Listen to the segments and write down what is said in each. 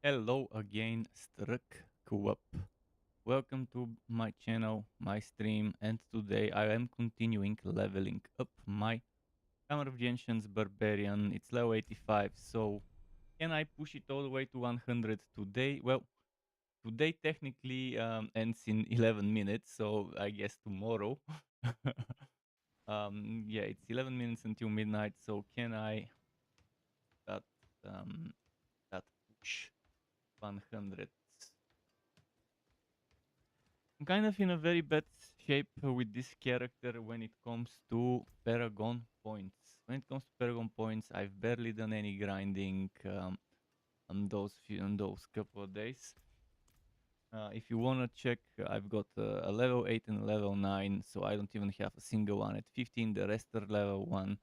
Hello again, STRUCKTLF. Welcome to my channel, my stream, and today I am continuing leveling up my Hammer of the Ancients Barbarian. It's level 85, so can I push it all the way to 100 today? Well, today technically ends in 11 minutes, so I guess tomorrow. Yeah, it's 11 minutes until midnight, so can I that um, that push 100? I'm kind of in a very bad shape with this character when it comes to Paragon points. When it comes to Paragon points, I've barely done any grinding on those couple of days. If you wanna check, I've got a level 8 and a level 9, so I don't even have a single one at 15. The rest are level 1.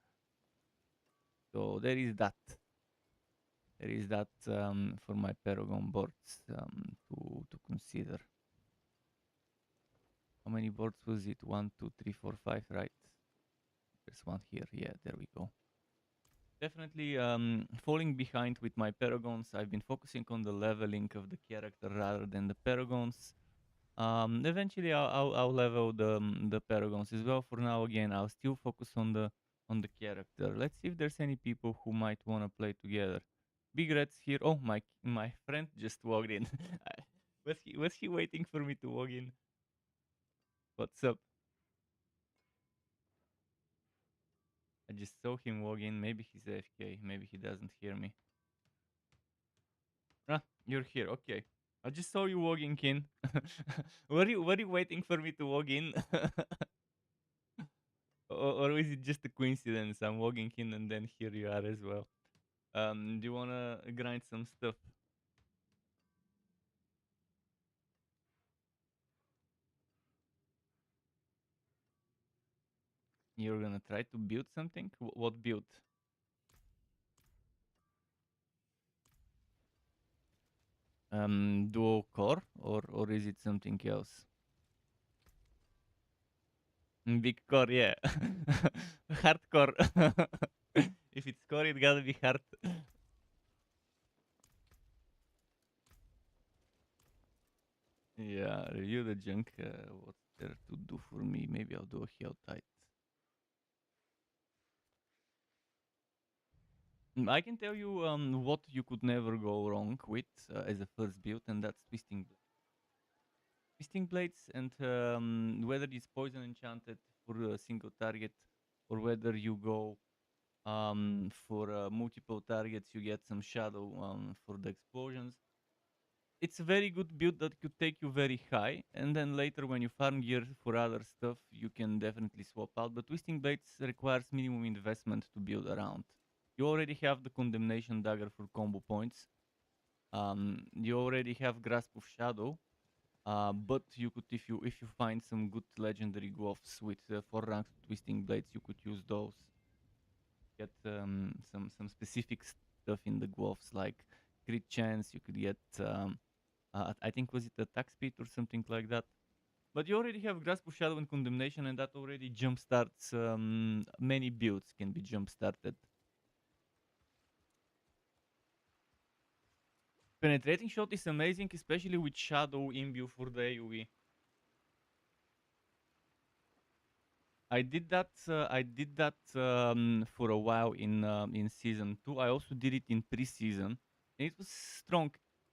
So there is that. There is that for my Paragon boards to consider. How many boards was it? 1, 2, 3, 4, 5, right? There's one here. Yeah, there we go. Definitely falling behind with my paragons. I've been focusing on the leveling of the character rather than the paragons. Eventually, I'll level the paragons as well. For now, again, I'll still focus on the character. Let's see if there's any people who might want to play together. Big Red's here. Oh, my friend just walked in. Was he waiting for me to walk in? What's up? I just saw him walk in. Maybe he's AFK. Maybe he doesn't hear me. Ah, you're here. Okay. I just saw you walking in. Were you waiting for me to walk in? Or is it just a coincidence? I'm walking in and then here you are as well. Do you wanna grind some stuff? You're gonna try to build something? What build? Dual core or is it something else? Big core, yeah. Hardcore. If it's core, it gotta be hard. Yeah, review the junk. What's there to do for me? Maybe I'll do a heel tight. I can tell you what you could never go wrong with as a first build, and that's twisting blades, and whether it's poison enchanted for a single target, or whether you go for multiple targets, you get some shadow for the explosions. It's a very good build that could take you very high, and then later when you farm gear for other stuff, you can definitely swap out. But Twisting Blades requires minimum investment to build around. You already have the Condemnation Dagger for combo points. You already have Grasp of Shadow, but you could, if you find some good legendary gloves with 4 ranks Twisting Blades, you could use those. Get some specific stuff in the gloves like crit chance. You could get I think was it attack speed or something like that. But you already have Grasp of Shadow and Condemnation, and that already jumpstarts many builds can be jumpstarted. Penetrating Shot is amazing, especially with Shadow Imbue for the AoE. I did that for a while in season 2. I also did it in pre-season. And it was strong.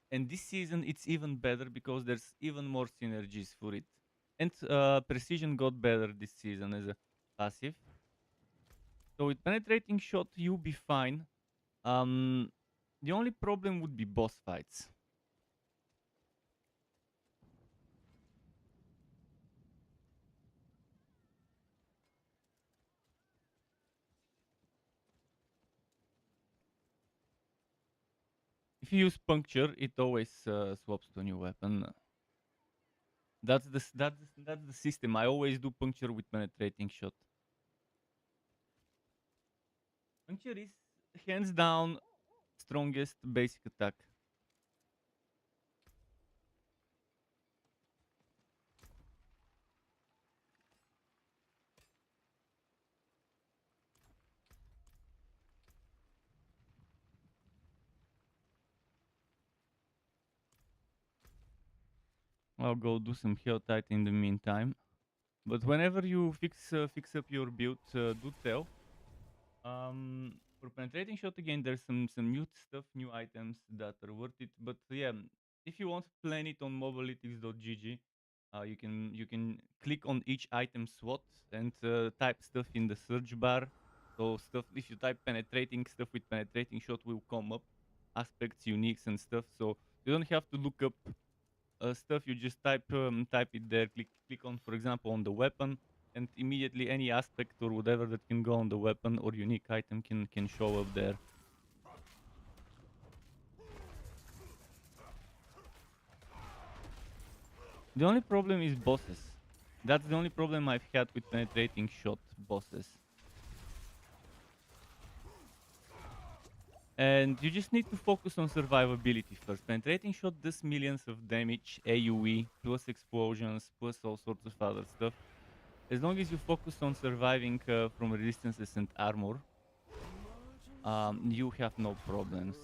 And this season it's even better because there's even more synergies for it. And precision got better this season as a passive. So with penetrating shot, you'll be fine. Um, the only problem would be boss fights. If you use puncture, it always swaps to a new weapon. That's the system. I always do puncture with penetrating shot. Puncture is hands down strongest basic attack. I'll go do some HoTA in the meantime. But whenever you fix up your build, do tell. For penetrating shot again, there's some new stuff, new items that are worth it. But yeah, if you want to plan it on mobalytics.gg, you can click on each item SWOT and type stuff in the search bar. So stuff, if you type penetrating stuff with penetrating shot will come up, aspects, uniques and stuff. So you don't have to look up stuff. You just type it there. Click on, for example, on the weapon, and immediately any aspect or whatever that can go on the weapon or unique item can show up there. The only problem is bosses. That's the only problem I've had with penetrating shot bosses. And you just need to focus on survivability first. Penetrating shot does millions of damage, AoE, plus explosions, plus all sorts of other stuff. As long as you focus on surviving from resistances and armor, you have no problems.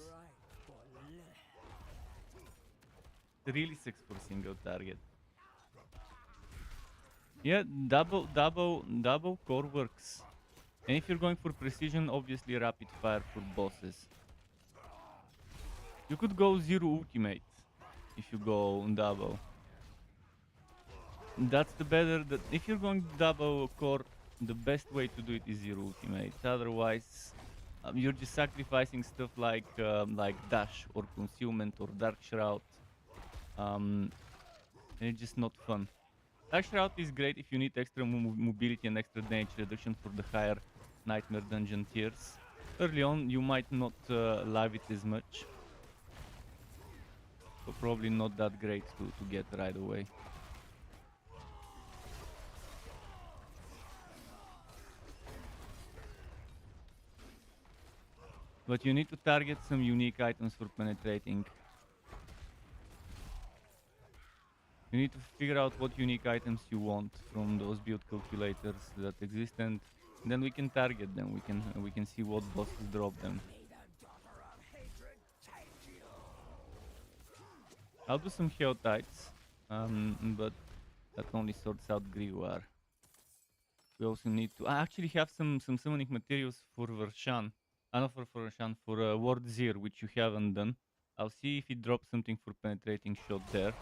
It really sucks for single target. Yeah, double core works. And if you're going for precision, obviously rapid fire for bosses. You could go zero ultimate if you go on double. That's the better. If you're going double core, the best way to do it is zero ultimate. Otherwise, you're just sacrificing stuff like dash or concealment or dark shroud. And it's just not fun. Dark shroud is great if you need extra mobility and extra damage reduction for the higher nightmare dungeon tiers. Early on, you might not live it as much, so probably not that great to get right away. But you need to target some unique items for penetrating. You need to figure out what unique items you want from those build calculators that exist, and then we can target them. We can see what bosses drop them. I'll do some HoTAs, but that only sorts out Griwar. We also need to. I actually have some summoning materials for Vershan. Not for Vershan, for Ward Zir, which you haven't done. I'll see if it drops something for penetrating shot there.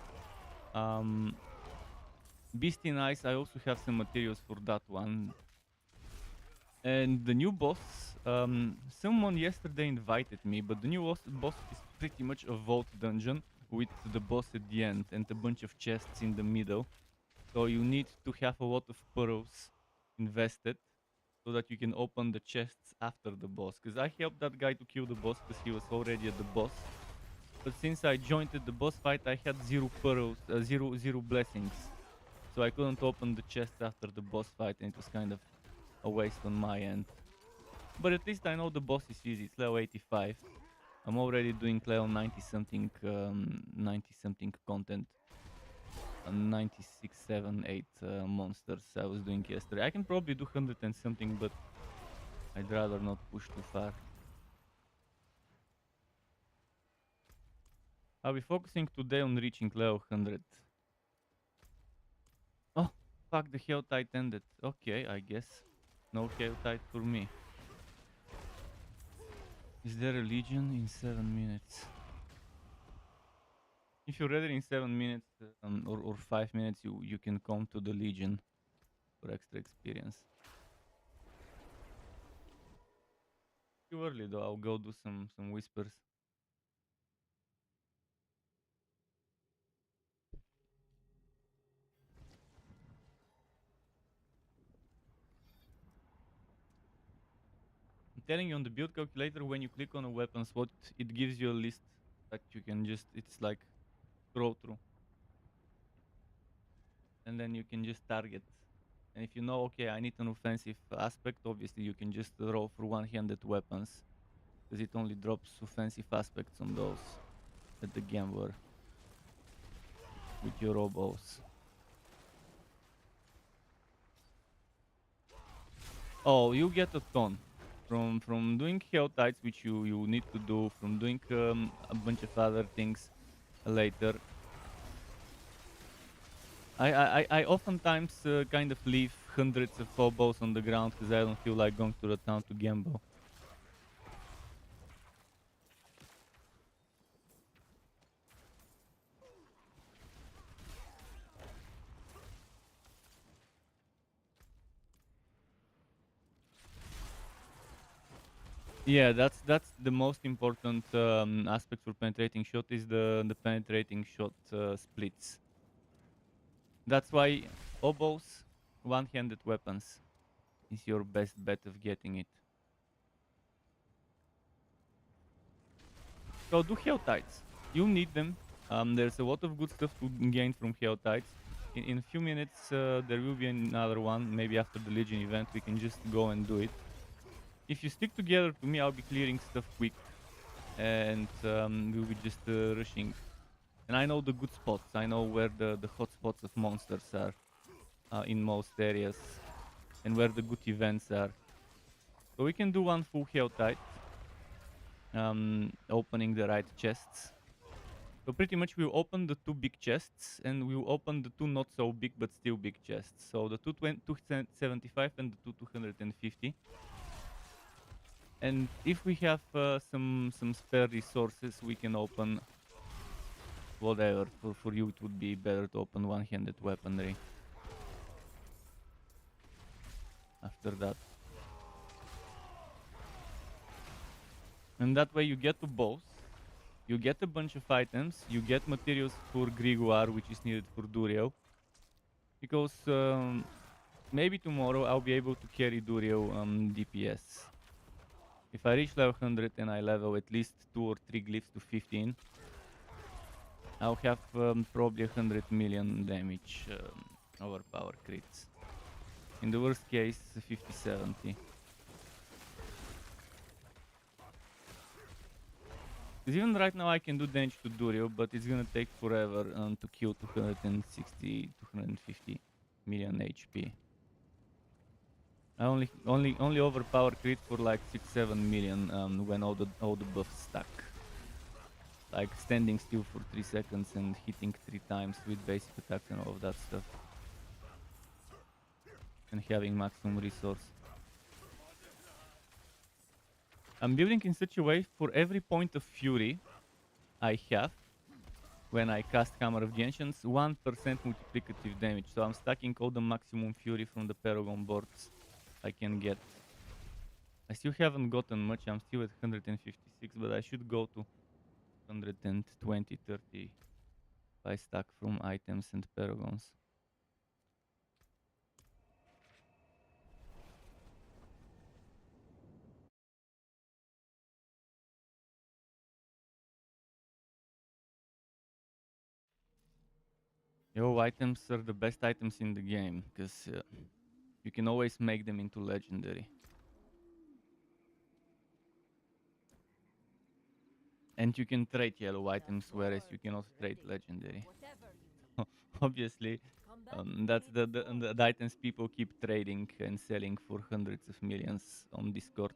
Beast in Ice, I also have some materials for that one. And the new boss, someone yesterday invited me, but the new boss is pretty much a vault dungeon with the boss at the end and a bunch of chests in the middle. So you need to have a lot of pearls invested so that you can open the chests after the boss. Because I helped that guy to kill the boss because he was already at the boss. But since I joined the boss fight, I had zero pearls, zero blessings. So I couldn't open the chests after the boss fight, and it was kind of a waste on my end. But at least I know the boss is easy. It's level 85. I'm already doing level 90 something content. 96, 7, 8 monsters I was doing yesterday. I can probably do 100 and something, but I'd rather not push too far. I'll be focusing today on reaching level 100. Oh, fuck, the HoTA ended. Okay, I guess. No HoTA for me. Is there a legion in 7 minutes? If you're ready in 7 minutes or 5 minutes, you can come to the legion for extra experience. Too early though, I'll go do some whispers. I'm telling you, on the build calculator, when you click on a weapon slot, it gives you a list that you can just, it's like scroll through. And then you can just target. And if you know, okay, I need an offensive aspect, obviously you can just roll for one-handed weapons, because it only drops offensive aspects on those at the gambler with your robos. Oh, you get a ton from doing HoTAs, which you need to do, from doing a bunch of other things later. I oftentimes kind of leave hundreds of hobos on the ground because I don't feel like going to the town to gamble. Yeah, that's the most important aspect for penetrating shot is the penetrating shot splits. That's why hobos, one-handed weapons, is your best bet of getting it. So do Helltides. You need them. There's a lot of good stuff to gain from Helltides. In a few minutes, there will be another one. Maybe after the Legion event, we can just go and do it. If you stick together, to me, I'll be clearing stuff quick, and we'll be just rushing. And I know the good spots. I know where the hot spots of monsters are in most areas, and where the good events are. So we can do one full Helltide, opening the right chests. So pretty much we'll open the two big chests and we'll open the two not so big but still big chests. So the 275 and the 250. And if we have some spare resources, we can open whatever. For you, it would be better to open one-handed weaponry after that. And that way you get to both. You get a bunch of items. You get materials for Grimoire, which is needed for Duriel. Because maybe tomorrow I'll be able to carry Duriel DPS. If I reach level 100 and I level at least 2 or 3 glyphs to 15, I'll have probably 100 million damage overpower crits. In the worst case, 50-70. Because even right now I can do damage to Duriel, but it's gonna take forever to kill 260, 250 million HP. I only overpower crit for like 6-7 million when all the buffs stack. Like standing still for 3 seconds and hitting 3 times with basic attacks and all of that stuff. And having maximum resource. I'm building in such a way for every point of fury I have when I cast Hammer of the Ancients, 1% multiplicative damage. So I'm stacking all the maximum fury from the Paragon boards I can get. I still haven't gotten much, I'm still at 156, but I should go to 120, 30 if I stack from items and Paragons. Yo, items are the best items in the game, because you can always make them into legendary. And you can trade yellow items, whereas you cannot trade legendary. Obviously, that's the items people keep trading and selling for hundreds of millions on Discord.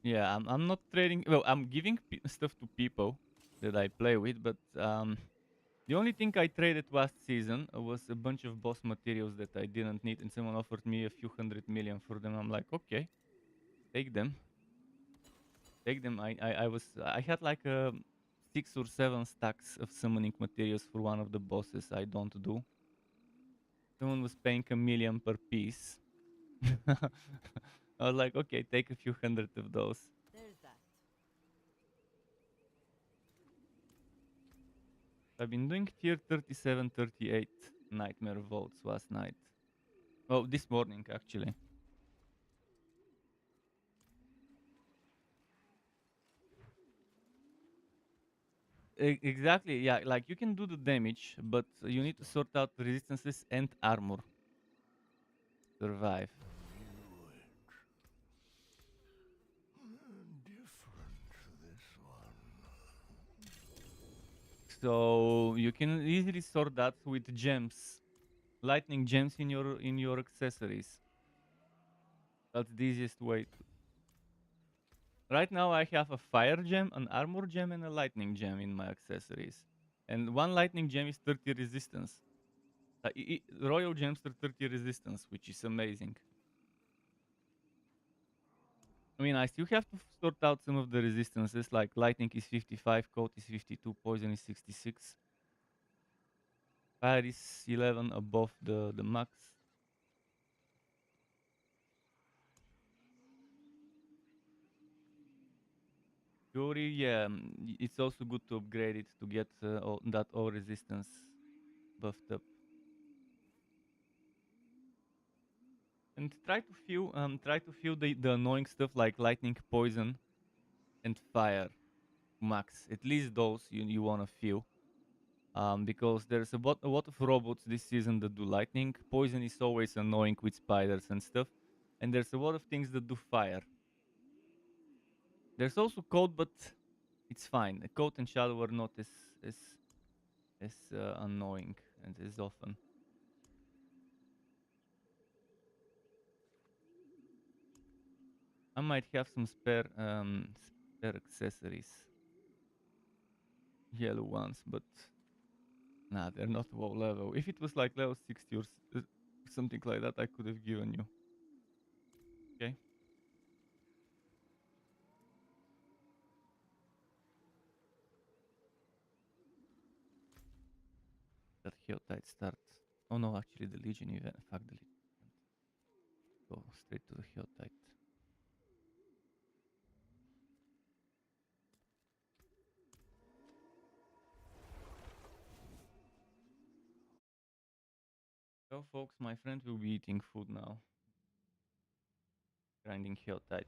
Yeah, I'm not trading. Well, I'm giving stuff to people that I play with, but the only thing I traded last season was a bunch of boss materials that I didn't need, and someone offered me a few 100 million for them. I'm like, okay, take them. Take them. I had like 6 or 7 stacks of summoning materials for one of the bosses I don't do. Someone was paying 1 million per piece. I was like, okay, take a few hundred of those. There's that. I've been doing tier 37, 38 nightmare vaults last night. Oh, this morning actually. Exactly, yeah, like you can do the damage, but you need to sort out resistances and armor. Survive. So you can easily sort that with gems. Lightning gems in your accessories. That's the easiest way to. Right now I have a fire gem, an armor gem, and a lightning gem in my accessories. And one lightning gem is 30 resistance. Royal gems are 30 resistance, which is amazing. I mean, I still have to sort out some of the resistances, like lightning is 55, cold is 52, poison is 66. Fire is 11 above the max. Fury, yeah, it's also good to upgrade it to get that all resistance buffed up. And try to feel the annoying stuff like lightning, poison, and fire max. At least those you want to feel. Because there's a lot of robots this season that do lightning. Poison is always annoying with spiders and stuff. And there's a lot of things that do fire. There's also cold, but it's fine. The cold and shadow are not as annoying and as often. I might have some spare accessories, yellow ones, but nah, they're not low level. If it was like level 60 or something like that, I could have given you. Okay. That HoTA starts. Oh no, actually the Legion event. Fuck the Legion event. Go straight to the HoTA. So folks, my friend will be eating food now. Grinding HoTA.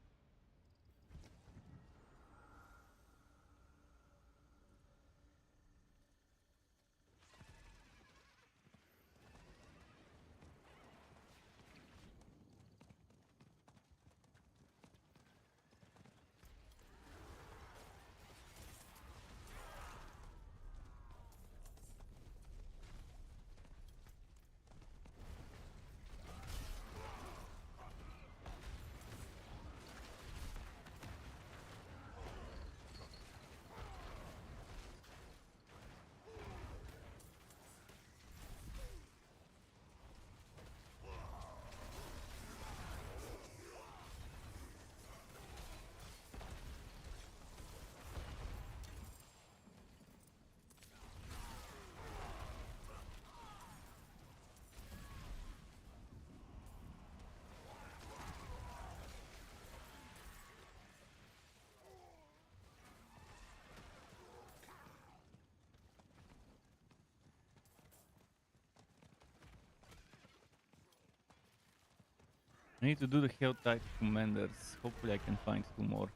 I need to do the HoTA commanders. Hopefully I can find 2 more.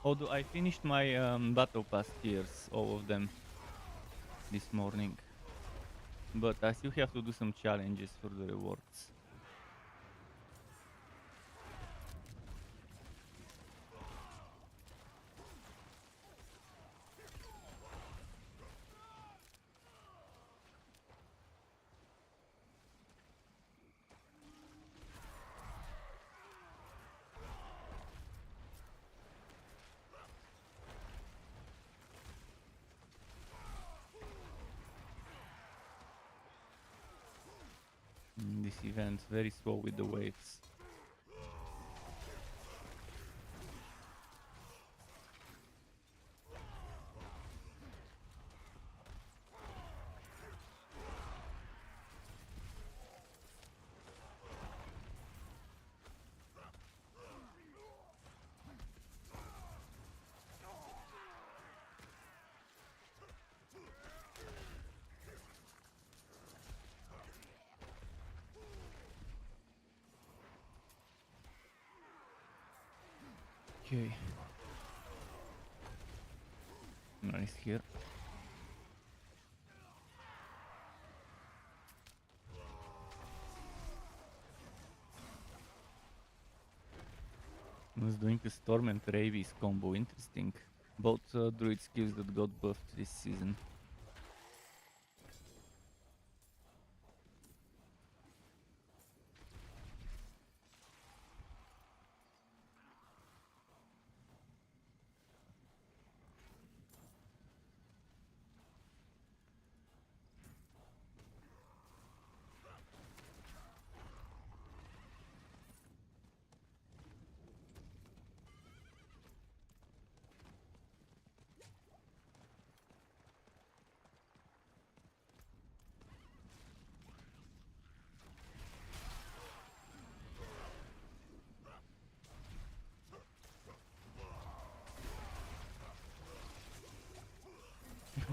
Although I finished my battle pass tiers, all of them, this morning. But I still have to do some challenges for the rewards. This event very slow with the waves. Okay. Nice here. I was doing the Storm and Ravis combo, interesting. Both druid skills that got buffed this season.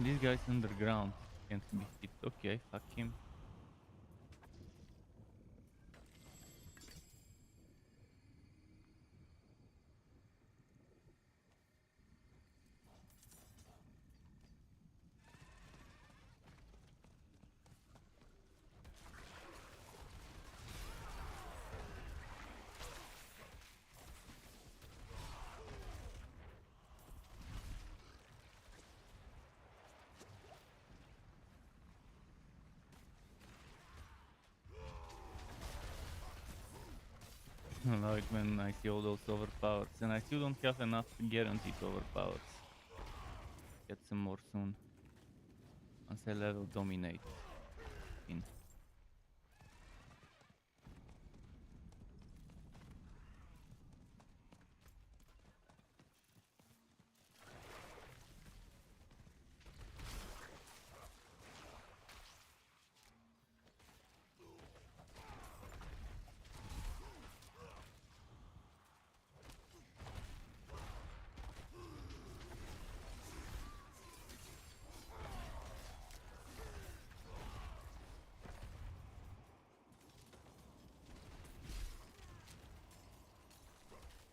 This guy's underground. Can't be hit. Okay, fuck him. I like when I see all those overpowers, and I still don't have enough guaranteed overpowers. Get some more soon. Once I level dominate. In.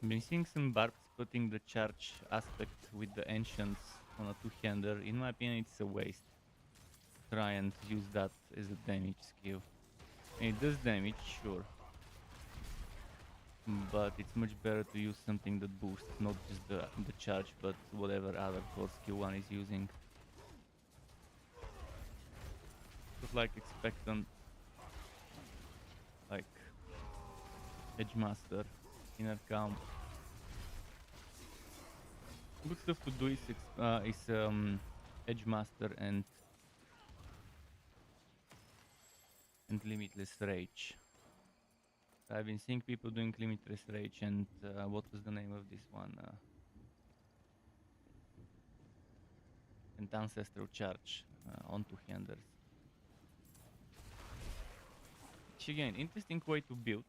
Been seeing some barbs putting the charge aspect with the ancients on a two-hander. In my opinion, it's a waste. Try and use that as a damage skill. It does damage, sure. But it's much better to use something that boosts, not just the charge, but whatever other core skill one is using. Just like expectant, like Edge Master, Inner Calm. Good stuff to do is Edge Master and Limitless Rage. I've been seeing people doing Limitless Rage and what was the name of this one? And Ancestral Charge on two-handers. Which again, interesting way to build.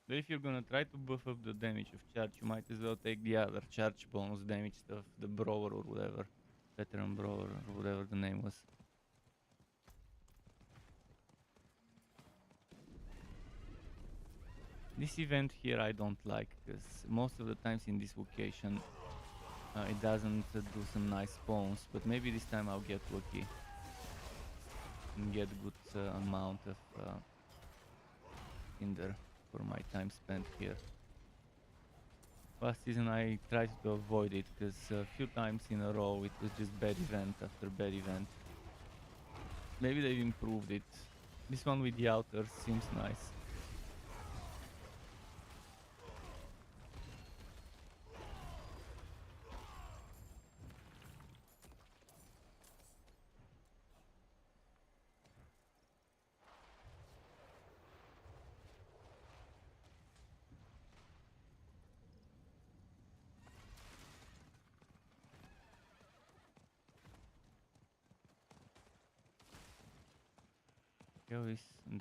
But if you're gonna try to buff up the damage of charge, you might as well take the other charge bonus damage stuff, the Brawler or whatever. Veteran Brawler or whatever the name was. This event here I don't like, because most of the times in this location it doesn't do some nice spawns, but maybe this time I'll get lucky and get good amount of Tinder for my time spent here. Last season I tried to avoid it, because a few times in a row it was just bad event after bad event. Maybe they've improved it. This one with the outers seems nice.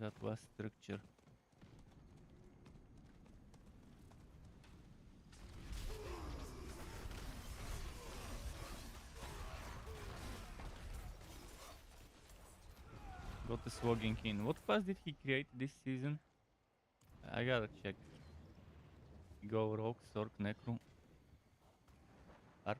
That was structure. Got the Swogging in. What class did he create this season? I gotta check. Go Rogue, Sork, Necro. Arp.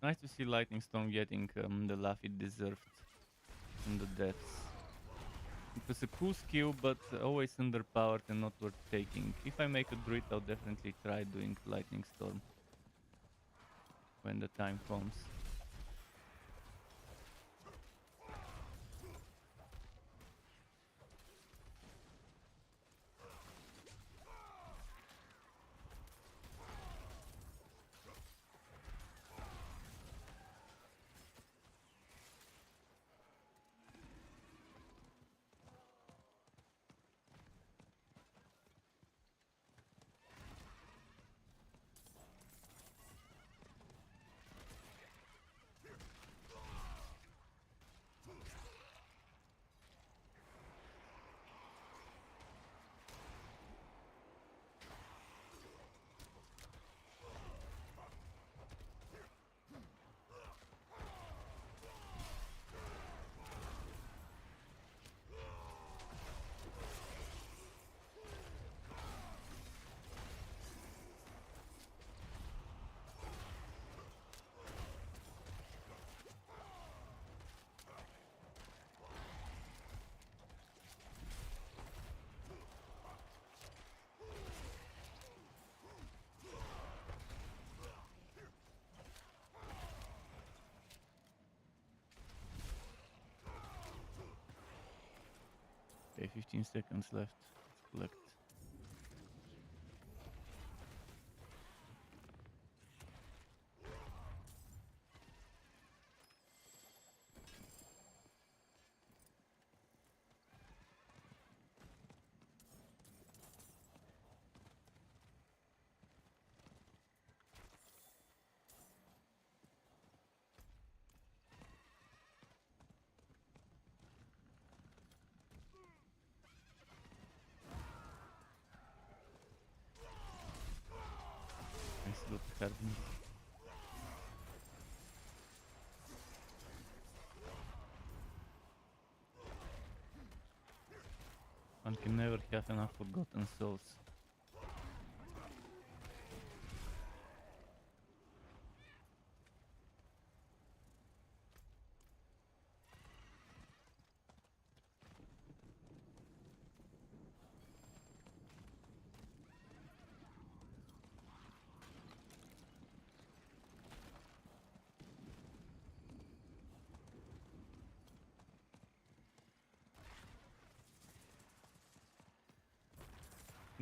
Nice to see Lightning Storm getting the laugh it deserved in the deaths. It was a cool skill, but always underpowered and not worth taking. If I make a druid, I'll definitely try doing Lightning Storm when the time comes. Okay, 15 seconds left. Let's collect. Nice loot carbon. One can never have enough forgotten souls.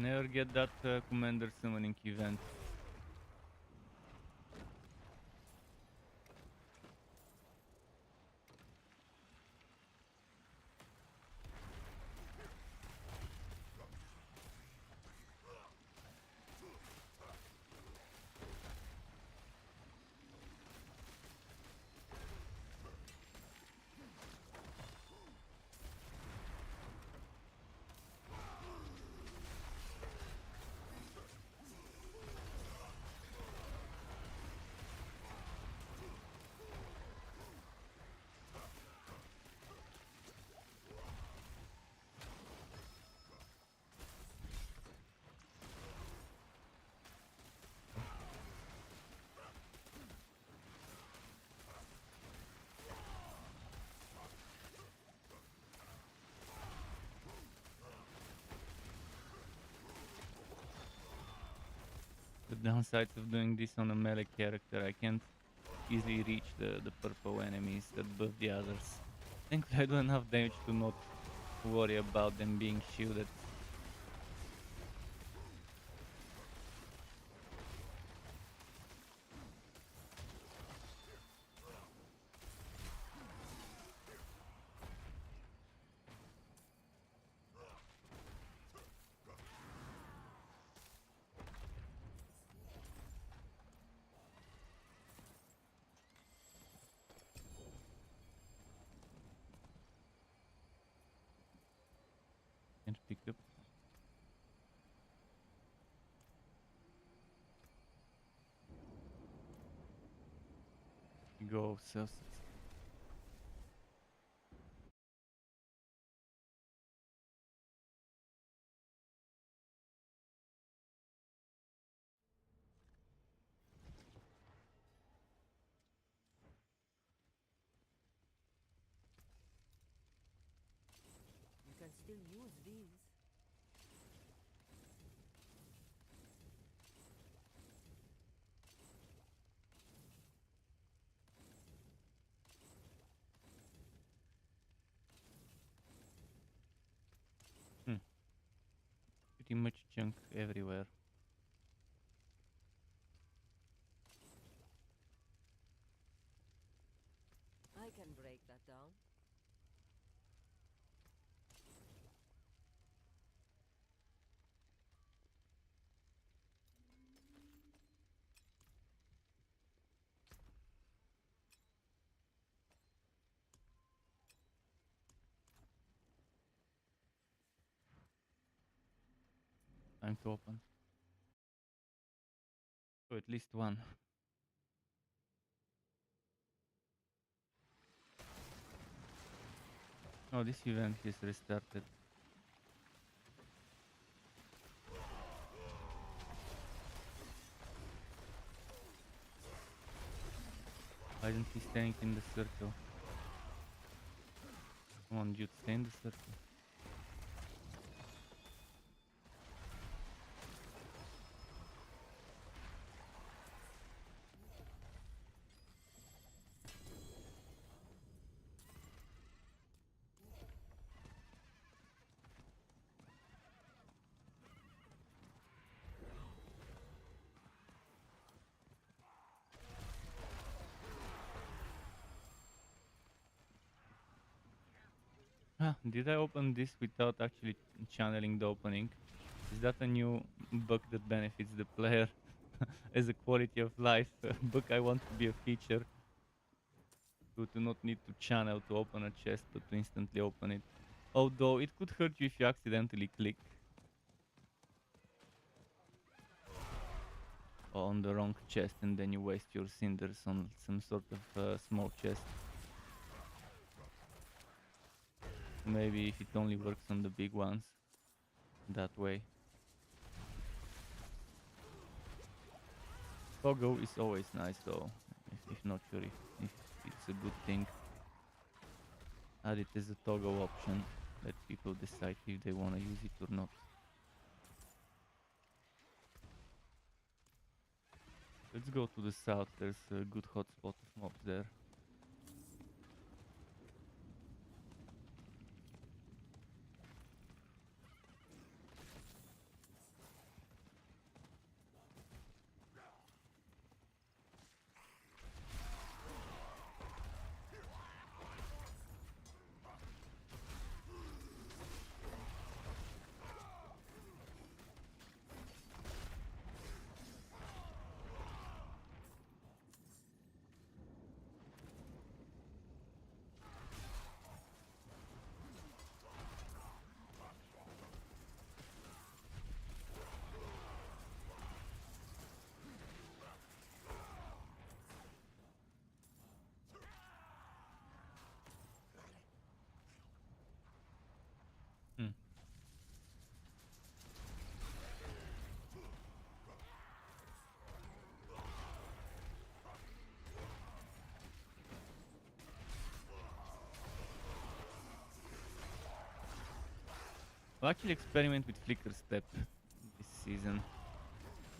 Never get that commander summoning event. The downsides of doing this on a melee character, I can't easily reach the purple enemies that buff the others. Thankfully I do enough damage to not worry about them being shielded. Can't pick up. Go self. You can still use these. Pretty much junk everywhere. I can break that down. Time to open. So at least one. Oh, this event is restarted. Why isn't he staying in the circle? Come on, dude, stay in the circle. Ah, did I open this without actually channeling the opening? Is that a new bug that benefits the player as a quality of life bug? I want to be a feature to not need to channel to open a chest, but to instantly open it. Although it could hurt you if you accidentally click on the wrong chest and then you waste your cinders on some sort of small chest. Maybe if it only works on the big ones that way. Toggle is always nice though, if not sure if it's a good thing. Add it as a toggle option, let people decide if they want to use it or not. Let's go to the south, there's a good hotspot of mobs there. Hmm. I'll actually experiment with Flicker Step this season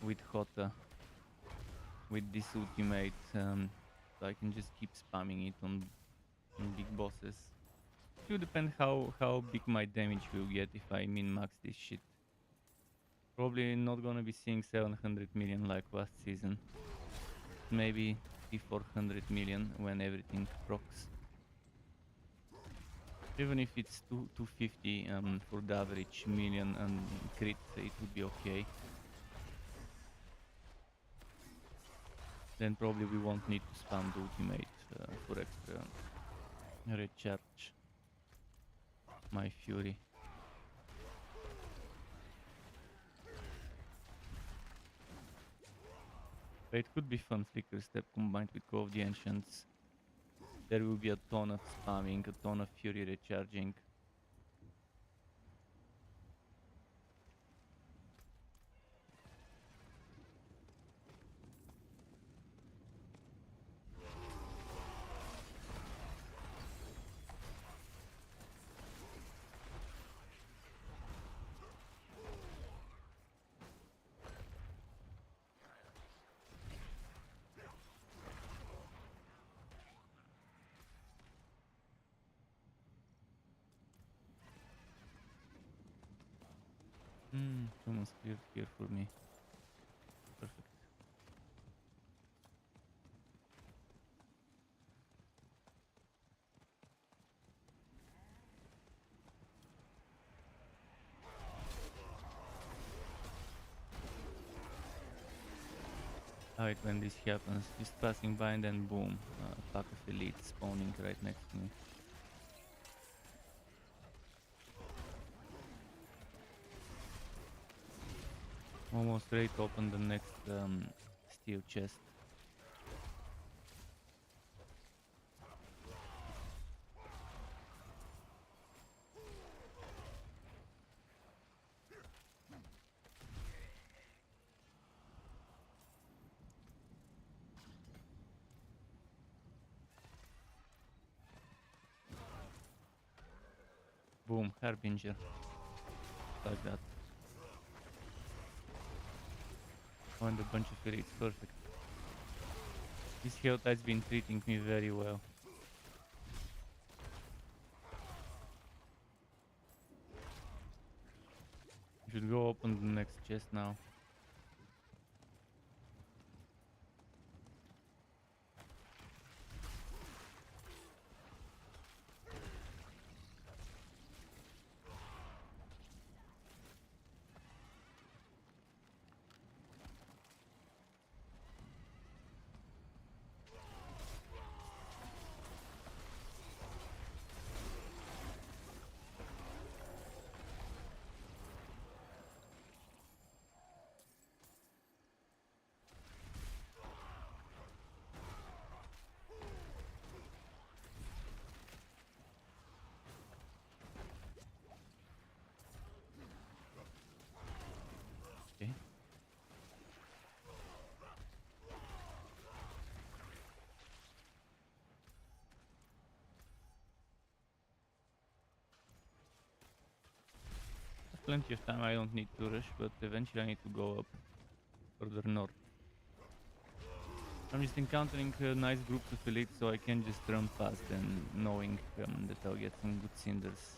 with HoTA, with this ultimate, so I can just keep spamming it on big bosses. It will depend how big my damage will get if I min-max this shit. Probably not gonna be seeing 700 million like last season. Maybe 400 million when everything procs. Even if it's 250 for the average million and crit, it would be okay. Then probably we won't need to spam the ultimate for extra recharge my fury. But it could be fun, Flicker Step combined with Call of the Ancients. There will be a ton of spamming, a ton of fury recharging. Someone's cleared here for me. Perfect. Alright, when this happens, just passing by and then boom, pack of elites spawning right next to me. Almost ready to open the next steel chest. Boom, Harbinger. Like that. Found a bunch of elites, perfect. This HoTa's been treating me very well. Should go open the next chest now. plenty of time. I don't need to rush, but eventually I need to go up further north. I'm just encountering nice groups of elites, so I can just run past them, knowing that I'll get some good cinders.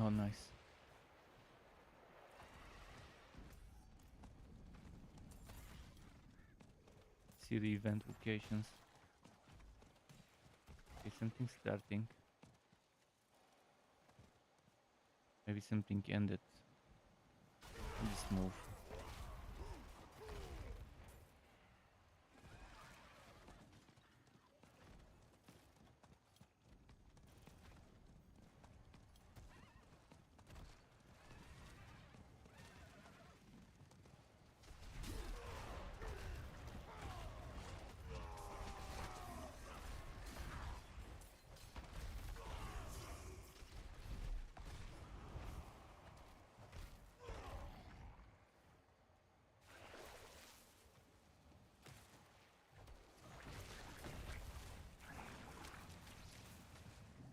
Oh, nice. See the event locations. Okay, something's starting. Maybe something ended. Just move.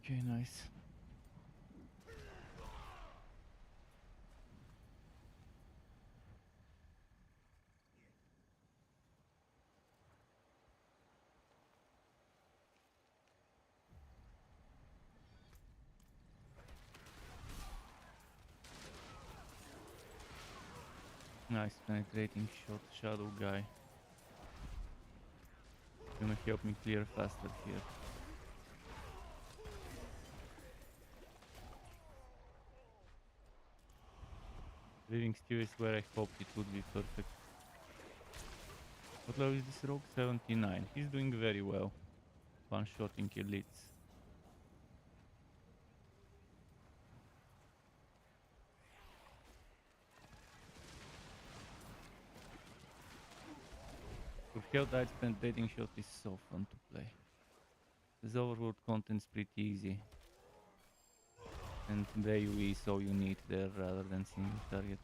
Okay, nice. Nice penetrating shot, shadow guy. Gonna help me clear faster here. Living stew is where I hoped it would be perfect. What level is this rogue? 79. He's doing very well. One-shotting elites. For HoTA, penetrating shot is so fun to play. This overworld content's pretty easy. And the AoE is all you need there rather than single target.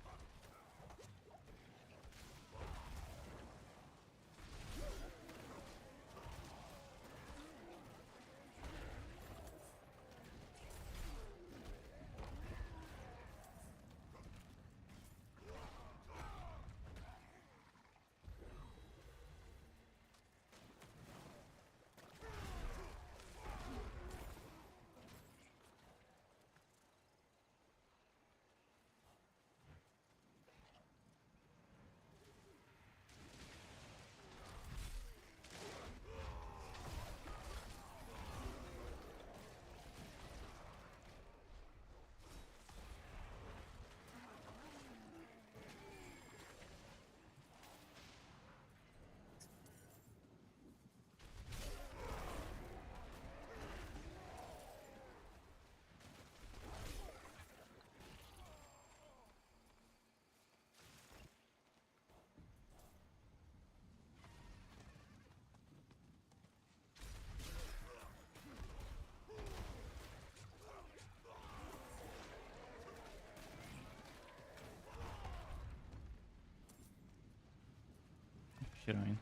Shrine.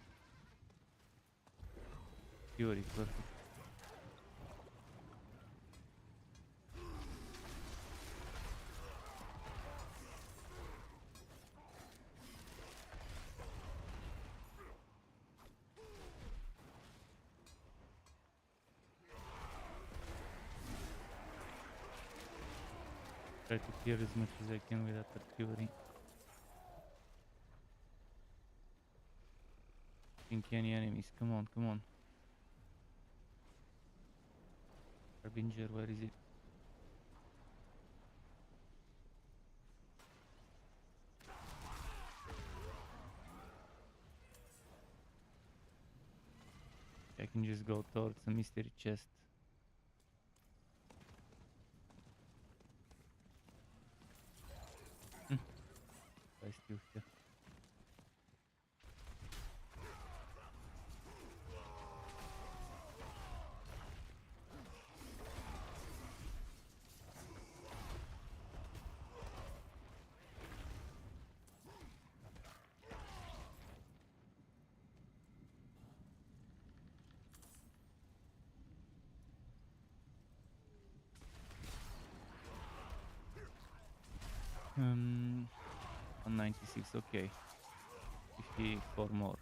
Fury, perfect. Try to clear as much as I can with that Fury. Think any enemies, come on, come on. Harbinger, where is it? I can just go towards a mystery chest. I still here. 196, okay. 54 more.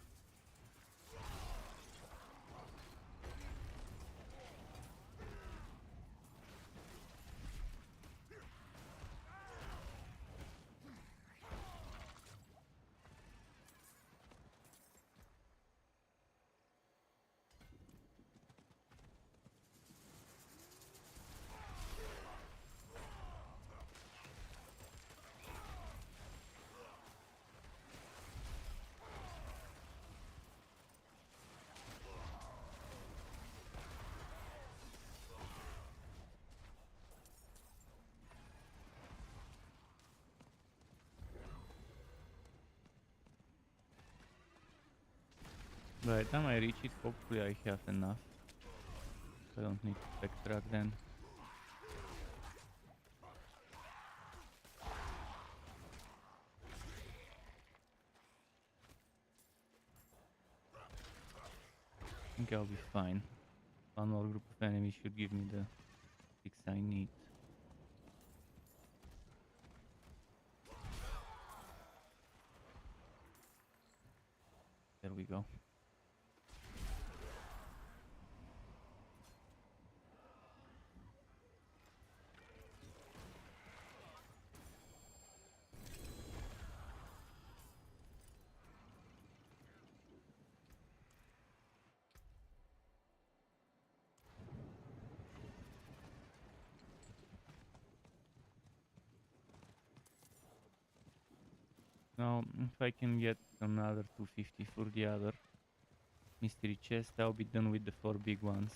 By the time I reach it, hopefully I have enough. I don't need to backtrack then. I think I'll be fine. One more group of enemies should give me the fix I need. There we go. Now, if I can get another 250 for the other mystery chest, I'll be done with the 4 big ones.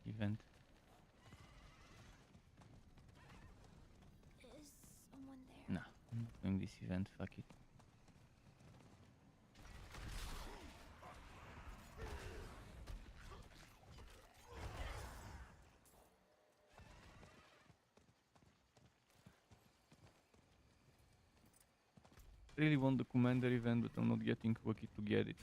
Event. Is someone there? Nah, I'm doing this event, fuck it. Really want the commander event, but I'm not getting Waki to get it.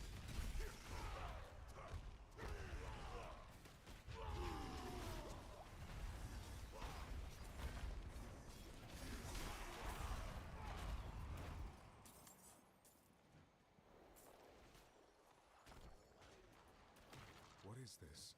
What is this?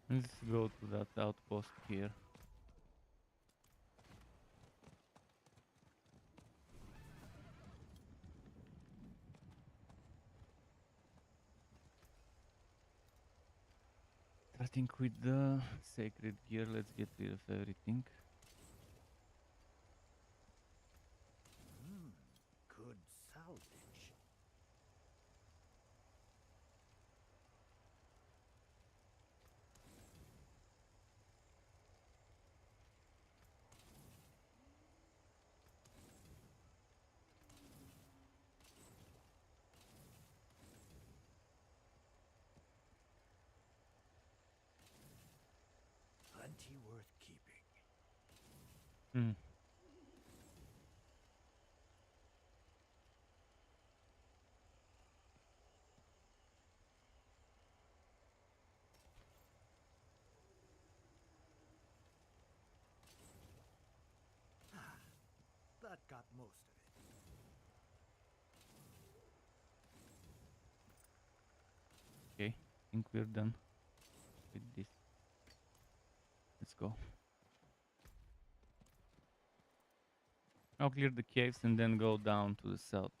Let's go to that outpost here. Starting with the sacred gear, let's get rid of everything. Good salvage. Plenty worth keeping. Hmm. That got most of it. Okay, I think we're done with this. Let's go. I'll clear the caves and then go down to the south.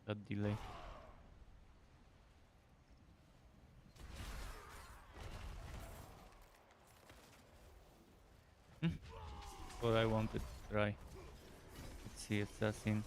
that delay. What I wanted to try. Let's see, assassin.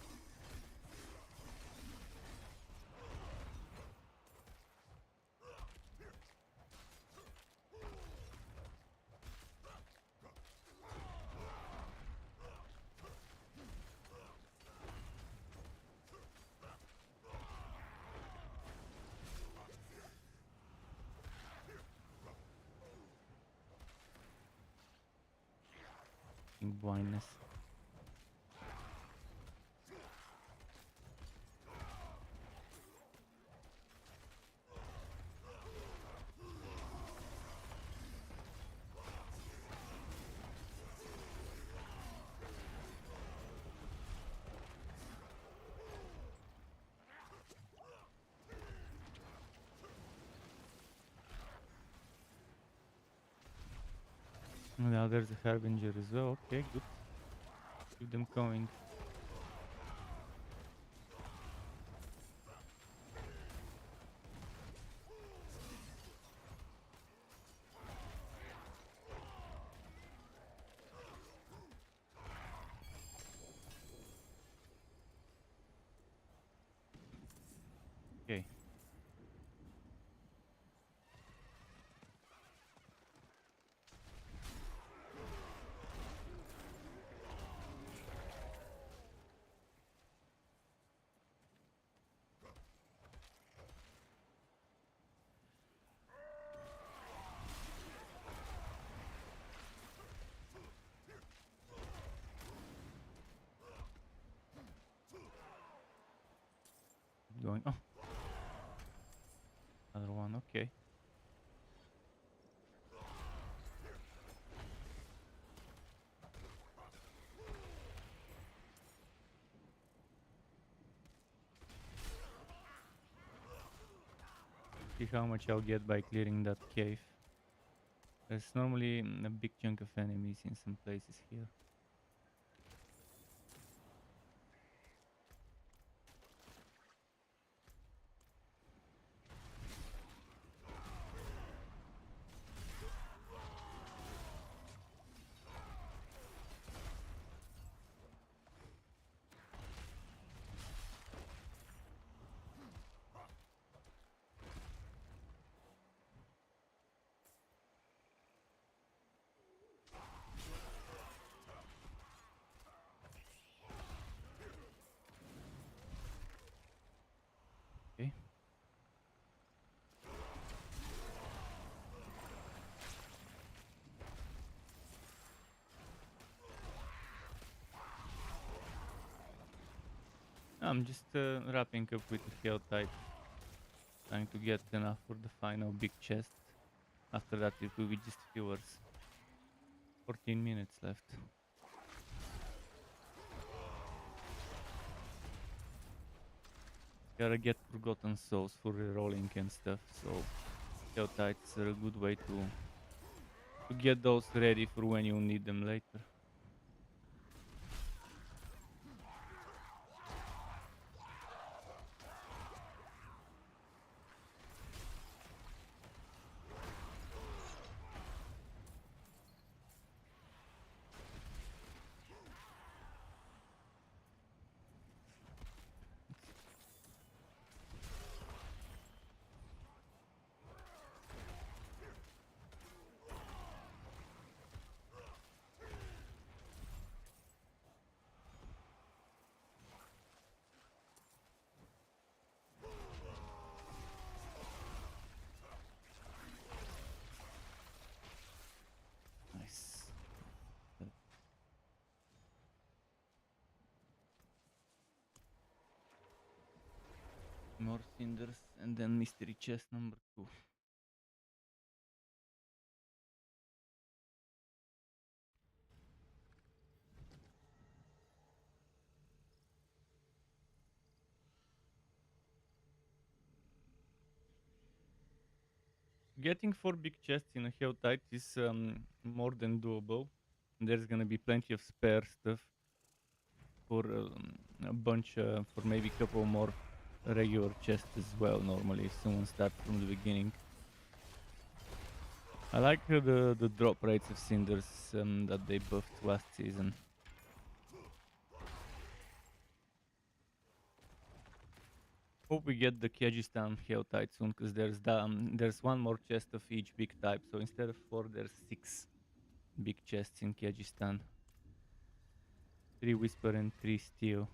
Blindness. Now there's a harbinger as well. Okay, good. Keep them coming. Okay. Going. Oh, another one. Okay. See how much I'll get by clearing that cave. There's normally a big chunk of enemies in some places here. Okay. I'm just wrapping up with the HoTA, trying to get enough for the final big chest. After that it will be just viewers. 14 minutes left. Gotta get forgotten souls for rerolling and stuff, so HoTAs are a good way to get those ready for when you need them later. Nice. More cinders and then mystery chest number 2. Getting 4 big chests in a HoTA is more than doable. There's gonna be plenty of spare stuff for a bunch, for maybe a couple more a regular chest as well normally if someone starts from the beginning. I like the drop rates of cinders that they buffed last season. Hope we get the Kehjistan HoTA soon, because there's one more chest of each big type, so instead of 4 there's 6 big chests in Kehjistan. 3 whisper and 3 steel.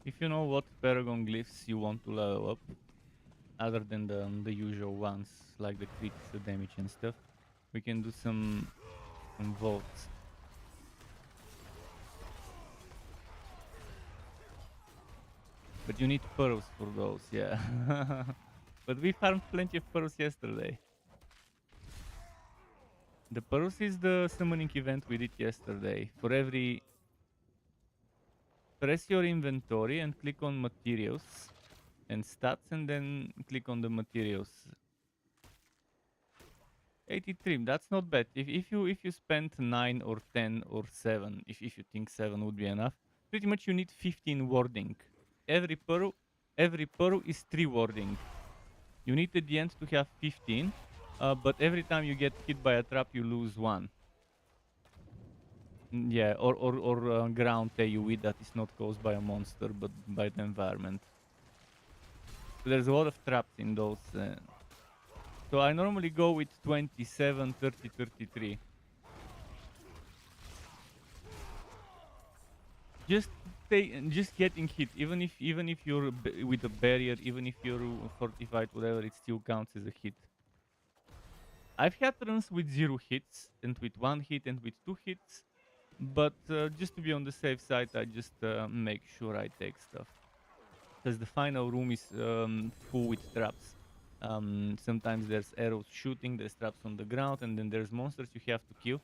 If you know what paragon glyphs you want to level up, other than the usual ones, like the critical damage and stuff, we can do some votes. But you need pearls for those, yeah. But we farmed plenty of pearls yesterday. The pearls is the summoning event we did yesterday. For every... Press your inventory and click on materials and stats, and then click on the materials. 83, that's not bad. If you spend 9 or 10 or 7, if you think 7 would be enough, pretty much you need 15 warding. Every pearl is 3 warding. You need at the end to have 15, but every time you get hit by a trap you lose 1. Yeah, or ground AoE that is not caused by a monster but by the environment. So there's a lot of traps in those. So I normally go with 27, 30, 33. Just getting hit, even if you're with a barrier, even if you're fortified, whatever, it still counts as a hit. I've had runs with 0 hits and with 1 hit and with 2 hits. But just to be on the safe side, I just make sure I take stuff. Because the final room is full with traps. Sometimes there's arrows shooting, there's traps on the ground, and then there's monsters you have to kill.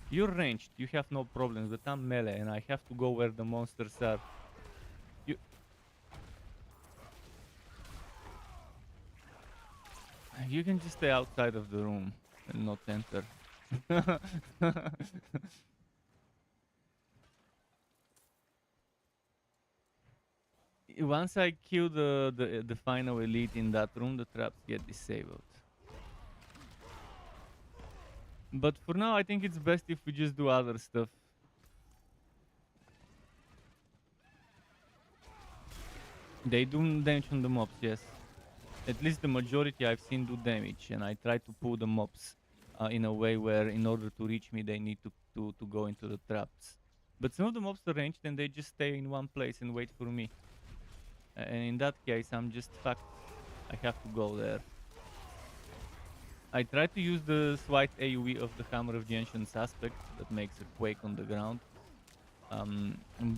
You're ranged, you have no problems, but I'm melee and I have to go where the monsters are. You can just stay outside of the room and not enter. Once I kill the final elite in that room, the traps get disabled. But for now, I think it's best if we just do other stuff. They do damage on the mobs, yes. At least the majority I've seen do damage, and I try to pull the mobs in a way where, in order to reach me, they need to go into the traps. But some of the mobs are ranged and they just stay in one place and wait for me. And in that case, I'm just fucked. I have to go there. I try to use the swipe AoE of the Hammer of the Ancient Suspect that makes a quake on the ground.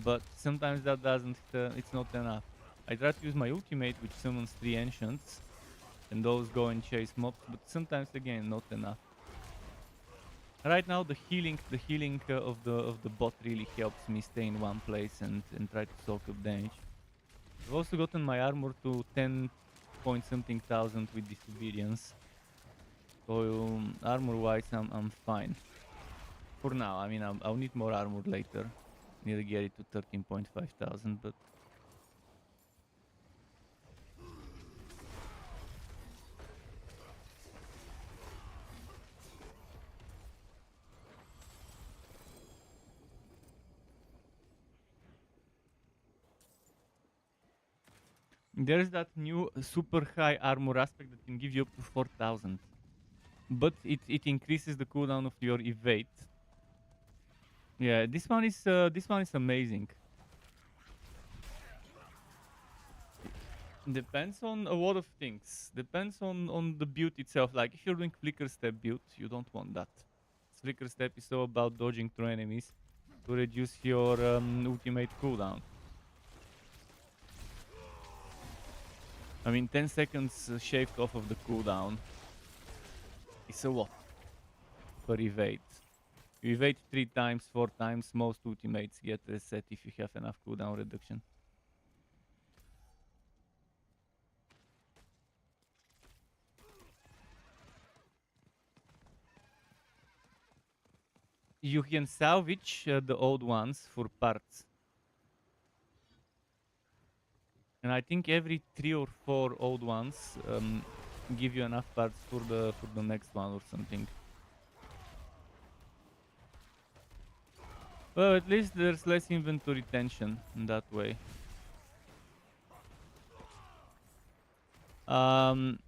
But sometimes that doesn't, it's not enough. I try to use my ultimate, which summons 3 Ancients, and those go and chase mobs, but sometimes again, not enough. Right now, the healing of the bot really helps me stay in one place and try to soak up damage. I've also gotten my armor to 10 point something thousand with disobedience. So armor-wise, I'm fine. For now, I mean, I'll need more armor later. Need to get it to 13.5 thousand, but... There's that new super high armor aspect that can give you up to 4000. But it increases the cooldown of your evade. Yeah, this one is amazing. Depends on a lot of things. Depends on the build itself. Like if you're doing flicker step build, you don't want that. Flicker step is all about dodging through enemies to reduce your ultimate cooldown. I mean, 10 seconds shaved off of the cooldown is a lot per evade. You evade 3 times, 4 times, most ultimates get reset if you have enough cooldown reduction. You can salvage the old ones for parts. And I think every 3 or 4 old ones give you enough parts for the next one or something. Well, at least there's less inventory tension in that way. I'm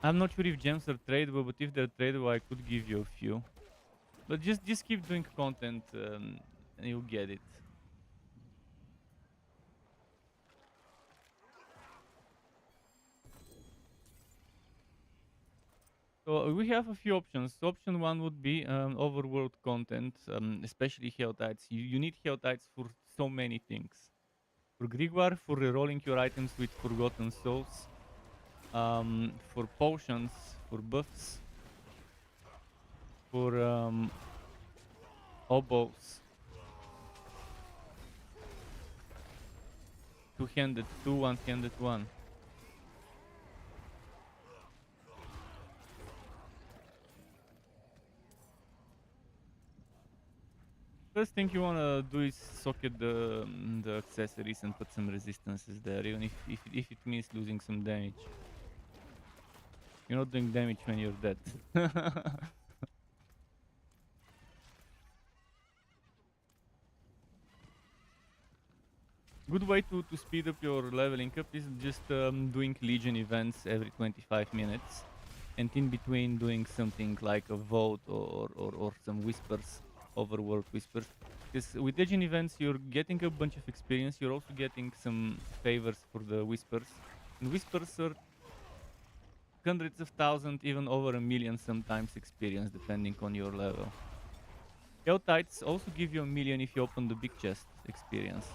not sure if gems are tradable, but if they're tradable, I could give you a few. But just keep doing content and you'll get it. So we have a few options. Option 1 would be overworld content, especially Helltides. You need Helltides for so many things. For Grimoire, for rerolling your items with Forgotten Souls, for potions, for buffs, for oboes, two-handed, two, one-handed one. First thing you wanna do is socket the accessories and put some resistances there, even if it means losing some damage. You're not doing damage when you're dead. Good way to speed up your leveling up is just doing Legion events every 25 minutes. And in between doing something like a vote or some whispers, overworld whispers. Because with Legion events you're getting a bunch of experience, you're also getting some favors for the whispers. And whispers are hundreds of thousands, even over a million sometimes experience depending on your level. Helltides also give you a million if you open the big chest experience.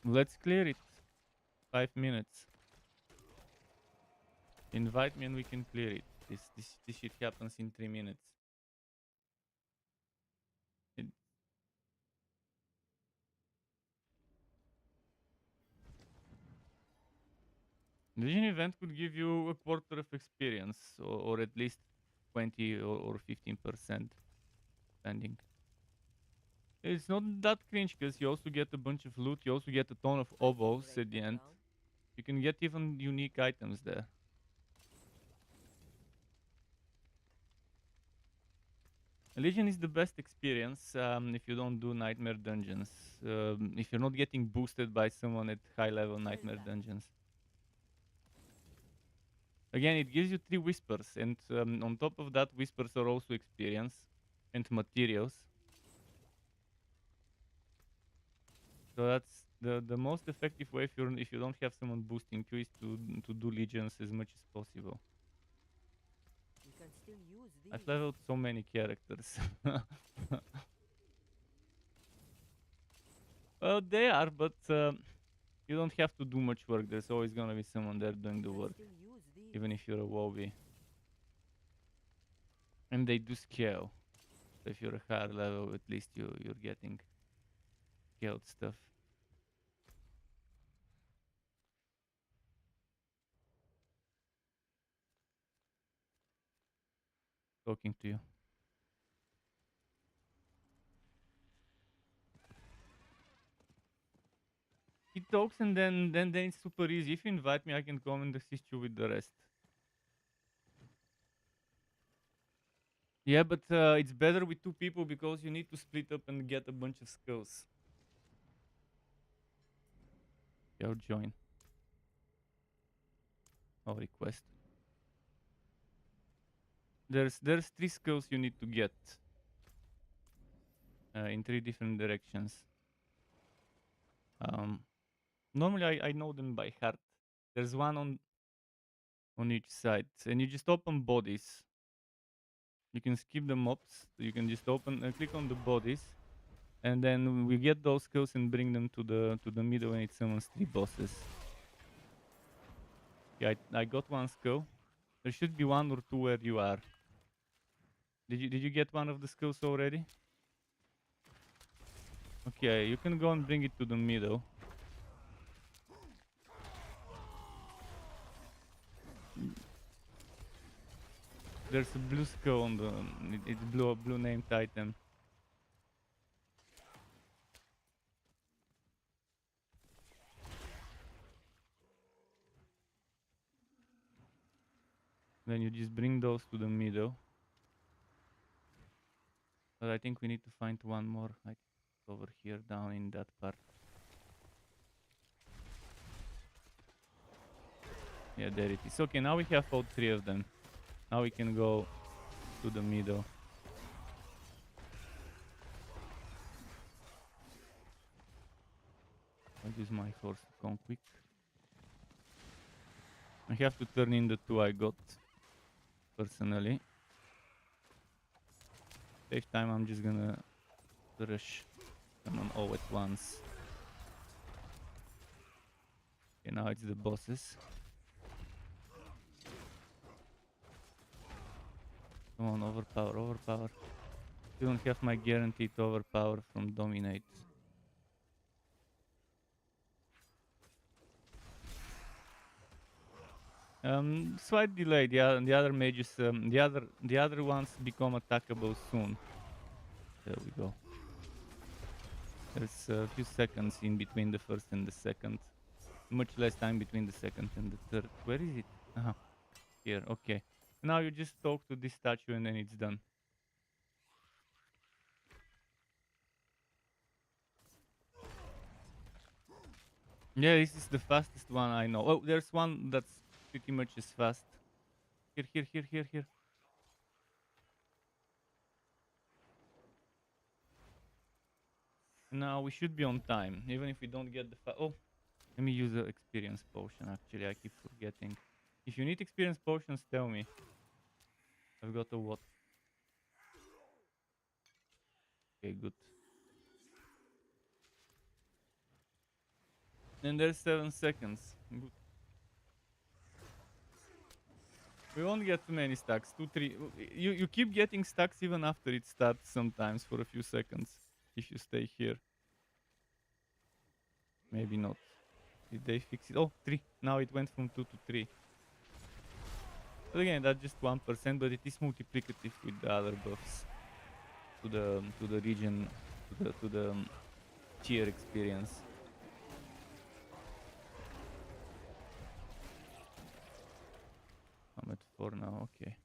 Let's clear it. 5 minutes. Invite me and we can clear it. This shit happens in 3 minutes. The Legion event could give you a quarter of experience, or at least 20 or 15%, depending. It's not that cringe because you also get a bunch of loot, you also get a ton of oboes at the end. You can get even unique items there. Legion is the best experience if you don't do nightmare dungeons. If you're not getting boosted by someone at high level nightmare dungeons. Again, it gives you 3 whispers, and on top of that, whispers are also experience and materials. So that's the most effective way if you don't have someone boosting you is to do legions as much as possible. You can still use these. I've leveled so many characters. Well, they are, but you don't have to do much work. There's always gonna be someone there doing the work, even if you're a WoWy. And they do scale. So if you're a higher level, at least you're getting scaled stuff. Talking to you. He talks and then it's super easy. If you invite me, I can come and assist you with the rest. Yeah, but it's better with 2 people because you need to split up and get a bunch of skills. Yo, join. Or request. There's 3 skills you need to get in 3 different directions. Normally I know them by heart. There's one on each side, and you just open bodies. You can skip the mobs. You can just open and click on the bodies, and then we get those skills and bring them to the middle, and it summons 3 bosses. Yeah, I got one skill. There should be 1 or 2 where you are. Did you get one of the skills already? Okay, you can go and bring it to the middle. There's a blue skill on the it's blue named item. Then you just bring those to the middle. But I think we need to find one more. I think it's over here down in that part. Yeah, there it is. Okay, now we have all 3 of them. Now we can go to the middle. I'll use my horse to come quick. I have to turn in the 2 I got personally. Save time, I'm just gonna rush them on all at once. Okay, now it's the bosses. Come on, overpower, overpower. You don't have my guaranteed overpower from Dominate. Slight delay. The other mages, the other ones become attackable soon. There we go. There's a few seconds in between the first and the second. Much less time between the second and the third. Where is it? Here. Okay. Now you just talk to this statue and then it's done. Yeah, this is the fastest one I know. Oh, there's one that's pretty much as fast. Here. Now we should be on time, even if we don't get the oh, let me use the experience potion. Actually, I keep forgetting. If you need experience potions, tell me. I've got a what? Okay, good. And there's 7 seconds. Good. We won't get too many stacks. 2, 3. You keep getting stacks even after it starts sometimes for a few seconds. If you stay here. Maybe not. Did they fix it? Oh, 3. Now it went from 2 to 3. But again, that's just 1%, but it is multiplicative with the other buffs. To the region, to the tier experience. I'm at 4 now, okay.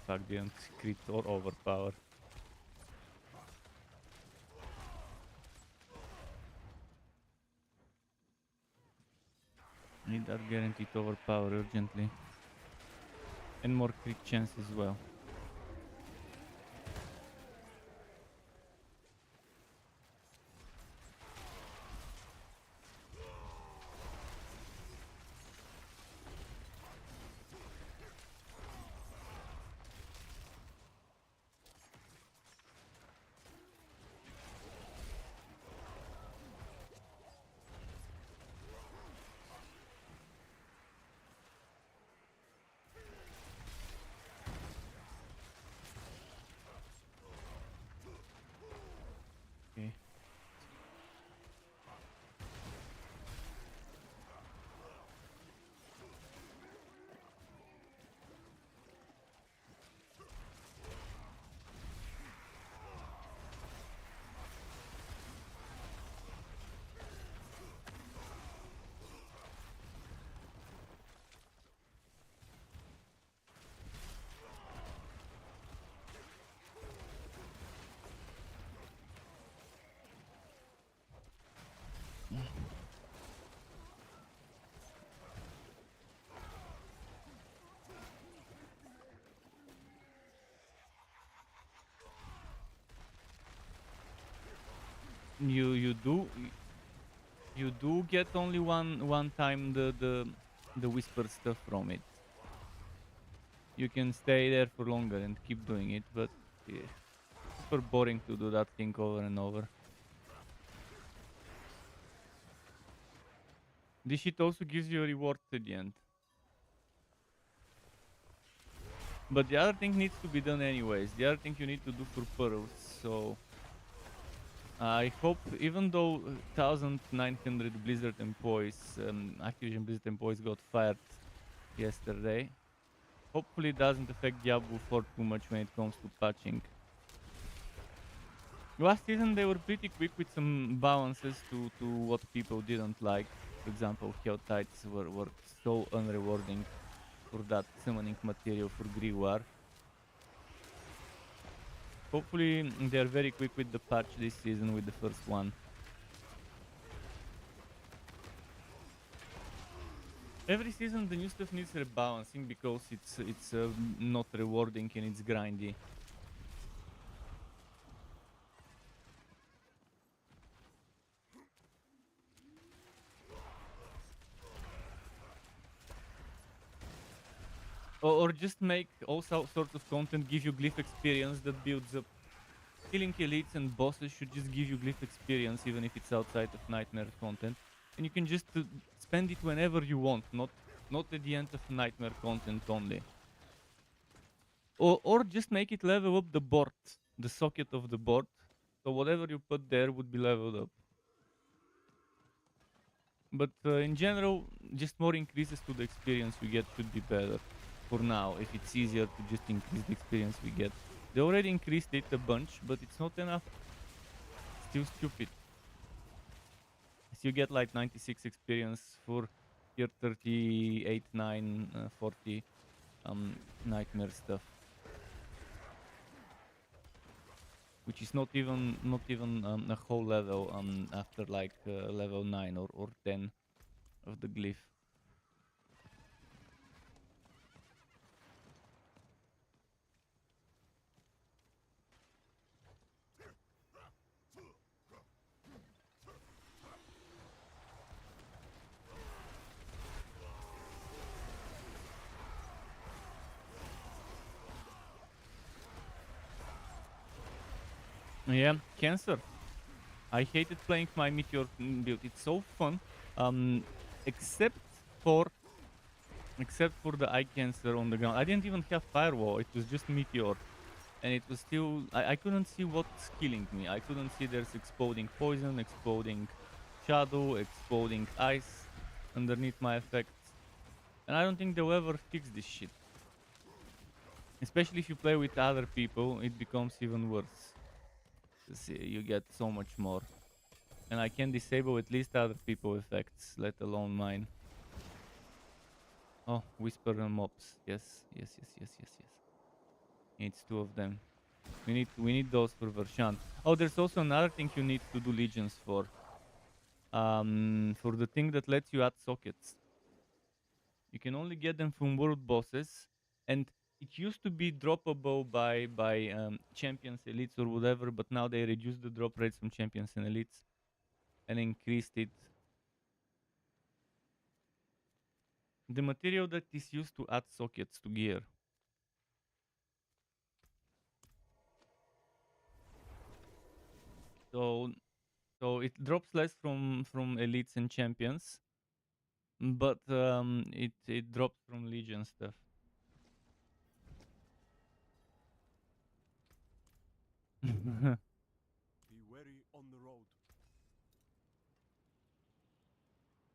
Fuck, didn't crit or overpower. Need that guaranteed overpower urgently. And more crit chance as well. you do get only one time the whisper stuff from it. You can stay there for longer and keep doing it, but yeah, super boring to do that thing over and over. This shit also gives you a reward at the end. But the other thing needs to be done anyways. The other thing you need to do for pearls, so I hope, even though 1900 Blizzard employees, Activision Blizzard employees got fired yesterday, hopefully it doesn't affect Diablo 4 too much when it comes to patching. Last season they were pretty quick with some balances to what people didn't like. For example, Helltides were so unrewarding for that summoning material for Griwar. Hopefully they are very quick with the patch this season with the first one. Every season the new stuff needs rebalancing because it's not rewarding and it's grindy. Or just make all sorts of content give you glyph experience that builds up. Killing elites and bosses should just give you glyph experience even if it's outside of Nightmare content. And you can just spend it whenever you want, not at the end of Nightmare content only. Or just make it level up the board, the socket of the board. So whatever you put there would be leveled up. But in general, just more increases to the experience we get should be better. For now, if it's easier to just increase the experience we get. They already increased it a bunch, but it's not enough. Still stupid. So you get like 96 experience for your 38, 9, 40 Nightmare stuff. Which is not even a whole level after like level 9 or 10 of the glyph. Yeah, Cancer. I hated playing my Meteor build. It's so fun, except for the eye cancer on the ground. I didn't even have firewall. It was just Meteor, and it was still. I couldn't see what's killing me. I couldn't see there's exploding poison, exploding shadow, exploding ice underneath my effects, and I don't think they'll ever fix this shit. Especially if you play with other people, it becomes even worse. You get so much more. And I can disable at least other people effects, let alone mine. Oh, Whisper and Mobs. Yes. It's 2 of them. We need those for Vershan. Oh, there's also another thing you need to do legions for. For the thing that lets you add sockets. You can only get them from world bosses, and it used to be droppable by champions, elites, or whatever, but now they reduced the drop rates from champions and elites and increased it. The material that is used to add sockets to gear. So it drops less from elites and champions, but it drops from legion stuff. Be wary on the road.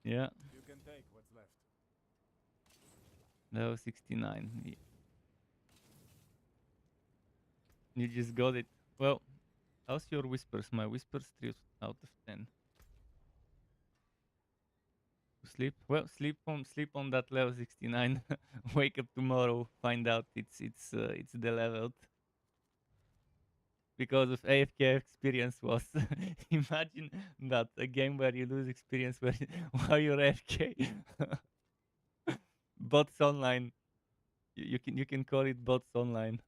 Yeah. You can take what's left. Level 69. Yeah. You just got it. Well, how's your whispers? My whispers 3 out of 10. Sleep? Well, sleep on that level 69. Wake up tomorrow, find out it's de-leveled. Because of AFK experience was. Imagine that, a game where you lose experience while you're AFK. Bots online. You can call it bots online.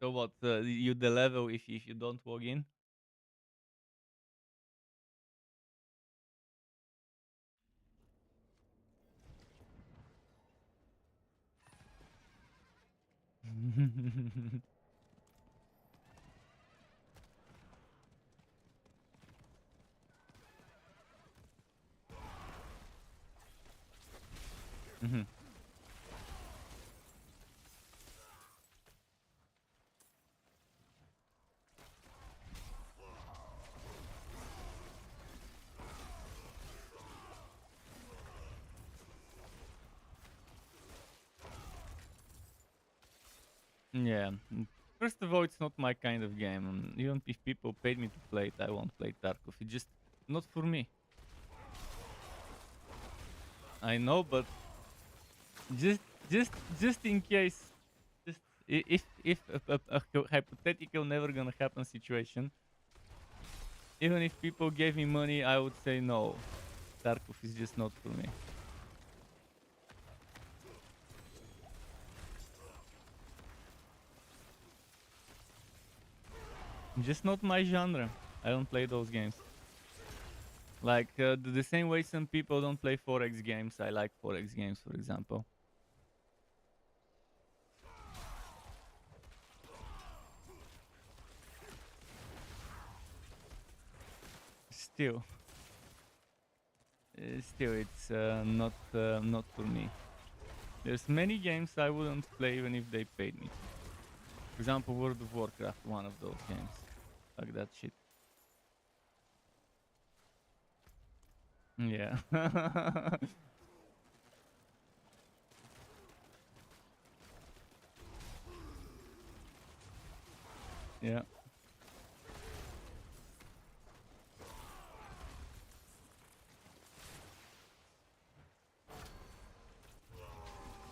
So what? You the level if you don't log in? Mhm. Yeah. First of all, it's not my kind of game. Even if people paid me to play it, I won't play Tarkov. It's just not for me. I know, but just just just in case, just if a hypothetical never gonna happen situation, even if people gave me money, I would say no. Tarkov is just not for me. Just not my genre. I don't play those games. Like the same way some people don't play 4X games, I like 4X games, for example. Still, still, it's not for me. There's many games I wouldn't play even if they paid me. For example, World of Warcraft, one of those games. Like that shit. Yeah. Yeah.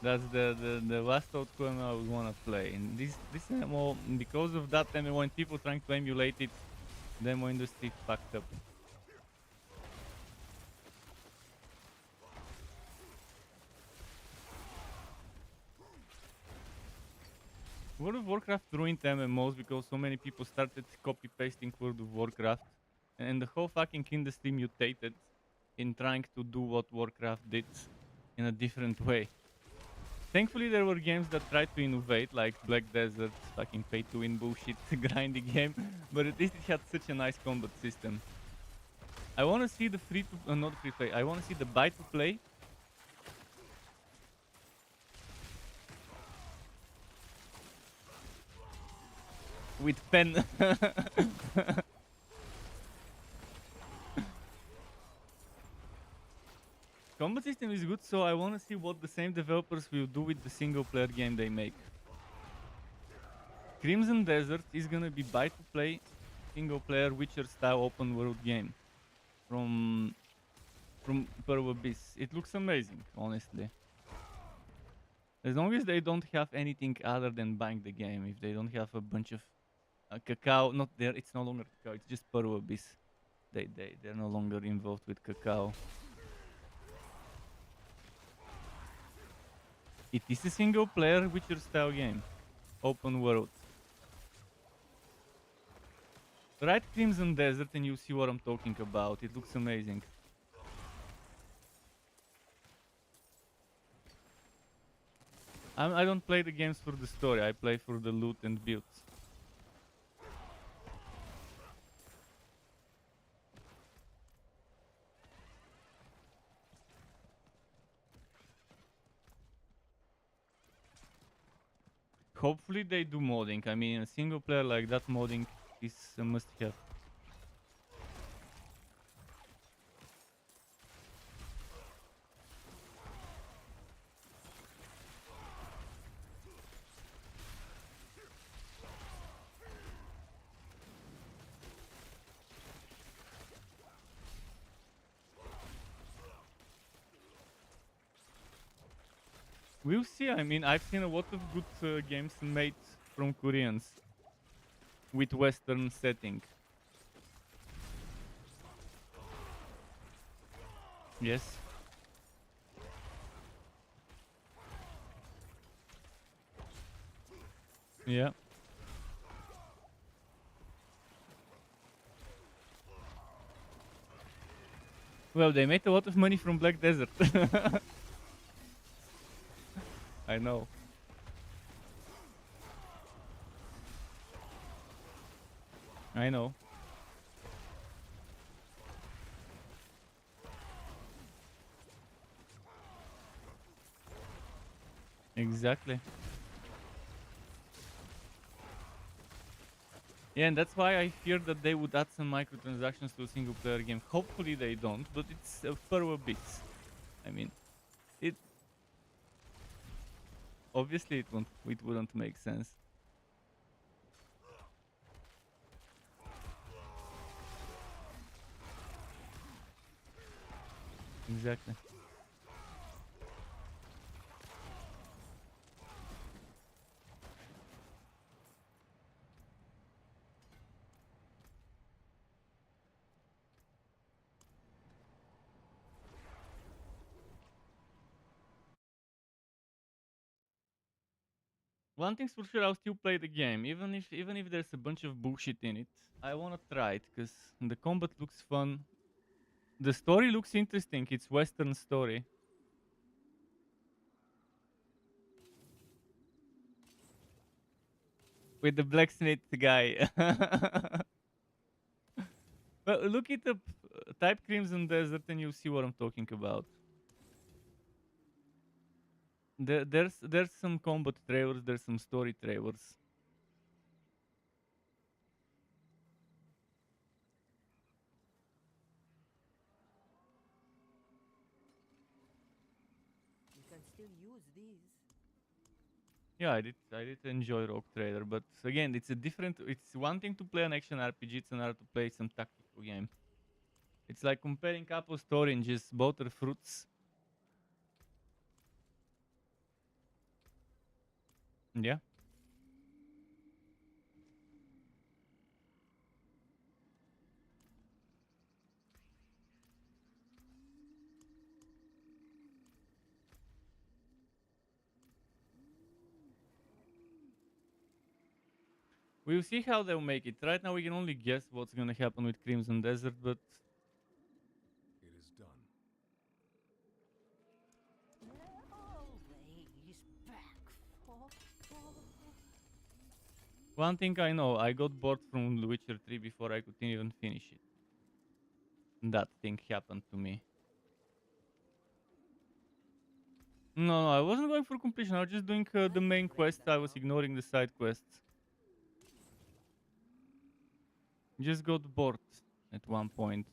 That's the last outcome I would wanna play. And this MMO, because of that MMO and people trying to emulate it, the MMO industry fucked up. World of Warcraft ruined MMOs because so many people started copy pasting World of Warcraft, and the whole fucking industry mutated in trying to do what Warcraft did in a different way. Thankfully, there were games that tried to innovate, like Black Desert, fucking pay-to-win bullshit, grindy game, but at least it had such a nice combat system. I want to see the not free-to-play, I want to see the buy-to-play with pen. Combat system is good, so I want to see what the same developers will do with the single-player game they make. Crimson Desert is gonna be buy-to-play, single-player Witcher-style open-world game from Pearl Abyss. It looks amazing, honestly. As long as they don't have anything other than buying the game, if they don't have a bunch of cacao, not there, it's no longer cacao, it's just Pearl Abyss. They're no longer involved with cacao. It is a single-player Witcher-style game, open world. Write Crimson Desert and you'll see what I'm talking about. It looks amazing. I don't play the games for the story, I play for the loot and builds. Hopefully they do modding. I mean, in a single player like that, modding is a must-have. We'll see. I mean, I've seen a lot of good games made from Koreans with Western setting. Yes. Yeah. Well, they made a lot of money from Black Desert. I know. I know. Exactly. Yeah, and that's why I fear that they would add some microtransactions to a single player game. Hopefully they don't, but it's per a bit. I mean, it obviously it wouldn't make sense. Exactly. One thing's for sure, I'll still play the game, even if there's a bunch of bullshit in it. I wanna try it because the combat looks fun. The story looks interesting. It's Western story. With the blacksmith guy. Well, look it up. Type Crimson Desert and you'll see what I'm talking about. There's some combat trailers, there's some story trailers. You can still use these. Yeah, I did enjoy Rogue Trader, but again, it's one thing to play an action RPG, it's another to play some tactical game. It's like comparing apples to oranges, both are fruits. Yeah. We'll see how they'll make it. Right now we can only guess what's gonna happen with Crimson Desert, but It is done. Always back for. one thing I know, I got bored from The Witcher 3 before I could even finish it. That thing happened to me. No, I wasn't going for completion. I was just doing the main quest. I was ignoring the side quests. Just got bored at one point.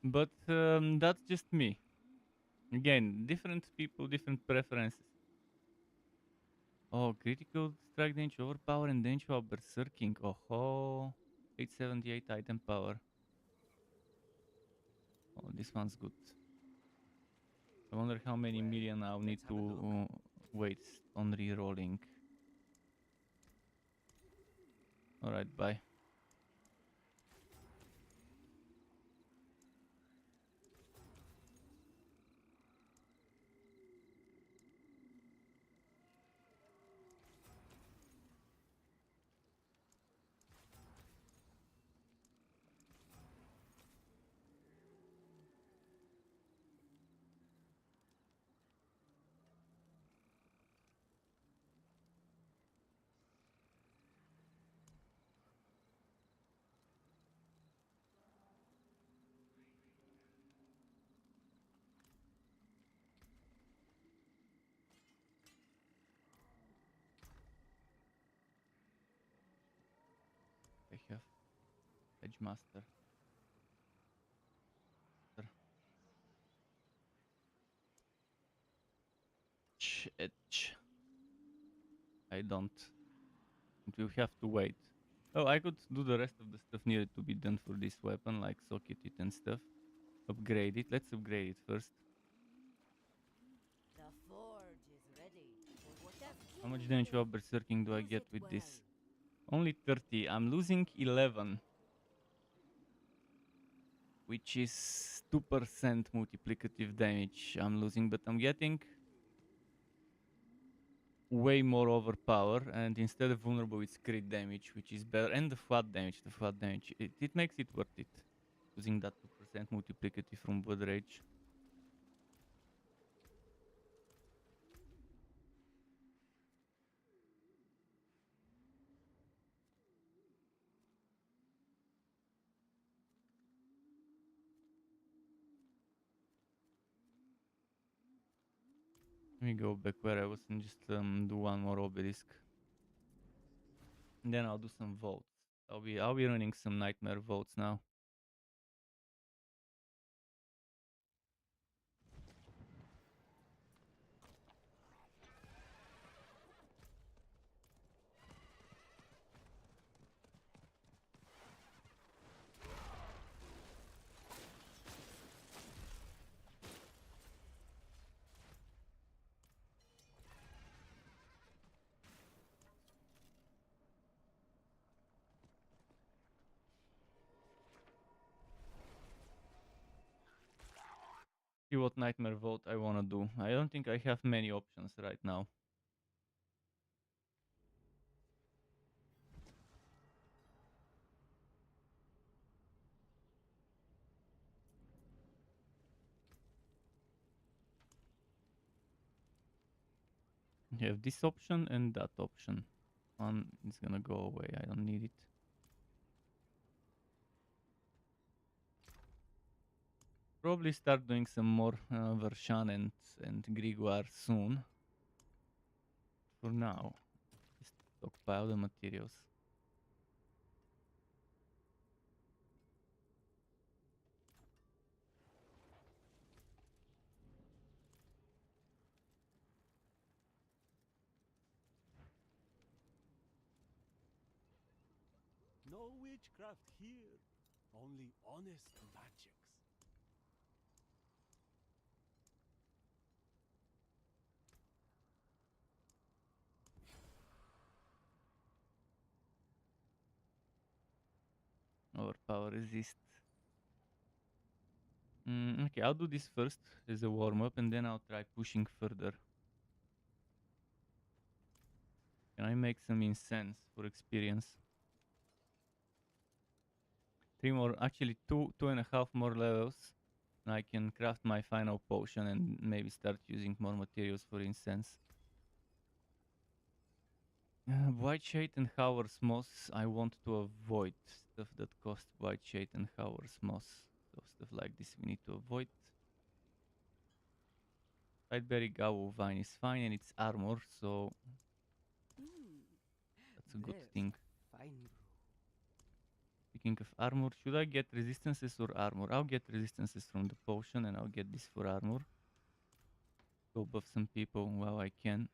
But that's just me. Again, different people, different preferences. Oh, critical strike damage, overpower, and damage while berserking. Oh, 878 item power. Oh, this one's good. I wonder how many million I'll need to wait on re-rolling. Alright, bye. I have Edge Master. Edge. I don't. It will have to wait. Oh, I could do the rest of the stuff needed to be done for this weapon, like socket it and stuff. Upgrade it. Let's upgrade it first. The forge is ready. For whatever How much damage while berserking do I Use get it with well. this? Only 30. I'm losing 11. Which is 2% multiplicative damage I'm losing, but I'm getting way more overpowered, and instead of vulnerable, it's crit damage, which is better, and the flat damage. It makes it worth it using that 2% multiplicative from Blood Rage. Let me go back where I was and just do one more obelisk. And then I'll do some votes. I'll be running some nightmare votes now. See what nightmare vote I wanna do. I don't think I have many options right now. You have this option and that option. One is gonna go away. I don't need it. Probably start doing some more Vershan and Grigor soon. For now, just stockpile the materials. No witchcraft here, only honest magics. Overpower resist. Okay, I'll do this first as a warm-up and then I'll try pushing further. Can I make some incense for experience? 3 more, actually two and a half more levels. And I can craft my final potion and maybe start using more materials for incense. White Shade and Howard's Moss, I want to avoid stuff that costs White Shade and Howard's Moss. So stuff like this we need to avoid. Sightberry Gawu Vine is fine and it's armor, so that's a good There's thing. fine brew. Speaking of armor, should I get resistances or armor? I'll get resistances from the potion and I'll get this for armor. Go buff some people while I can.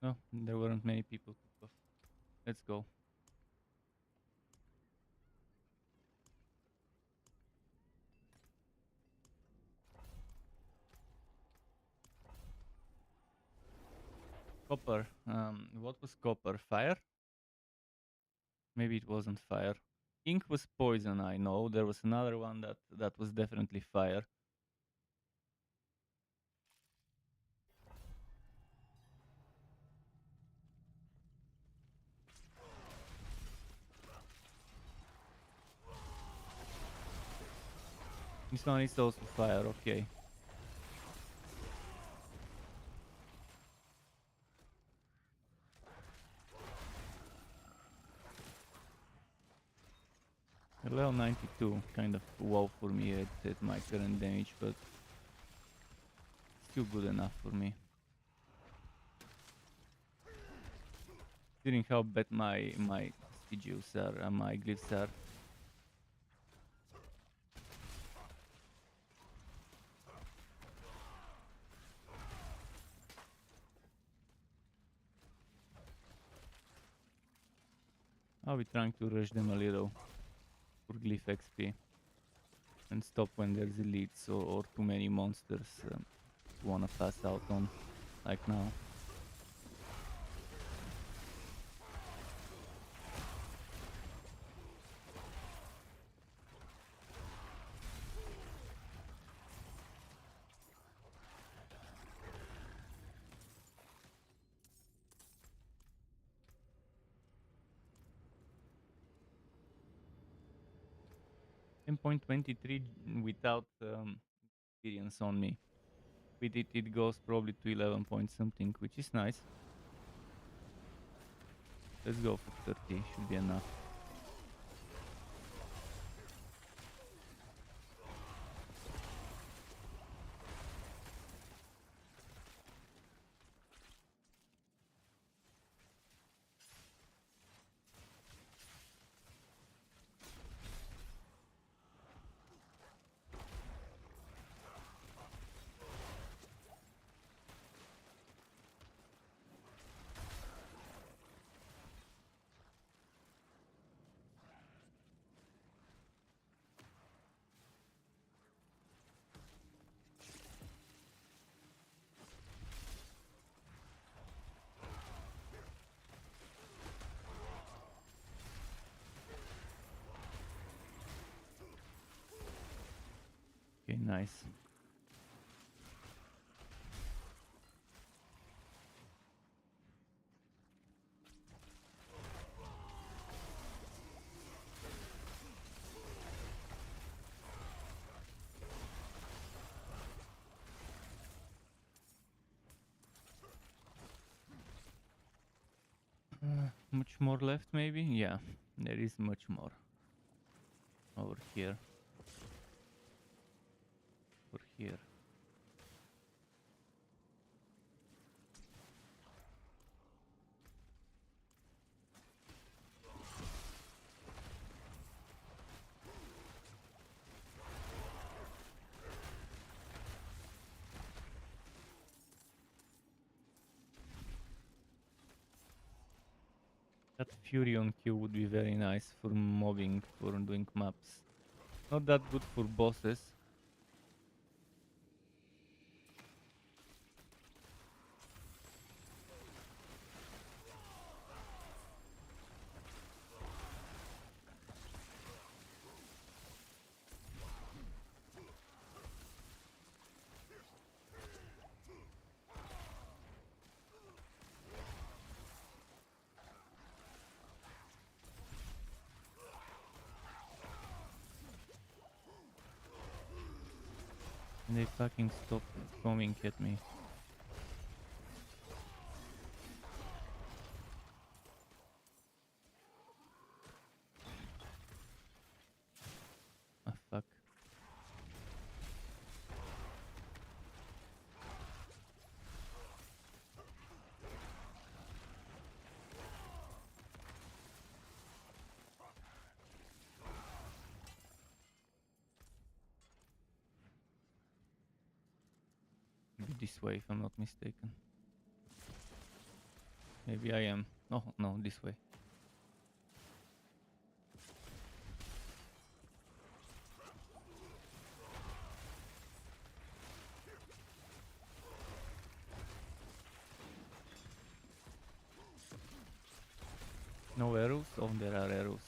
No, there weren't many people to buff. Let's go. Copper. What was copper? Fire? Maybe it wasn't fire. Ink was poison, I know. There was another one that was definitely fire. This one is also fire, okay. Level 92, kind of wow for me at my current damage, but still good enough for me. Considering how bad my sigils are, my glyphs are. I'll be trying to rush them a little for glyph XP and stop when there's elites or too many monsters to wanna pass out on, like now. 10.23 without experience on me. With it, it goes probably to 11 point something, which is nice. Let's go for 30, should be enough. Okay, nice. Much more left, maybe? Yeah, there is much more. Over here. Over here. That Fury on Q would be very nice for mobbing, for doing maps. Not that good for bosses. And they fucking stopped coming at me. Ah, fuck. Maybe this way, if I'm not mistaken. Maybe I am. Oh, no, this way. No arrows? Oh, there are arrows.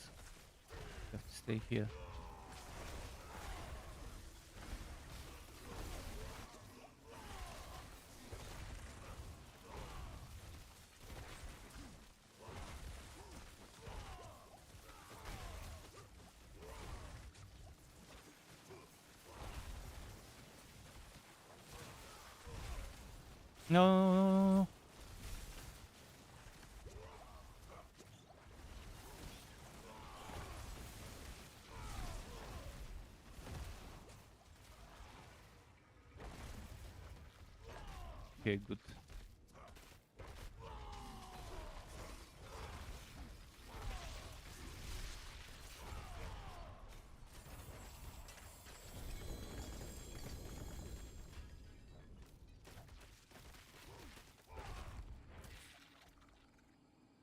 Have to stay here. No. Okay, good.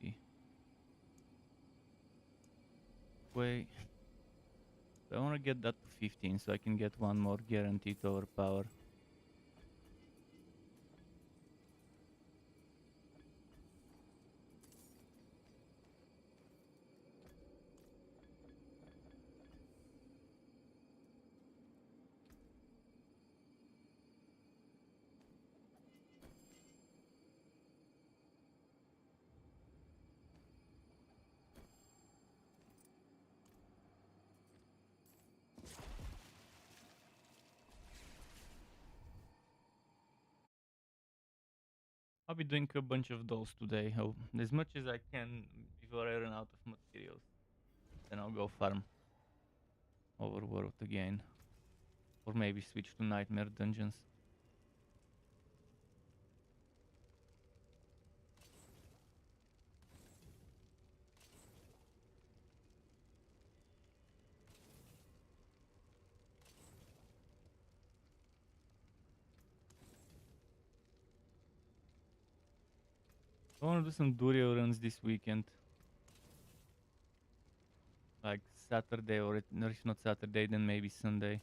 See. Way. I want to get that to 15 so I can get one more guaranteed overpower. I'll be doing a bunch of those today, as much as I can before I run out of materials. Then I'll go farm overworld again. Or maybe switch to nightmare dungeons. I want to do some Durio runs this weekend. Like Saturday, or if not Saturday, then maybe Sunday.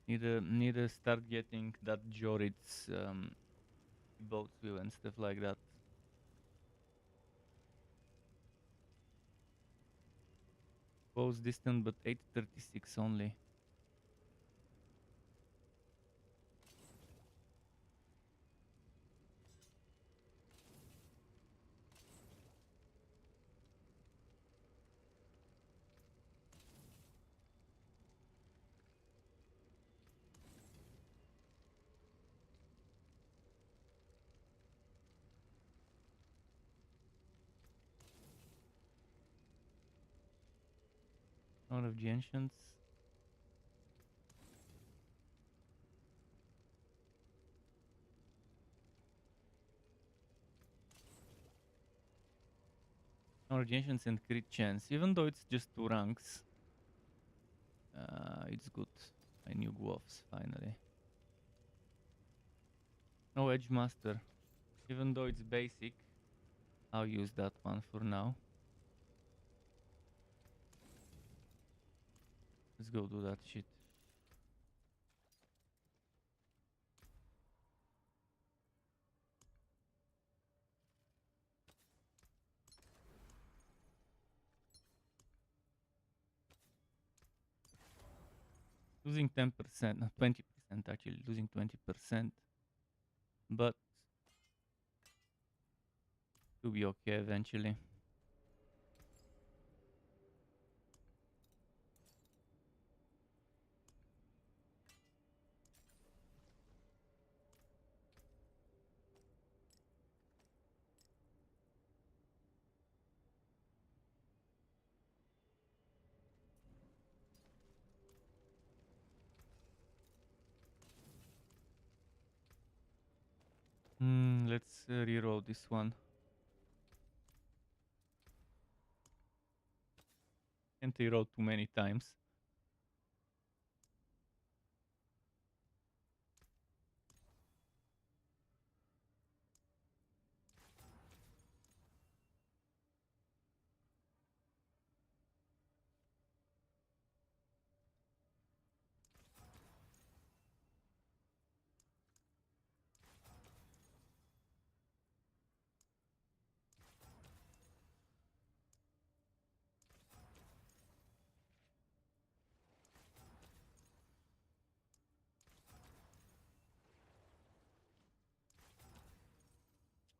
Need to start getting that Jorit's boat wheel and stuff like that. Close distance, but 836 only. Out of gentians. Gentians and crit chance. Even though it's just 2 ranks, it's good. I knew Guoffs finally. No Edge Master. Even though it's basic, I'll use that one for now. Let's go do that shit. Losing 10%, no, 20% actually, losing 20%. But to be okay eventually. Let's reroll this one. Can't reroll too many times.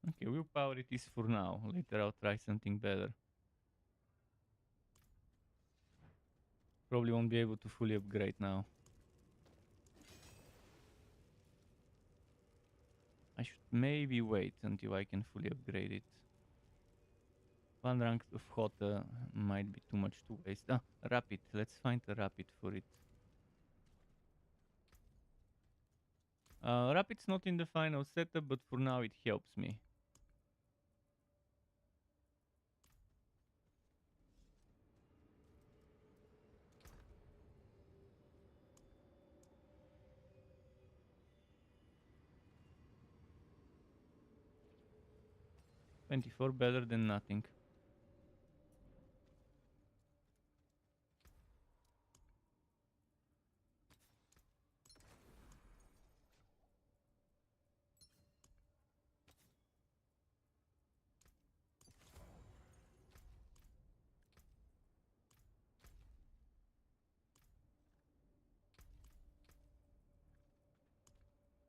Okay, willpower it is for now. Later I'll try something better. Probably won't be able to fully upgrade now. I should maybe wait until I can fully upgrade it. 1 rank of HoTA might be too much to waste. Ah, rapid. Let's find a rapid for it. Rapid's not in the final setup, but for now it helps me. $24 better than nothing.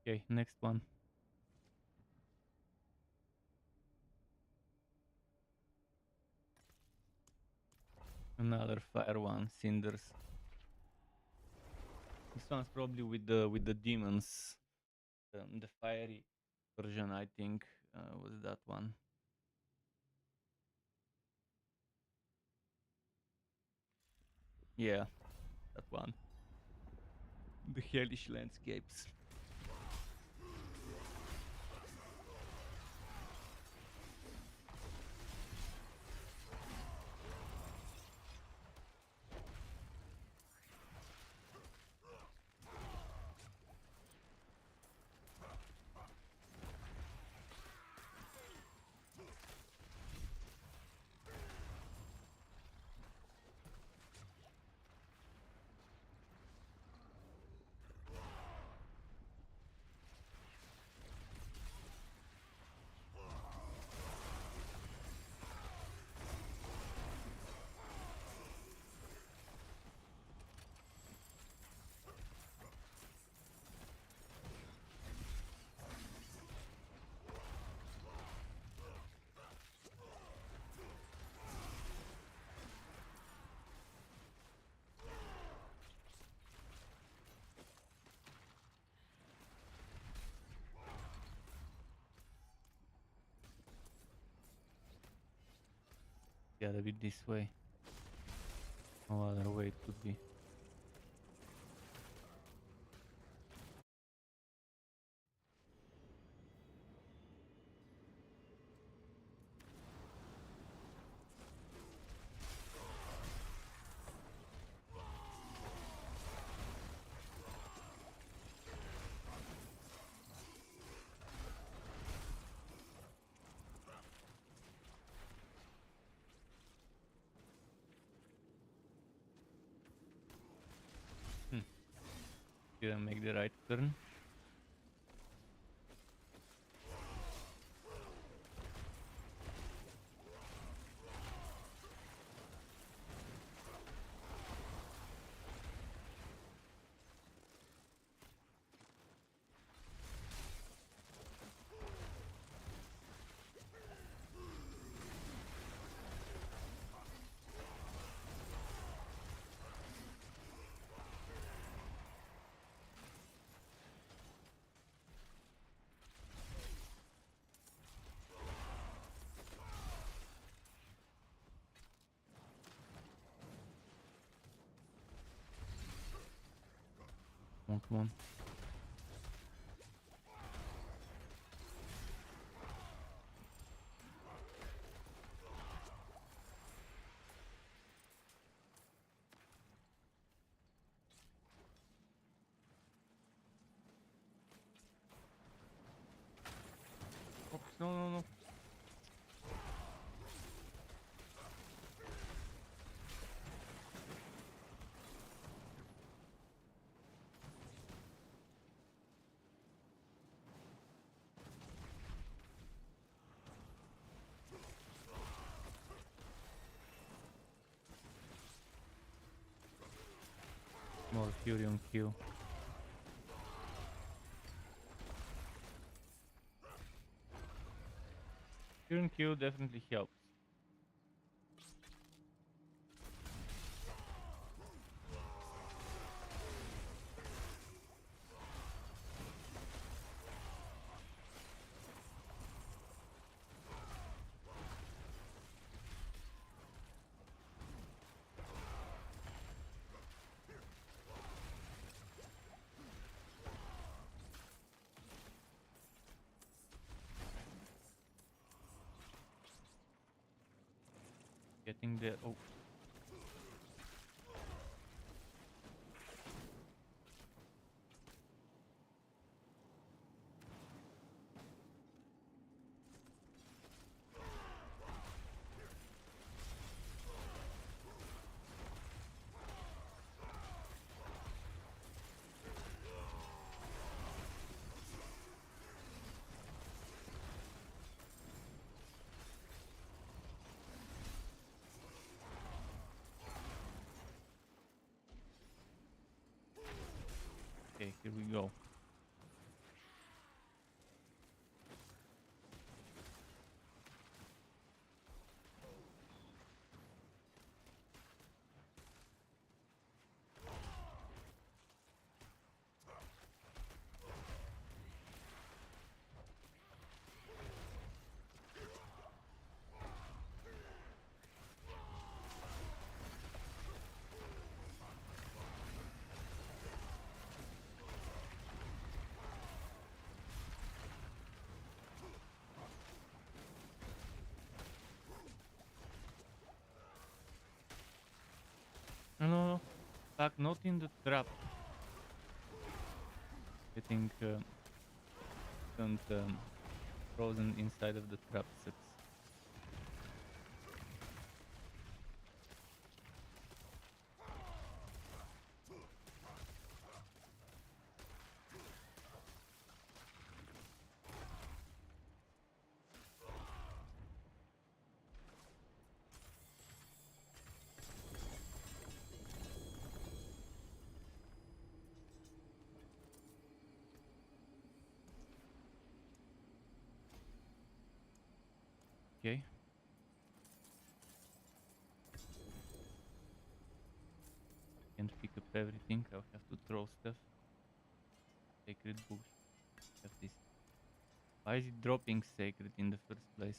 Okay, next one. Another fire one, cinders. This one's probably with the demons, the fiery version. I think was that one. Yeah, that one. The hellish landscapes. Gotta be this way. No other way it could be. Didn't make the right turn. Come on. Oops, no. More Fury on Q. Fury on Q definitely helps. Getting there. Oh. Okay, here we go. stuck not in the trap. Getting frozen inside of the trap sets. Okay. Can't pick up everything. I'll have to throw stuff. Sacred books. Have this. Why is it dropping sacred in the first place?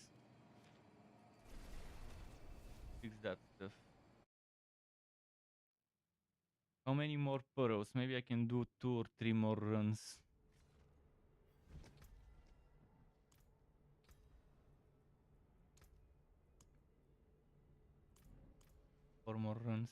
Fix that stuff. How many more pearls? Maybe I can do 2 or 3 more runs. 4 more runs.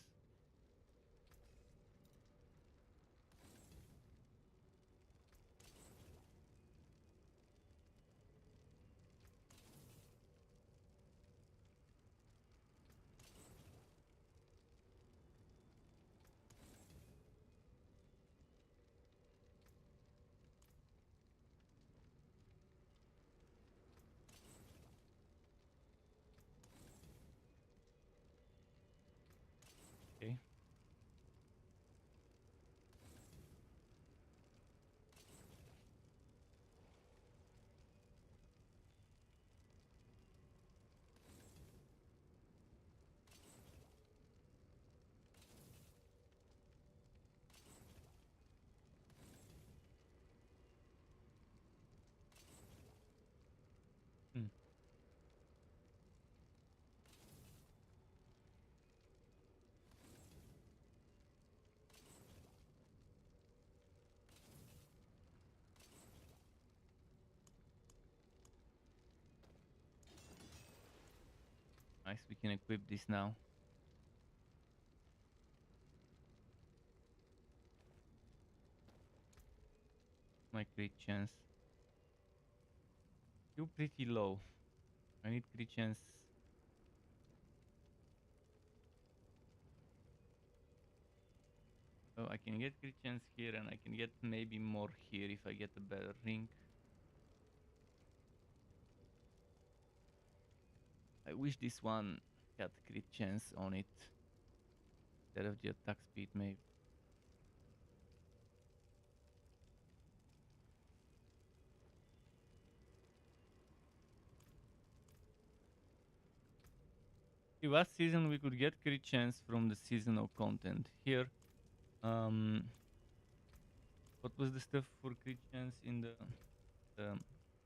Okay. Hmm. Nice, we can equip this now. My crit chance. Still pretty low. I need crit chance. Oh, I can get crit chance here and I can get maybe more here if I get a better ring. I wish this one had crit chance on it instead of the attack speed maybe. Last season we could get crit chance from the seasonal content. Here, what was the stuff for crit chance in the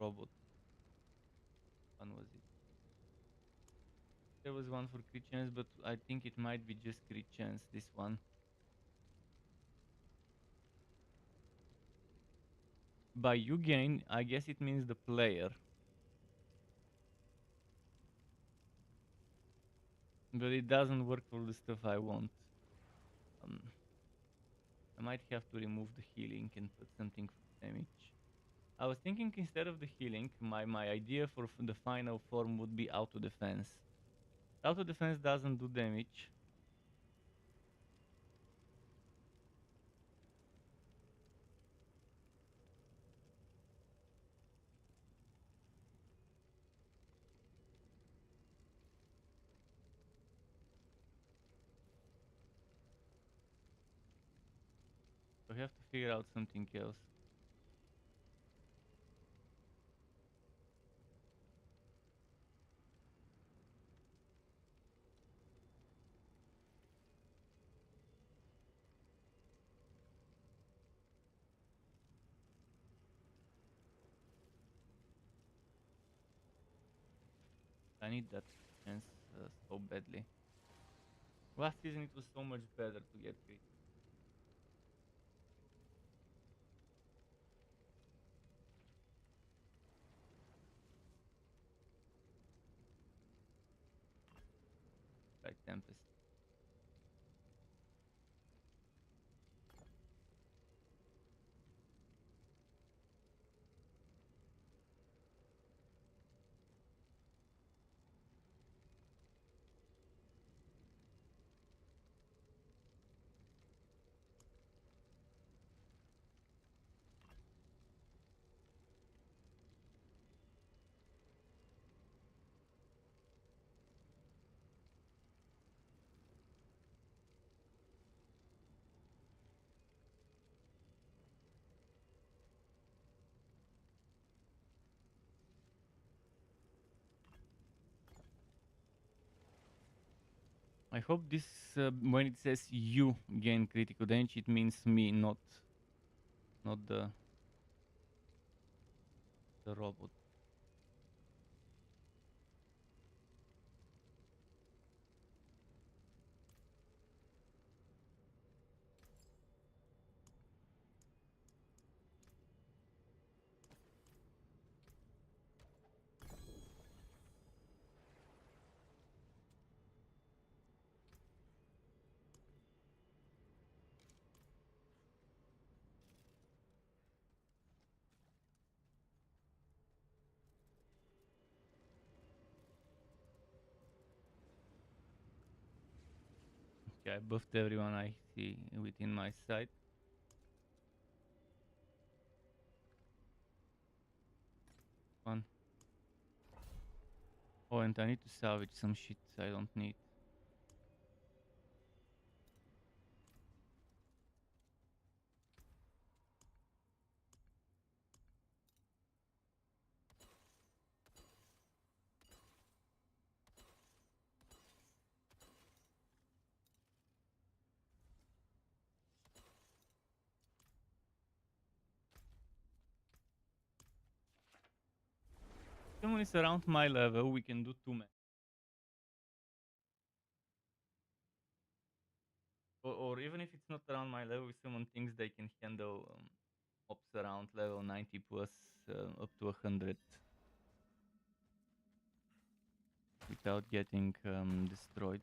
robot? One was it? There was one for crit chance, but I think it might be just crit chance. This one. By you gain, I guess it means the player. But it doesn't work for the stuff I want. I might have to remove the healing and put something for damage. I was thinking instead of the healing, my idea for the final form would be auto defense. Auto defense doesn't do damage. So I have to figure out something else. I need that chance so badly. Last season it was so much better to get crit. Like Tempest. I hope this when it says you gain critical damage, it means me, not the robot. Okay, I buffed everyone I see within my sight. Fun. Oh, and I need to salvage some shit I don't need. Someone is around my level, we can do 2 men. Or even if it's not around my level, if someone thinks they can handle ops around level 90 plus up to 100 without getting destroyed.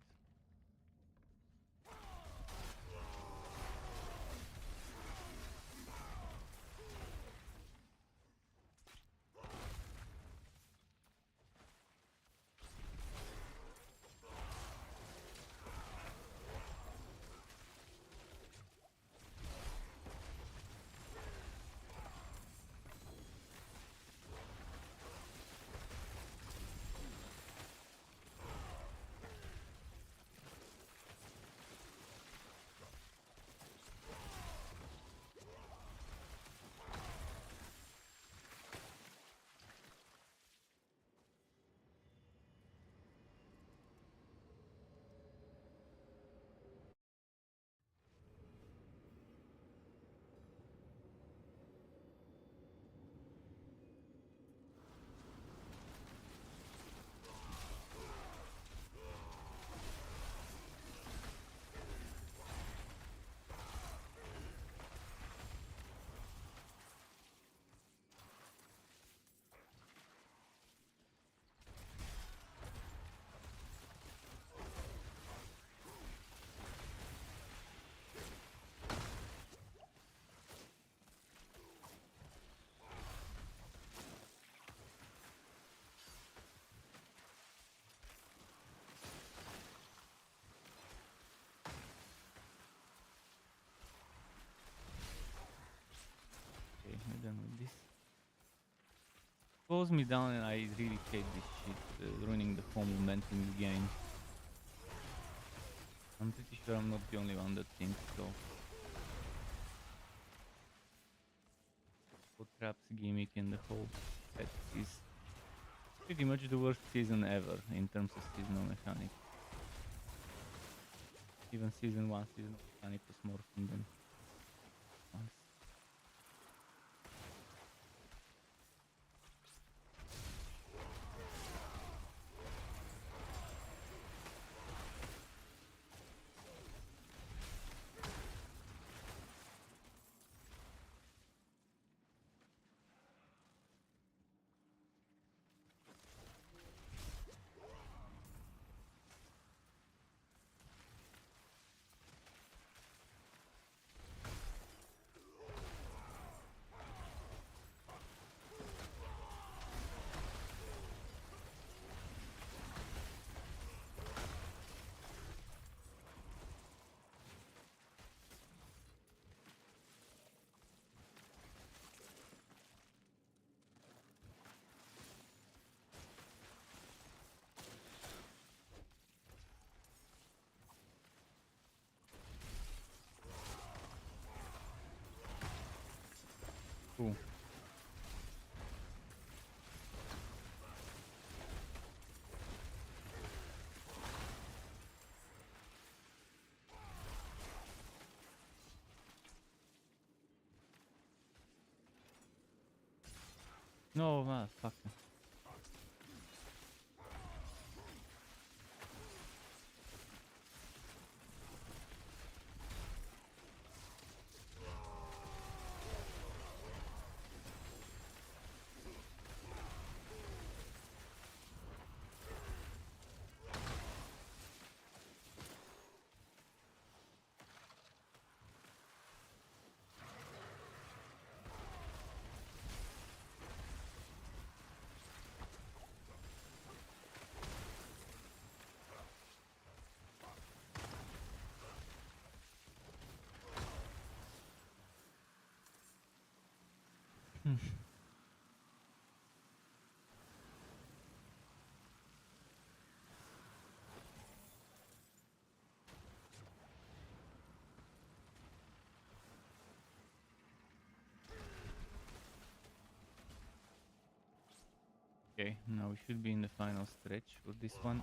Okay, we're done with this. Slows me down and I really hate this shit, ruining the whole momentum you gain. I'm pretty sure I'm not the only one that thinks so. What traps gimmick in the whole set is pretty much the worst season ever in terms of seasonal mechanics. Even season 1 seasonal mechanic was more fun than once. Cool. No, fuck. Okay, now we should be in the final stretch for this one.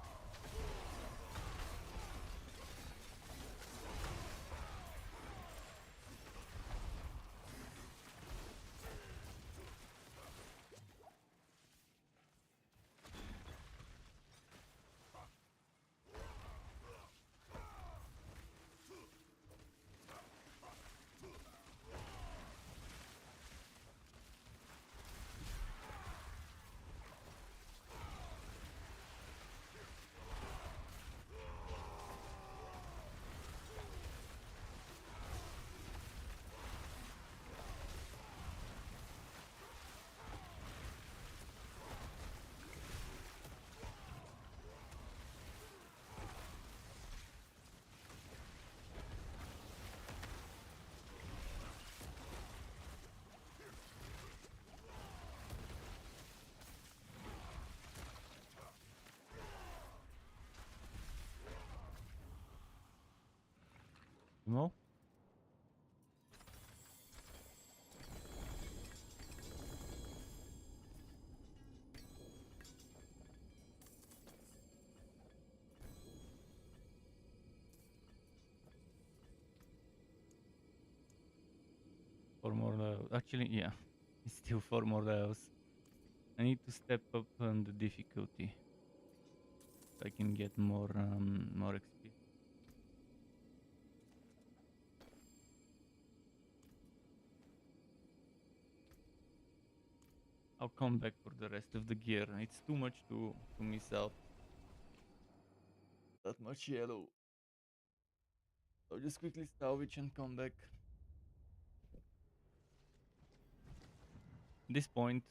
More? Four more levels. Actually, yeah, it's still 4 more levels. I need to step up on the difficulty. So I can get more XP. I'll come back for the rest of the gear. It's too much to miss out. That much yellow. I'll just quickly salvage and come back. At this point,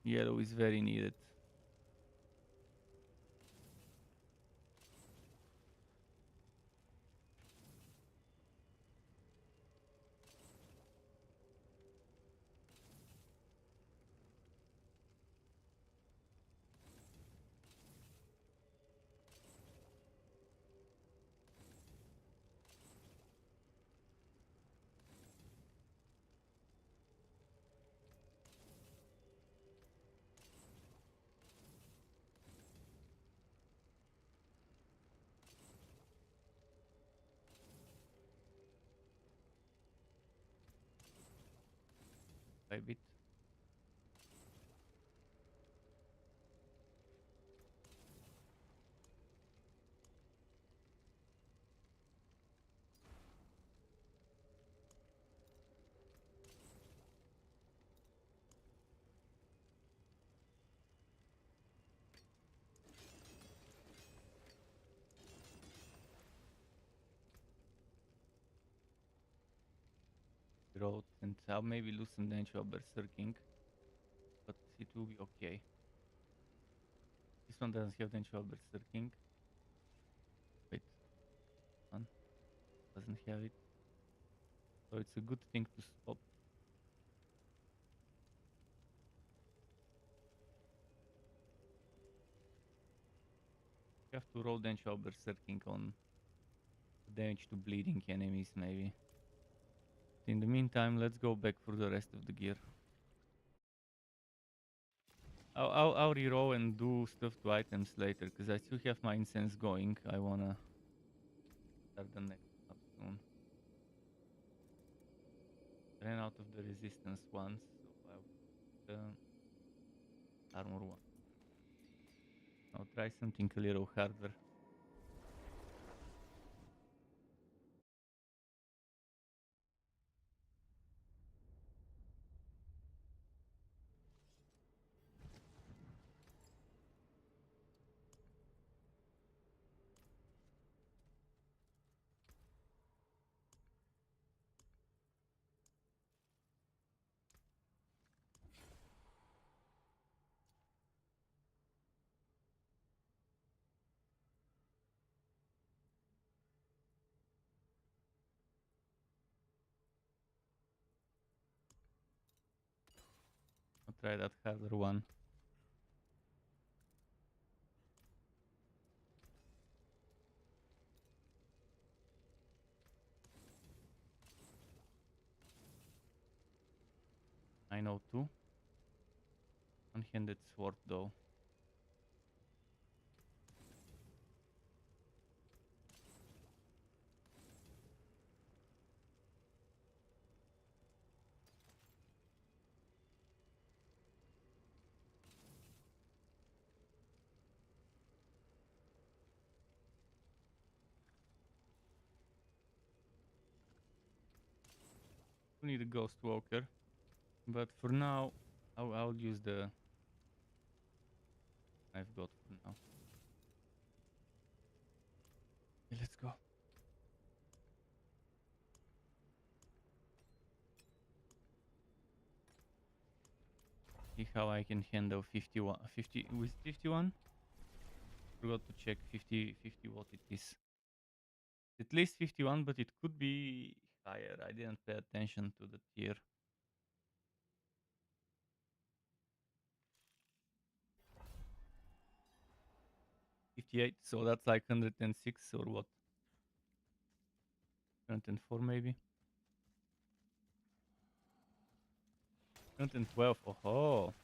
yellow is very needed. A bit. Growth, and I'll maybe lose some damage while berserking, but it will be okay. This one doesn't have damage while berserking. Wait, one doesn't have it, so it's a good thing to swap. You have to roll damage while berserking on damage to bleeding enemies, maybe. In the meantime, let's go back for the rest of the gear. I'll reroll and do stuff to items later, because I still have my incense going. I wanna start the next up soon. Ran out of the resistance once, so I'll Armor 1. Now try something a little harder. I'll try that harder one. I know too. One-handed sword though. We need a ghost walker, but for now, I'll use the I've got for now. Okay, let's go. See how I can handle 51, 50 with 51. Forgot to check 50 what it is. At least 51, but it could be higher. I didn't pay attention to the tier. 58, so that's like 106 or what? 104 maybe? 112, oh,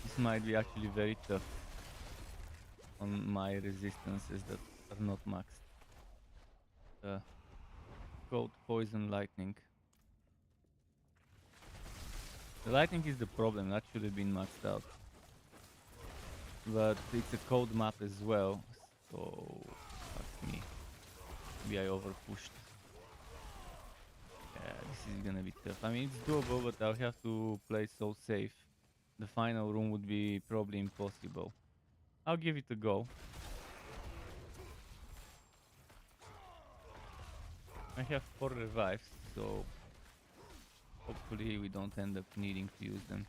this might be actually very tough on my resistances that are not maxed. Cold, poison, lightning. The lightning is the problem, that should have been maxed out. But it's a cold map as well, so fuck me. Maybe I overpushed. Yeah, this is gonna be tough. I mean, it's doable, but I'll have to play so safe. The final room would be probably impossible. I'll give it a go. I have 4 revives, so hopefully we don't end up needing to use them.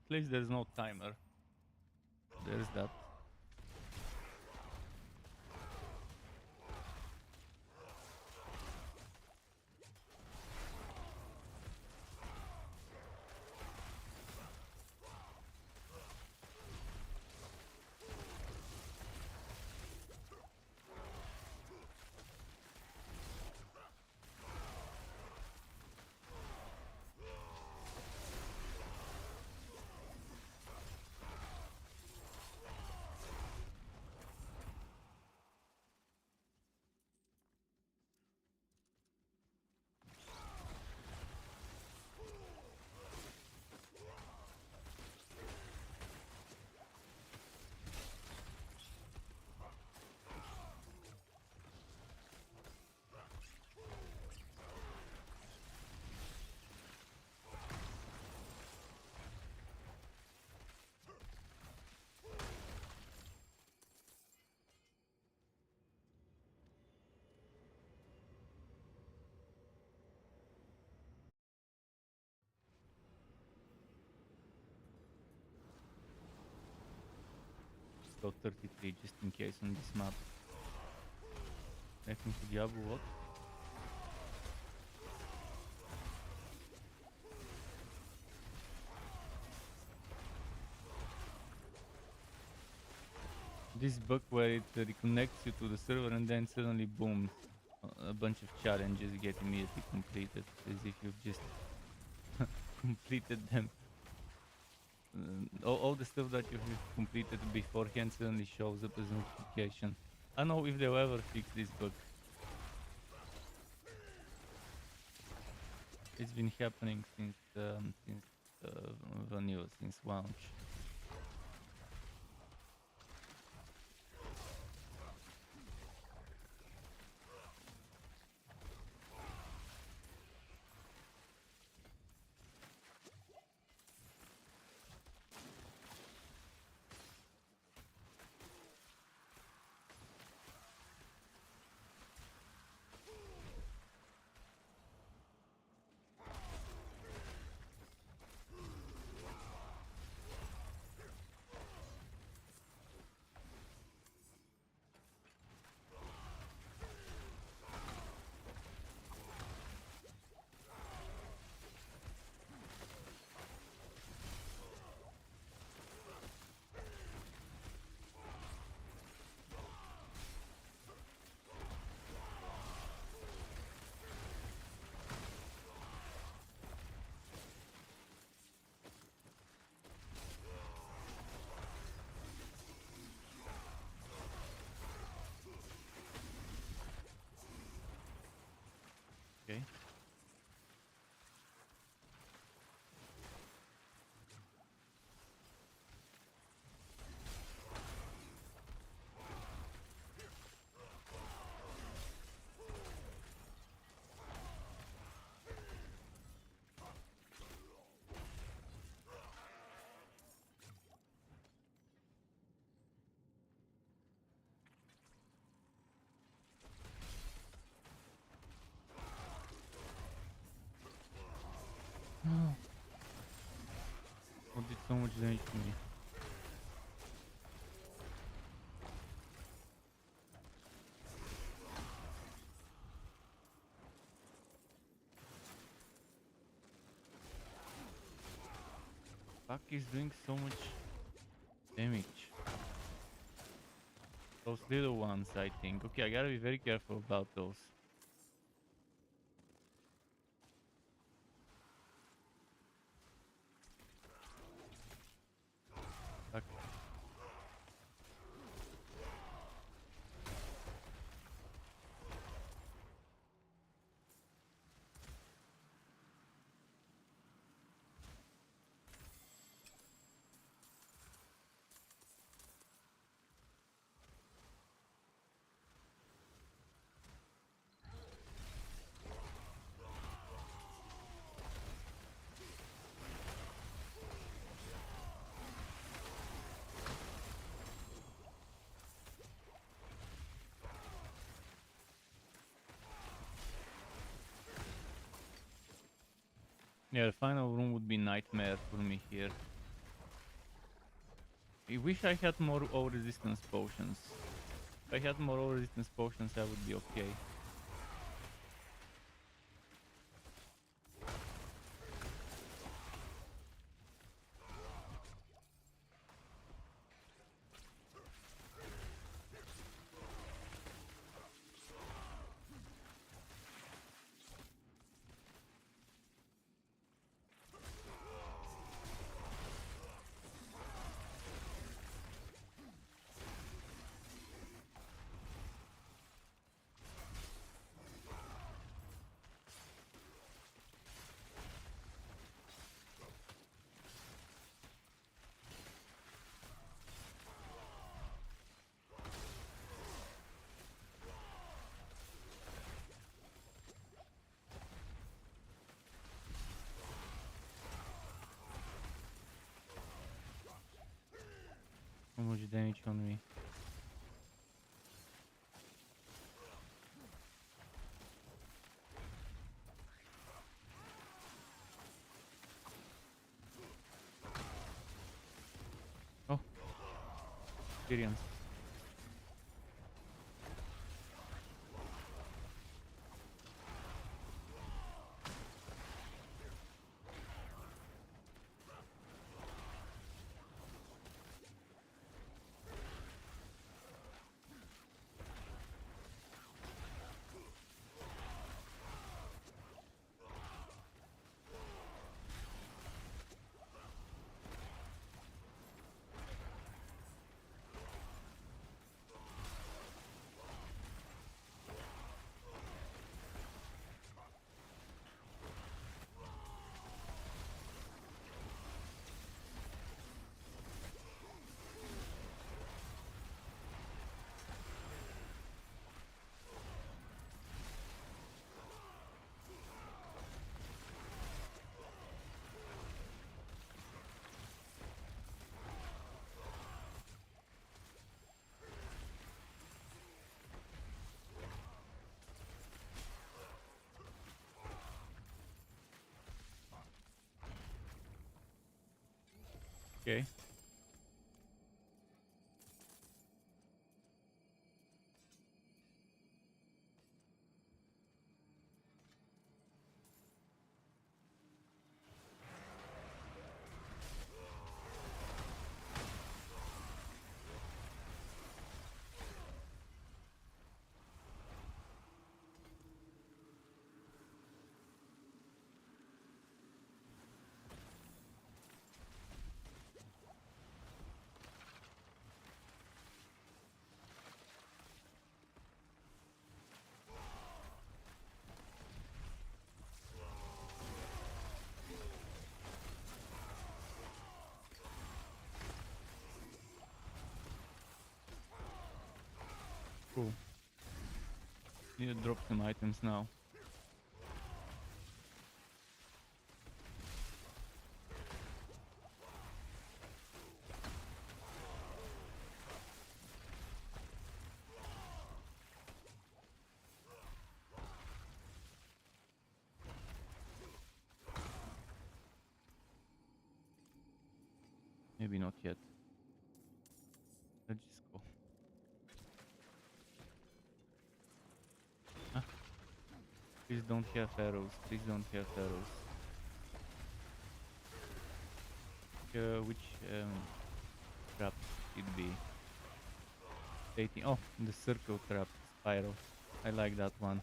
At least there's no timer. There's that. Go 33 just in case on this map. Connecting to Diablo what? This bug where it reconnects you to the server and then suddenly boom, a bunch of challenges get immediately completed as if you've just completed them. All the stuff that you've completed beforehand suddenly shows up as notification. I don't know if they'll ever fix this bug. It's been happening since vanilla, since launch. Okay. No. What did so much damage to me? Fuck is doing so much damage. Those little ones, I think. Okay, I gotta be very careful about those. Fuck. Yeah, the final room would be nightmare for me here. I wish I had more all resistance potions. If I had more all resistance potions, I would be okay. So much damage on me. Oh, experience. Okay. Cool. Need to drop some items now. Maybe not yet. Let's just go. Ah. Please don't have arrows. Please don't have arrows. Which trap it be? Oh, the circle trap, spiral. I like that one.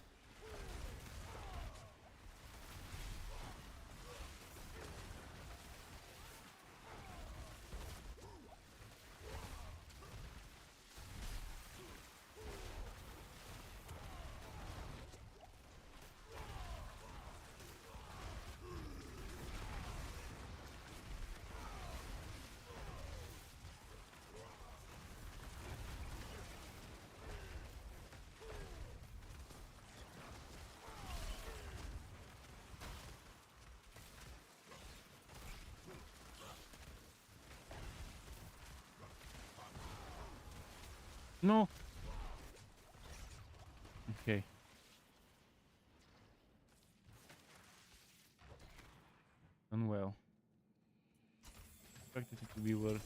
No. Okay. Done well. Expected it to be worse.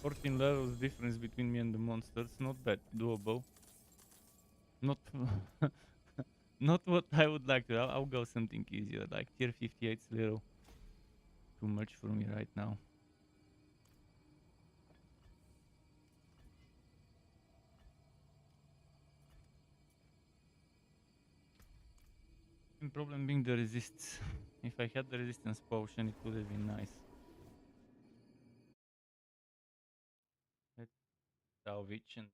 14 levels difference between me and the monsters. Not bad. Doable. Not not what I would like to. I'll go something easier. Like tier 58 is a little too much for me right now. The problem being the resists. If I had the resistance potion, it would have been nice. Let's salvage and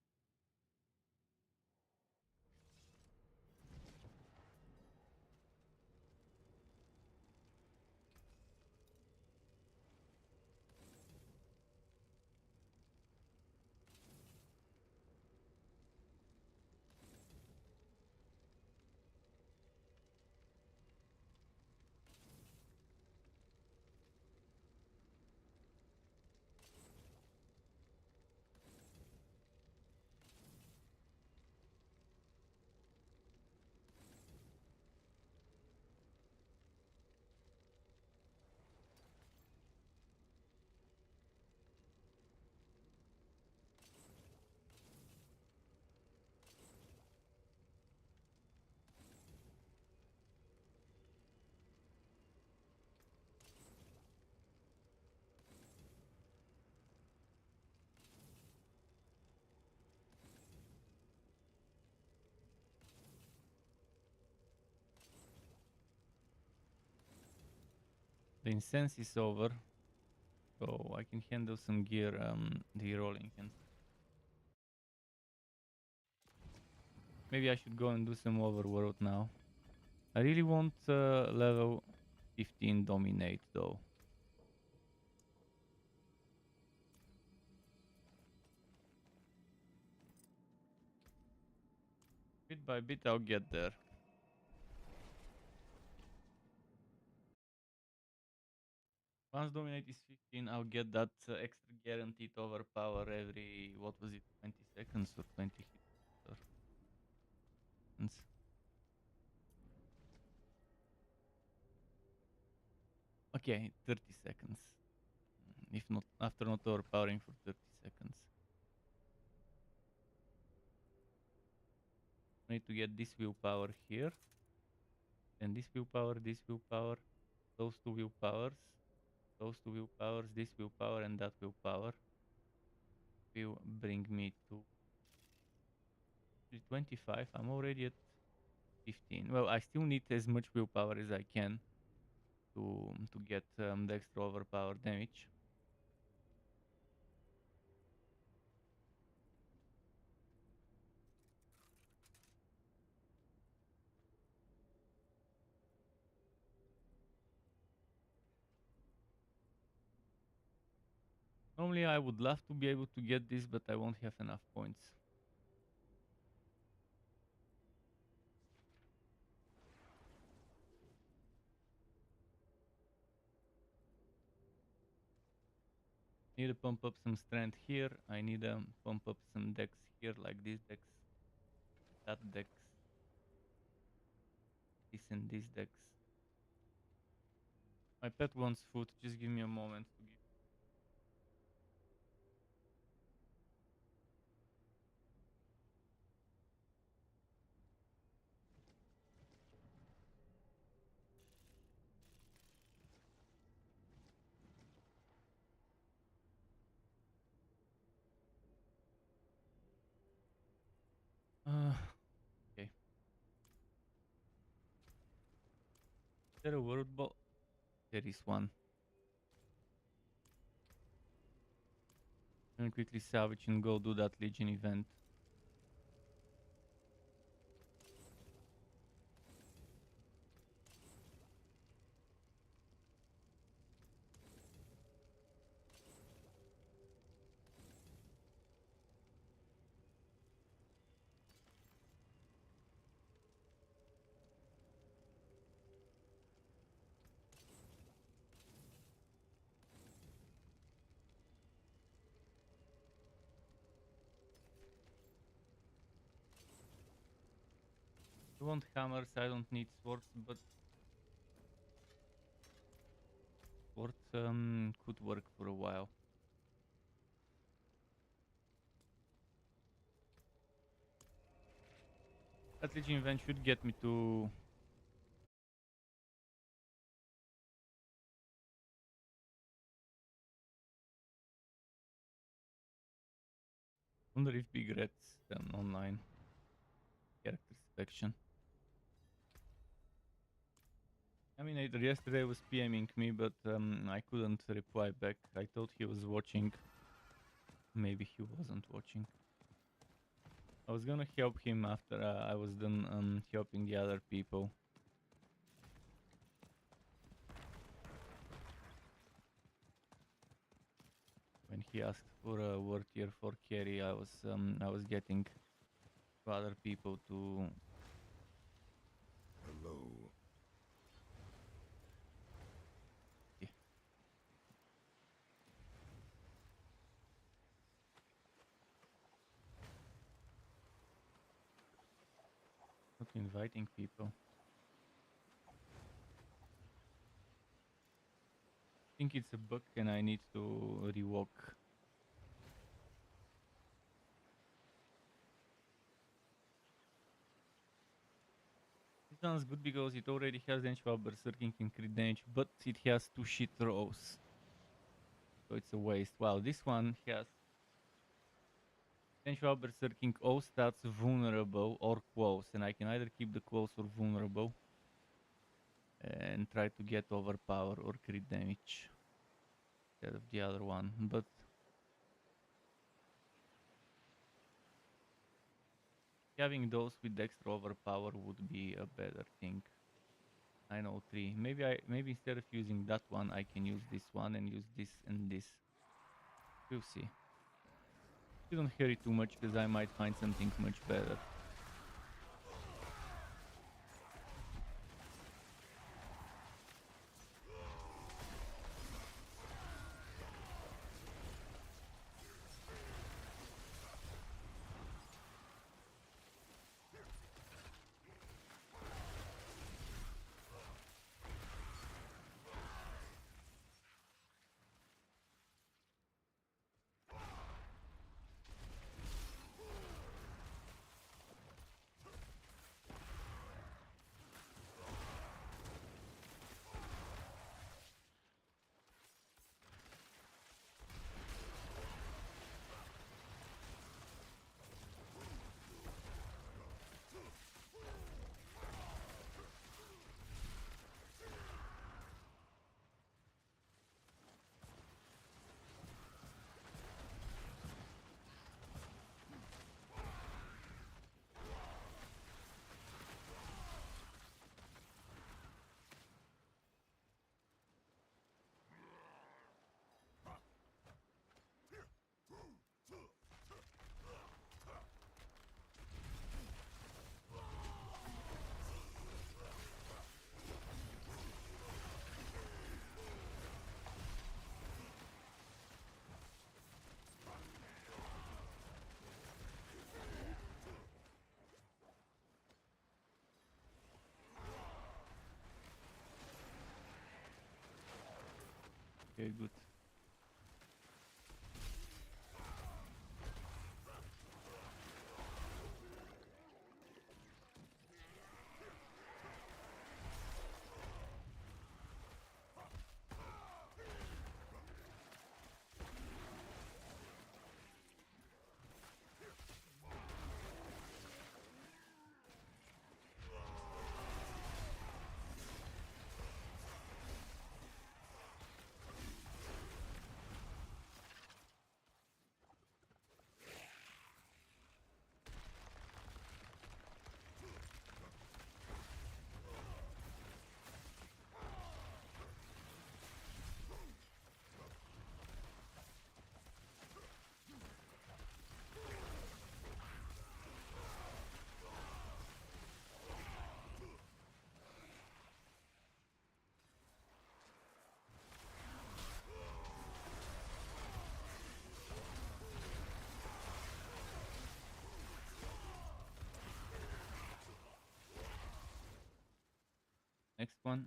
the incense is over, so I can handle some gear, the rolling and maybe I should go and do some overworld now. I really want level 15 dominate though. Bit by bit I'll get there. Once dominate is 15, I'll get that extra guaranteed overpower every, what was it, 20 seconds or 20 hits or seconds. Okay, 30 seconds. if not after not overpowering for 30 seconds. Need to get this willpower here, and this willpower, those two willpowers, this willpower, and that willpower will bring me to 25. I'm already at 15. Well, I still need as much willpower as I can to get the extra overpower damage. Normally I would love to be able to get this, but I won't have enough points. Need to pump up some strength here. I need to pump up some dex here, like this dex, that dex, this and this dex. My pet wants food. Just give me a moment to give. Okay. Is there a word ball? There is one. Let me quickly salvage and go do that Legion event. I want hammers, I don't need swords, but swords could work for a while. That Legion event should get me to... Wonder if Big Red's online. Character selection. I mean, yesterday was PMing me, but I couldn't reply back. I thought he was watching. Maybe he wasn't watching. I was gonna help him after I was done helping the other people. When he asked for a word tier for carry, I was getting other people to... Hello. Yeah. Not inviting people. I think it's a bug and I need to rewalk. This one's good because it already has Seneschal Berserking and crit damage, but it has 2 shit throws. So it's a waste. Wow, this one has Seneschal Berserking all stats vulnerable or close, and I can either keep the close or vulnerable and try to get overpower or crit damage instead of the other one. But having those with extra overpower would be a better thing. 903. Maybe instead of using that one, I can use this one and use this and this. We'll see. You don't hurry too much because I might find something much better. Okay, good. Next one.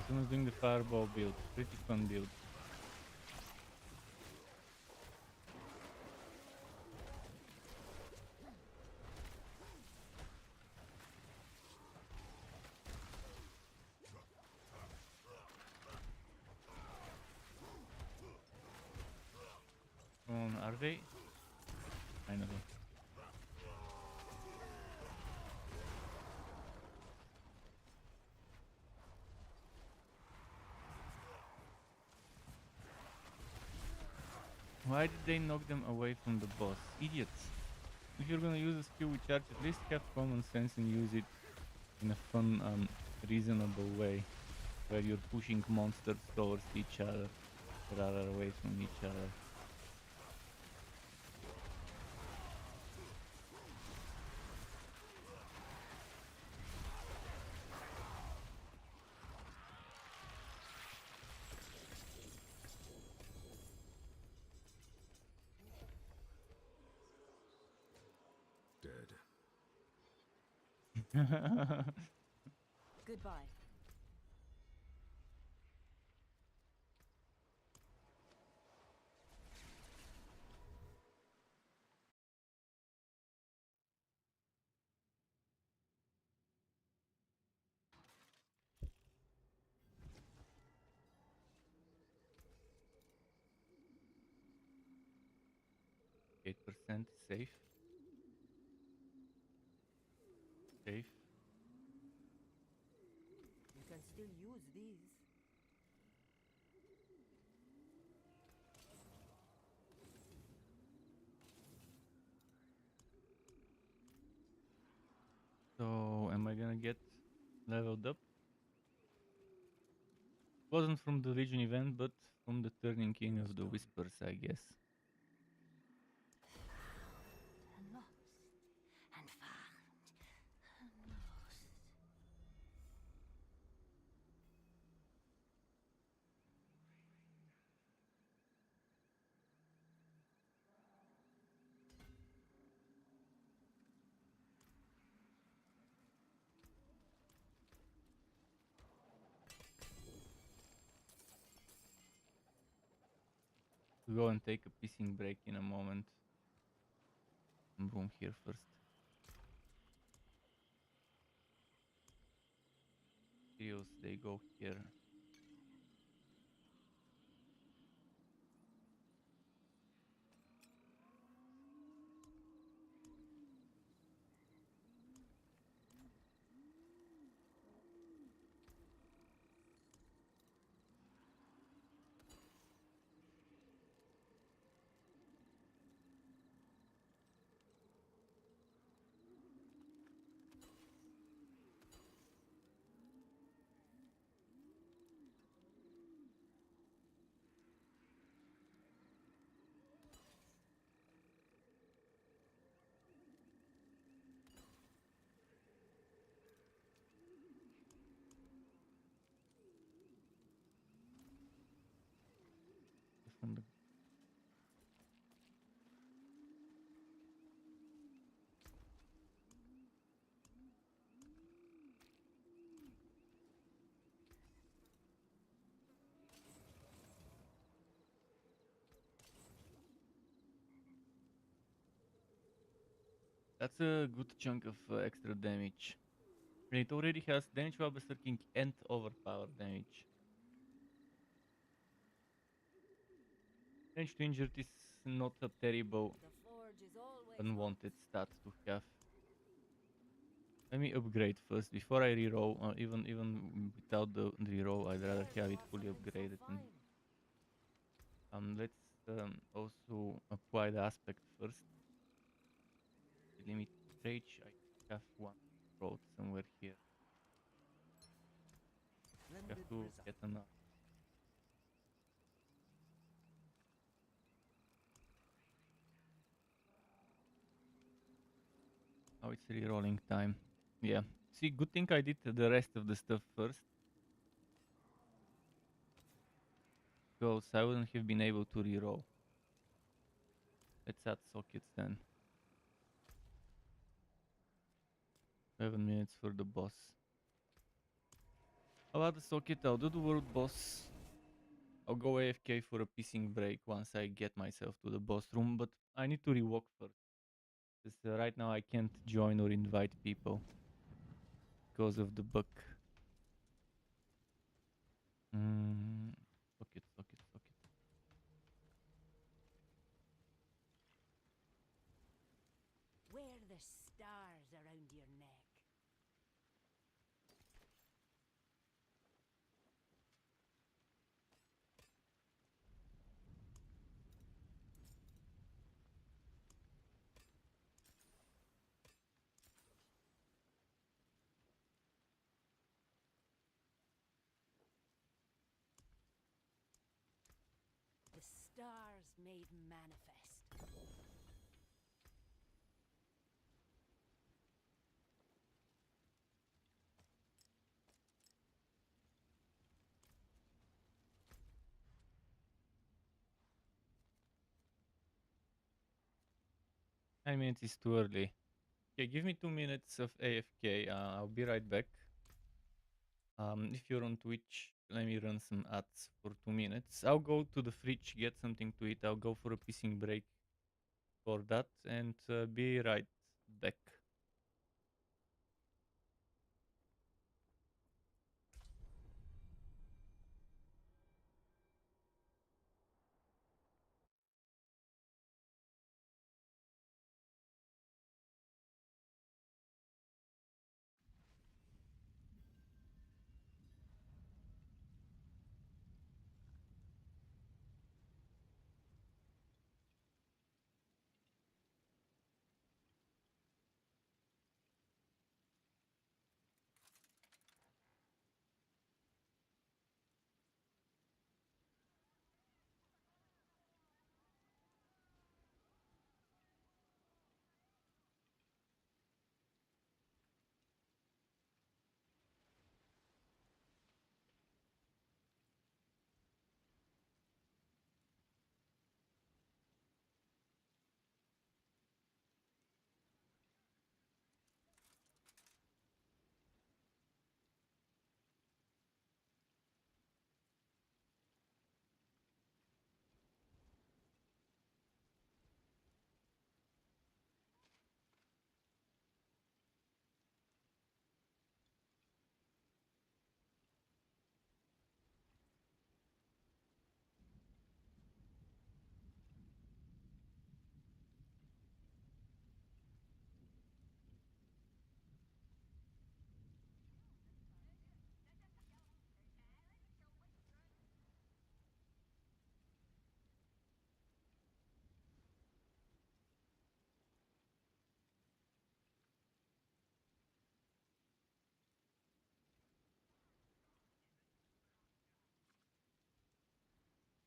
Someone's doing the fireball build. Pretty fun build. Are they? Finally. Why did they knock them away from the boss? Idiots. If you're gonna use a skill with charge, at least have common sense and use it in a fun, reasonable way, where you're pushing monsters towards each other, rather away from each other. Dead. Goodbye. %, safe. Safe. You can still use these. So, am I gonna get leveled up? Wasn't from the Legion event, but from the turning in of the Whispers, I guess. And lost. And found. And lost. Go and take a pissing break in a moment. Boom here first. Heals, they go here. That's a good chunk of extra damage. And it already has damage while berserking and overpower damage. Damage to injured is not a terrible The forge is always unwanted stat to have. Let me upgrade first before I reroll. Even without the reroll, I'd rather have it fully upgraded. And let's also apply the aspect first. Limit rage. I have one road somewhere here. Have Splendid to result. get another. Oh, it's rerolling time. Yeah. See, good thing I did the rest of the stuff first. Because I wouldn't have been able to reroll. Let's add sockets then. 7 minutes for the boss. I'll add the socket, I'll do the world boss. I'll go AFK for a pissing break once I get myself to the boss room, but I need to rewalk first. Because right now I can't join or invite people because of the bug. Socket, socket, socket. Wear the stars around your neck. The stars made manifest. I mean, it is too early. Okay, give me 2 minutes of AFK. I'll be right back. If you're on Twitch, let me run some ads for 2 minutes. I'll go to the fridge, get something to eat. I'll go for a pissing break for that and be right back.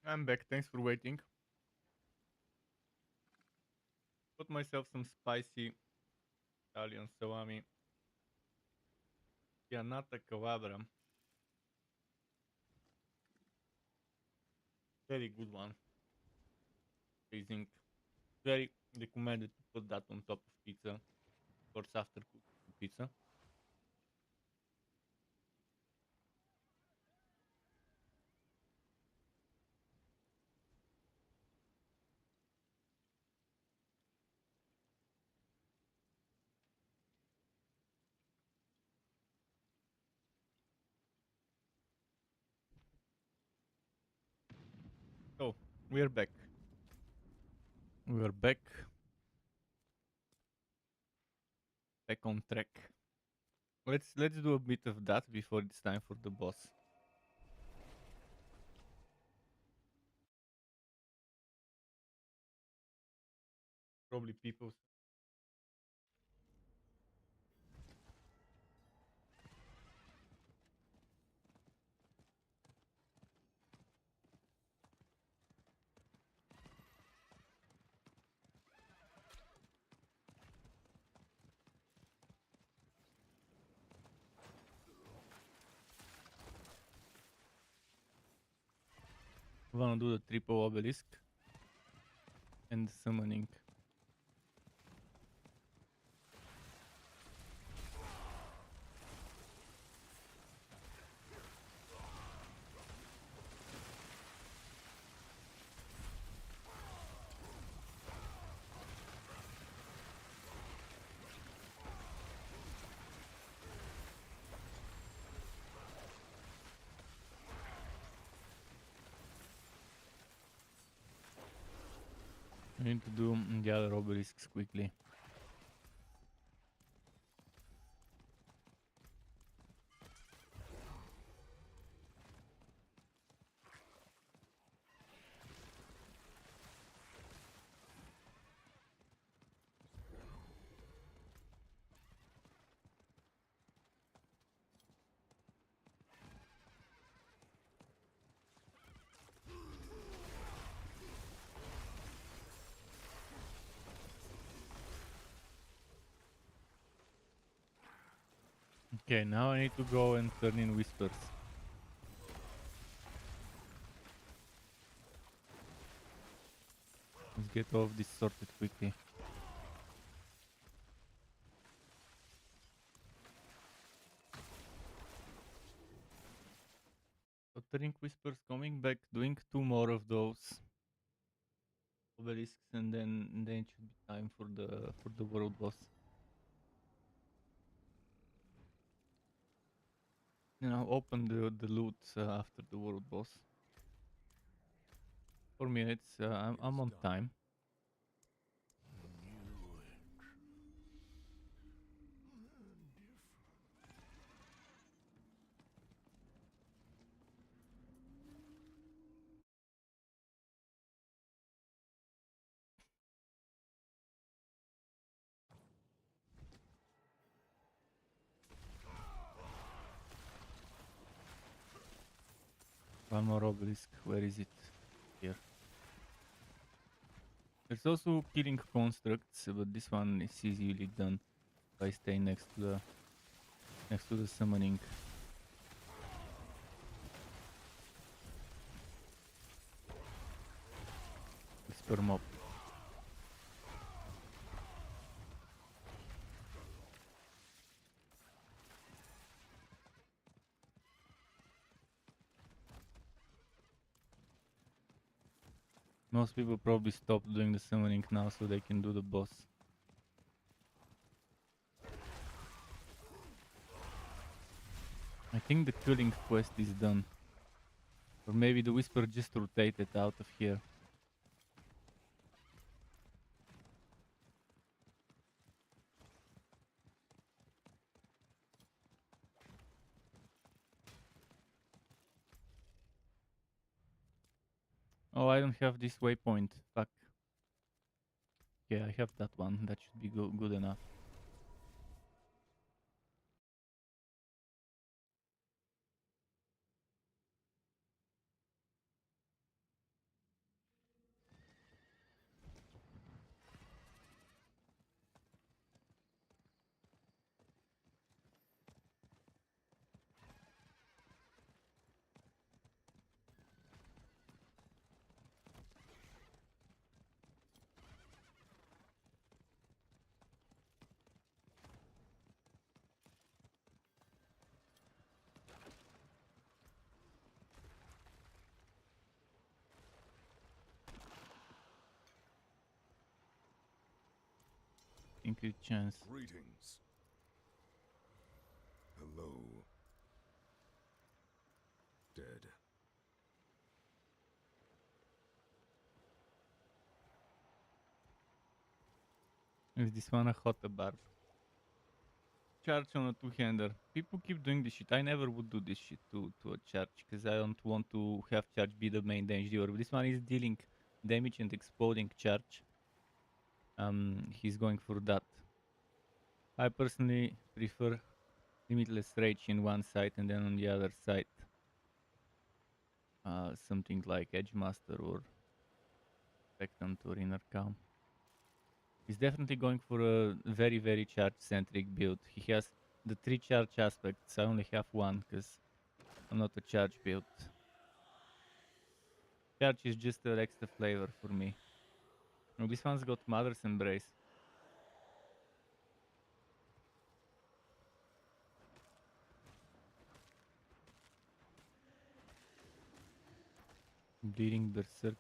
I'm back. Thanks for waiting. Got myself some spicy Italian salami. Pianata Calabra. Very good one. Amazing. Very recommended to put that on top of pizza. Of course, after cooking the pizza. We're back. We're back. Back on track. Let's do a bit of that before it's time for the boss. Probably people. We wanna do the triple obelisk and summoning. We need to do the other obelisks quickly. Okay, now I need to go and turn in whispers. Let's get all of this sorted quickly. Turning whispers, coming back, doing 2 more of those obelisks, and then it should be time for the world boss. And I'll open the loot after the world boss. 4 minutes. I'm on time. One more obelisk. Where is it? Here. There's also killing constructs, but this one is easily done by staying next to the summoning. Whisper mob. Most people probably stopped doing the summoning now so they can do the boss. I think the killing quest is done. Or maybe the whisper just rotated out of here. Oh, I don't have this waypoint. Fuck. Yeah, I have that one. That should be good enough. Think a chance. Greetings. Hello. Dead. Is this one a HoTA Barb? Charge on a two-hander. People keep doing this shit. I never would do this shit to a charge because I don't want to have charge be the main damage dealer. This one is dealing damage and exploding charge. He's going for that. I personally prefer limitless rage in one side and then on the other side something like Edge Master or Spectant or Inner Calm. He's definitely going for a very, very charge-centric build. He has the 3 charge aspects. I only have one because I'm not a charge build. Charge is just an extra flavor for me. Oh, this one's got Mother's Embrace. Bleeding Berserk.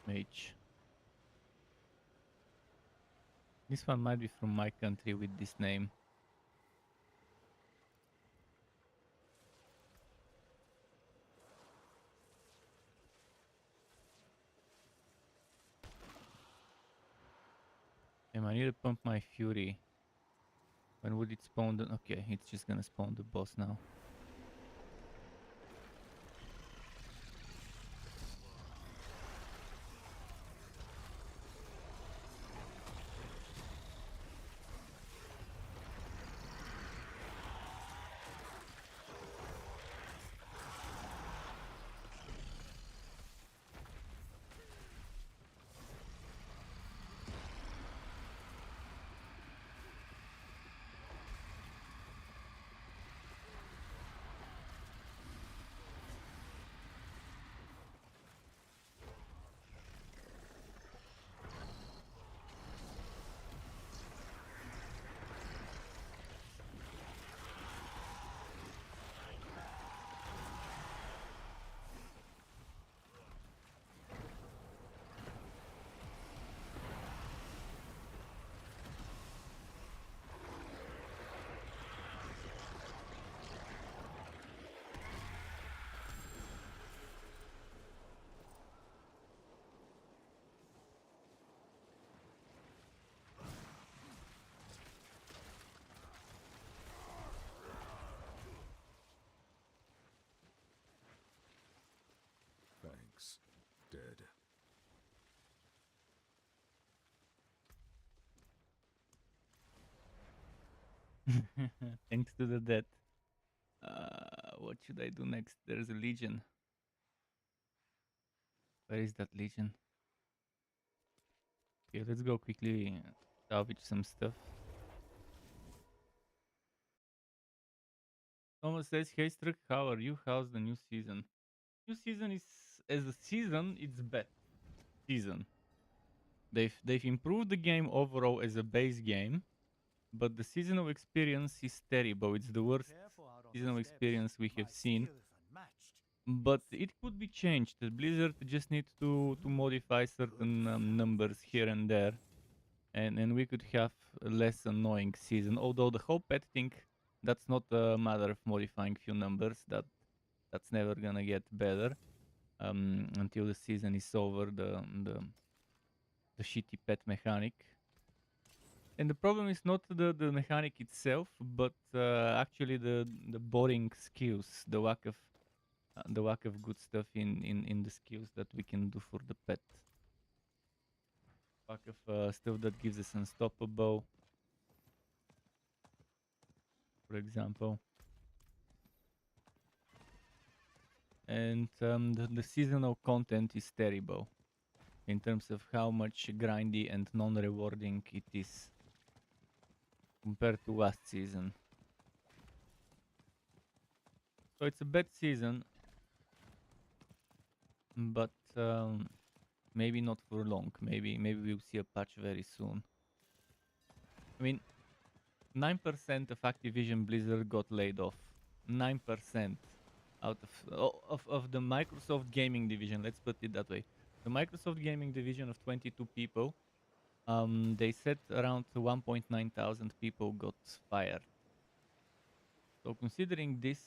Mage. This one might be from my country with this name. I need to pump my Fury. When would it spawn? Okay, it's just gonna spawn the boss now. Thanks. Dead. Thanks to the dead. What should I do next? There's a Legion. Where is that Legion? Okay, let's go quickly salvage some stuff. Thomas says, "Hey Struck, how are you? How's the new season?" New season is, as a season, it's bad season. They've improved the game overall as a base game, but the seasonal experience is terrible. It's the worst seasonal experience we have seen. But it could be changed. The Blizzard just needs to modify certain numbers here and there, and we could have a less annoying season. Although the whole pet thing, that's not a matter of modifying few numbers. That's never gonna get better until the season is over. The shitty pet mechanic. And the problem is not the mechanic itself, but actually the boring skills, the lack of good stuff in the skills that we can do for the pet. Lack of stuff that gives us unstoppable, for example. And the seasonal content is terrible in terms of how much grindy and non-rewarding it is compared to last season. So it's a bad season, but maybe not for long. Maybe we'll see a patch very soon. I mean, 9% of Activision Blizzard got laid off. 9% out of the Microsoft gaming division. Let's put it that way. The Microsoft gaming division of 22 people. They said around 1.9 thousand people got fired. So considering this,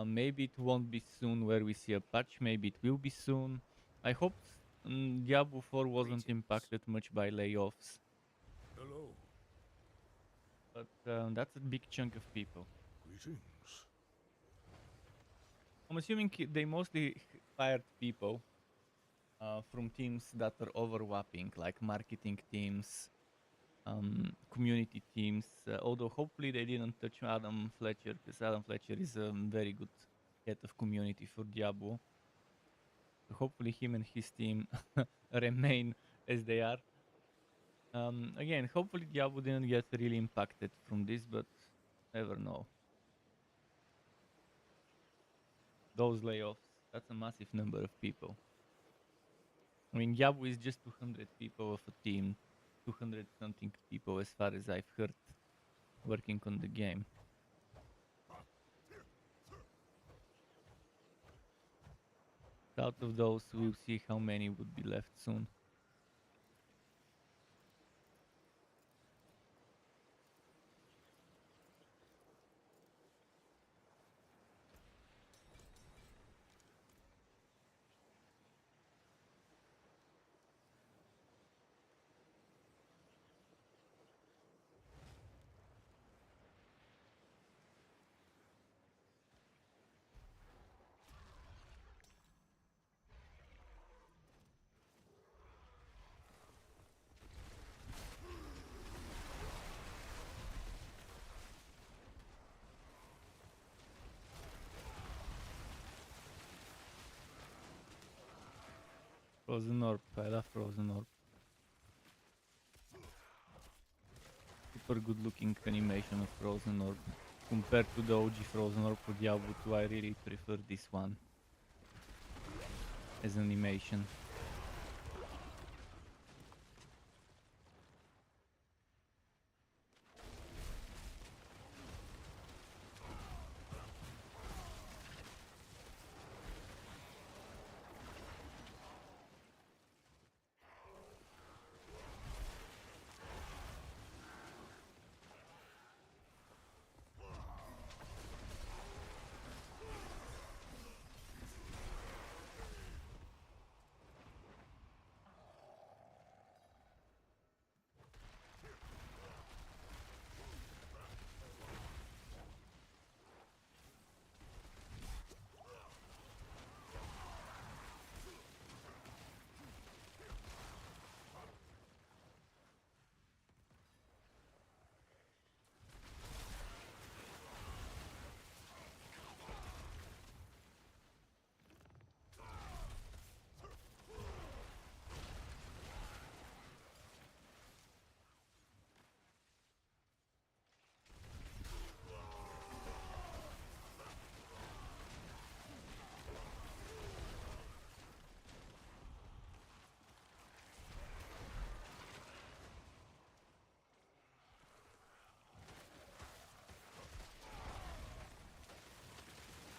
maybe it won't be soon where we see a patch. Maybe it will be soon. I hope Diablo 4 wasn't impacted much by layoffs. Hello. But that's a big chunk of people. Greetings. I'm assuming they mostly fired people from teams that are overlapping, like marketing teams, community teams. Although hopefully they didn't touch Adam Fletcher, because Adam Fletcher is a very good head of community for Diablo. So hopefully him and his team remain as they are. Again, hopefully Diablo didn't get really impacted from this, but never know. Those layoffs, that's a massive number of people. I mean, Diablo is just 200 people of a team, 200 something people as far as I've heard working on the game. Out of those, we'll see how many would be left soon. Frozen Orb, I love Frozen Orb. Super good looking animation of Frozen Orb. Compared to the OG Frozen Orb for Diablo 2, I really prefer this one as animation.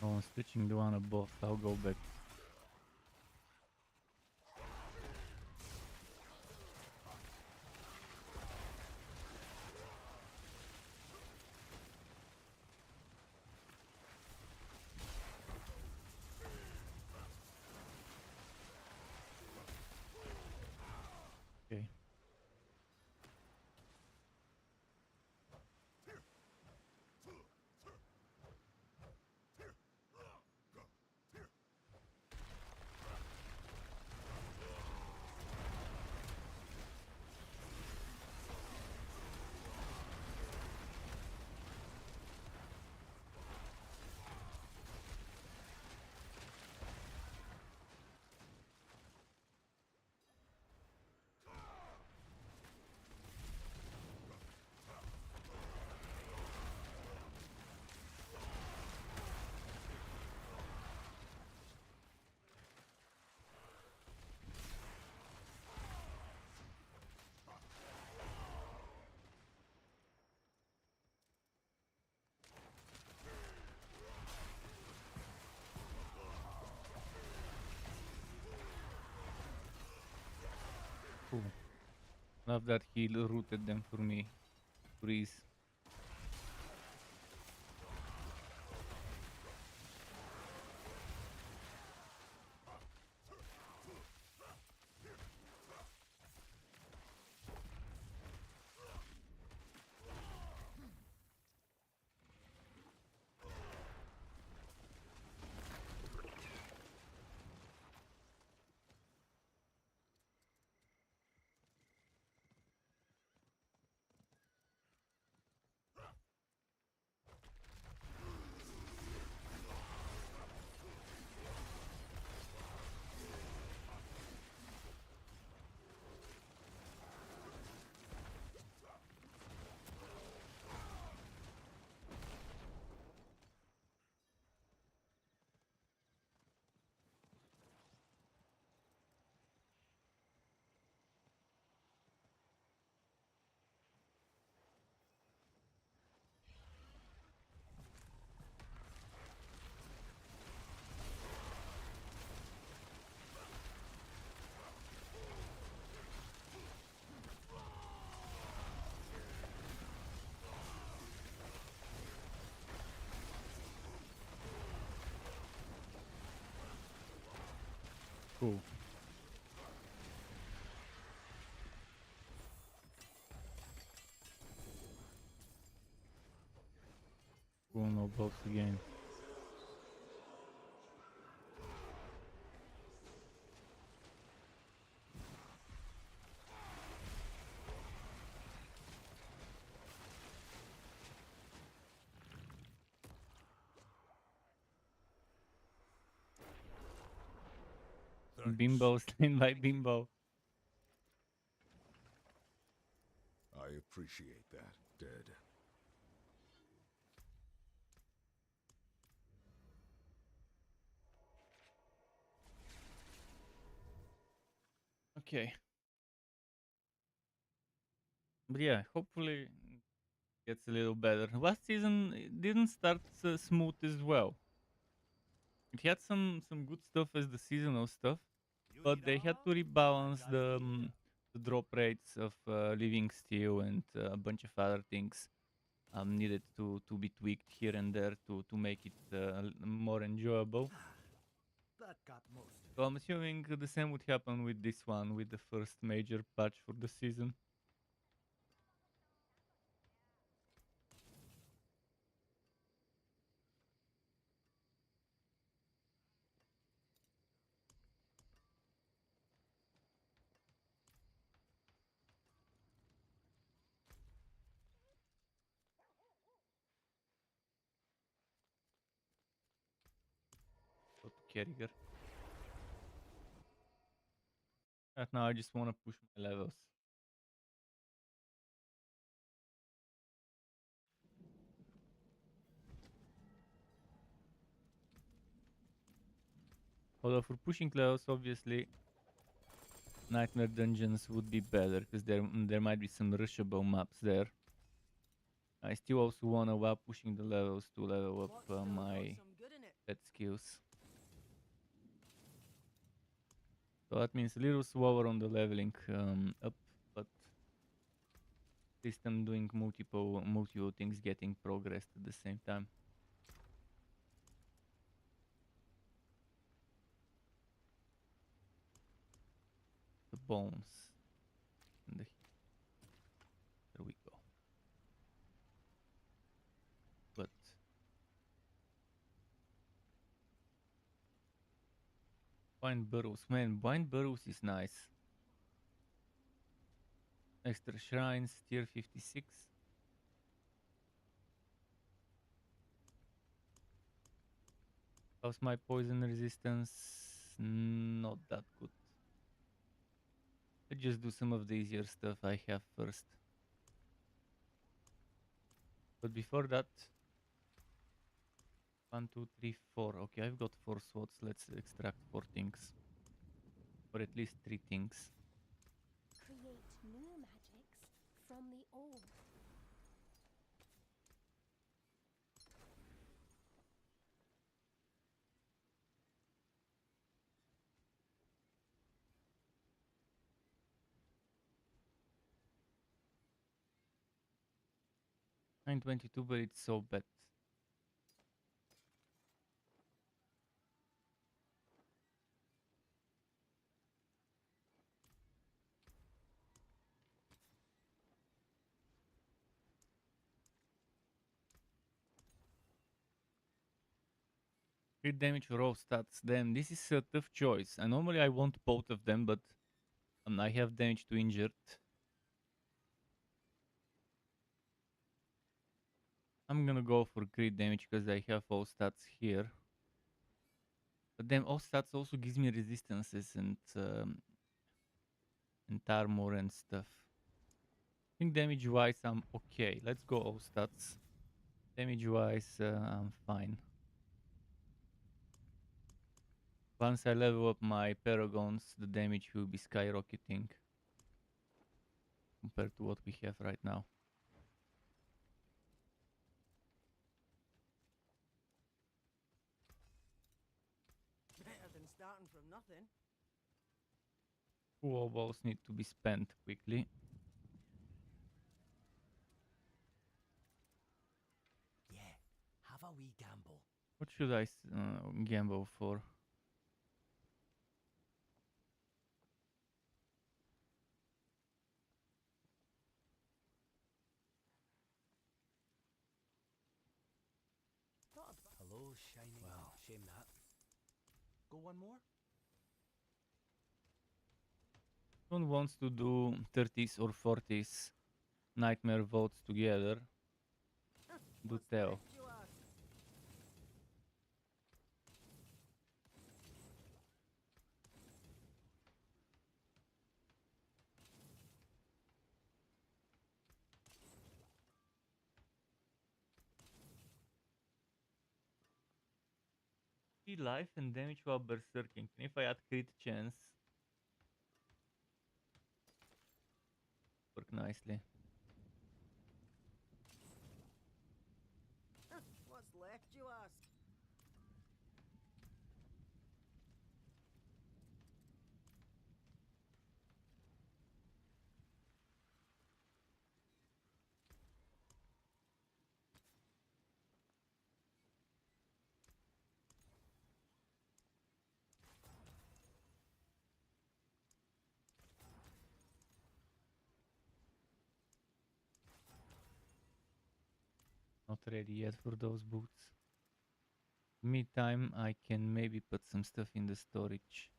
Oh, I'm switching the one above, I'll go back. Okay. Cool. Love that he routed them for me. Breeze. Cool. Cool, no box again. Thanks. Bimbo slain by Bimbo. I appreciate that, Dead. Okay. But yeah, hopefully gets a little better. Last season it didn't start smooth as well. It had some good stuff as the seasonal stuff, but they had to rebalance the drop rates of living steel and a bunch of other things needed to be tweaked here and there to make it more enjoyable. That got most of So I'm assuming the same would happen with this one, with the first major patch for the season. Go to Carrier. Right now I just want to push my levels. Although for pushing levels, obviously, Nightmare Dungeons would be better because there might be some rushable maps there. I still also wanna, while pushing the levels, to level up my pet skills. So that means a little slower on the leveling up, but at least I'm doing multiple things, getting progressed at the same time. The bones and the there we go. But Wine Burrows, man, Wine Burrows is nice. Extra shrines, tier 56. How's my poison resistance? Not that good. Let's just do some of the easier stuff I have first. But before that, 1, 2, 3, 4. Okay, I've got 4 swords. Let's extract 4 things. Or at least 3 things. Create new magics from the old. 922, but it's so bad. Crit damage or raw stats. Damn, this is a tough choice. And normally I want both of them, but I have damage to injured. I'm gonna go for crit damage because I have all stats here. But then all stats also gives me resistances and armor and stuff. I think damage wise I'm okay. Let's go all stats. Damage wise I'm fine. Once I level up my paragons, the damage will be skyrocketing compared to what we have right now. Better than starting from nothing. 2 balls need to be spent quickly. Yeah, have a wee gamble. What should I gamble for? Hello, shiny. Well, shame that. Go one more? One wants to do 30s or 40s nightmare votes together. Do What's tell. left, you ask? Life and damage while berserking. If I add crit chance, work nicely. What's left, you ask? Not ready yet for those boots. Meantime, I can maybe put some stuff in the storage.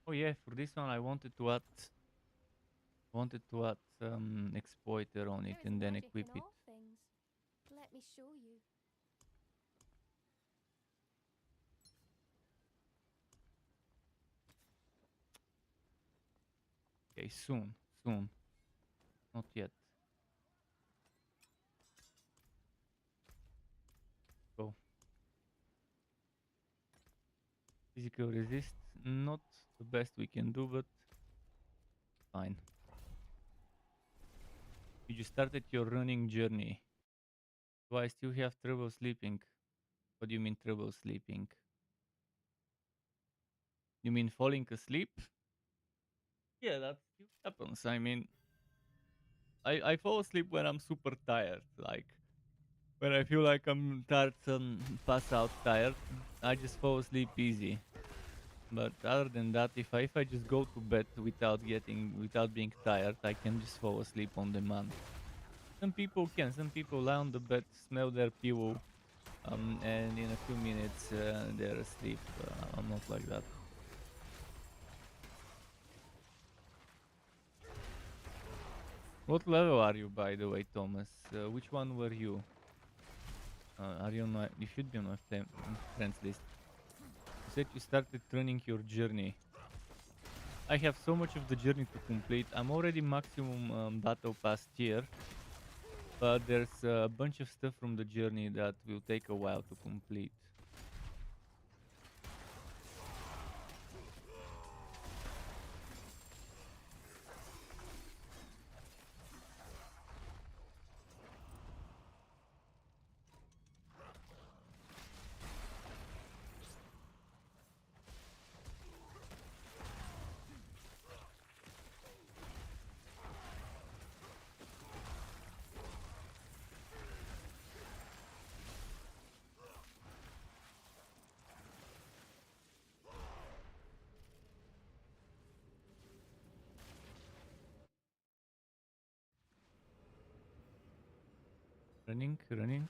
Oh yeah, for this one I wanted to add exploiter on it There is and then magic equip in it. all things. Let me show you. Okay, soon. Not yet. Go. Physical resist, not the best we can do, but fine. You just started your running journey. Do I still have trouble sleeping? What do you mean trouble sleeping? You mean falling asleep? Yeah, that still happens. I mean, I fall asleep when I'm super tired. Like, when I feel like I'm tired, pass out tired, I just fall asleep easy. But other than that, if I just go to bed without being tired, I can just fall asleep on demand. Some people can. Some people lie on the bed, smell their pillow, and in a few minutes they're asleep. I'm not like that. What level are you, by the way, Thomas? Which one were you? Are you on my? You should be on my friends list. You said you started running your journey. I have so much of the journey to complete. I'm already maximum battle pass tier, but there's a bunch of stuff from the journey that will take a while to complete. Running.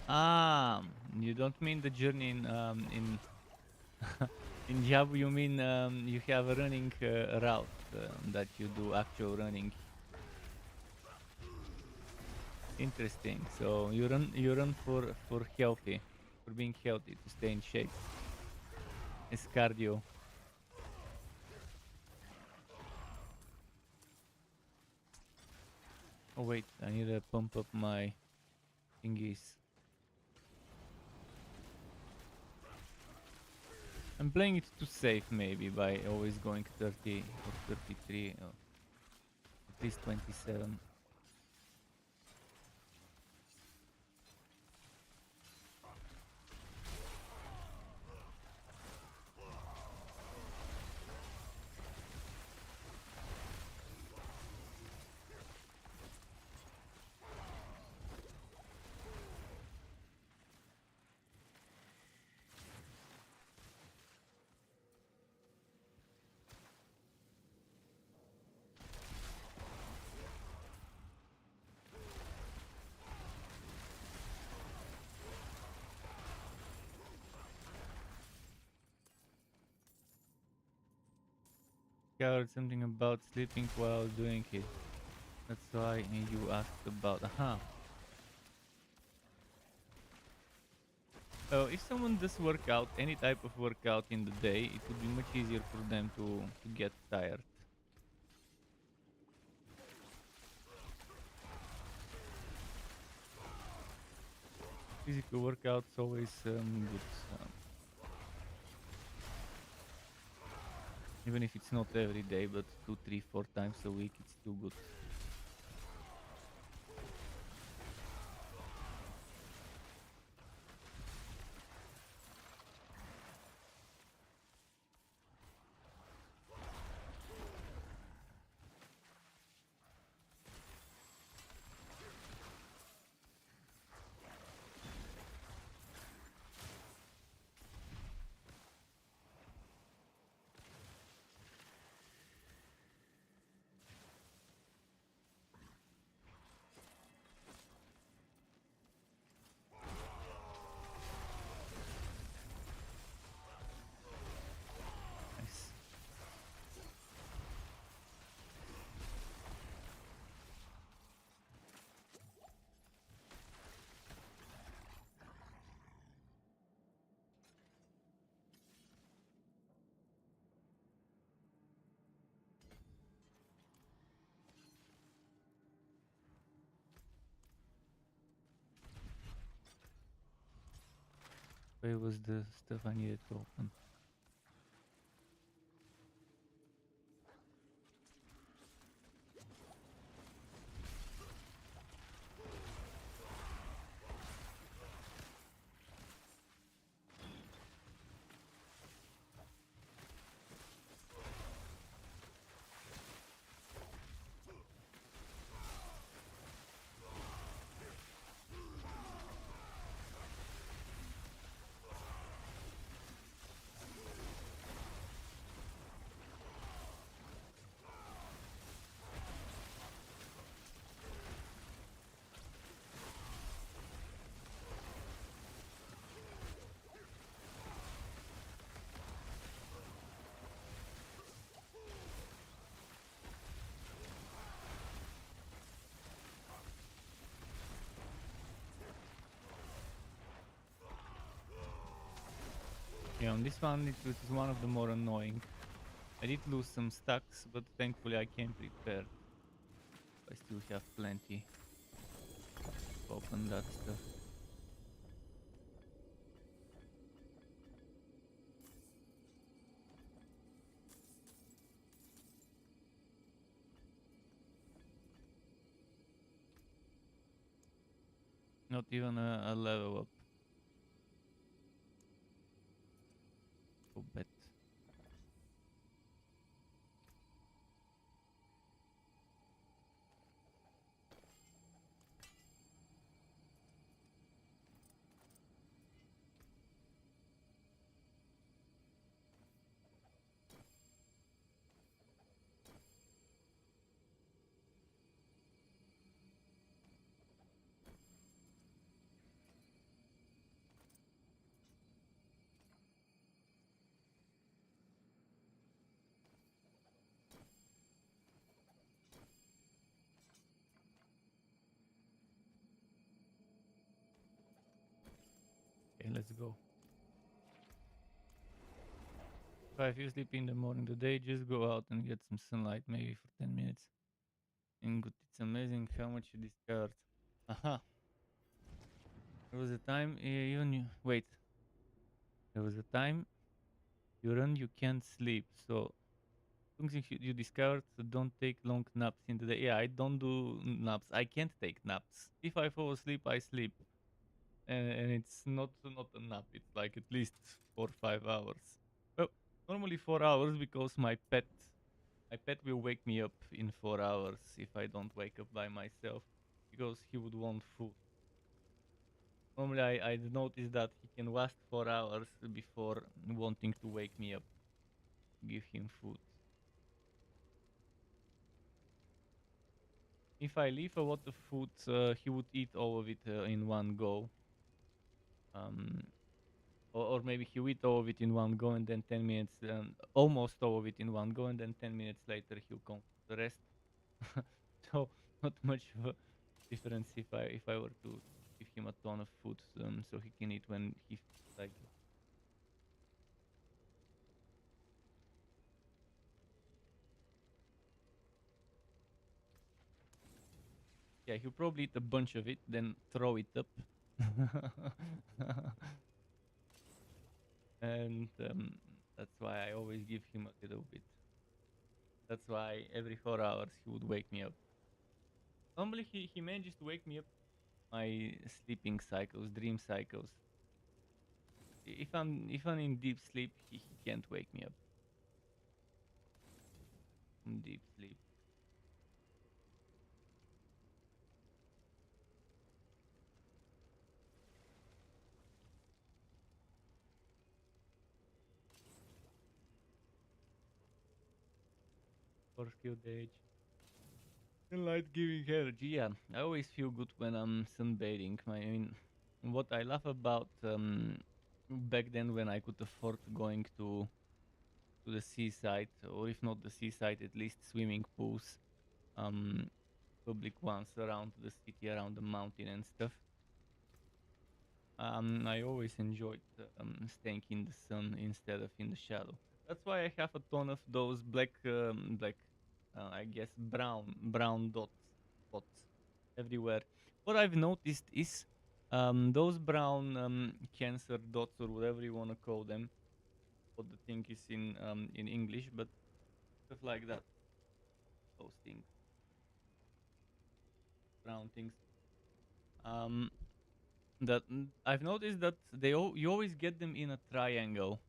Ah, you don't mean the journey in in Diablo. You mean you have a running route that you do actual running. Interesting. So you run for healthy, for being healthy, to stay in shape. It's cardio. Oh wait, I need to pump up my thingies. I'm playing it too safe maybe by always going 30 or 33 or at least 27. Discovered something about sleeping while doing it. That's why you asked about. Aha. So if someone does workout, any type of workout in the day, it would be much easier for them to get tired. Physical workouts always good. Even if it's not every day, but 2, 3, 4 times a week, it's still good. Nice. Where was the stuff I needed to open? Yeah, on this one it was one of the more annoying. I did lose some stacks, but thankfully I came prepared. I still have plenty to open that stuff. Not even a level up. Oh, bet. let's go. If you sleep in the morning today, just go out and get some sunlight, maybe for 10 minutes. And good, it's amazing how much you discovered. Aha. There was a time even you wait. There was a time you run, you can't sleep. So something you discovered, so don't take long naps in the day. Yeah, I don't do naps. I can't take naps. If I fall asleep, I sleep. And it's not a nap. It's like at least 4 or 5 hours. Well, normally 4 hours because my pet will wake me up in 4 hours if I don't wake up by myself because he would want food. Normally I noticed that he can last 4 hours before wanting to wake me up, give him food. If I leave a lot of food, he would eat all of it in one go. Um, or maybe he eat all of it in one go and then 10 minutes, almost all of it in one go, and then 10 minutes later he'll come for the rest. So not much of a difference if I were to give him a ton of food, so he can eat when he feels like it. Yeah, he'll probably eat a bunch of it, then throw it up. And that's why I always give him a little bit. That's why every 4 hours he would wake me up. Normally he manages to wake me up my sleeping cycles, dream cycles. If I'm in deep sleep, he can't wake me up. In deep sleep. For skill age. Sunlight giving energy. Yeah, I always feel good when I'm sunbathing. I mean, what I love about back then when I could afford going to the seaside, or if not the seaside, at least swimming pools, um, public ones around the city, around the mountain and stuff. I always enjoyed staying in the sun instead of in the shadow. That's why I have a ton of those black, I guess brown spots everywhere. What I've noticed is those brown cancer dots or whatever you wanna call them. What the thing is in English, but stuff like that. Those things, brown things. Um, that I've noticed that you always get them in a triangle,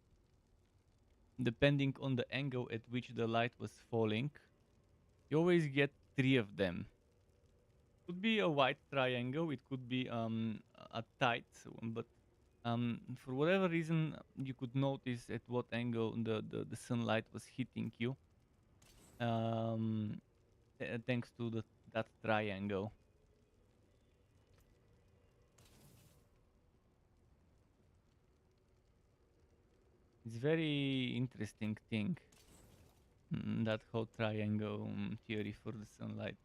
depending on the angle at which the light was falling. You always get three of them. Could be a white triangle, it could be a tight one, but for whatever reason you could notice at what angle the sunlight was hitting you, thanks to that triangle. It's very interesting thing, that whole triangle theory for the sunlight.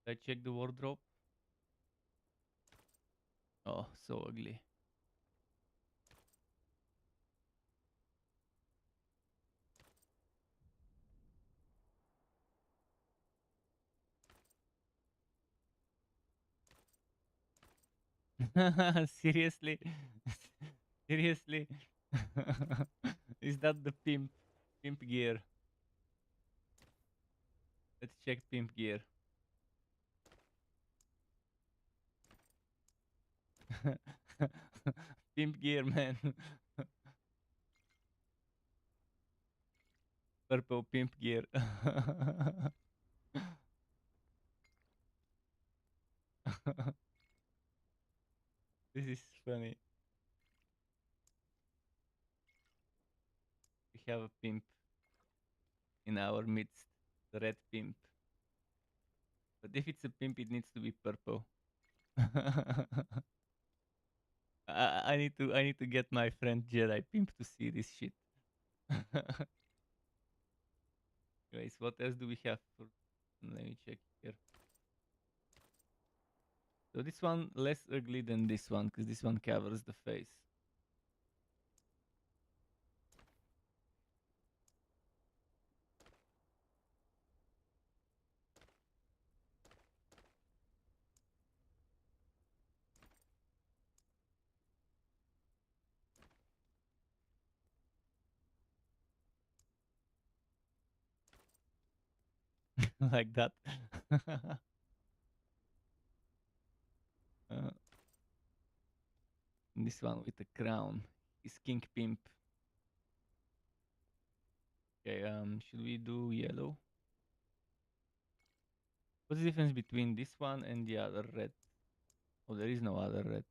I check the wardrobe. Oh, so ugly. Seriously? Seriously? Is that the pimp gear? Let's check pimp gear. Pimp gear, man. Purple pimp gear. This is funny. We have a pimp in our midst. The red pimp. But if it's a pimp, it needs to be purple. I need to get my friend Jedi Pimp to see this shit. Guys, what else do we have for? Let me check here. So this one less ugly than this one because this one covers the face. Like that. uh, this one with a crown is King Pimp. Okay, should we do yellow? What's the difference between this one and the other red? Oh, there is no other red.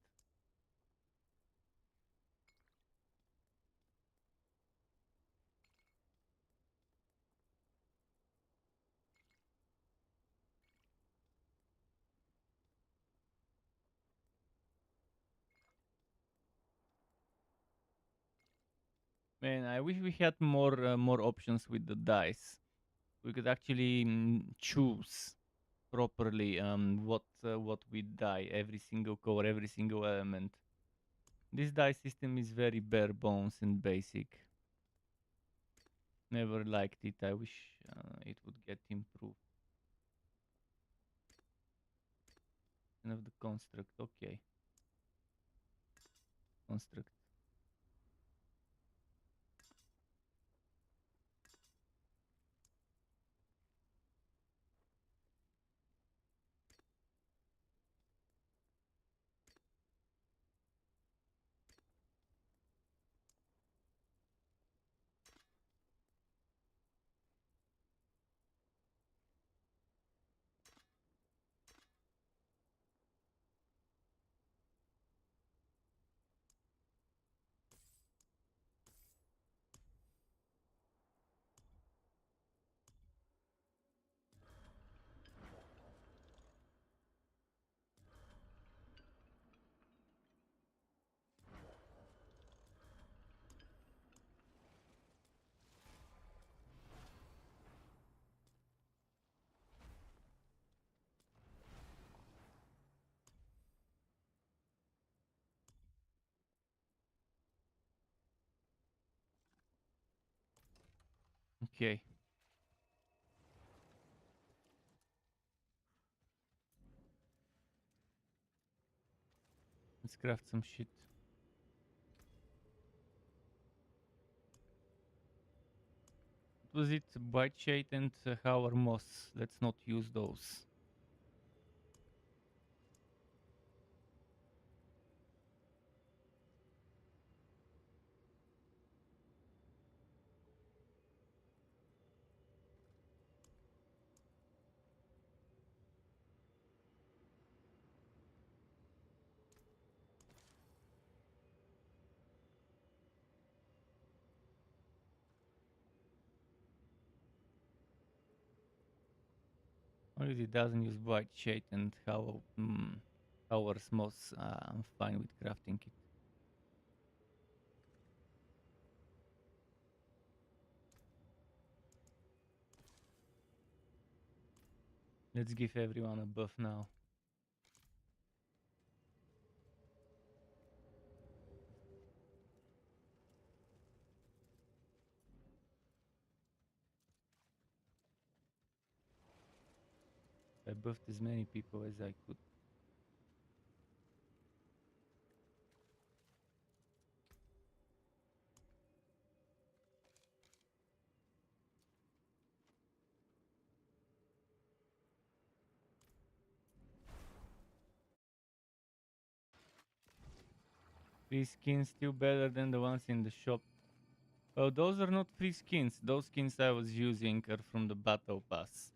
Man, I wish we had more options with the dice. We could actually choose properly what we die, every single core, every single element. This die system is very bare bones and basic. Never liked it. I wish it would get improved. And of the construct, okay. Construct. Okay. Let's craft some shit. What was it? White shade and Howard moss. Let's not use those. Only it doesn't use white shade and Howard's moss. I'm fine with crafting it. Let's give everyone a buff now. I buffed as many people as I could. Free skins still better than the ones in the shop. Oh, those are not free skins. Those skins I was using are from the battle pass.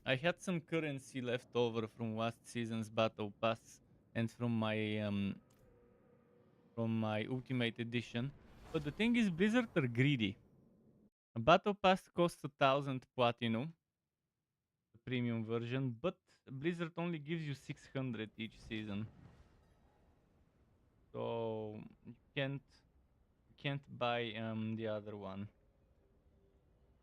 I had some currency left over from last season's battle pass and from my ultimate edition. But the thing is, Blizzard are greedy. A battle pass costs 1,000 platinum, the premium version, but Blizzard only gives you 600 each season. So you can't buy the other one.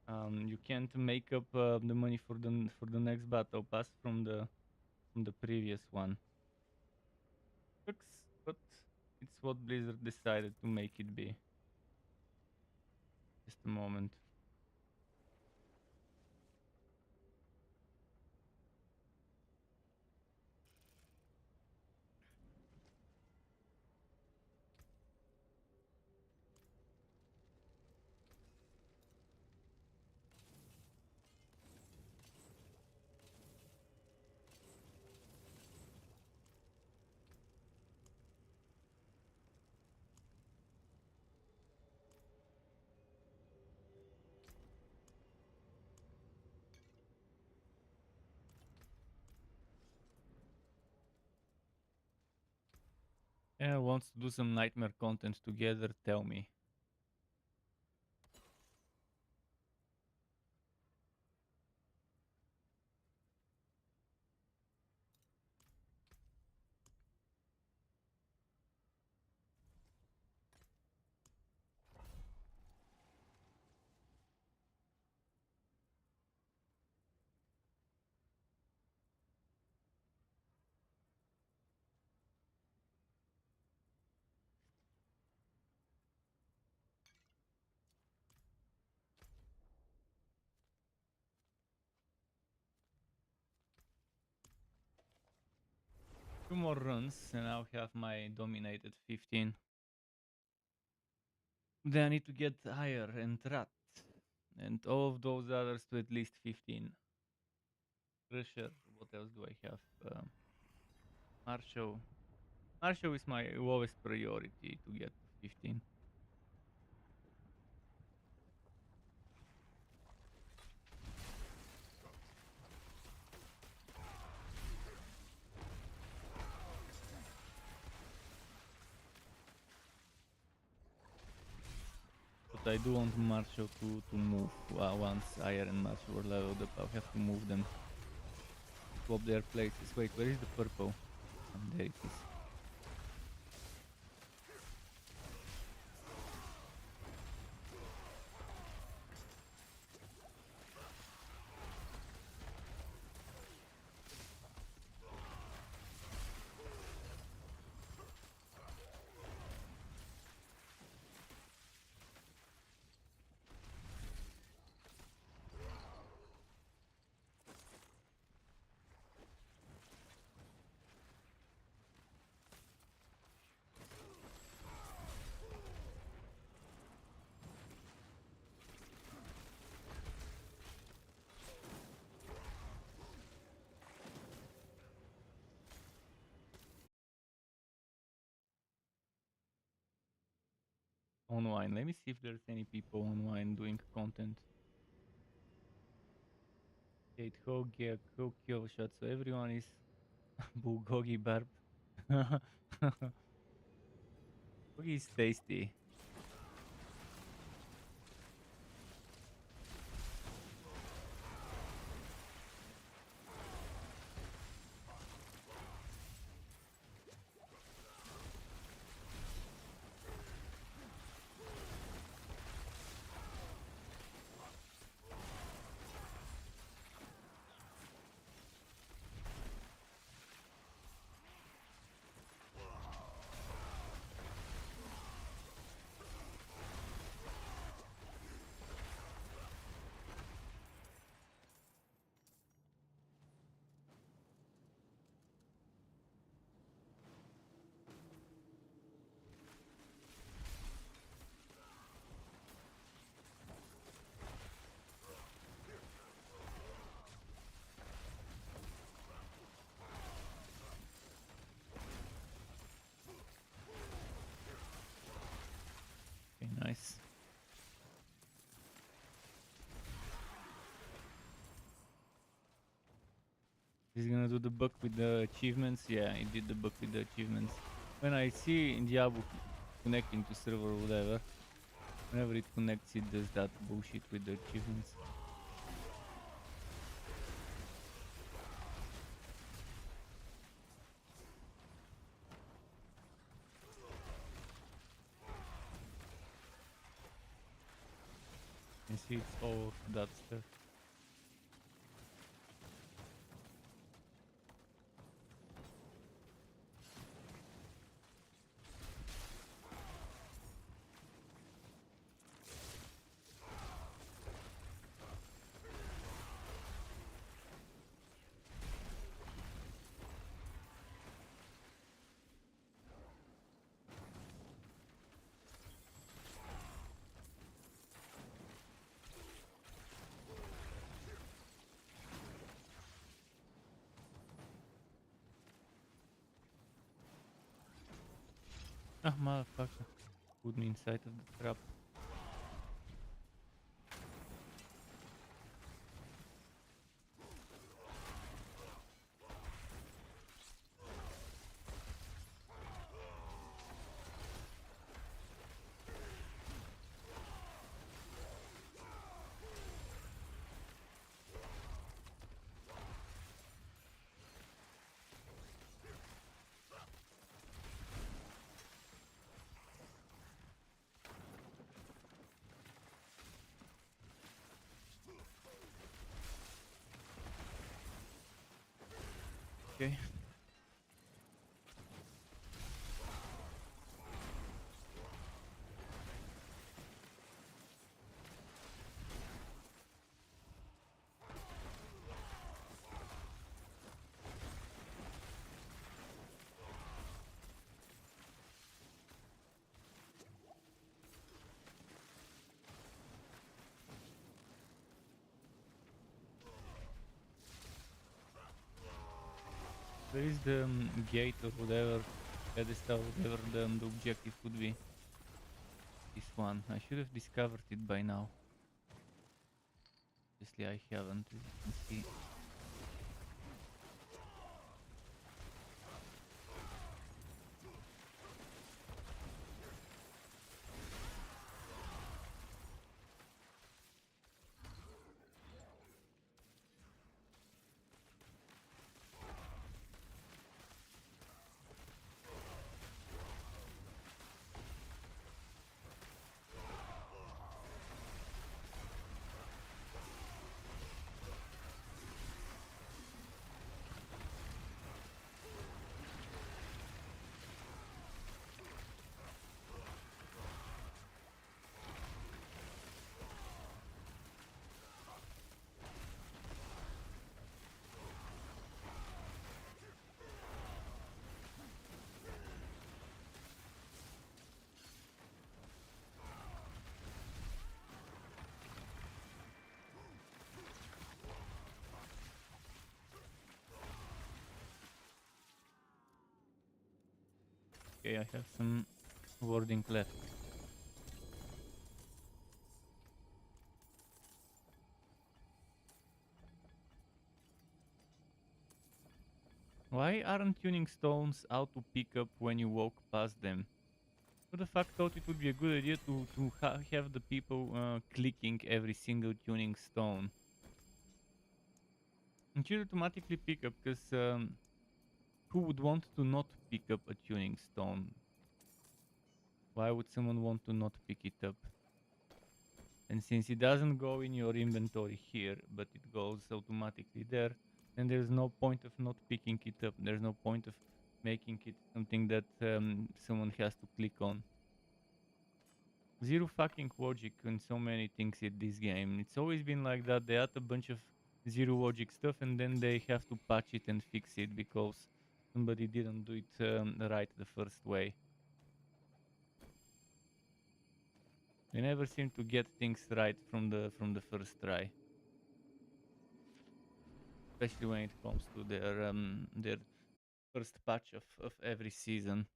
You can't make up the money for the next battle pass from the previous one. Sucks, but it's what Blizzard decided to make it be. Just a moment. Yeah, wants to do some nightmare content together, tell me. Two more runs and I'll have my dominated 15. Then I need to get higher and rat. And all of those others to at least 15. Crusher, what else do I have? Marshall. Marshall is my lowest priority to get to 15. But I do want Marshall to move once Iron and Marshall are leveled up. I'll have to move them. Swap their places. Wait, where is the purple? There it is. Online. Let me see if there's any people online doing content. Kate Hogia, kill shot. So everyone is Bulgogi Barb. Hoagie is tasty. Okay, nice. He's gonna do the bug with the achievements. Yeah, he did the bug with the achievements. When I see in Diablo connecting to server or whatever, whenever it connects, it does that bullshit with the achievements. seeds, all of that stuff. Ah, motherfucker. Put me inside of the trap. Okay. Where is the gate or whatever, pedestal, whatever the objective would be? This one. I should have discovered it by now. Obviously I haven't, as you can see. Okay, I have some warding left. Why aren't tuning stones out to pick up when you walk past them? Who the fuck thought it would be a good idea to have the people clicking every single tuning stone? It should automatically pick up, because who would want to not pick up a tuning stone? Why would someone want to not pick it up? And since it doesn't go in your inventory here, but it goes automatically there, then there's no point of not picking it up. There's no point of making it something that someone has to click on. Zero fucking logic in so many things in this game. It's always been like that. They add a bunch of zero logic stuff and then they have to patch it and fix it because somebody didn't do it right the first way. They never seem to get things right from the first try, especially when it comes to their first patch of every season.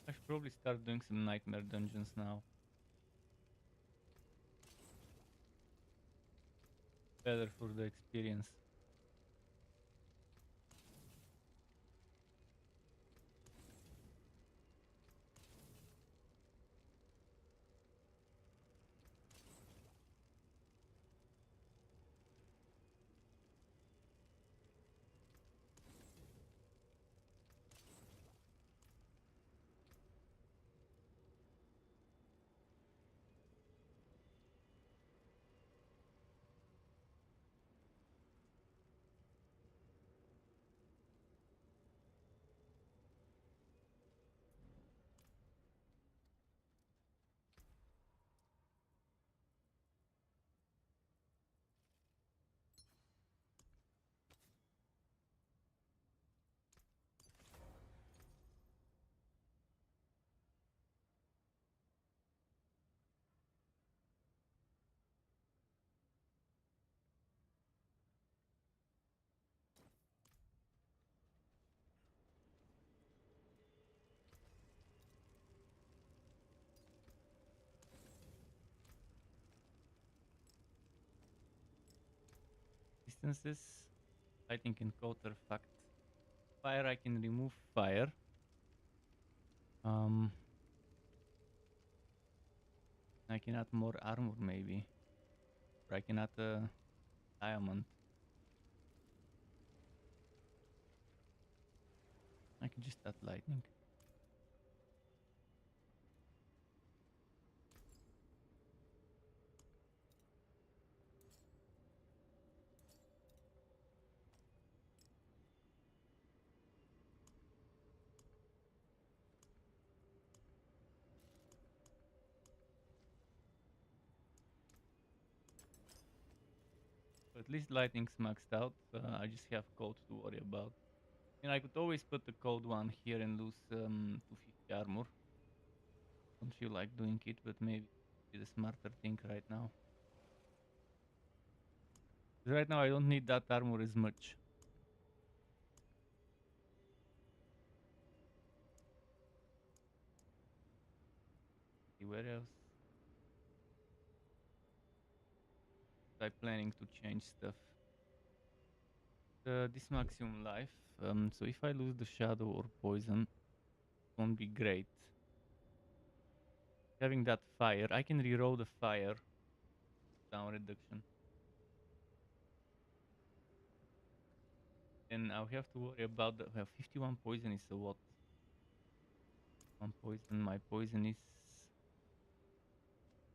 I should probably start doing some nightmare dungeons now. Better for the experience. resistances. Lighting and coat are fucked. Fire, I can remove fire. I can add more armor maybe. Or I can add a diamond. I can just add lightning. So at least lightning's maxed out. I just have code to worry about. And I could always put the code one here and lose 250 armor. Don't feel like doing it, but maybe it's a smarter thing right now. Right now I don't need that armor as much. See where else? I'm planning to change stuff. This maximum life. So if I lose the shadow or poison, it won't be great. Having that fire, I can reroll the fire. Down reduction. Then I'll have to worry about the. Well, 51 poison is a lot. One poison. My poison is.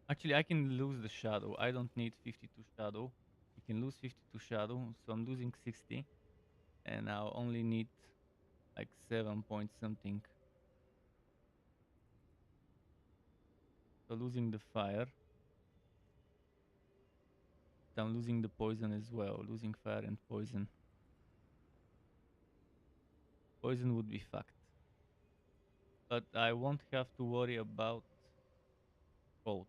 Actually, I can lose the shadow. I don't need 52 shadow. I can lose 52 shadow, so I'm losing 60, and I'll only need like 7 point something. So losing the fire. I'm losing the poison as well. Losing fire and poison. Poison would be fucked. But I won't have to worry about cold.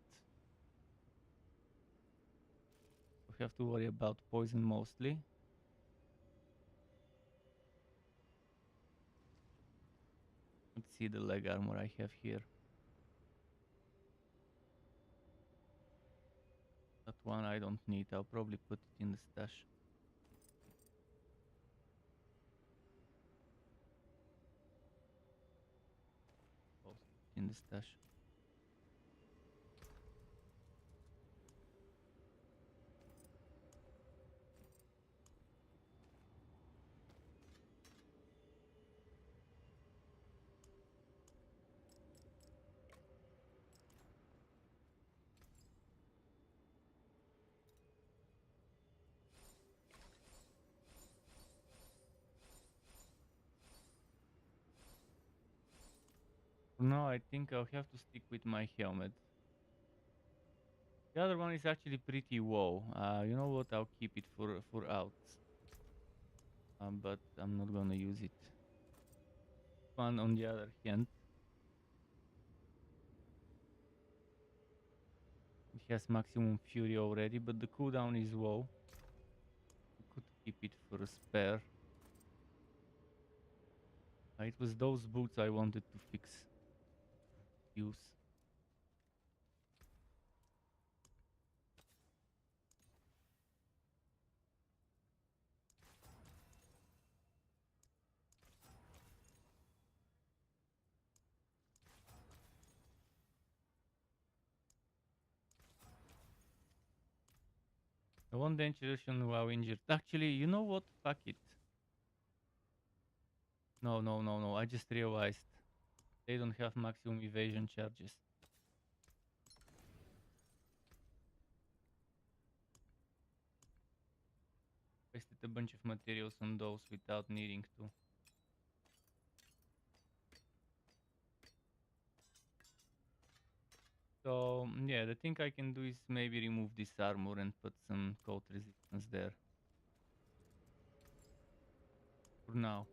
I have to worry about poison mostly. Let's see the leg armor I have here. That one I don't need. I'll probably put it in the stash. Post it in the stash. No, I think I'll have to stick with my helmet. The other one is actually pretty low. You know what? I'll keep it for outs. But I'm not gonna use it. One on the other hand, it has maximum fury already, but the cooldown is low. I could keep it for a spare. It was those boots I wanted to fix. Use. I want the intuition while injured. Actually, you know what? Fuck it. No, no, no, no. I just realized they don't have maximum evasion charges. Wasted a bunch of materials on those without needing to. So yeah, the thing I can do is maybe remove this armor and put some cold resistance there. For now.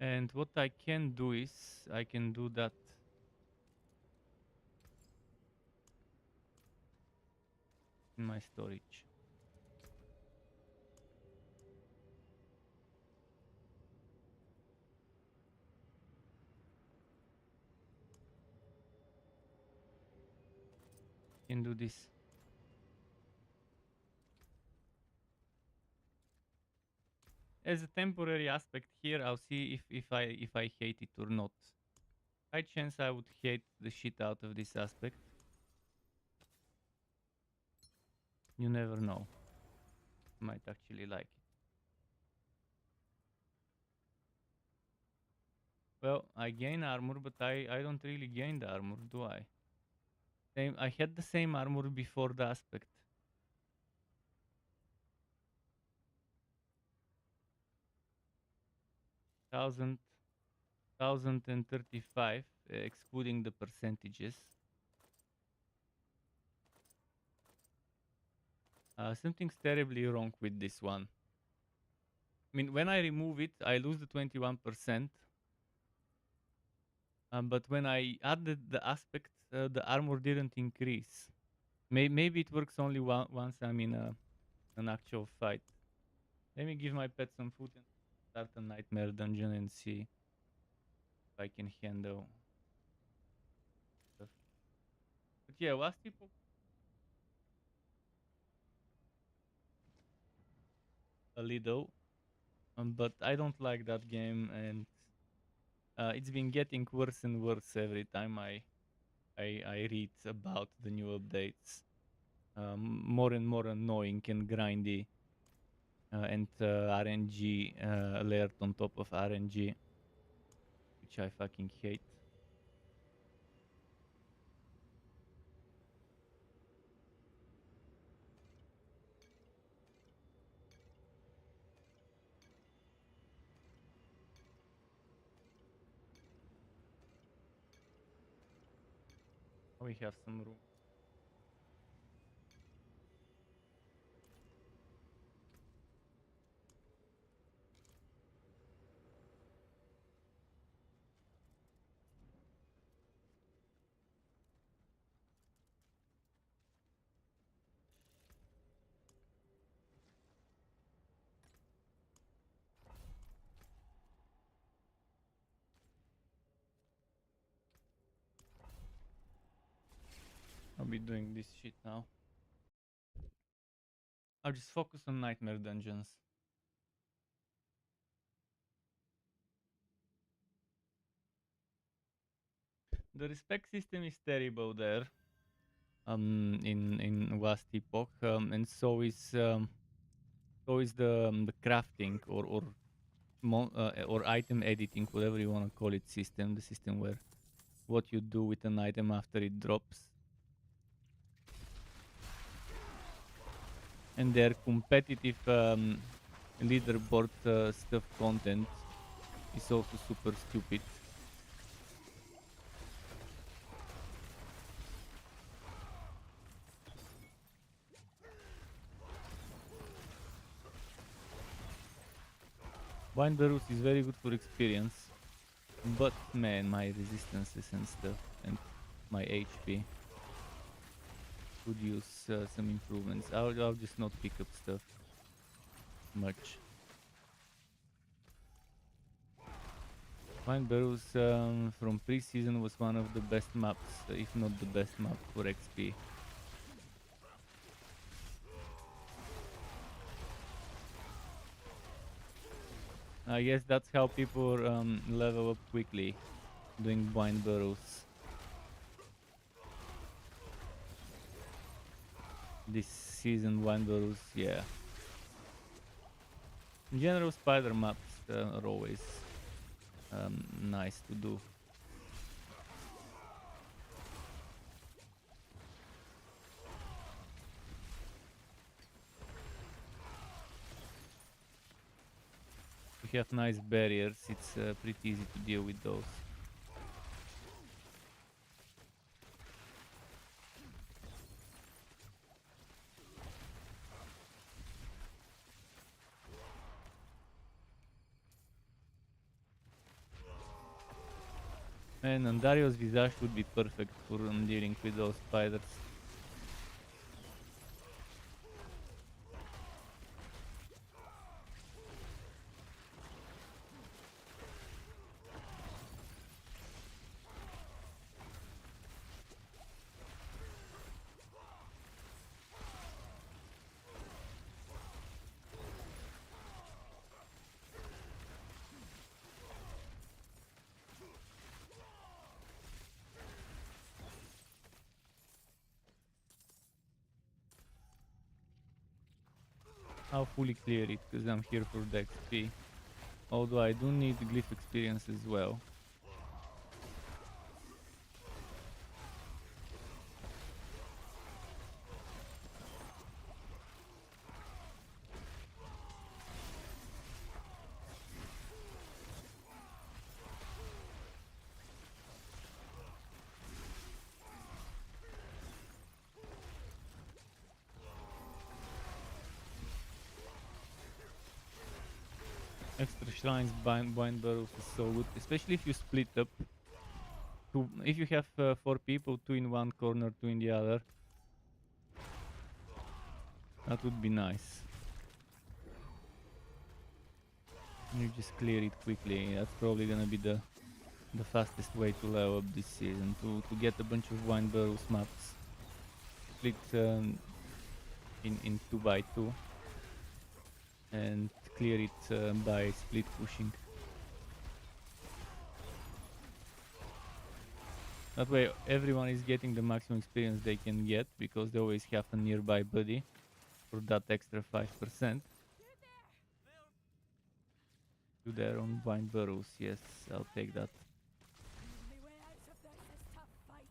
And what I can do is I can do that in my storage. Can do this. As a temporary aspect here, I'll see if I hate it or not. High chance I would hate the shit out of this aspect. You never know. Might actually like it. Well, I gain armor, but I don't really gain the armor, do I? I had the same armor before the aspect. Thousand 1035, excluding the percentages. Something's terribly wrong with this one. I mean, when I remove it, I lose the 21%. But when I added the aspect, the armor didn't increase. Maybe it works only once I'm in an actual fight. Let me give my pet some food and start a nightmare dungeon and see if I can handle stuff. But yeah, last people a little, but I don't like that game, and it's been getting worse and worse every time I read about the new updates. More and more annoying and grindy, and RNG layered on top of RNG, which I fucking hate. We have some room. I'll be doing this shit now. I'll just focus on nightmare dungeons. The respect system is terrible there. In last epoch, and so is the crafting or item editing, whatever you want to call it, system. The system where what you do with an item after it drops. And their competitive leaderboard stuff content is also super stupid. Wine Barrels is very good for experience, but man, my resistances and stuff and my HP could use some improvements. I'll just not pick up stuff much. Wine Barrels from pre-season was one of the best maps, if not the best map for XP. I guess that's how people level up quickly, doing Wine Barrels. This season, Wine Barrels, yeah. In general, spider maps are always nice to do. We have nice barriers, it's pretty easy to deal with those. And Andario's Visage would be perfect for dealing with those spiders. I'll fully clear it because I'm here for the XP. Although I do need glyph experience as well. Extra shrines, bind barrels is so good, especially if you split up. If you have 4 people, 2 in one corner, 2 in the other, that would be nice. You just clear it quickly. That's probably gonna be the fastest way to level up this season, to get a bunch of wine barrels maps split in 2x2 and clear it by split pushing. That way everyone is getting the maximum experience they can get because they always have a nearby buddy for that extra 5%. To their own wine barrels, yes, I'll take that. Only way out of this is to fight.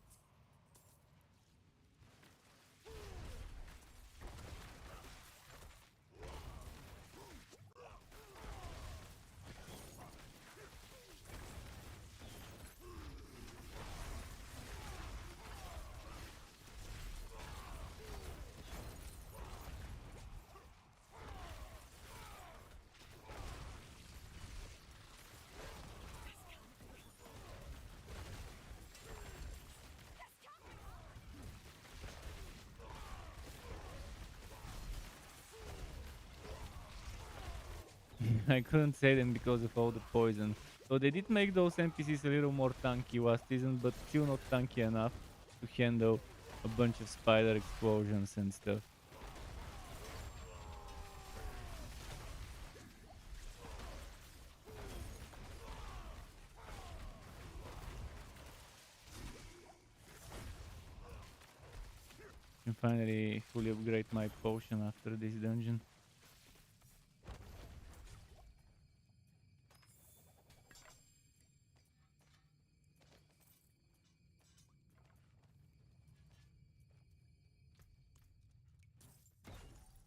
I couldn't say them because of all the poison. So they did make those NPCs a little more tanky last season, but still not tanky enough to handle a bunch of spider explosions and stuff. And finally fully upgrade my potion after this dungeon.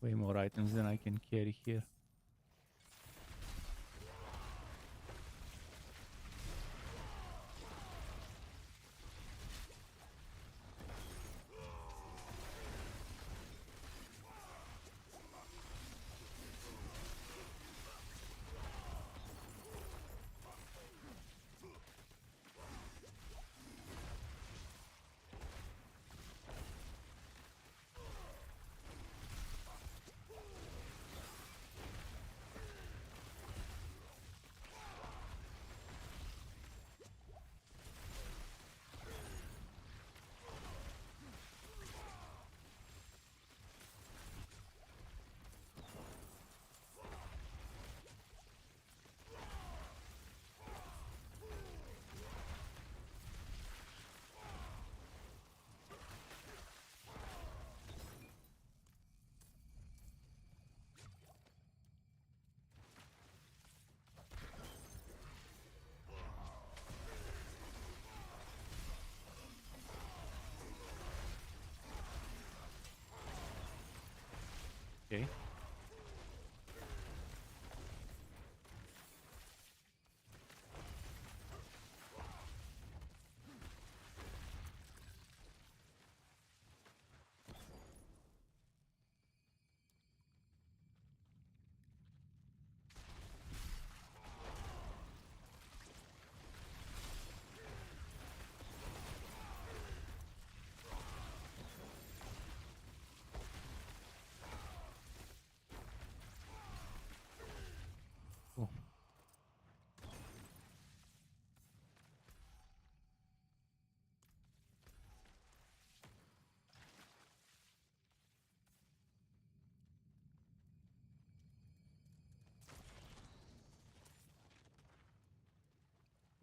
Way more items than I can carry here. Okay. Cool.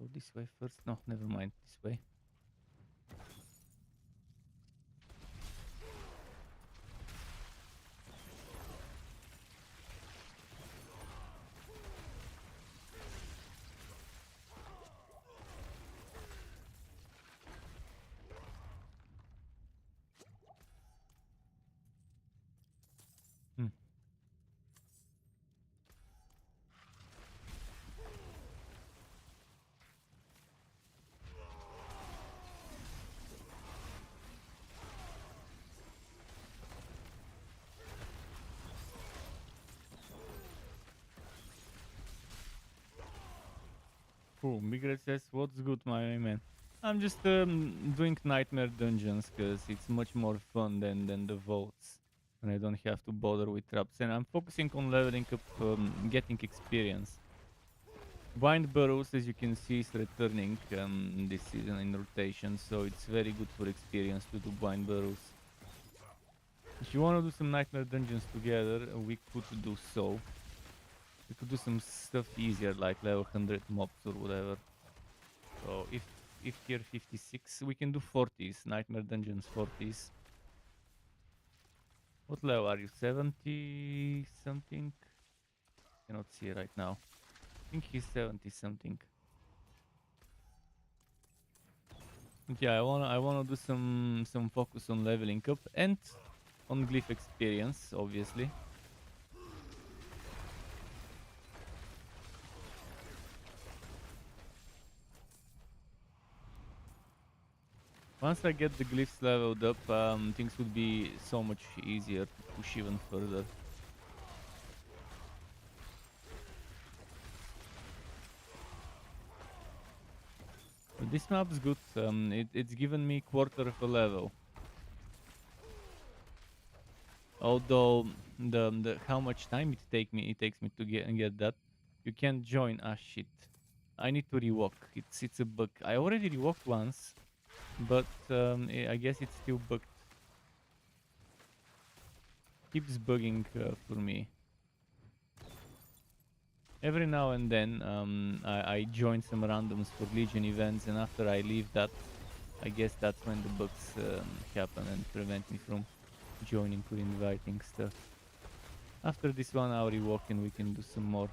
Go this way first. No, never mind. This way. Cool. Big Red says, "What's good, my man?" I'm just doing nightmare dungeons because it's much more fun than the vaults, and I don't have to bother with traps. And I'm focusing on leveling up, getting experience. Wind Burrows, as you can see, is returning this season in rotation, so it's very good for experience to do Wind Burrows. If you want to do some nightmare dungeons together, we could do so. We could do some stuff easier, like level 100 mobs or whatever. So if tier 56, we can do 40s, nightmare dungeons 40s. What level are you? 70 something? Cannot see right now. I think he's 70 something. But yeah, I wanna do some focus on leveling up and on glyph experience, obviously. Once I get the glyphs leveled up, things would be so much easier to push even further. But this map's good. It's given me quarter of a level. Although the how much time it takes me to get that, you can't join. Ah shit! I need to rewalk. It's a bug. I already rewalked once, but I guess it's still bugged. Keeps bugging for me. Every now and then I join some randoms for Legion events, and after I leave that, I guess that's when the bugs happen and prevent me from joining or inviting stuff. After this 1 hour rewalk, and we can do some more.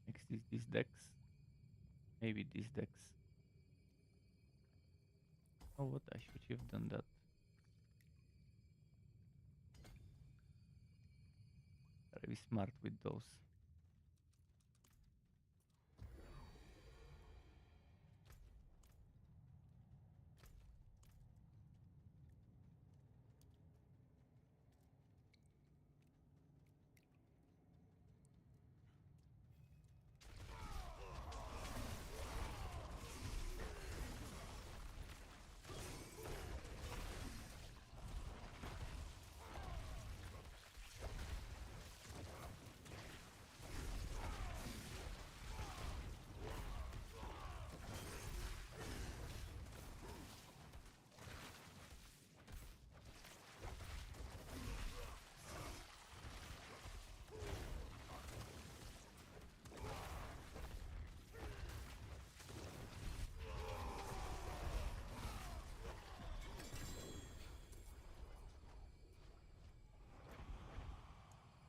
Next is this Dex. Maybe this Dex. Oh, what? I should have done that. Gotta be smart with those.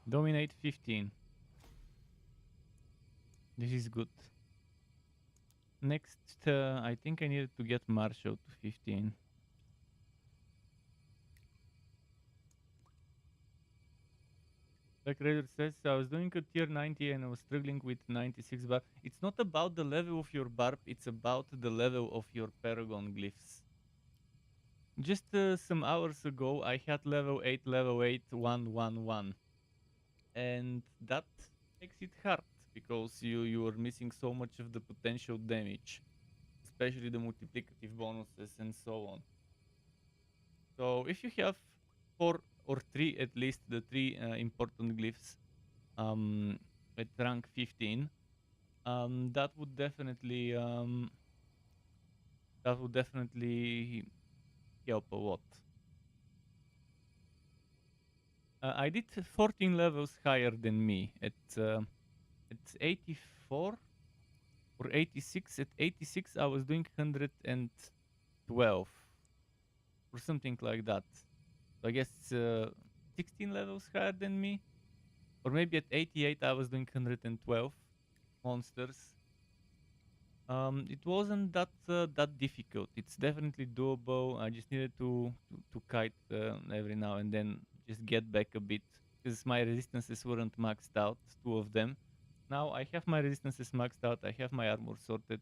Dominate 15. This is good. Next, I think I needed to get Marshall to 15. Like Raider says, I was doing a tier 90 and I was struggling with 96 barb. It's not about the level of your barb, it's about the level of your paragon glyphs. Just some hours ago, I had level 8, 1, 1, 1. And that makes it hard, because you are missing so much of the potential damage, especially the multiplicative bonuses and so on. So if you have 4 or 3 at least, the 3 important glyphs at rank 15, that would definitely help a lot. I did 14 levels higher than me at 84 or 86. At 86 I was doing 112 or something like that. So I guess 16 levels higher than me, or maybe at 88 I was doing 112 monsters. It wasn't that difficult. It's definitely doable. I just needed to kite every now and then, just get back a bit because my resistances weren't maxed out, 2 of them. Now I have my resistances maxed out, I have my armor sorted.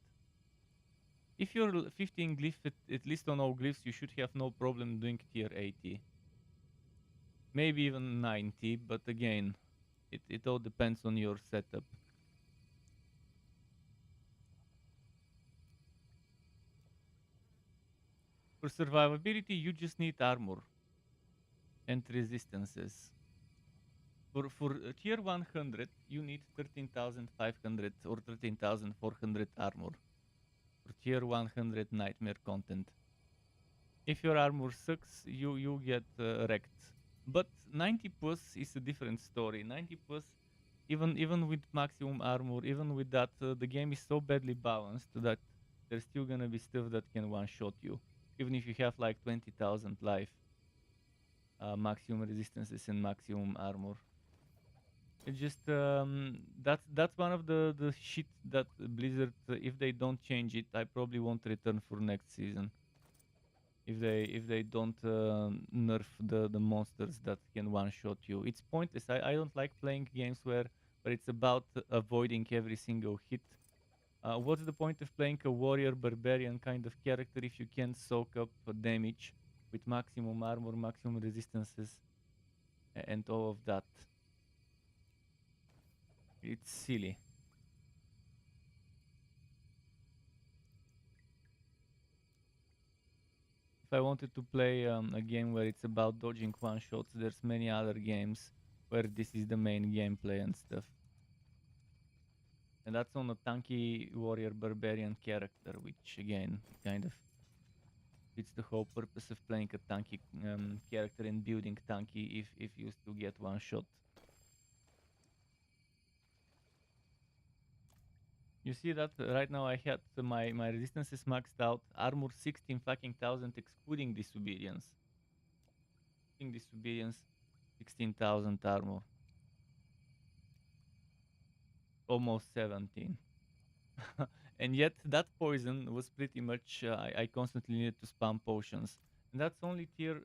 If you're 15 glyph, at least on all glyphs, you should have no problem doing tier 80. Maybe even 90, but again, it all depends on your setup. For survivability, you just need armor and resistances. For tier 100, you need 13,500 or 13,400 armor. For tier 100 nightmare content. If your armor sucks, you get wrecked. But 90 plus is a different story. 90 plus, even with maximum armor, even with that, the game is so badly balanced that there's still gonna be stuff that can one-shot you, even if you have like 20,000 life, maximum resistances and maximum armor. It's just that's one of the shit that Blizzard, if they don't change it, I probably won't return for next season. If they don't nerf the monsters that can one-shot you, it's pointless. I don't like playing games where it's about avoiding every single hit. What's the point of playing a warrior barbarian kind of character if you can soak up damage with maximum armor, maximum resistances, and all of that? It's silly. If I wanted to play a game where it's about dodging one-shots, there's many other games where this is the main gameplay and stuff. And that's on a tanky warrior barbarian character, which again, kind of fits the whole purpose of playing a tanky character and building tanky if you still get one shot. You see that right now I had my resistance is maxed out, armor 16 fucking thousand excluding disobedience. Excluding disobedience, 16,000 armor. Almost 17. And yet that poison was pretty much I constantly needed to spam potions, and that's only tier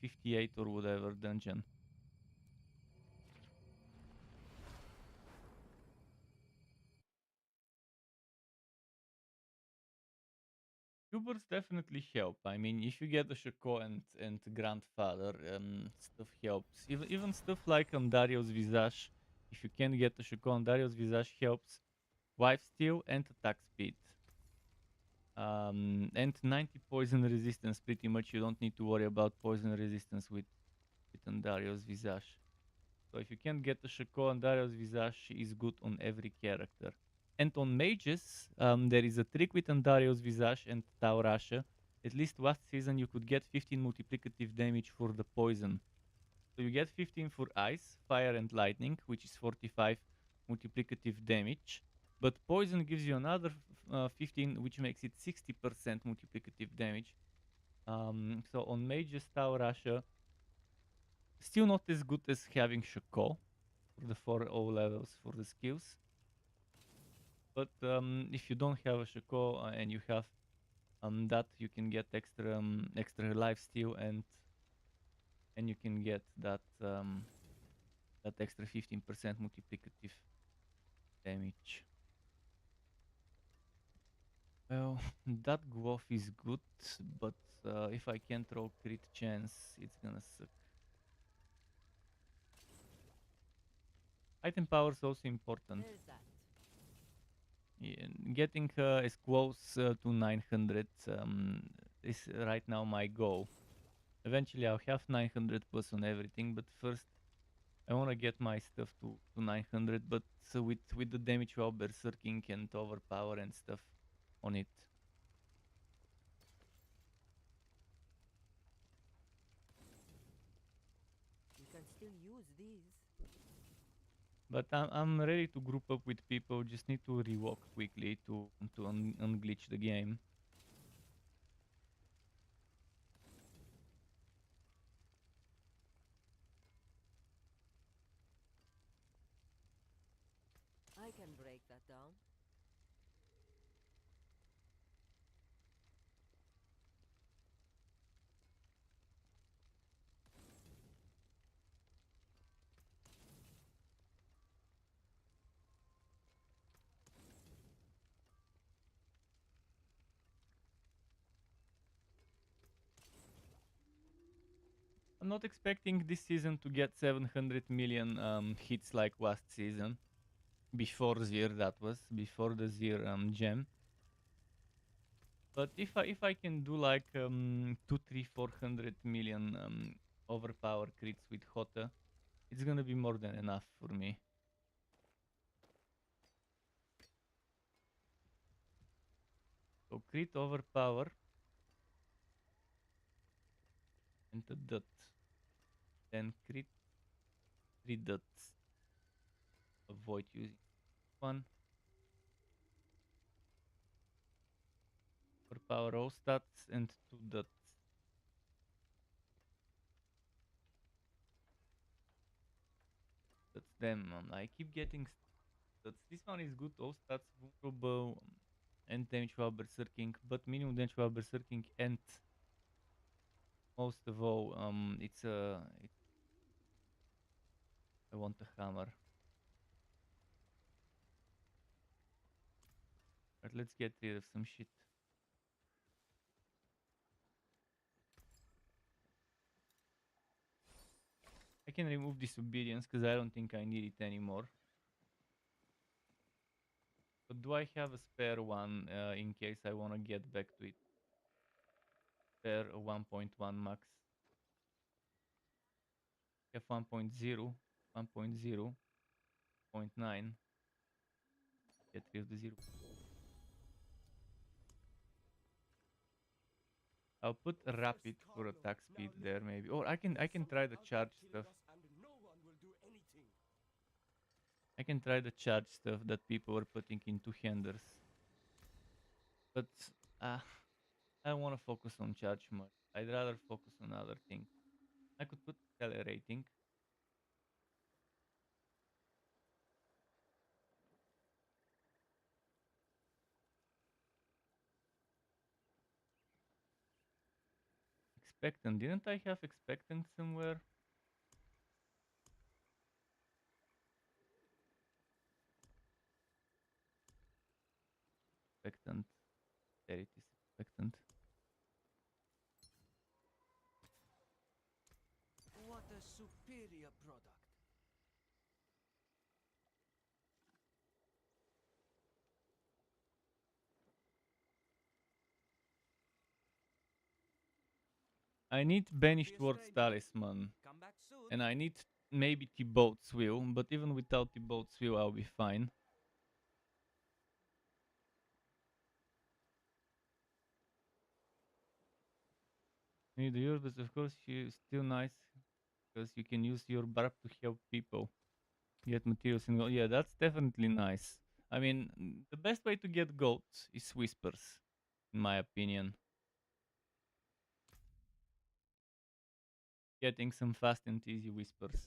58 or whatever dungeon. Cubers definitely help. I mean, if you get the Shako and Grandfather, stuff helps. Even stuff like Dario's Visage, if you can get the Shako, Dario's Visage helps. Wife Steal and attack speed. And 90 poison resistance, pretty much you don't need to worry about poison resistance with Dario's Visage. So if you can get the Shako, Dario's Visage is good on every character. And on mages, there is a trick with Andario's Visage and Taurasha. At least last season you could get 15 multiplicative damage for the poison. So you get 15 for ice, fire and lightning, which is 45 multiplicative damage. But poison gives you another 15, which makes it 60% multiplicative damage. So on mages, Taurasha, still not as good as having Shako for the 4 O levels for the skills. But if you don't have a Shako and you have that, you can get extra life steal and you can get that that extra 15% multiplicative damage. Well, that glove is good, but if I can't roll crit chance, it's gonna suck. Item power is also important. There's that. Yeah, getting as close to 900 is right now my goal. Eventually I'll have 900 plus on everything, but first I want to get my stuff to 900, but with the damage while berserking and overpower and stuff on it. You can still use these. But I'm ready to group up with people, just need to rewalk quickly to unglitch the game. I can break that down. I'm not expecting this season to get 700 million hits like last season. Before Zir, that was before the Zir gem. But if I can do like 2, 3, 400 million overpower crits with HoTA, it's gonna be more than enough for me. So crit overpower and a dot. Then crit 3 dots. Avoid using one. Overpower all stats and 2 dots. That's them. I keep getting stats. This one is good. All stats vulnerable and damage while berserking, but minimum damage while berserking and most of all, I want a hammer. But let's get rid of some shit. I can remove disobedience because I don't think I need it anymore. But do I have a spare one in case I want to get back to it? Spare 1.1 max. Have 1.0, 1.0, 0.9. Get rid of the 0. I'll put a rapid for attack speed there maybe. Or I can try the charge stuff. I can try the charge stuff that people are putting in two-handers. But I don't want to focus on charge much. I'd rather focus on other things. I could put accelerating. Expectant. Didn't I have expectant somewhere? Expectant. There it is. Expectant. What a superior product. I need Banished Words Talisman. Come back soon. And I need maybe Thibaut's Will. But even without Thibaut's Will, I'll be fine. Need yours, but of course, she's still nice. Because you can use your barb to help people. Get materials and gold. Yeah, that's definitely nice. I mean, the best way to get gold is whispers, in my opinion. Getting some fast and easy whispers.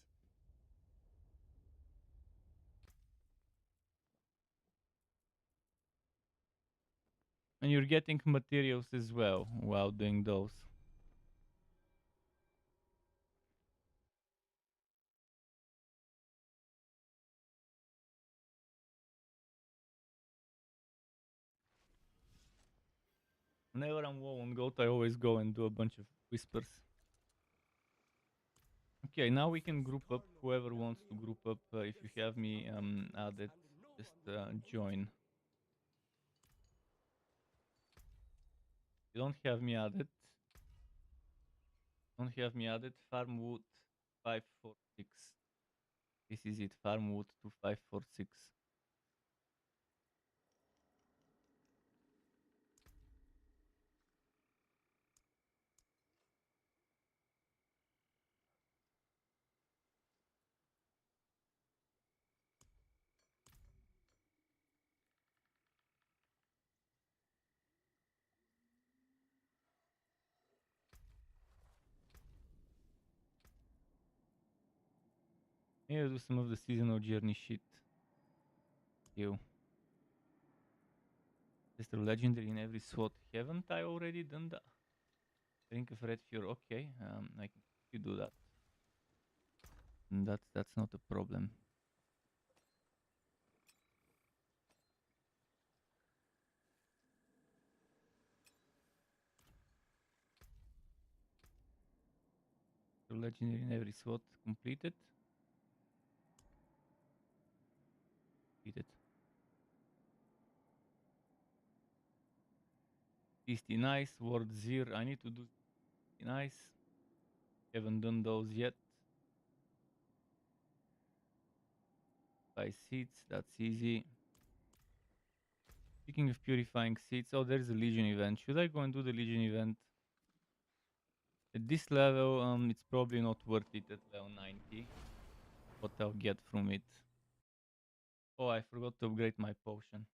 And you're getting materials as well while doing those. Whenever I'm low on gold, I always go and do a bunch of whispers. Okay, now we can group up. Whoever wants to group up, if you have me added, just join. You don't have me added. Don't have me added. Farmwood 546. This is it. Farmwood 2546. Maybe I'll do some of the seasonal journey shit. You. Is there legendary in every slot? Haven't I already done that? Drink of red fuel. Okay, I can you do that. And that's not a problem. legendary in every slot. Completed. Completed. 60 nice. Ward Zir. I need to do nice. Haven't done those yet. 5 seats. That's easy. Speaking of purifying seats, oh, there's a Legion event. Should I go and do the Legion event? At this level, it's probably not worth it at level 90. What I'll get from it. Oh, I forgot to upgrade my potion.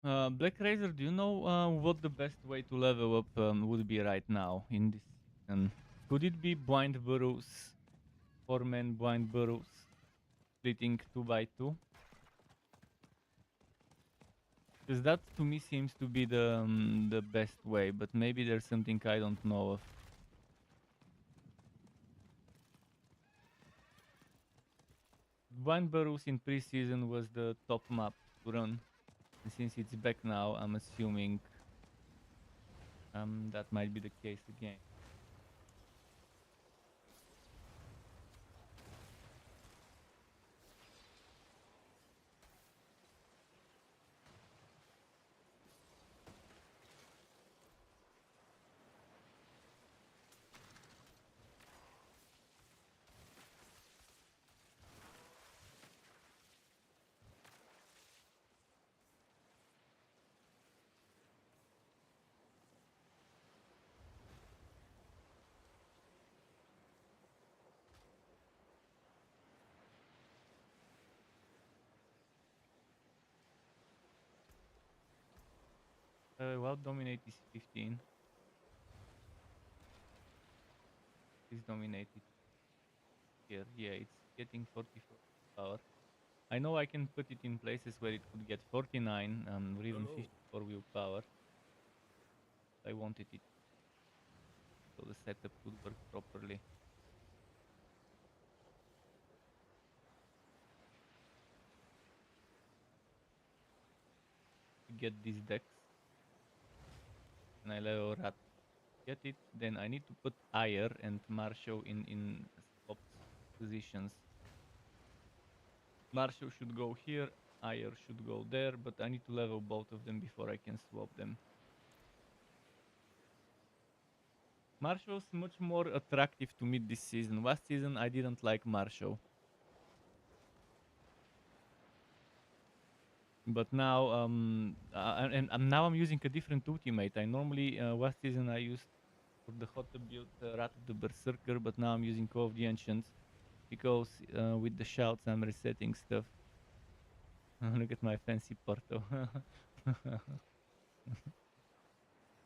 Black Razor, do you know what the best way to level up would be right now in this season? Could it be blind burrows, 4-man blind burrows, splitting 2 by 2? Because that to me seems to be the best way, but maybe there's something I don't know of. Blind burrows in preseason was the top map to run. And since it's back now, I'm assuming that might be the case again. Well, dominate is 15. Please dominate it here. Yeah, it's getting 44 power. I know I can put it in places where it could get 49 or even 54 willpower. I wanted it so the setup could work properly. To get these decks, and I level Rat. Get it, then I need to put Ire and Marshall in swapped positions. Marshall should go here, Ire should go there, but I need to level both of them before I can swap them. Marshall's much more attractive to me this season. Last season I didn't like Marshall. But now, now I'm using a different ultimate. I normally, last season I used for the HoTA build Rat of the Berserker, but now I'm using Call of the Ancients because with the shouts I'm resetting stuff. Look at my fancy Porto.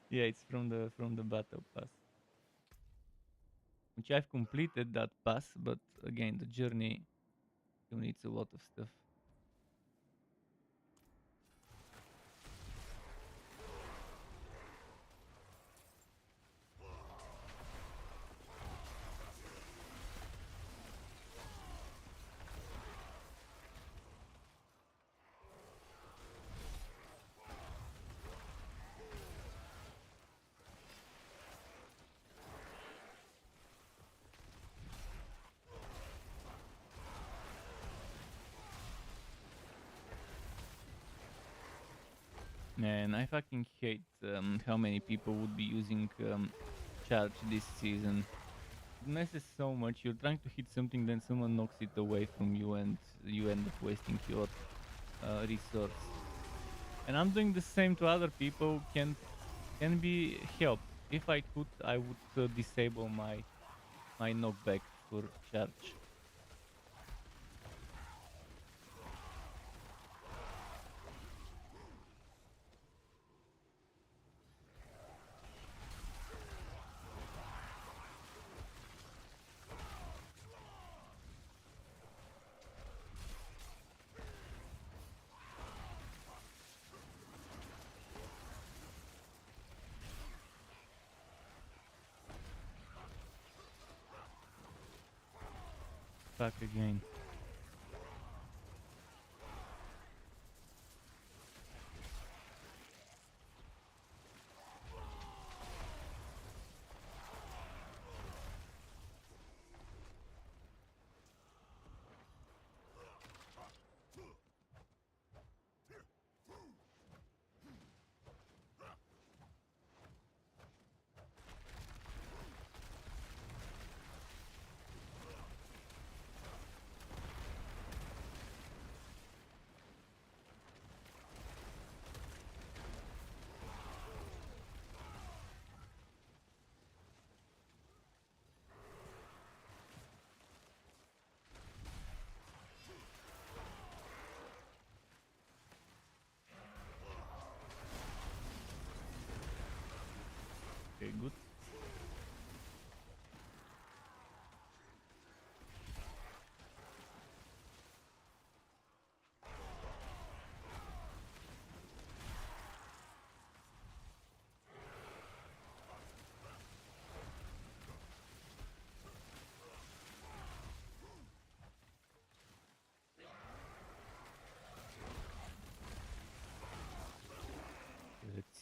Yeah, it's from the battle pass, which I've completed that pass, but again the journey still needs a lot of stuff. And I fucking hate how many people would be using charge this season. It messes so much. You're trying to hit something, then someone knocks it away from you, and you end up wasting your resource. And I'm doing the same to other people. Can be helped. If I could, I would disable my knockback for charge. Back again.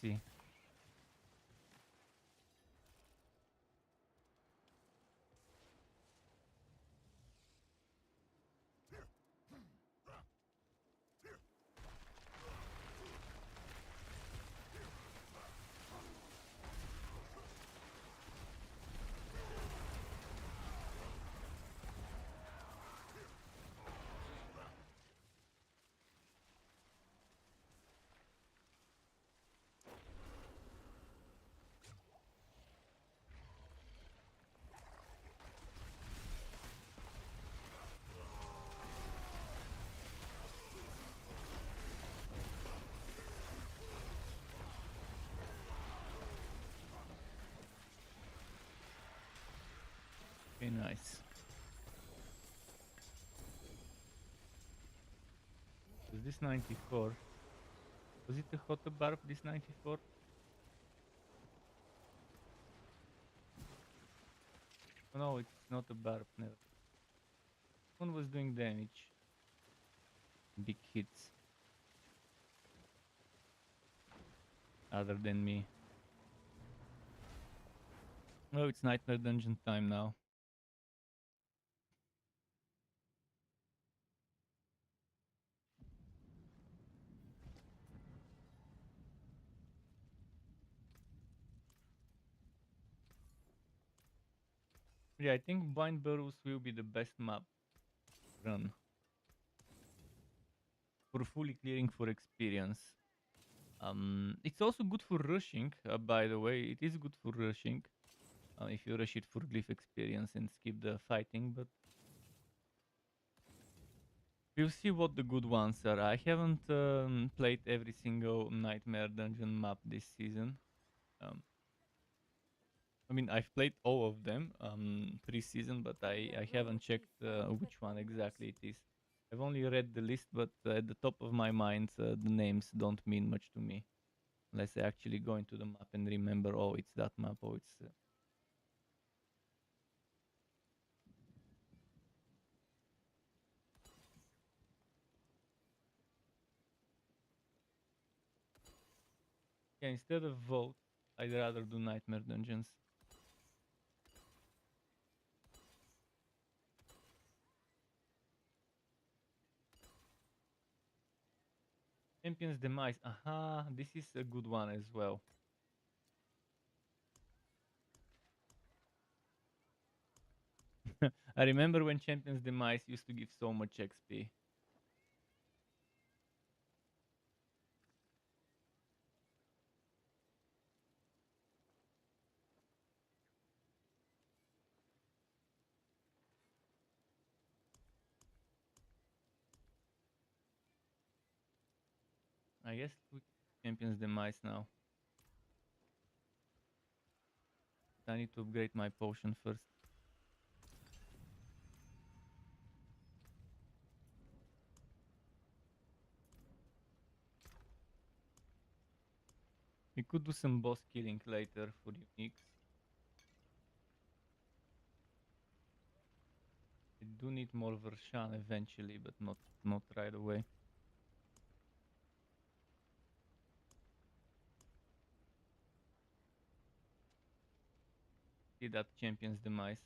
see. Okay, nice. Is this 94? Was it a HoTA Barb, this 94? Oh, no, it's not a Barb, never. One was doing damage. Big hits. Other than me. Oh, it's Nightmare Dungeon time now. Yeah, I think Blind Burrows will be the best map run. For fully clearing for experience. It's also good for rushing, by the way. It is good for rushing. If you rush it for glyph experience and skip the fighting, but we'll see what the good ones are. I haven't played every single Nightmare Dungeon map this season. I mean, I've played all of them pre-season, but I haven't checked which one exactly it is. I've only read the list, but at the top of my mind, the names don't mean much to me. Unless I actually go into the map and remember, oh, it's that map, oh, it's... Yeah, instead of vote, I'd rather do Nightmare Dungeons. Champion's Demise. Aha, this is a good one as well. I remember when Champion's Demise used to give so much XP. I guess we Champion's Demise now. I need to upgrade my potion first. We could do some boss killing later for uniques. We do need more Vershan eventually, but not right away. See that Champion's Demise.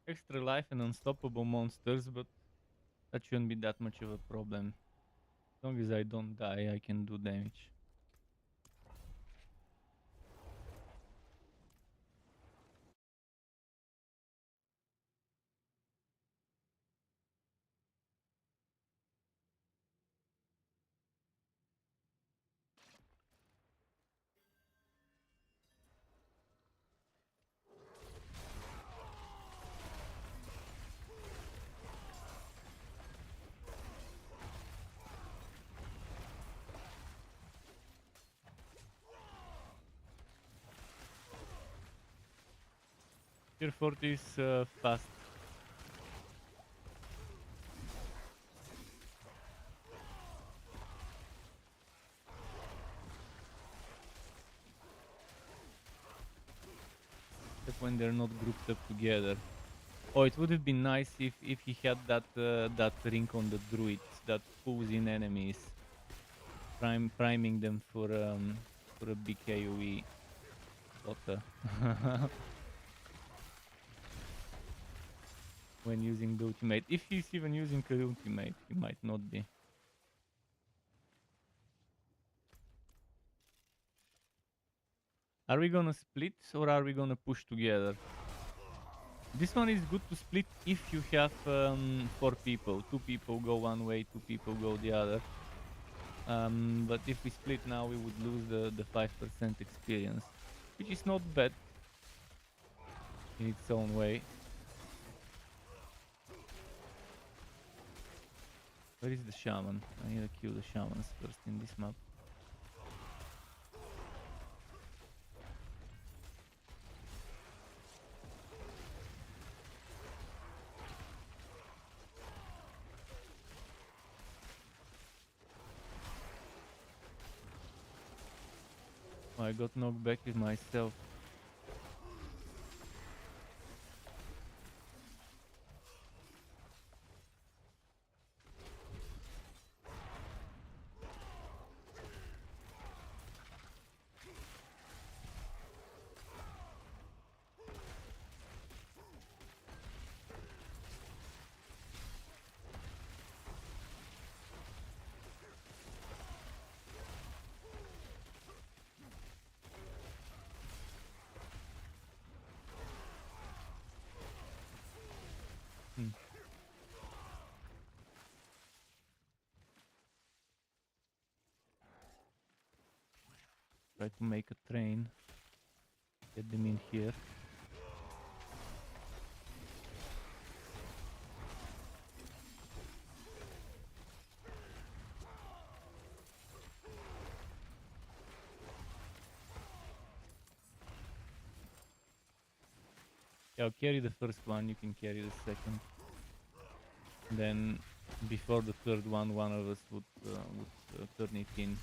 Extra life and unstoppable monsters, but that shouldn't be that much of a problem. As long as I don't die, I can do damage. Tier 40 is fast. Except when they're not grouped up together. Oh, it would have been nice if he had that that ring on the druid that pulls in enemies. priming them for a big AoE HoTA. When using the ultimate. If he's even using the ultimate, he might not be. Are we gonna split or are we gonna push together? This one is good to split if you have 4 people. 2 people go one way, 2 people go the other. But if we split now, we would lose the 5% experience, which is not bad in its own way. Where is the shaman? I need to kill the shamans first in this map. Oh, I got knocked back with myself. Try to make a train. Get them in here. Yeah, I'll carry the first one, you can carry the second. Then, before the third one, one of us would turn it in.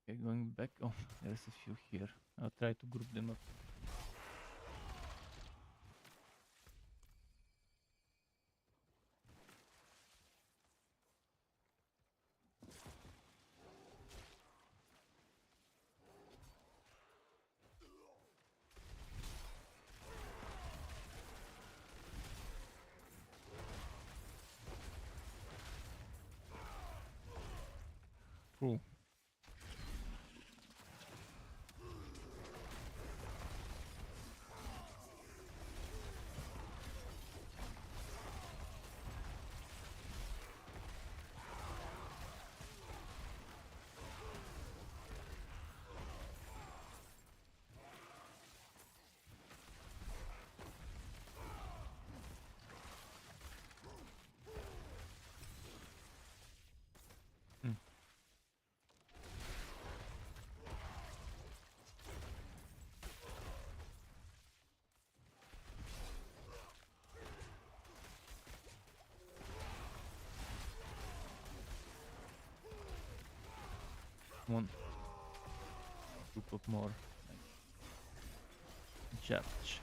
Okay, going back. Oh, there's a few here. I'll try to group them up. Cool. One. Group of more. Judge.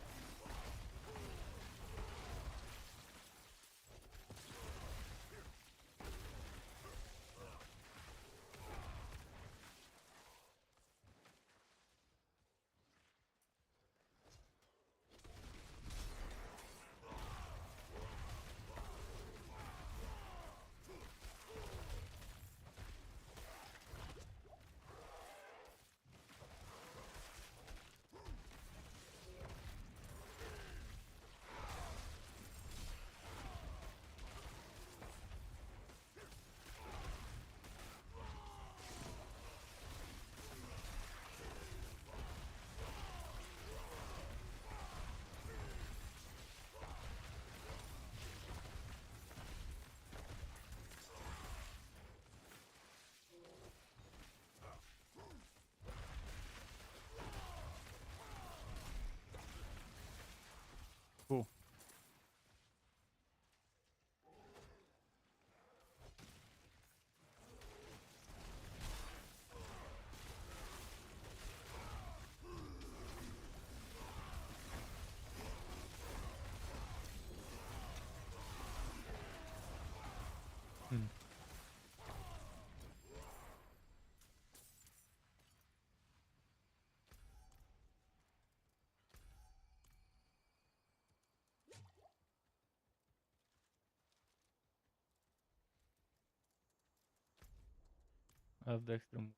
I have the extra move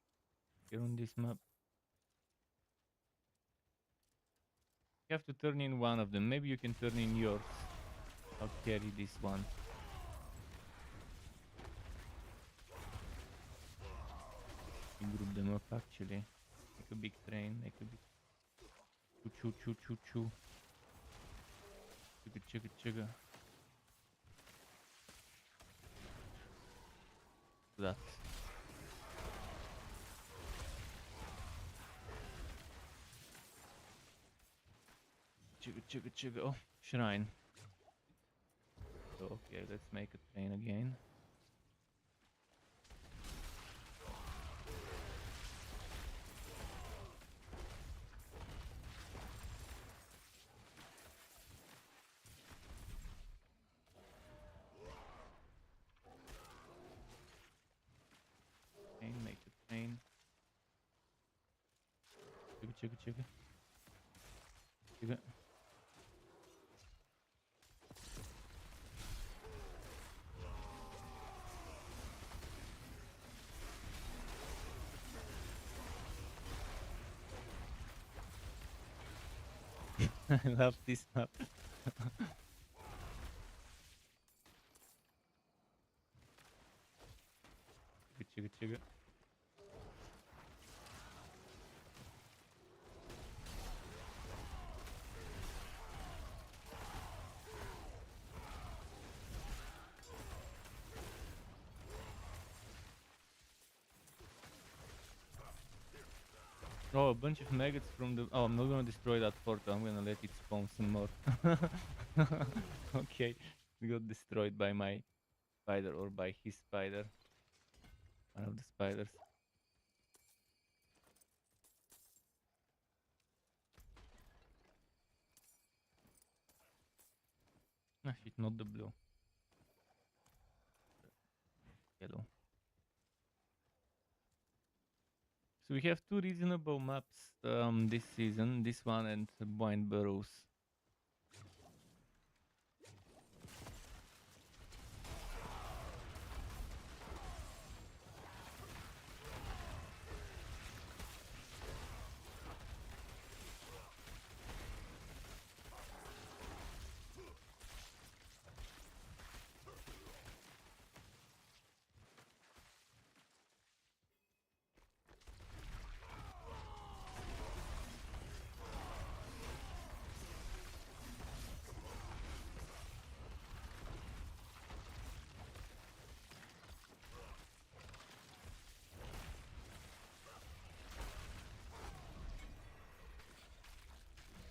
here on this map. You have to turn in one of them. Maybe you can turn in yours. I'll carry this one. You group them up actually. Make a big train. Make a big choo choo choo choo. Chugga chugga chugga. That. Chugga chugga chugga. Oh, shrine. So, okay, let's make a train again. Make a train. Chugga chugga chugga. Chugga. I love this map. Chugga chugga. Oh, a bunch of maggots from the... Oh, I'm not gonna destroy that fort. I'm gonna let it spawn some more. Okay, we got destroyed by my spider or by his spider. One of the spiders. Ah shit, not the blue. Yellow. So we have two reasonable maps this season. This one and Wine Burrows.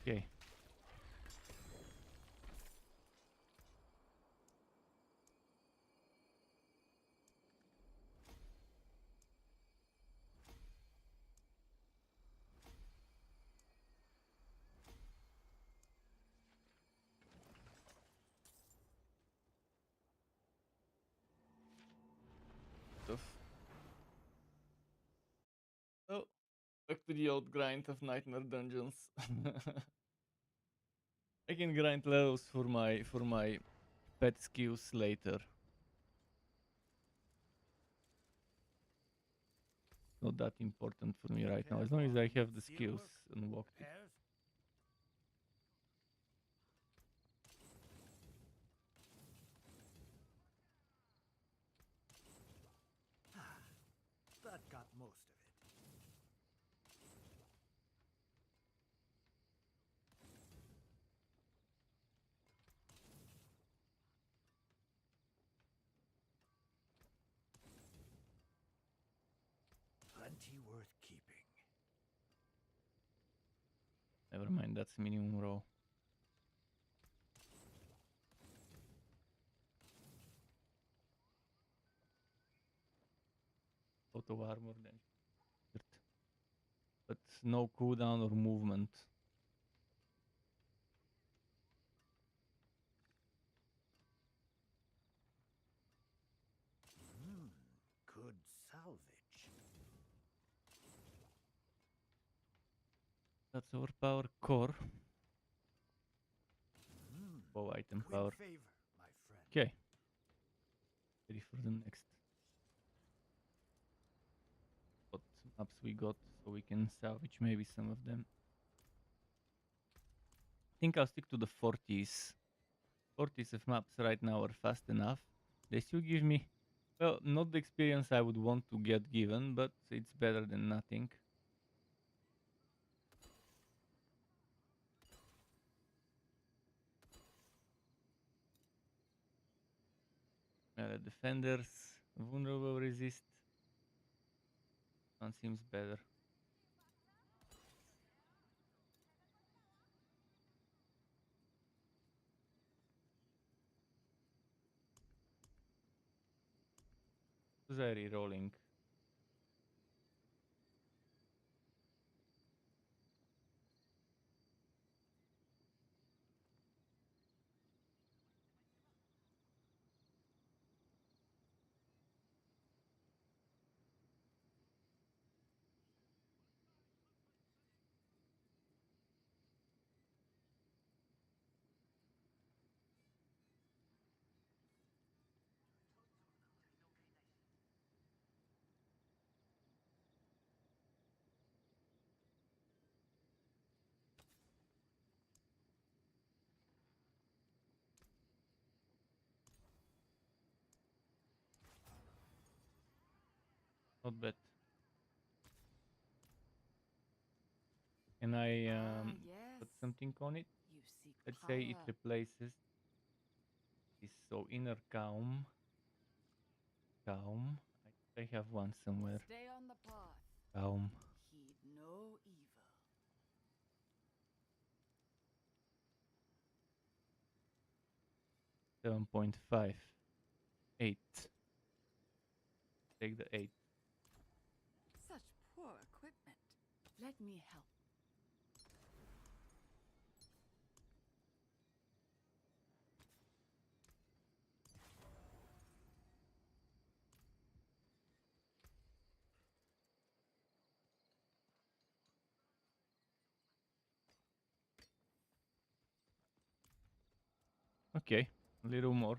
Okay. Stuff. Oh, back to the old grind of Nightmare Dungeons. I can grind levels for my pet skills later. Not that important for me right now, as long as I have the skills unlocked. That got most of it. Plenty worth keeping. Never mind, that's minimum row. Auto armor then. But no cooldown or movement. Good salvage. That's our power core. Bow item Quick power. favor, my friend. Okay. Ready for the next. maps we got, so we can salvage maybe some of them. I think I'll stick to the 40s. 40s of maps right now are fast enough. They still give me, well, not the experience I would want to get given, but it's better than nothing. Defenders, vulnerable resist. One seems better. Who's I re-rolling? Not bad. Can I put Yes. something on it? You seek Let's say it power. replaces this. So inner calm. Calm. I have one somewhere. Stay on the path. Calm. Heed no evil. 7.5. 8. Take the 8. Such poor equipment. Let me help. Okay, a little more.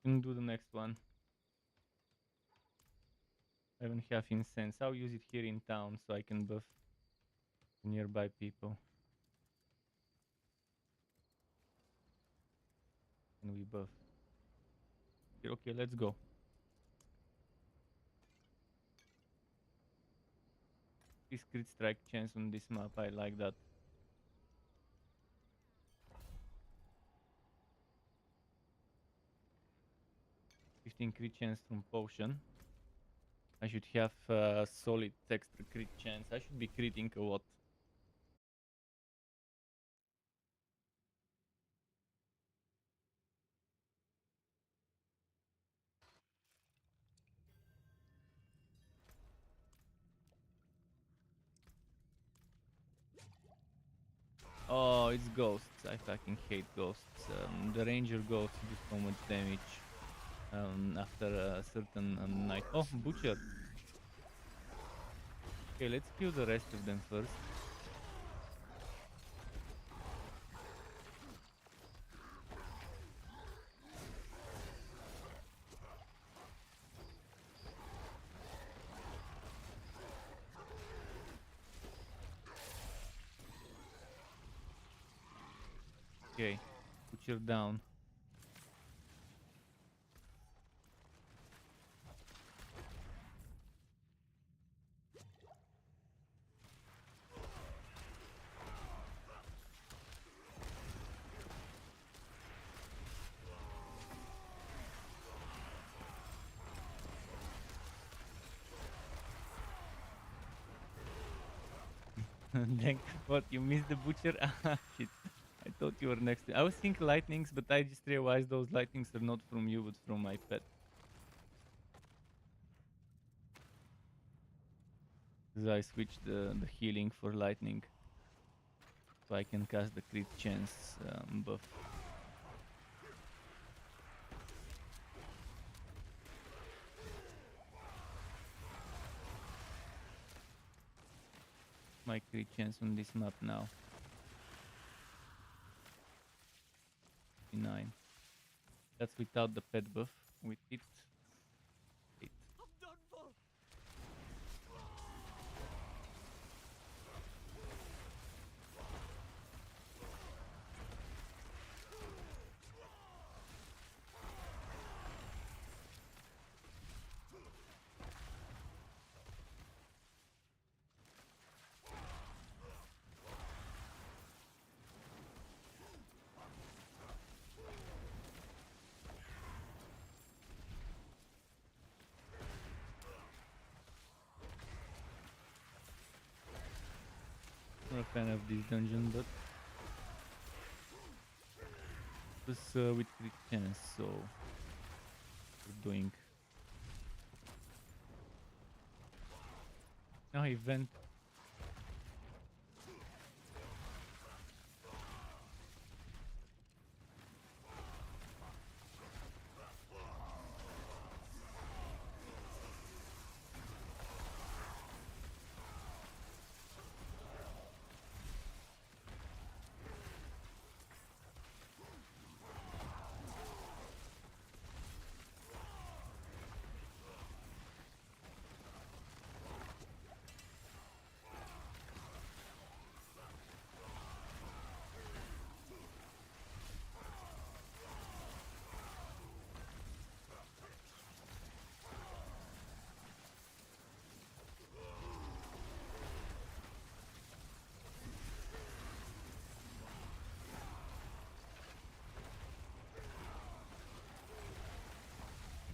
Can do the next one. I don't have incense. I'll use it here in town so I can buff nearby people. And we buff. Okay, let's go. This crit strike chance on this map, I like that. Crit chance from potion. I should have solid extra crit chance. I should be critting a lot. Oh, it's ghosts. I fucking hate ghosts. The ranger ghosts do so much damage after a certain night. Oh, butcher. Okay, let's kill the rest of them first. Okay, butcher down. Then what? You missed the butcher? Ah, shit. I thought you were next. I was thinking lightnings, but I just realized those lightnings are not from you, but from my pet. Because I switched the healing for lightning, so I can cast the crit chance buff. my crit chance on this map now? 9. That's without the pet buff. With it, 8. I'm done for. Not a fan of this dungeon, but it was with crit chance, so we're doing. Now event.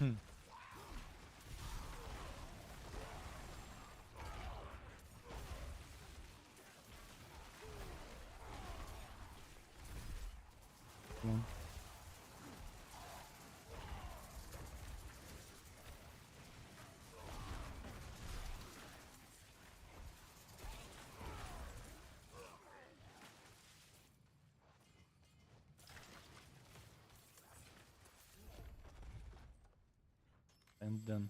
Hmm. Come on. I'm done.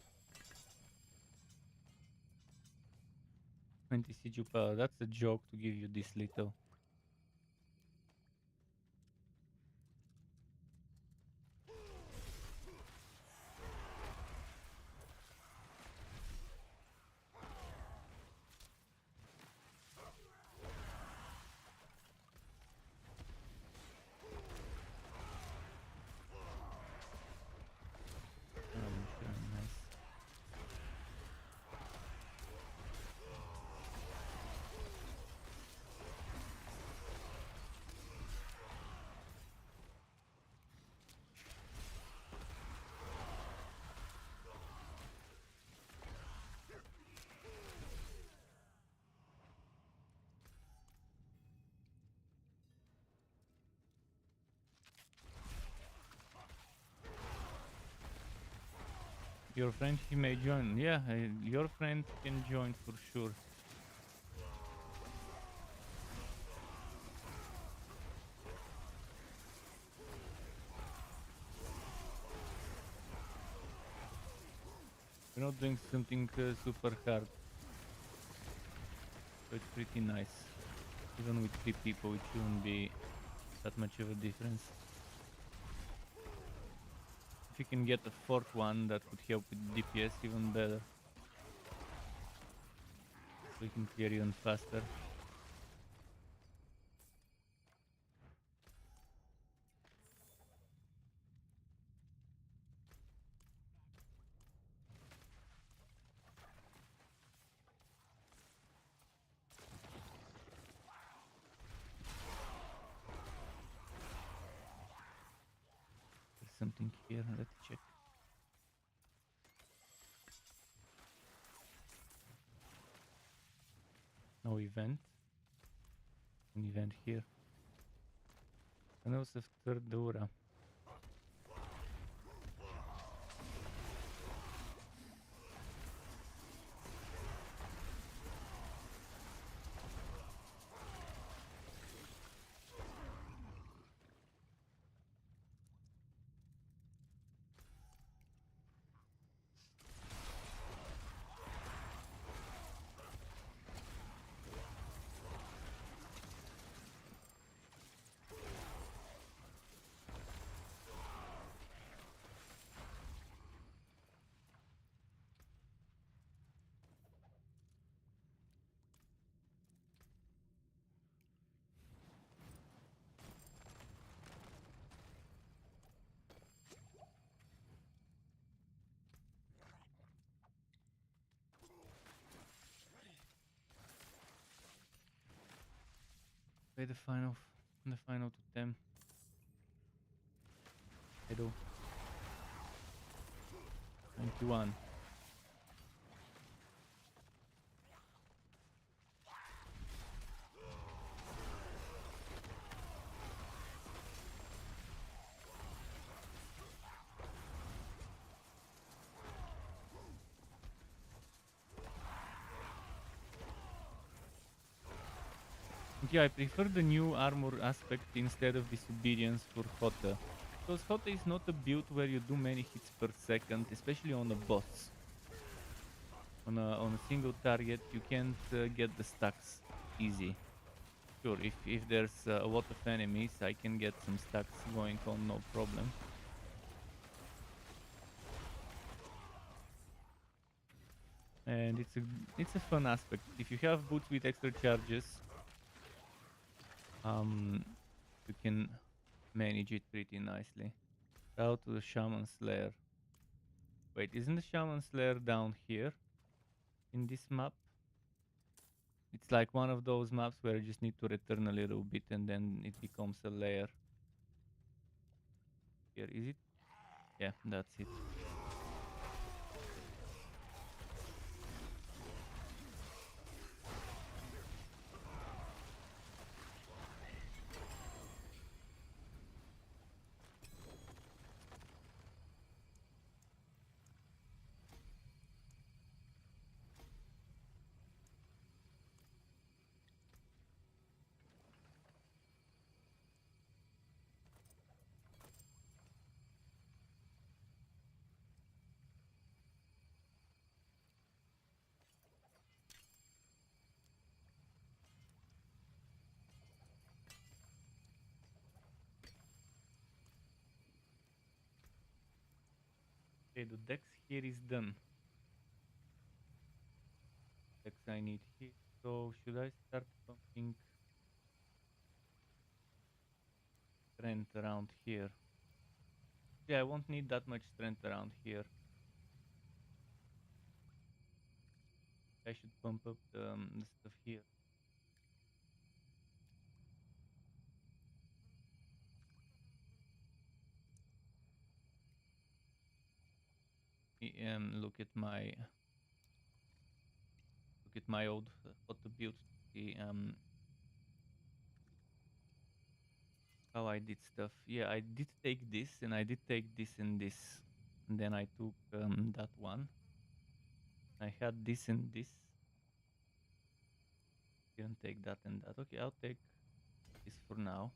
20 siege power. That's a joke to give you this little. Sure, nice. Your friend, he may join. Yeah, your friend can join for sure. We're not doing something super hard. So it's pretty nice. Even with 3 people, it shouldn't be that much of a difference. If you can get a 4th one, that would help with DPS even better. So you can clear even faster. There's something here, let's check. No event. An event here. And also third Dora. Play the final to them. I do. 91. Yeah, I prefer the new armor aspect instead of disobedience for HoTA. Because HoTA is not a build where you do many hits per second, especially on a boss. On a single target, you can't get the stacks easy. Sure, if there's a lot of enemies, I can get some stacks going on, no problem. And it's a fun aspect. If you have boots with extra charges, you can manage it pretty nicely. Route to the Shaman's Lair. Wait, isn't the Shaman's Lair down here in this map? It's like one of those maps where you just need to return a little bit and then it becomes a lair. Here, is it? Yeah, that's it. Okay, the dex here is done. Dex I need here. So should I start pumping strength around here? Yeah, I won't need that much strength around here. I should pump up the stuff here. Look at my old photo build to see how I did stuff. Yeah, I did take this and I did take this and this, and then I took that one. I had this and this. Didn't take that and that. Okay, I'll take this for now.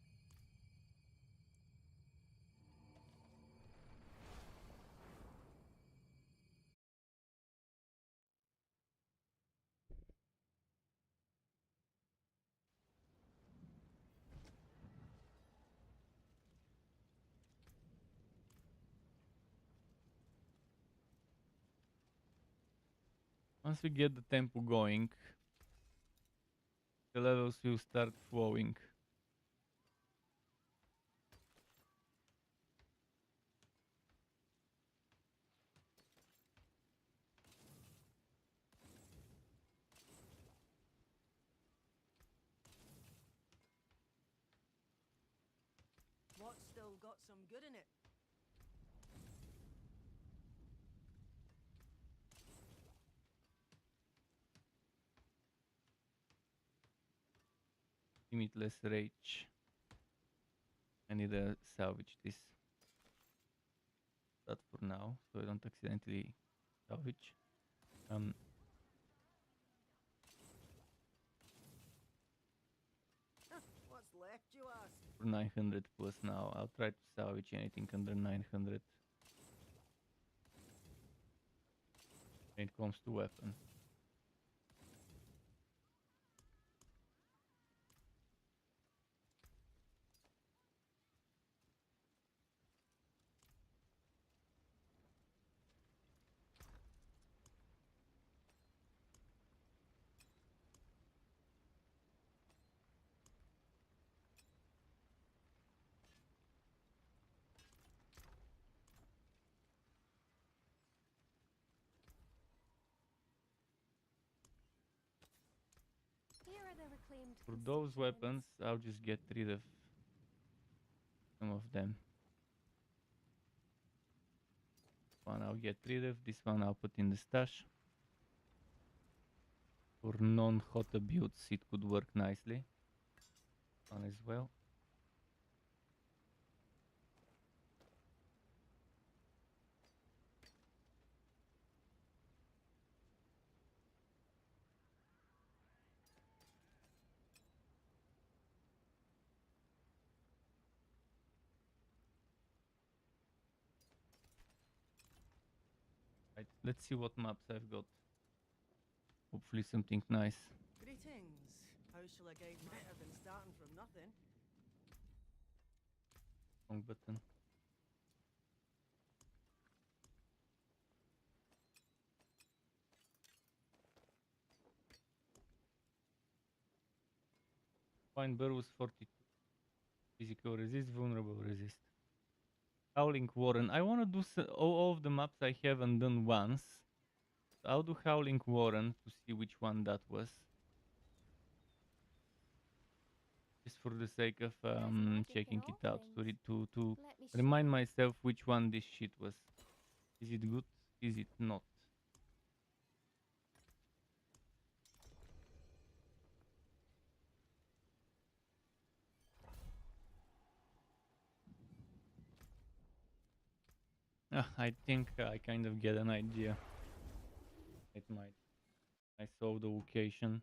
Once we get the tempo going, the levels will start flowing. What's still got some good in it? Limitless rage. I need to salvage this. That for now, so I don't accidentally salvage. What's left, you ask? For 900 plus now, I'll try to salvage anything under 900. When it comes to weapons. claimed For those concessions. weapons, I'll just get rid of some of them. One I'll get rid of, this one I'll put in the stash. For non-HoTA builds, it could work nicely. One as well. Right, let's see what maps I've got. Hopefully something nice. Greetings. How shall I guide better than starting from nothing? Wrong button. Fine Burrows 42. Physical resist, vulnerable resist. Howling Warren. I want to do all of the maps I haven't done once. I'll do Howling Warren to see which one that was. Just for the sake of magic in checking all it out. To, things. to Let me show remind you. myself which one this shit was. Is it good? Is it not? I think I kind of get an idea. It might. I saw the location.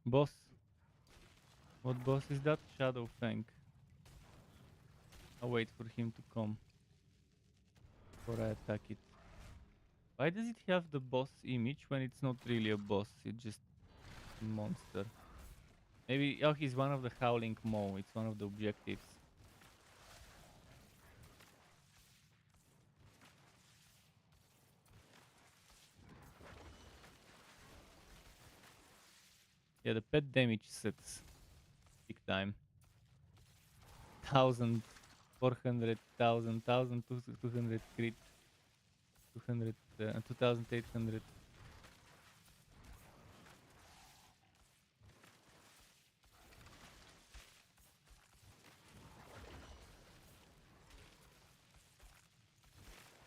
Boss. What boss is that? Shadow Fang. I'll wait for him to come before I attack it. Why does it have the boss image when it's not really a boss? It's just a monster. Maybe, oh, he's one of the Howling Maw. It's one of the objectives. Yeah, the pet damage sucks. Big time. 1,400, 1,200 crit. 200, 2,800.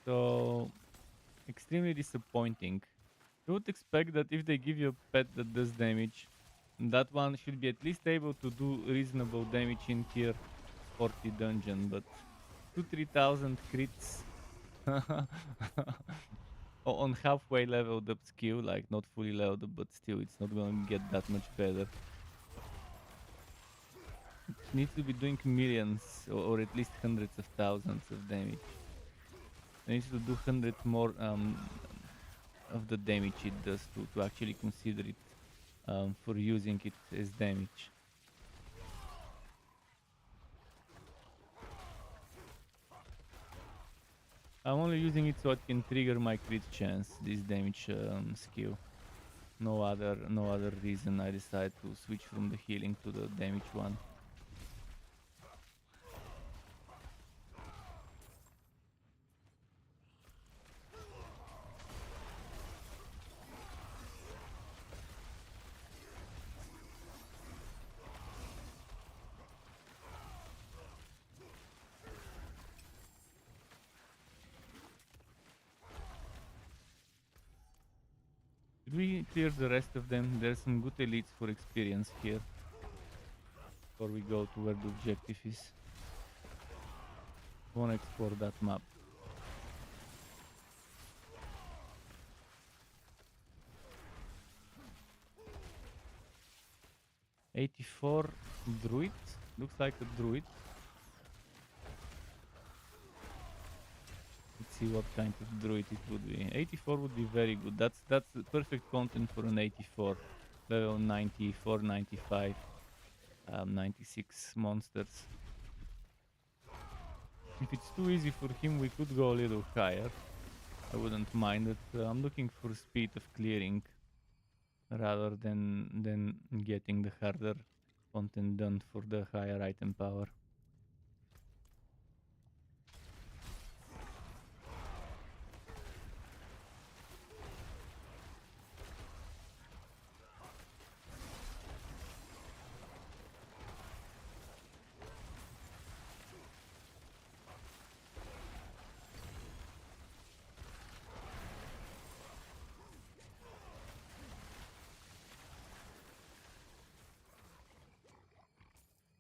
So, extremely disappointing. You would expect that if they give you a pet that does damage, that one should be at least able to do reasonable damage in tier 40 dungeon, but 2-3,000 crits on halfway leveled up skill, like not fully leveled up, but still it's not gonna get that much better. It needs to be doing millions or at least hundreds of thousands of damage. It needs to do 100 more of the damage it does to actually consider it for using it as damage. I'm only using it so it can trigger my crit chance, this damage skill. No other reason I decided to switch from the healing to the damage one. Did we clear the rest of them? There's some good elites for experience here. Before we go to where the objective is. I wanna explore that map. '84 druid. Looks like a druid. Let's see what kind of druid it would be. 84 would be very good. That's the perfect content for an 84. Level 94, 95, 96 monsters. If it's too easy for him, we could go a little higher. I wouldn't mind it. I'm looking for speed of clearing. rather than getting the harder content done for the higher item power.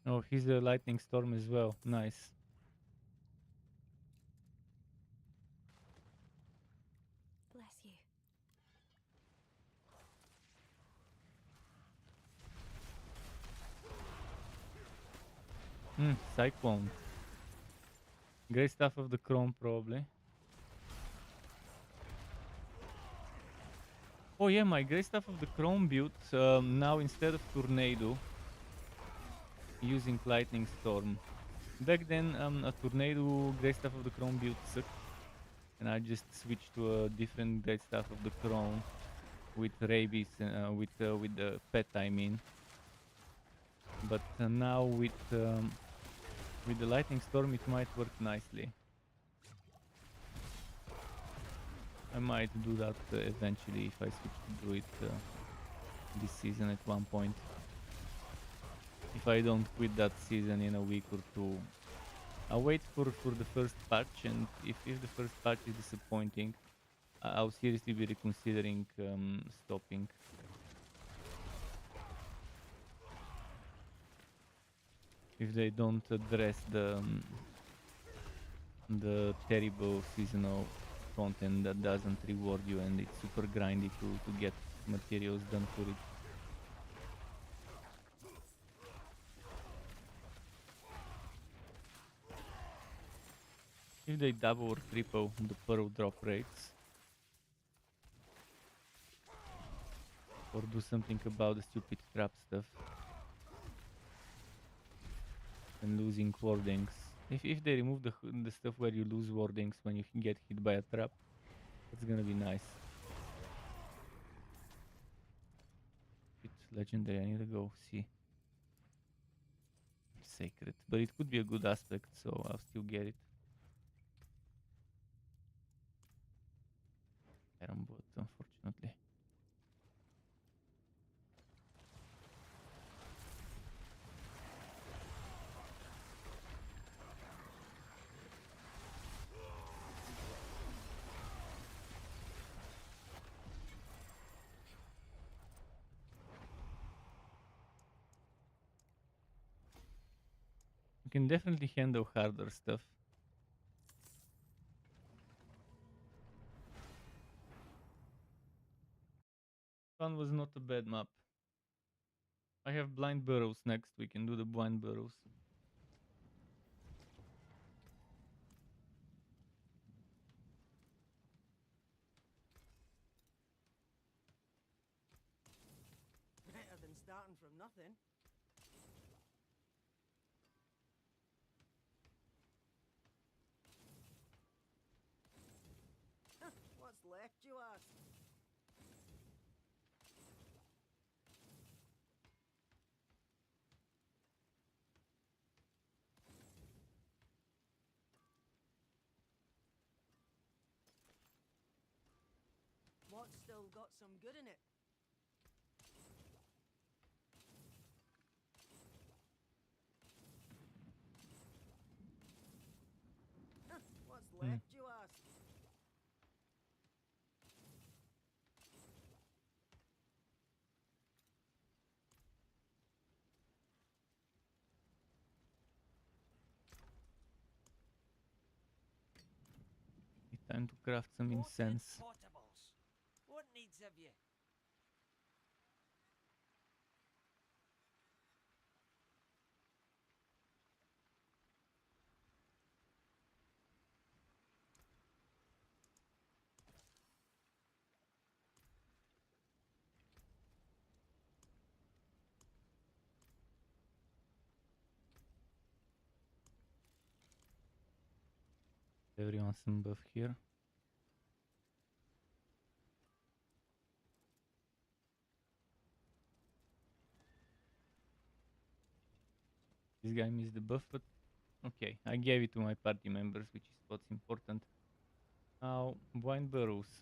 Oh, he's a lightning storm as well. Nice. Bless you. Cyclone. Great stuff of the Chrome, probably. Oh yeah, my great stuff of the Chrome build, now instead of Tornado, using Lightning Storm. Back then, a Tornado great stuff of the Chrome build sucked, and I just switched to a different great stuff of the Chrome with Rabies, with the pet, I mean. But now with the Lightning Storm, it might work nicely. I might do that eventually if I switch to Druid this season at one point. If I don't quit that season in a week or two. I'll wait for the first patch, and if the first patch is disappointing, I'll seriously be reconsidering stopping. If they don't address the terrible seasonal content that doesn't reward you and it's super grindy to get materials done for it. If they double or triple the pearl drop rates, or do something about the stupid trap stuff and losing wardings. If they remove the stuff where you lose wardings when you get hit by a trap, it's gonna be nice. It's legendary, I need to go see. Sacred, but it could be a good aspect, so I'll still get it. Iron bot, unfortunately. You can definitely handle harder stuff. One was not a bad map. I have blind burrows next. We can do the blind burrows. Better than starting from nothing. What's left, you ask? What's still got some good in it? What's left, you ask? It's time to craft some incense. Potables. What needs of you? Everyone some buff here. This guy missed the buff, but okay, I gave it to my party members, which is what's important. Now, wine barrels.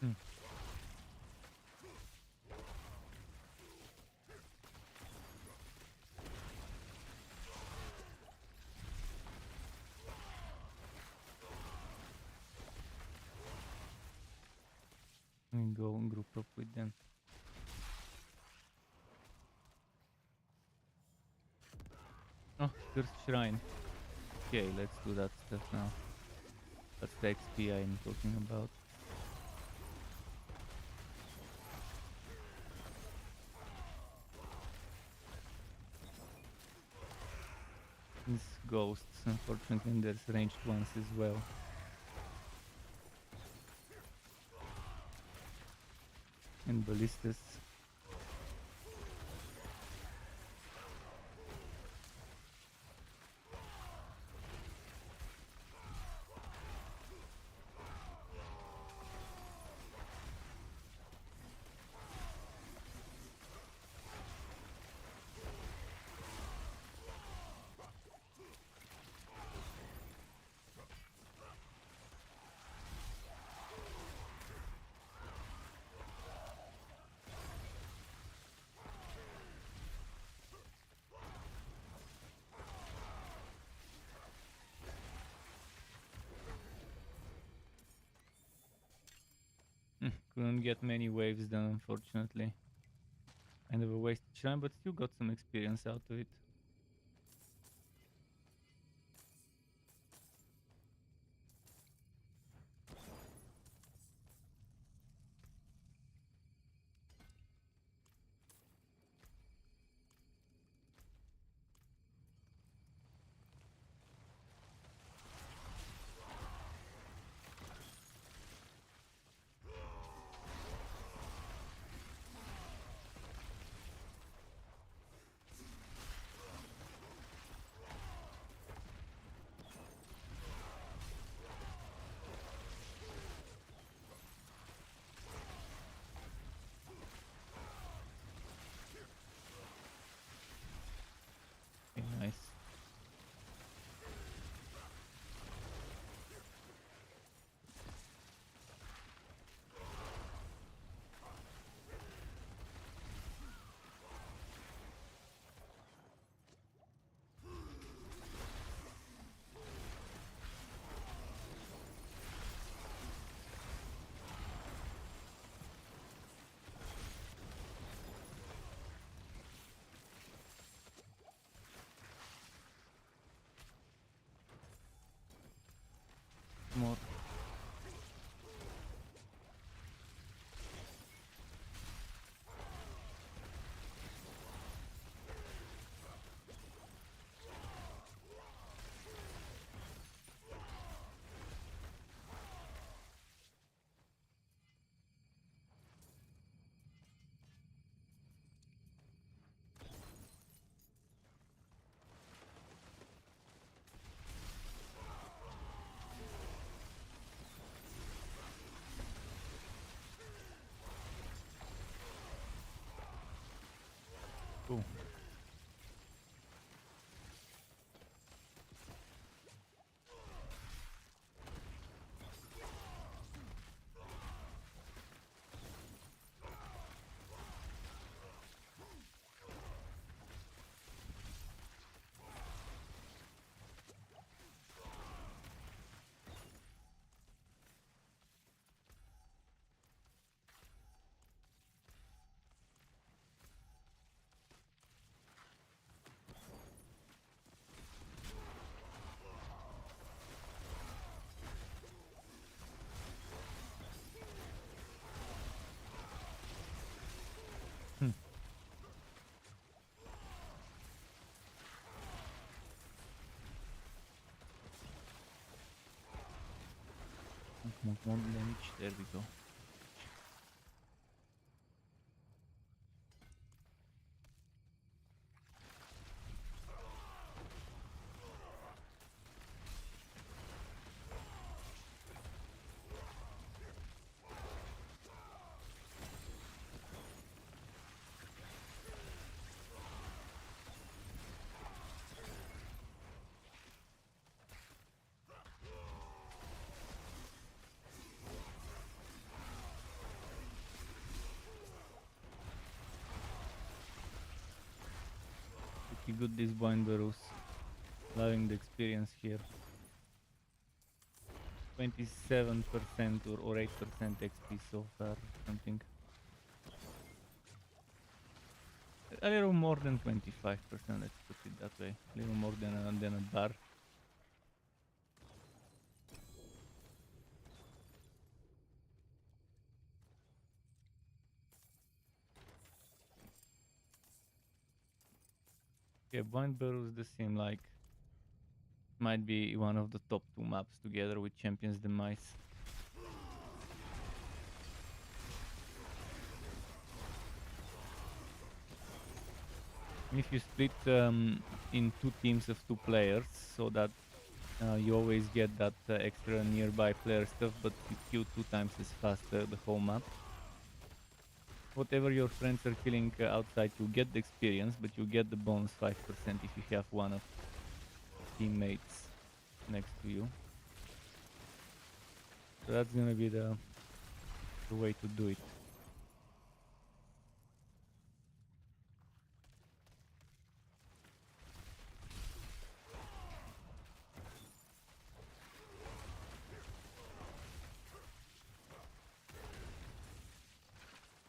Hmm. And go and group up with them. Oh, cursed shrine. Okay, let's do that stuff now. That's the XP I'm talking about. These ghosts, unfortunately, and there's ranged ones as well. And ballistas. Couldn't get many waves done, unfortunately. Kind of a wasted shrine, but still got some experience out of it. Okay, nice. More. Cool. More damage. There we go. Pretty good these Blind Barrows. Loving the experience here. 27% or 8% XP so far, something. A little more than 25%, let's put it that way. A little more than a bar. Yeah, Blind Barrows does seem like might be one of the top 2 maps together with Champion's Demise. If you split in 2 teams of 2 players, so that you always get that extra nearby player stuff, but you kill 2 times as fast the whole map. Whatever your friends are killing outside, you get the experience, but you get the bonus 5% if you have one of teammates next to you. So that's gonna be the way to do it.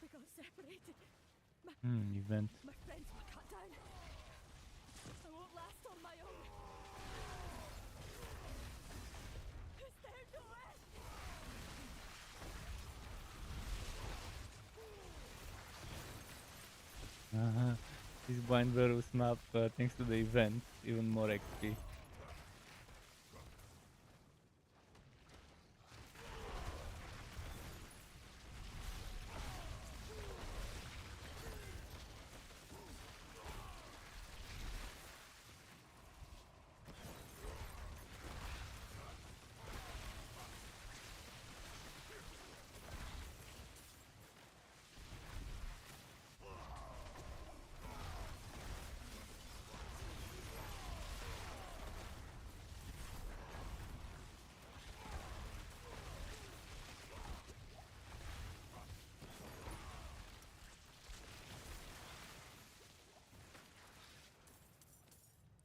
We got separated. Event. My friends were cut down. I won't last on my own. Who's there to rest? This Blind Barrows map, thanks to the event, even more XP.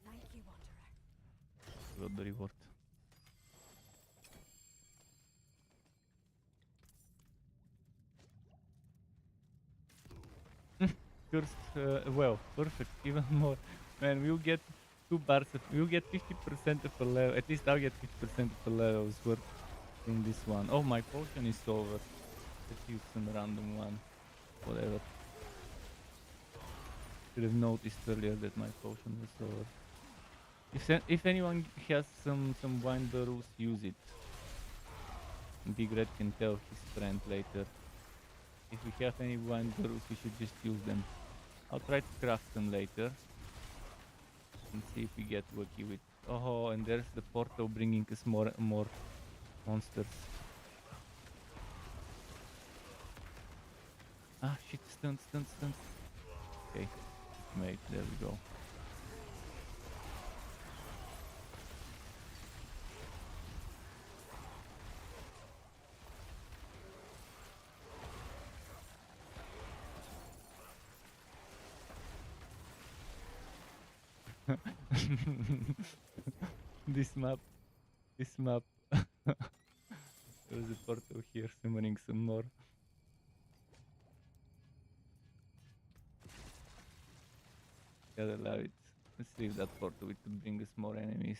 Thank you, Wanderer. Got the reward. Cursed, well, perfect, even more. Man, we'll get 2 bars of, we'll get 50% of a level, at least I'll get 50% of a level's worth from this one. Oh, my potion is over. Let's use some random one. Whatever. Should have noticed earlier that my potion was over. If anyone has some Blind Barrows, use it. Big Red can tell his friend later. If we have any Blind Barrows, we should just use them. I'll try to craft them later. And see if we get lucky with... Oh, and there's the portal bringing us more monsters. Ah, shit, stuns. Okay, mate, there we go. This map. There's a portal here summoning some more. Gotta love it. Let's see if that portal could bring us more enemies.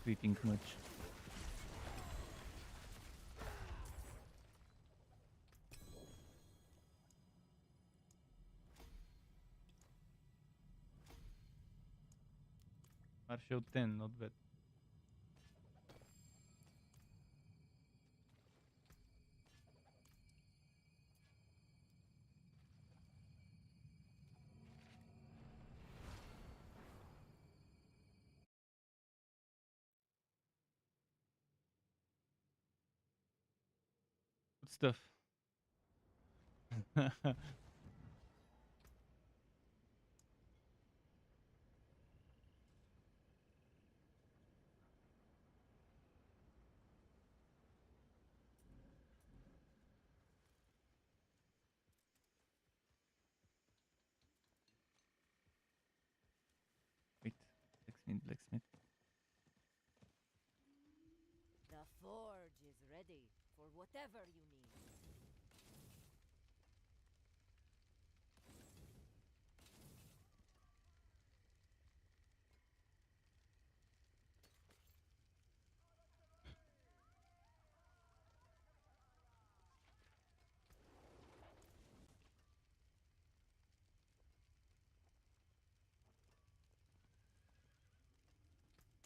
critting much. Marshall 10, not bad. Good stuff. Wait, blacksmith. The forge is ready for whatever you need.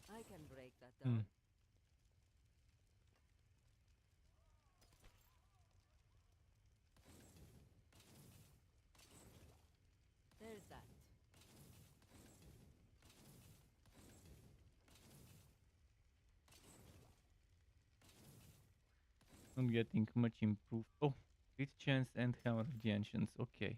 I can break that down. There's that. Not getting much improved. Oh, crit chance and hammer of the ancients. Okay.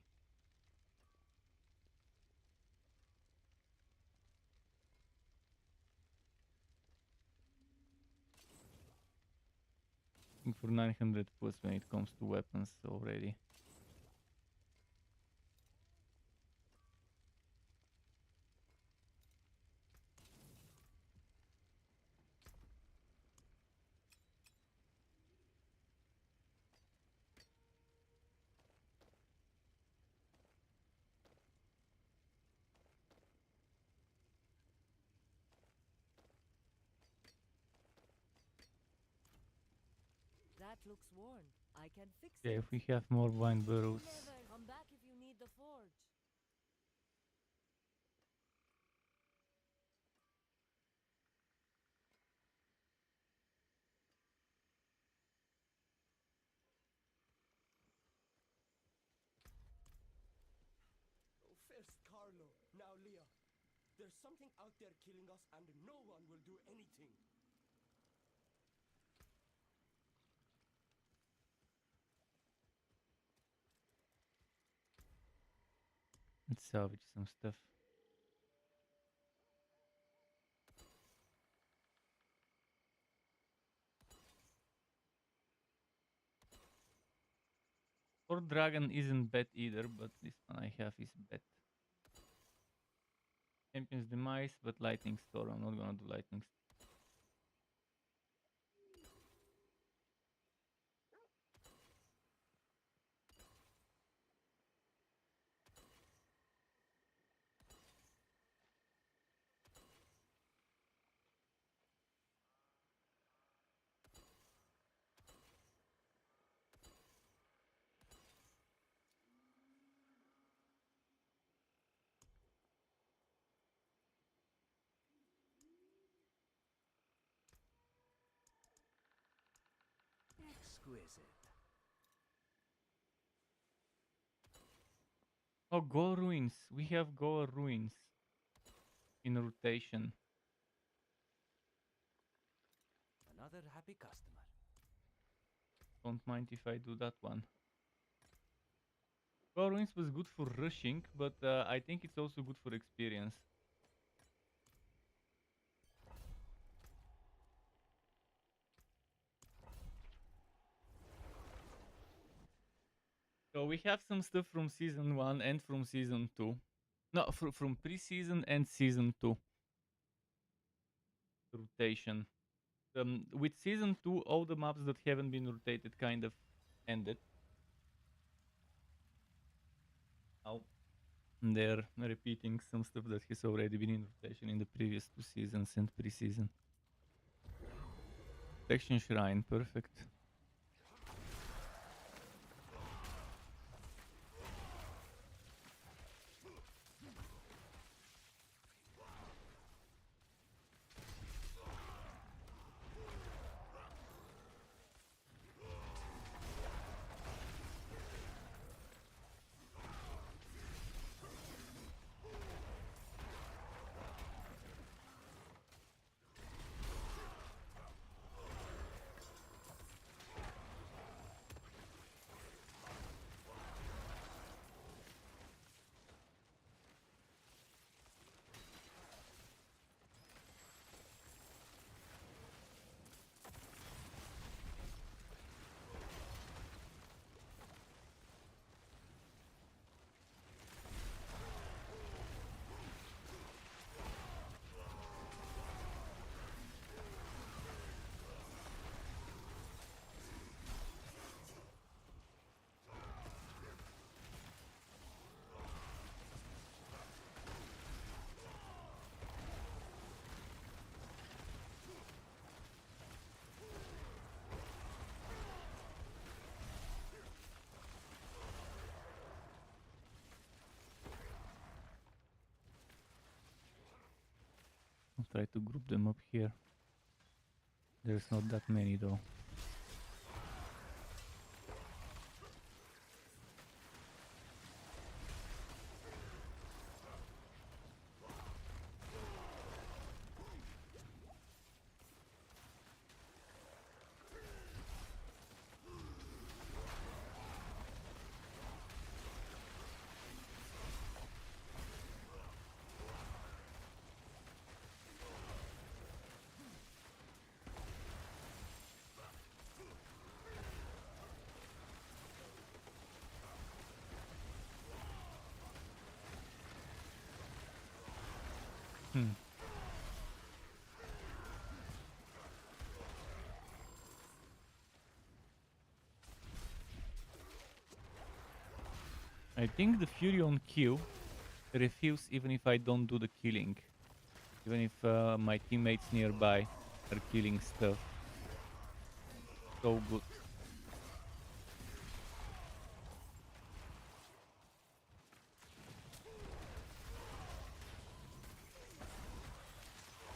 Looking for 900 plus when it comes to weapons already. That looks worn. I can fix Yeah, it. if we have more wine barrels. Never come back if you need the forge. First Carlo, now Leah. There's something out there killing us and no one will do anything. Let's salvage some stuff. Or dragon isn't bad either, but this one I have is bad. Champion's demise, but lightning storm. I'm not gonna do lightning storm. Exquisite. Oh, Goa ruins. We have Goa ruins in rotation. Another happy customer. Don't mind if I do that one. Goa ruins was good for rushing, but I think it's also good for experience. So we have some stuff from season 1 and from season 2. No, from pre-season and season 2. Rotation. With season 2, all the maps that haven't been rotated kind of ended. Now they're repeating some stuff that has already been in rotation in the previous 2 seasons and pre-season. protection shrine, perfect. I'll try to group them up here. There's not that many though. I think the Fury on Q refills even if I don't do the killing. Even if my teammates nearby are killing stuff. So good.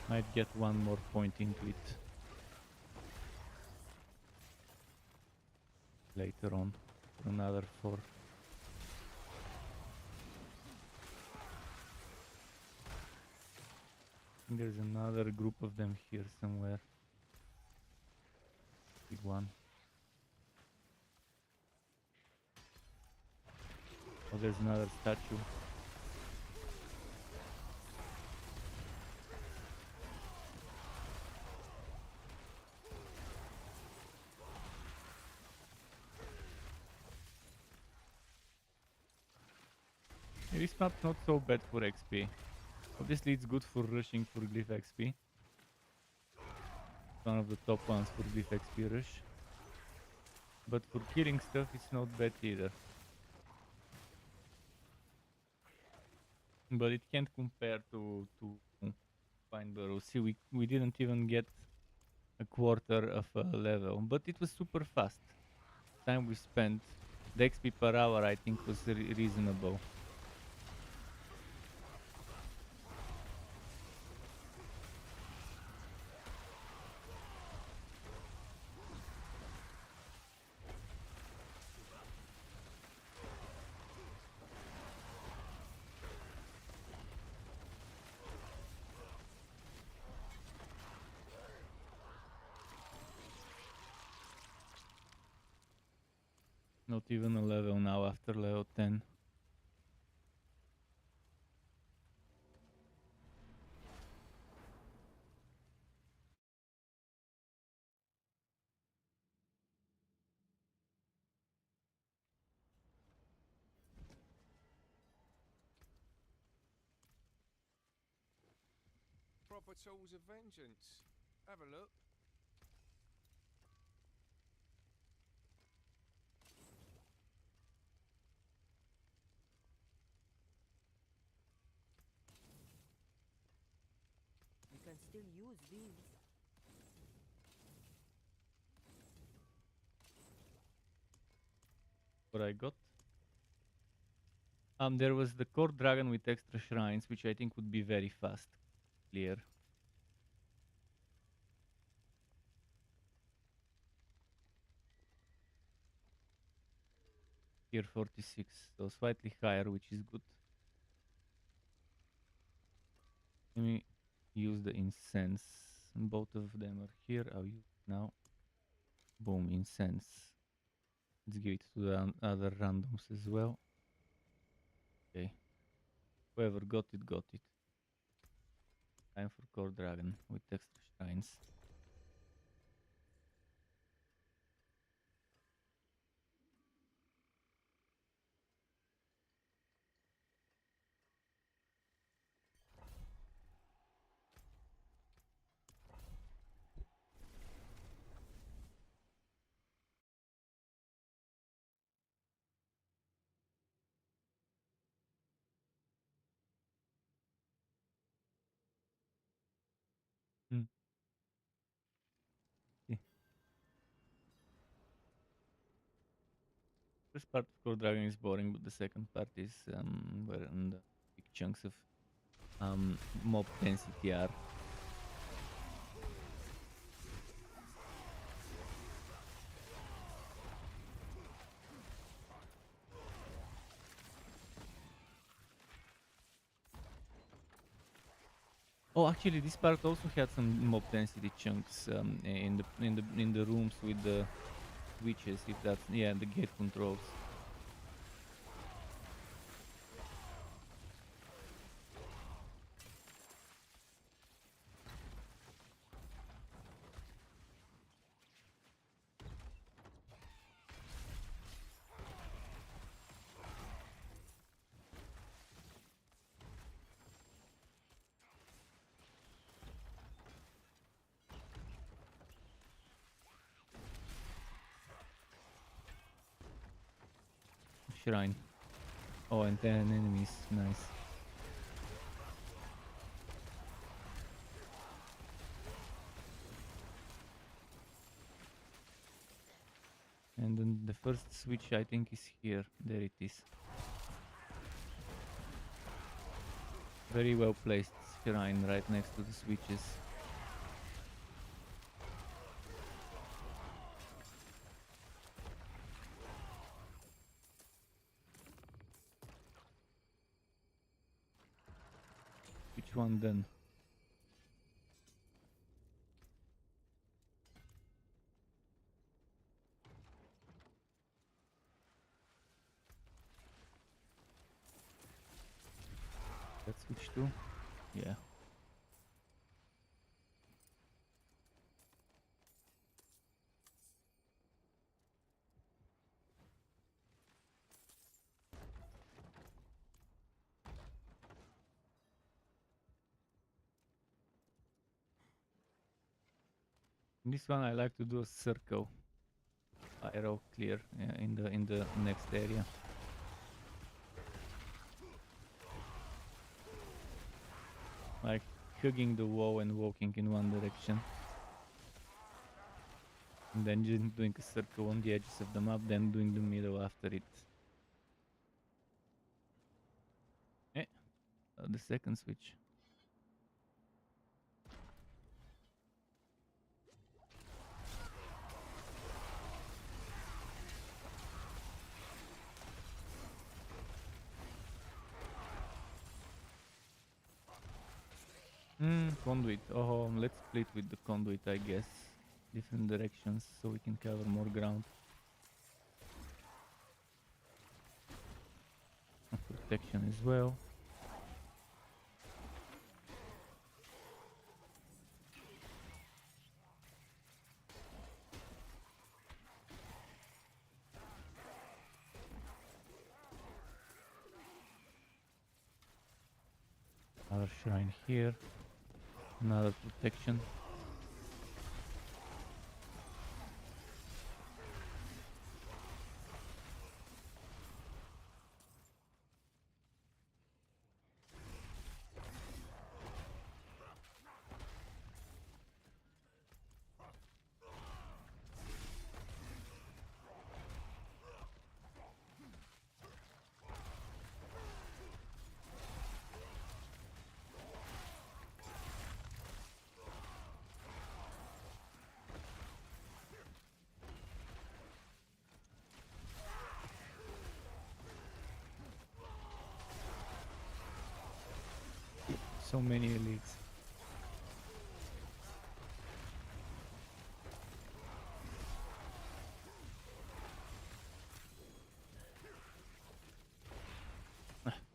Might get one more point into it later on for another 4. There's another group of them here somewhere. Big one. Oh, there's another statue. This map's not so bad for XP. Obviously it's good for rushing for glyph XP. One of the top ones for glyph XP rush. But for killing stuff it's not bad either. But it can't compare to Fine Burrow. See, we didn't even get a quarter of a level. But it was super fast. Time we spent, the XP per hour I think was reasonable. Not even a level now after level 10. Proper tools of vengeance. Have a look. You can still use these. what I got. There was the core dragon with extra shrines, which I think would be very fast clear. Here 46, so slightly higher, which is good. Let me use the incense. Both of them are here. I'll use it now. Boom, incense. Let's give it to the other randoms as well. Okay. Whoever got it, got it. Time for core dragon with extra shrines. Hmm. Okay. First part of core dragon is boring, but the second part is where the big chunks of mob density are. Oh, actually, this part also had some mob density chunks in the rooms with the witches. If that's the gate controls. Shrine. Oh, and 10 enemies. Nice. And then the first switch I think is here. There it is. Very well placed shrine right next to the switches. Which one then? Let's switch to? Yeah. This one I like to do a circle. Arrow clear in the next area. Like hugging the wall and walking in one direction. And then just doing a circle on the edges of the map, then doing the middle after it. The second switch. Conduit. Oh, let's split with the conduit, I guess. Different directions so we can cover more ground. Protection as well. Another shrine here. Another protection. So many elites.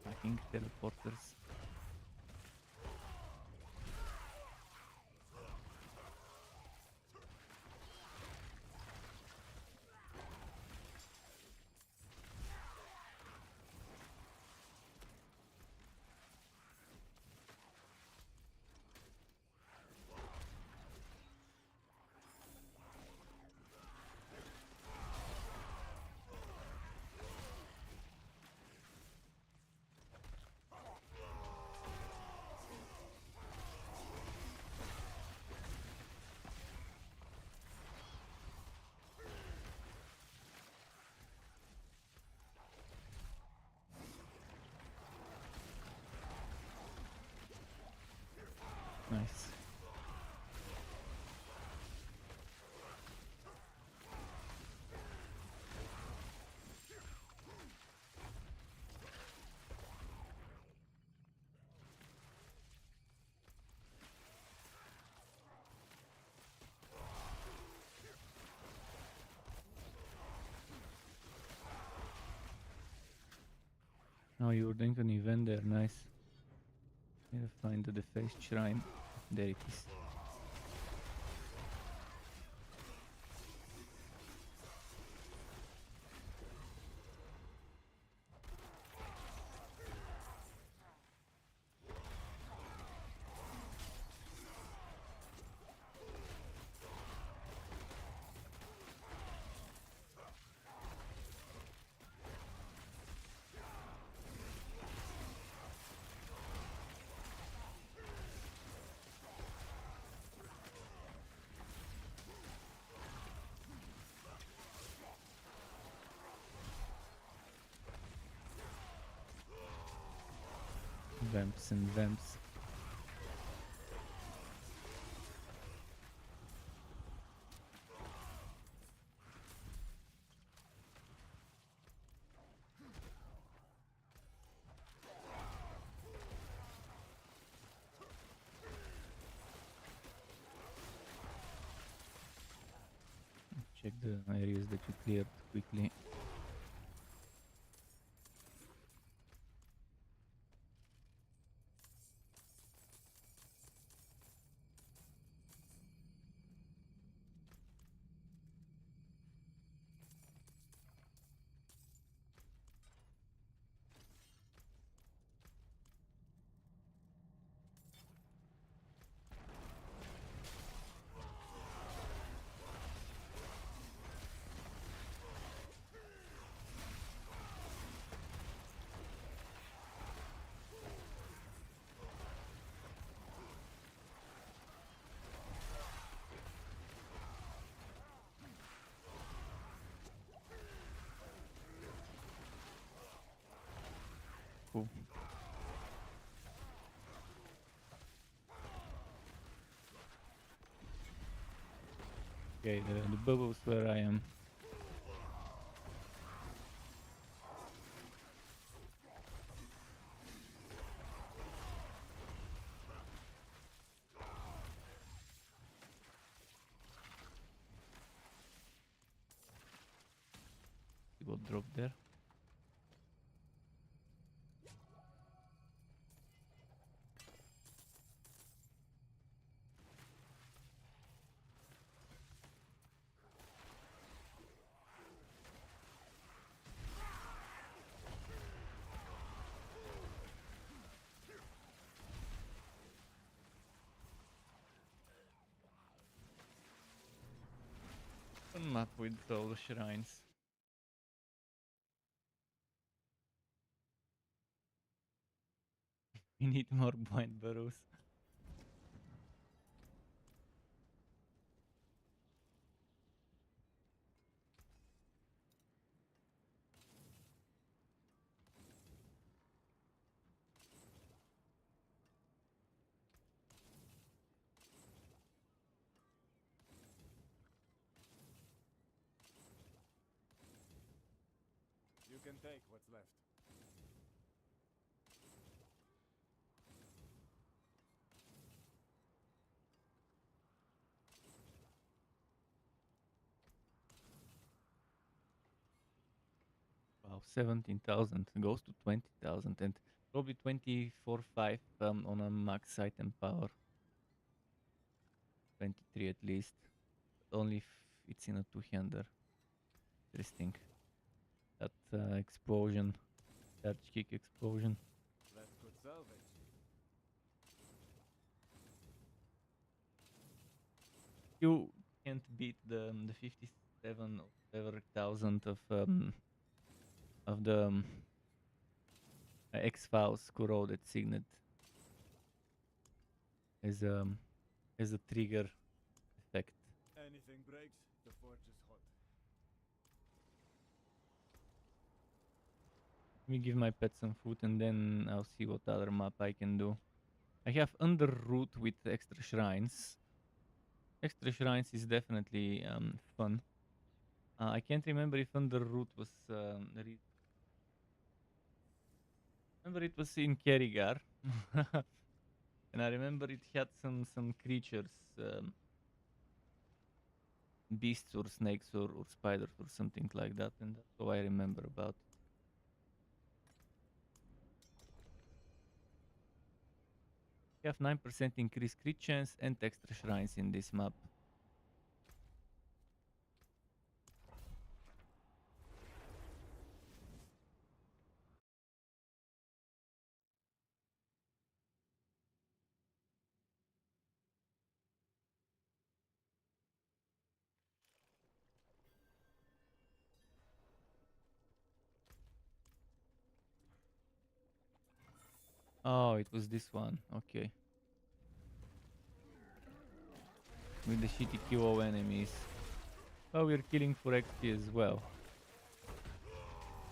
Fucking teleporters. Nice. Oh, you're doing an event there, nice. Need to find the defaced shrine. There it is. Vamps and vamps. Check the areas that you cleared quickly. Cool. Okay, the bubbles where I am. See what dropped there. Fun map with all the shrines. We need more blind burrows. You can take what's left. 17,000 goes to 20,000 and probably 24.5 on a max item power. 23 at least. Only if it's in a two-hander. Interesting. That explosion. Charge kick explosion. That could salvage. You can't beat the 57 or whatever thousand of the X-Files corroded signet as a trigger effect. Anything breaks, the forge is hot. Let me give my pet some food and then I'll see what other map I can do. I have Under Root with extra shrines. Extra shrines is definitely fun. I can't remember if Under Root was remember it was in Kerrigar. And I remember it had some creatures, beasts or snakes or spiders or something like that, and that's all I remember about it. You have 9% increased crit chance and extra shrines in this map. Oh, it was this one. Okay. With the shitty QO enemies. Oh, we're killing for XP as well.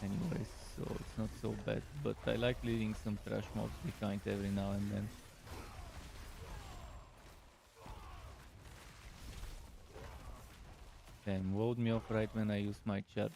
Anyways, so it's not so bad. But I like leaving some trash mobs behind every now and then. Damn, walled me off right when I used my charge.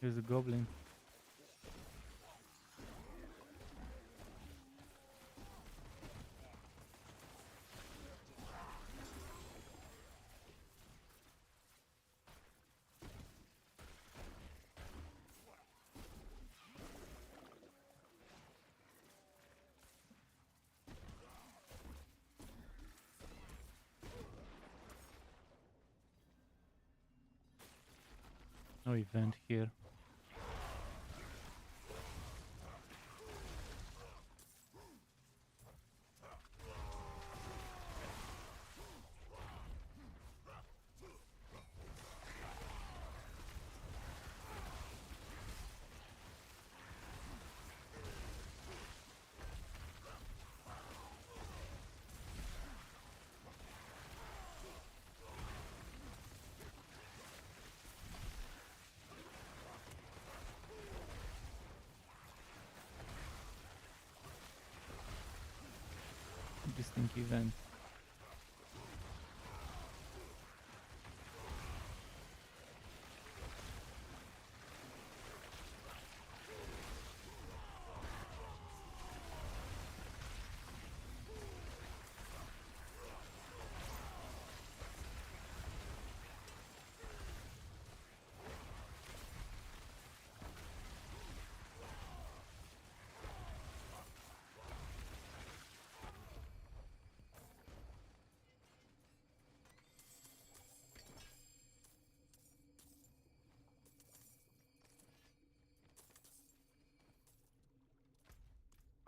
Here's a goblin. No event here. Interesting event.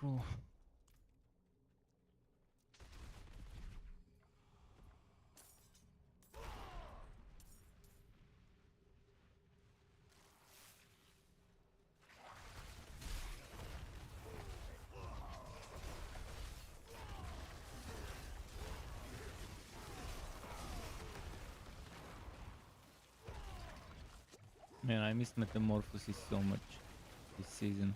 Cool. Man, I missed Metamorphosis so much this season.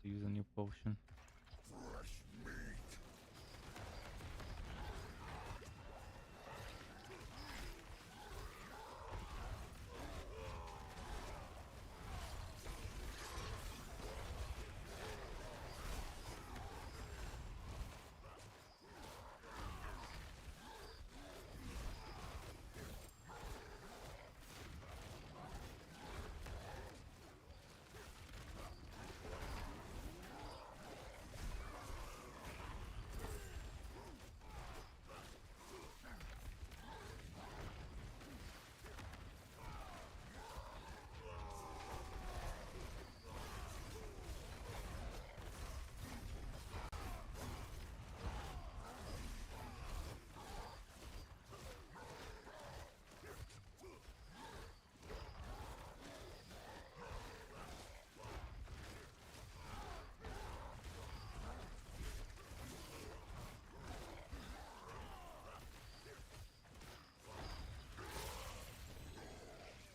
Use a new potion.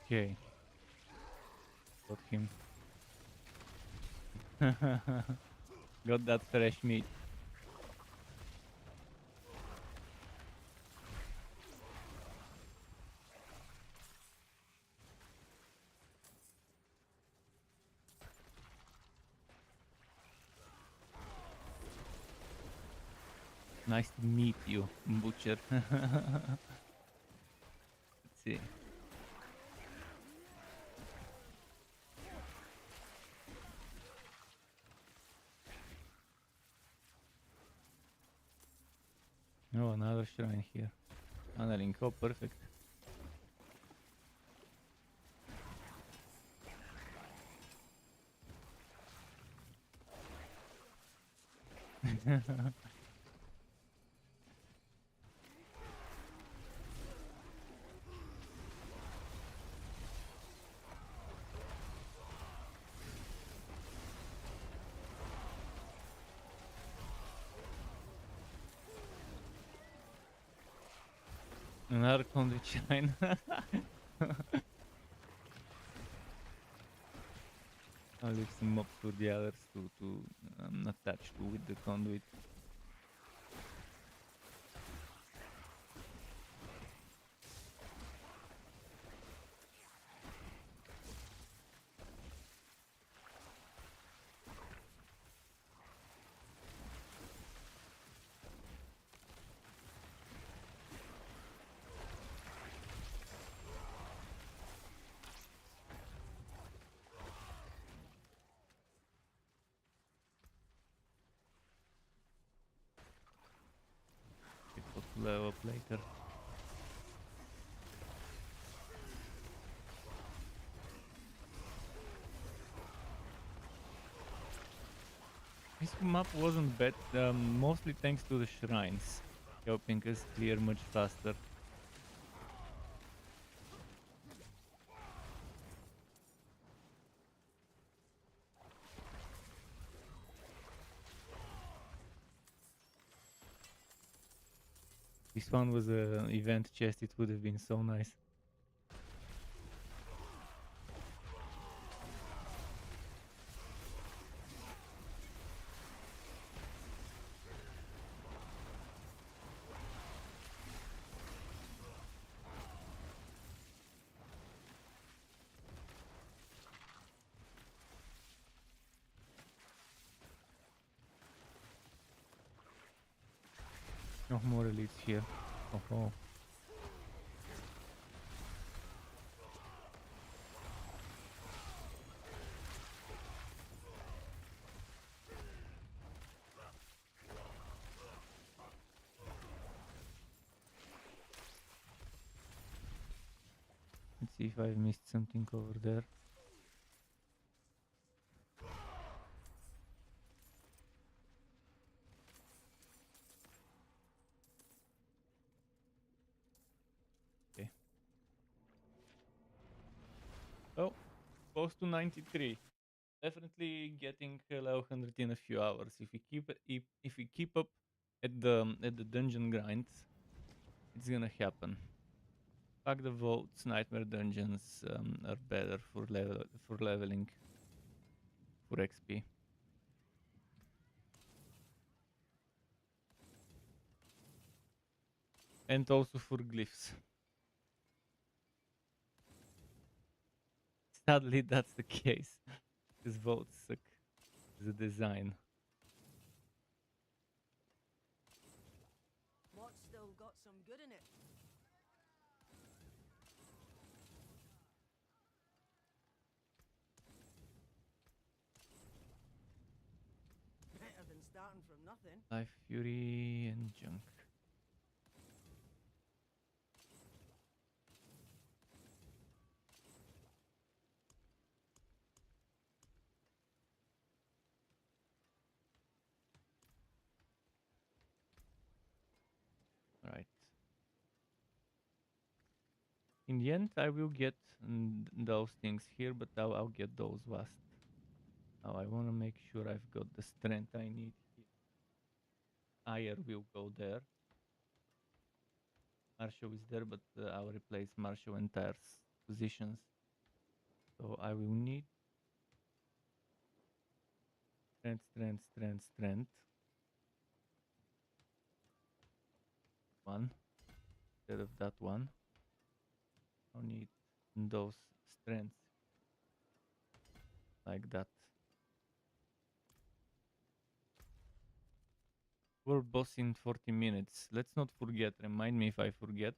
Okay. Got him. Got that fresh meat. Nice to meet you, Butcher. Let's see. Oh, another shrine here. Another oh, perfect. Another conduit shrine. I'll leave some mobs for the others to attach to with the conduit. Level up later. This map wasn't bad, mostly thanks to the shrines, helping us clear much faster. This one was an event chest, it would have been so nice. No more elites here. Oh. Let's see if I've missed something over there. Okay. Oh, Close to 93. Definitely getting level 100 in a few hours. If we keep up at the dungeon grinds, it's gonna happen. Fuck the votes. Nightmare dungeons are better for leveling, for XP. And also for glyphs. Sadly, that's the case. Because votes suck. The design. What's still got some good in it? Better than starting from nothing. Life Fury and junk. Right. In the end, I will get those things here, but I'll get those last. Now I want to make sure I've got the strength I need here. Ire will go there. Marshall is there, but I'll replace Marshall entire positions. So I will need strength. One instead of that one. I'll need those strengths like that. We're boss in 40 minutes. Let's not forget. Remind me if I forget.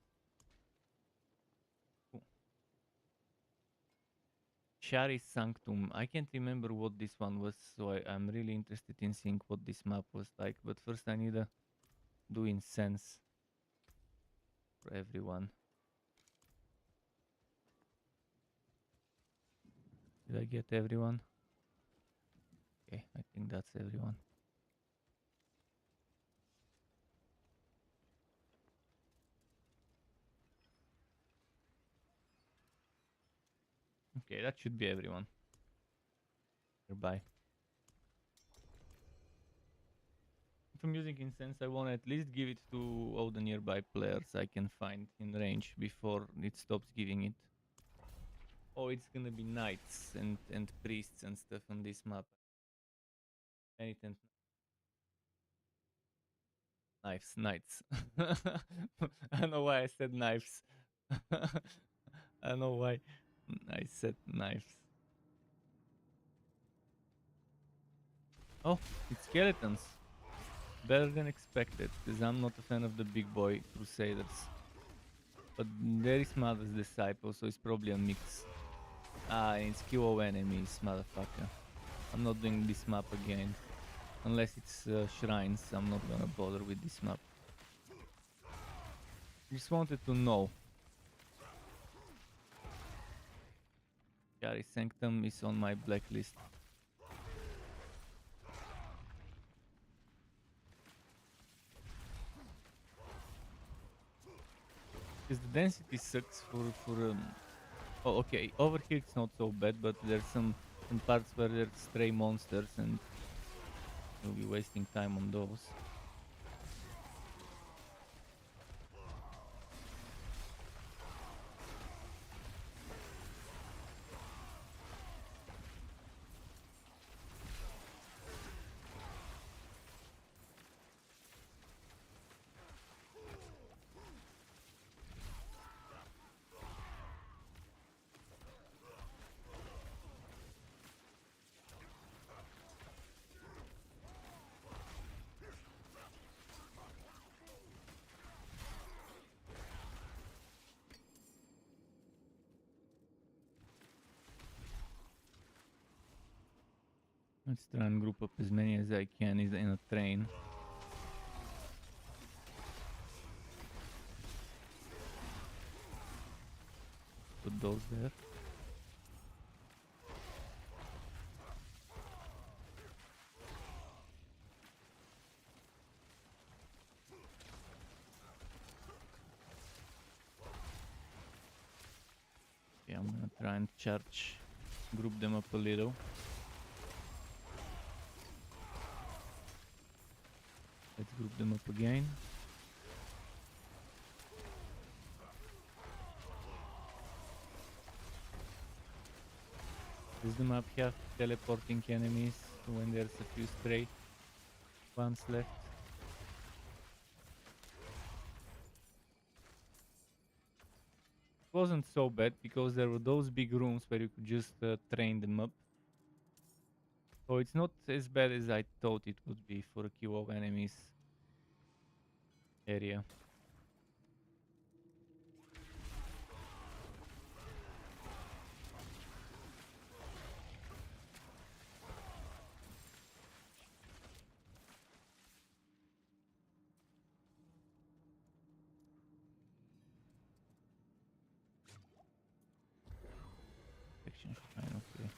Shari Sanctum. I can't remember what this one was, so I'm really interested in seeing what this map was like. But first I need to do incense for everyone. Did I get everyone? Okay, I think that's everyone. Okay, that should be everyone. Goodbye. If I'm using incense, I want to at least give it to all the nearby players I can find in range before it stops giving it. Oh, it's gonna be knights and priests and stuff on this map. Anything. Knives, knights. I don't know why I said knives. I don't know why I said knives. Oh, it's skeletons. Better than expected, because I'm not a fan of the big boy crusaders. But there is Mother's Disciple, so it's probably a mix. Ah, and it's kill all enemies, motherfucker. I'm not doing this map again. Unless it's shrines, I'm not gonna bother with this map. Just wanted to know. Shari Sanctum is on my blacklist. Because the density sucks for oh, okay, over here it's not so bad, but there's some parts where there's stray monsters and you'll be wasting time on those. Let's try and group up as many as I can in a train. Put those there. Okay, I'm gonna try and charge group them up a little. Let's group them up again. Does the map have teleporting enemies when there's a few stray ones left? It wasn't so bad because there were those big rooms where you could just train them up. So it's not as bad as I thought it would be for a queue of enemies area. Section shrine, okay.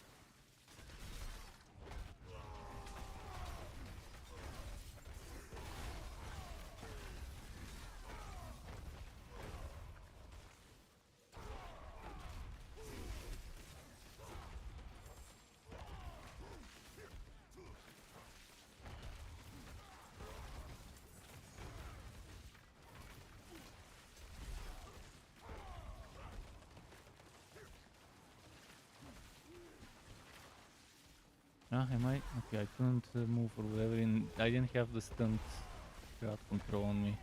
Ah, am I? Okay, I couldn't move or whatever, and I didn't have the stunt crowd control on me.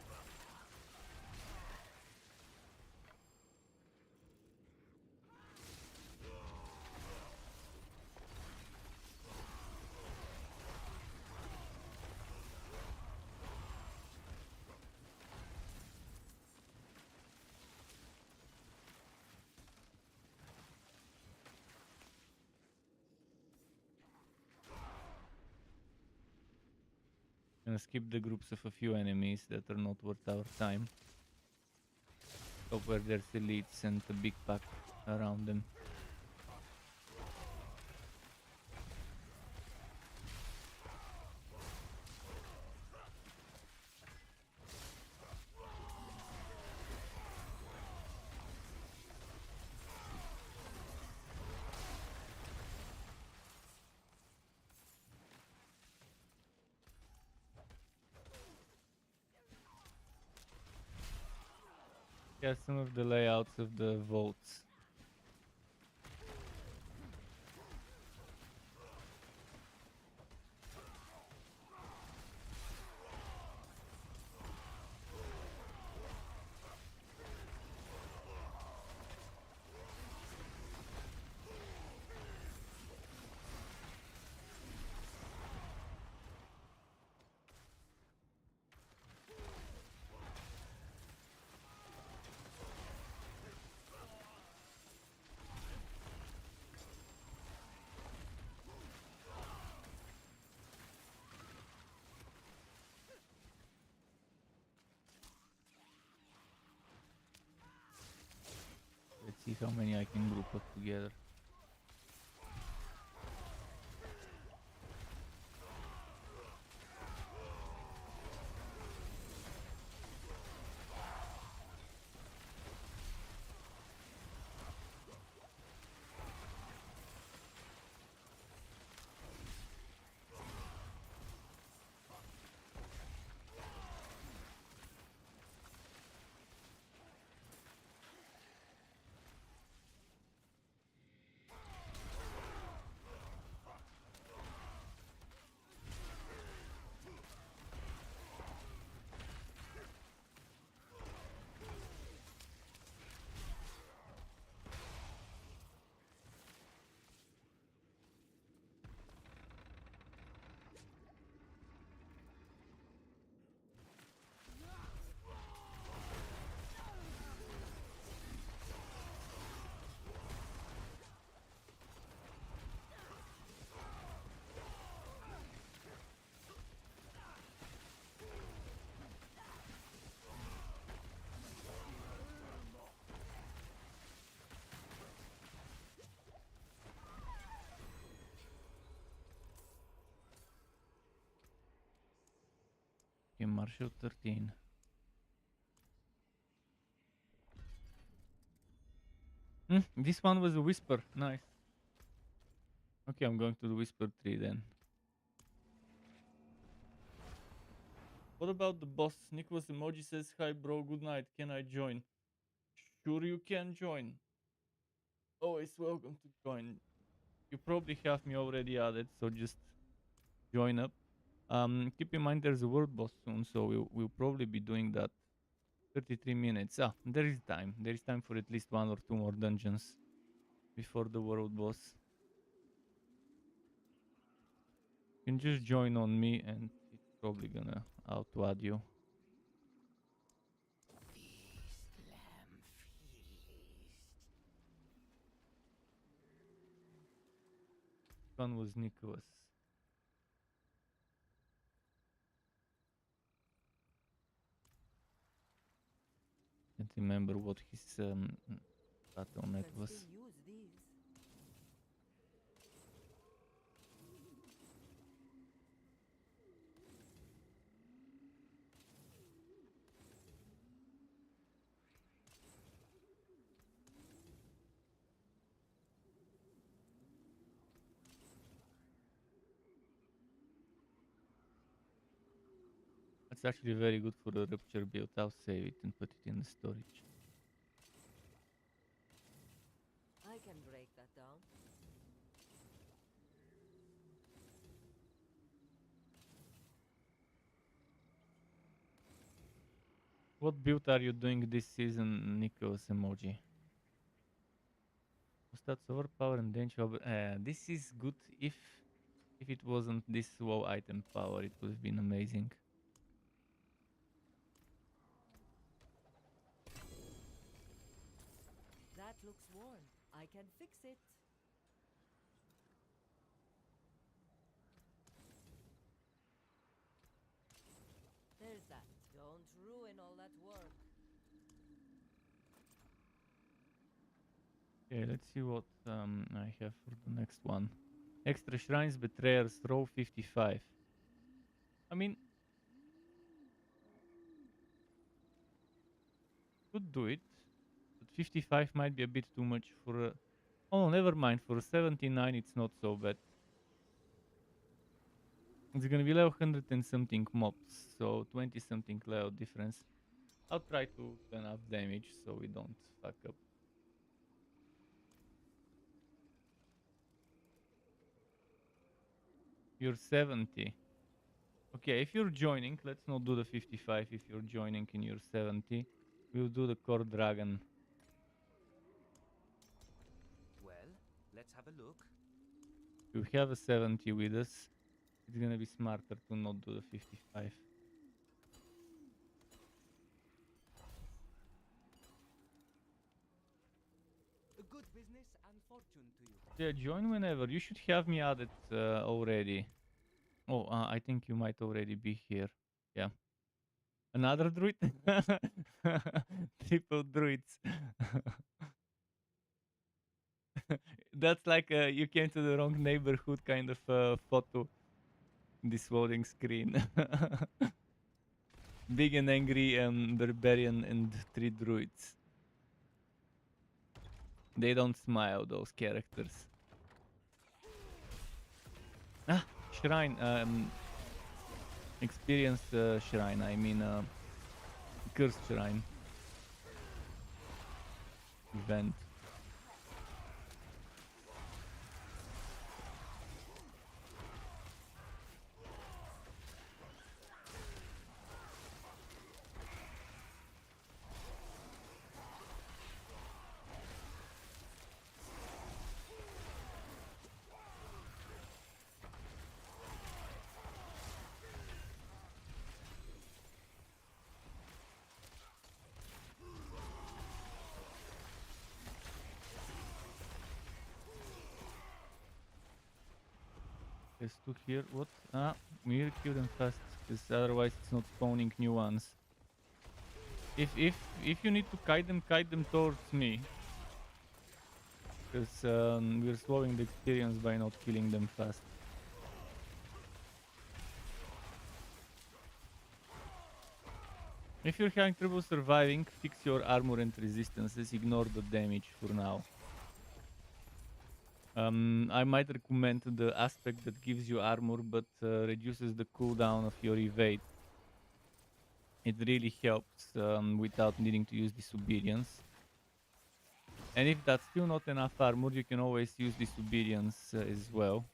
Gonna skip the groups of a few enemies that are not worth our time. Go where there's elites and a big pack around them. Yeah, some of the layouts of the vaults. Let's see how many I can group up together. Okay, Marshal 13. This one was a whisper. Nice. Okay, I'm going to the Whisper Tree then. What about the boss? Nicholas Emoji says, hi bro, good night. Can I join? Sure you can join. Always welcome to join. You probably have me already added, so just join up. Keep in mind there's a world boss soon, so we'll probably be doing that. 33 minutes. Ah, there is time. There is time for at least 1 or 2 more dungeons before the world boss. You can just join on me and it's probably gonna auto-add you. One was Nicholas. Can't remember what his battle net Can was. still use these. That's actually very good for the rupture build. I'll save it and put it in the storage. I can break that down. What build are you doing this season, Nicholas Emoji? Stats overpower and danger. This is good if it wasn't this low item power, it would have been amazing. That looks worn. I can fix it. There's that. Don't ruin all that work. Okay, let's see what I have for the next one. Extra shrines, betrayers, row 55. I mean, could do it, but 55 might be a bit too much for. Oh, never mind. For 79, it's not so bad. It's gonna be level 100 and something mobs, so 20 something level difference. I'll try to do enough damage so we don't fuck up. You're 70. Okay, if you're joining, let's not do the 55. If you're joining and you're 70, we'll do the core dragon. Well, let's have a look. If you have a 70 with us, it's gonna be smarter to not do the 55. A good business and fortune to you. Yeah, join whenever. You should have me added already. Oh, I think you might already be here. Yeah. Another druid? Triple druids. That's like you came to the wrong neighborhood kind of photo. This loading screen. Big and angry barbarian and 3 druids. They don't smile, those characters. Ah, shrine. Experience shrine. I mean, curse shrine. Event. There's 2 here. What? Ah, we kill them fast, because otherwise it's not spawning new ones. If you need to kite them towards me, because we're slowing the experience by not killing them fast. If you're having trouble surviving, fix your armor and resistances. Ignore the damage for now. I might recommend the aspect that gives you armor but reduces the cooldown of your evade. It really helps without needing to use disobedience. And if that's still not enough armor, you can always use disobedience as well.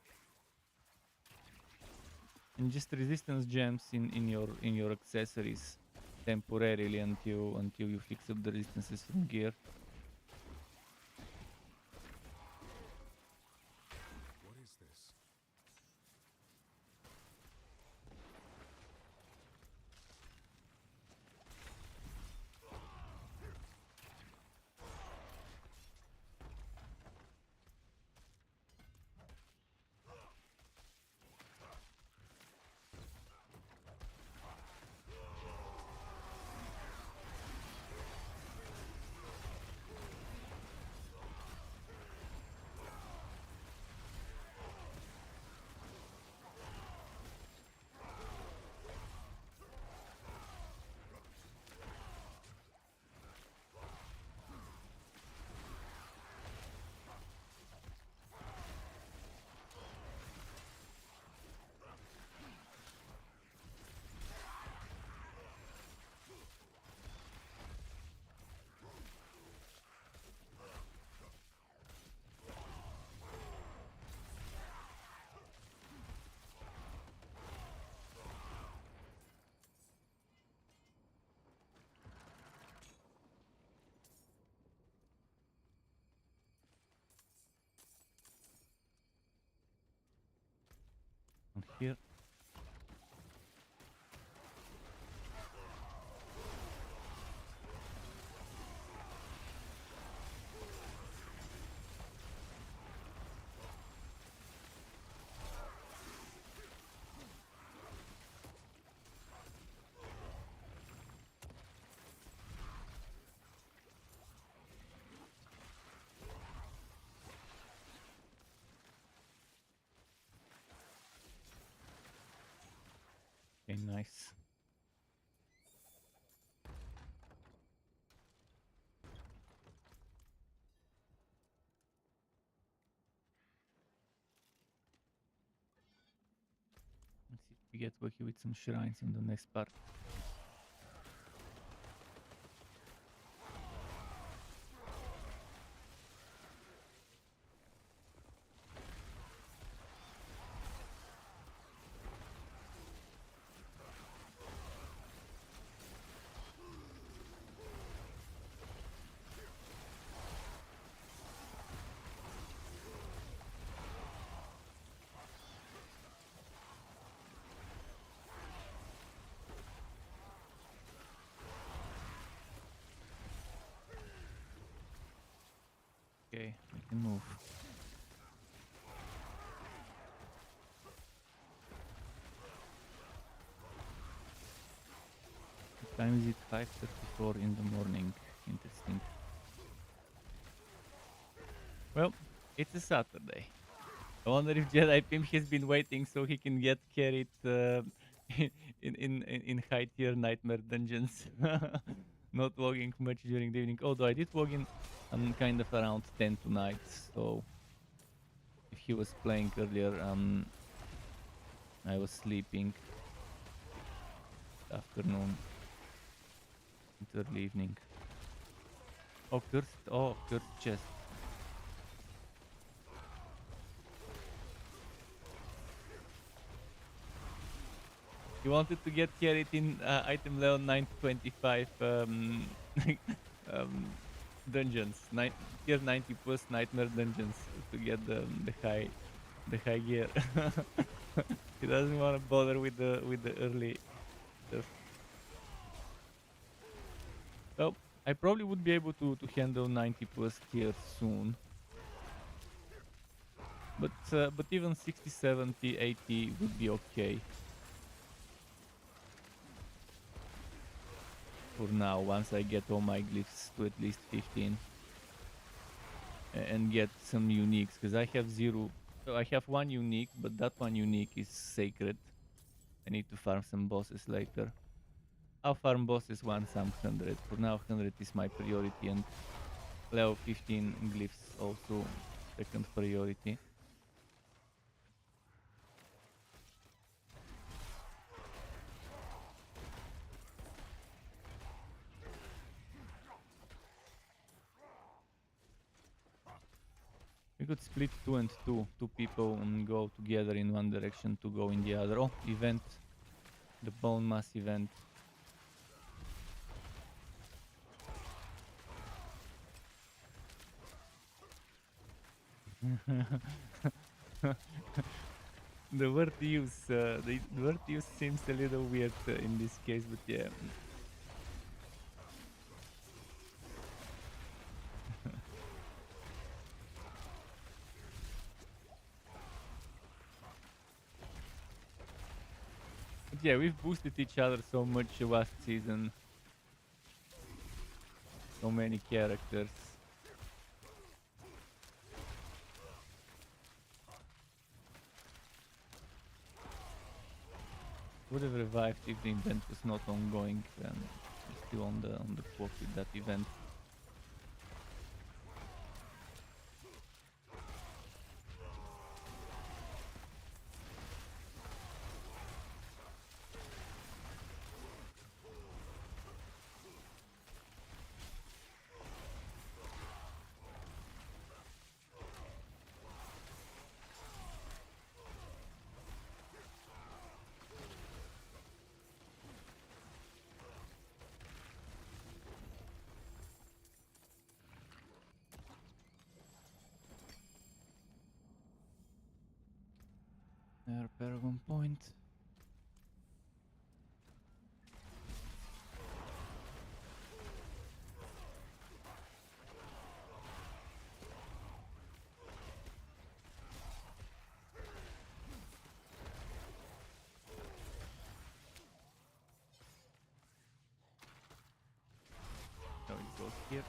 And just resistance gems in your accessories temporarily until you fix up the resistances from gear. What is this? And here. Okay, nice. Let's see if we get lucky with some shrines in the next part. Okay, we can move. What time is it? 5:34 in the morning. Interesting. Well, it's a Saturday. I wonder if Jedi Pimp has been waiting so he can get carried in high tier nightmare dungeons. Not logging much during the evening. Although I did log in kind of around 10 tonight, so if he was playing earlier, I was sleeping. Afternoon into early evening. Oh, cursed chest. He wanted to get carried in item level 925 dungeons, tier 90 plus nightmare dungeons to get the high gear. He doesn't want to bother with the early stuff. So I probably would be able to handle 90 plus tiers soon. But even 60, 70, 80 would be okay. For now, once I get all my glyphs to at least 15 and get some uniques, because I have 0. So I have 1 unique, but that 1 unique is sacred. I need to farm some bosses later. I'll farm bosses once I'm 100. For now, 100 is my priority, and level 15 glyphs also second priority. We could split 2 and 2, 2 people and go together in one direction to go in the other. Oh, event, the bone mass event. The word use, the word use seems a little weird in this case, but yeah. But yeah, we've boosted each other so much last season. So many characters. Would have revived if the event was not ongoing. Still on the clock with that event. Paragon point. So it goes here.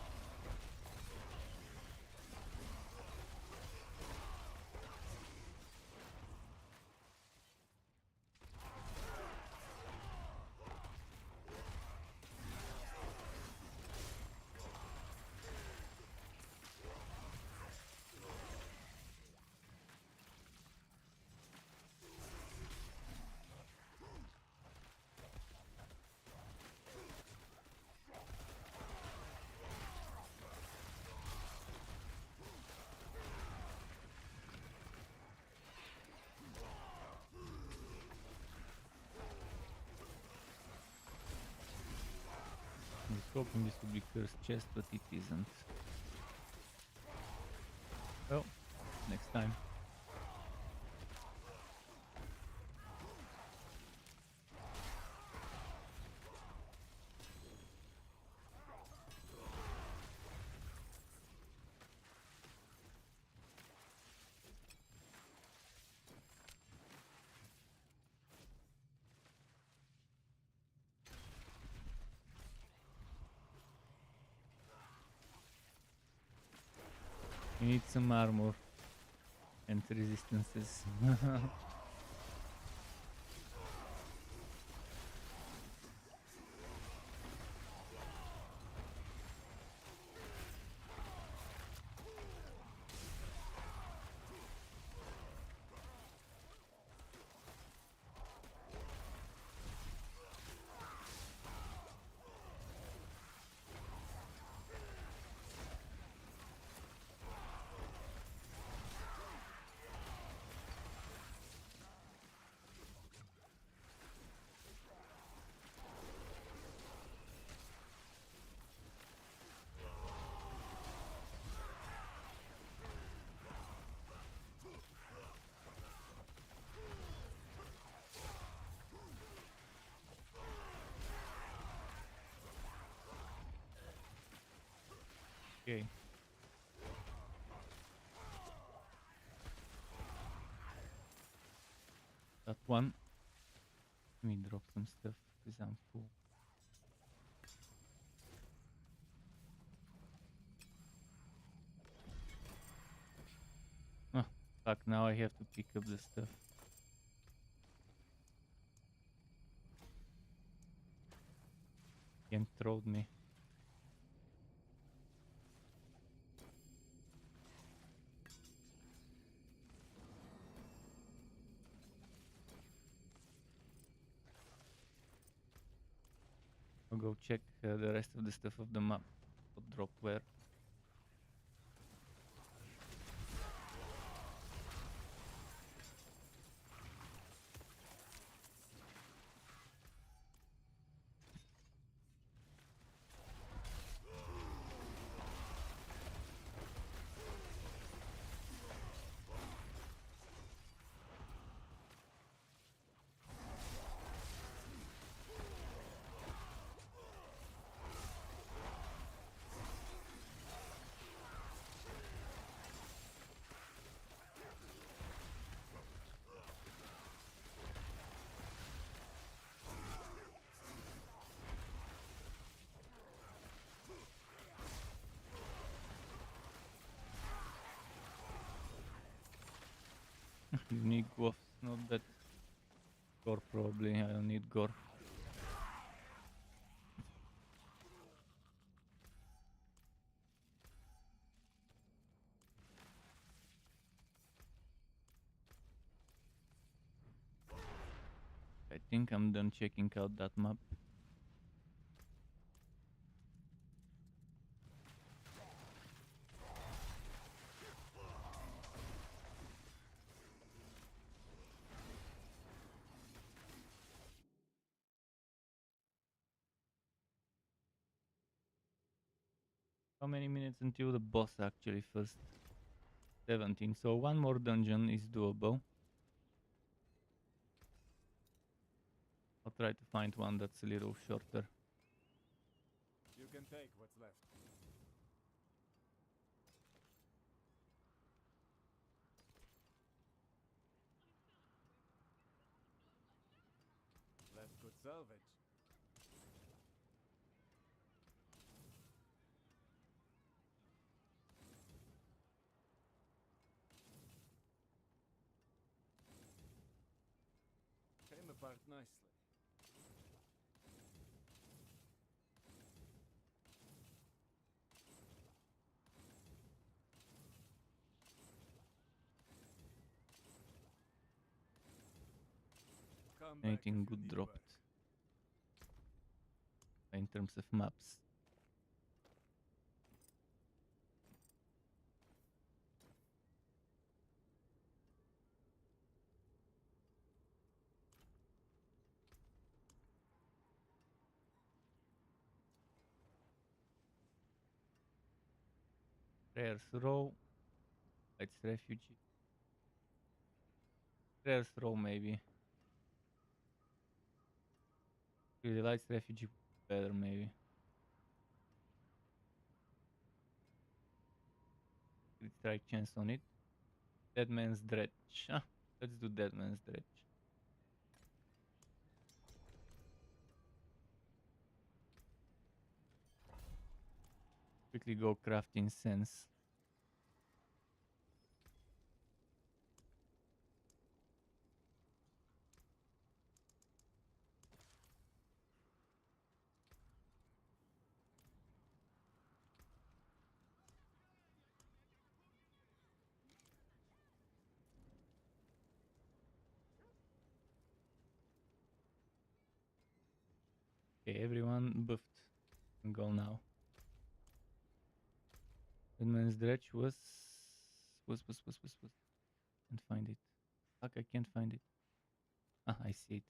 I was hoping this would be cursed chest, but it isn't. Oh, next time. You need some armor and resistances. Okay. That one. Let me drop some stuff because I'm full. Oh, fuck, now I have to pick up the stuff. Can't throw me. go check the rest of the stuff of the map. What dropped where. Unique buffs, not that gore probably. I don't need gore. I think I'm done checking out that map. How many minutes until the boss actually first? 17, so one more dungeon is doable. I'll try to find one that's a little shorter. You can take what's left. That's good salvage. Came apart nicely. Come back Anything if you good need dropped work. in terms of maps. Rare's Row. It's Refugee. Rare's Row maybe. Really likes Refugee better maybe. Let's try chance on it. Dead Man's Dredge. Ah, let's do Dead Man's Dredge. Quickly go crafting sense. Okay, everyone buffed. Can go now. Dead Man's Dredge was. Can't find it. Fuck, I can't find it. Ah, I see it.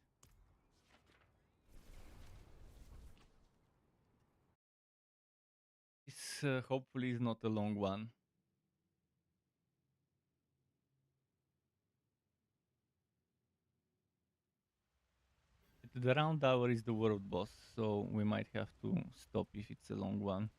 This hopefully is not a long one. The round hour is the world boss, so we might have to stop if it's a long one.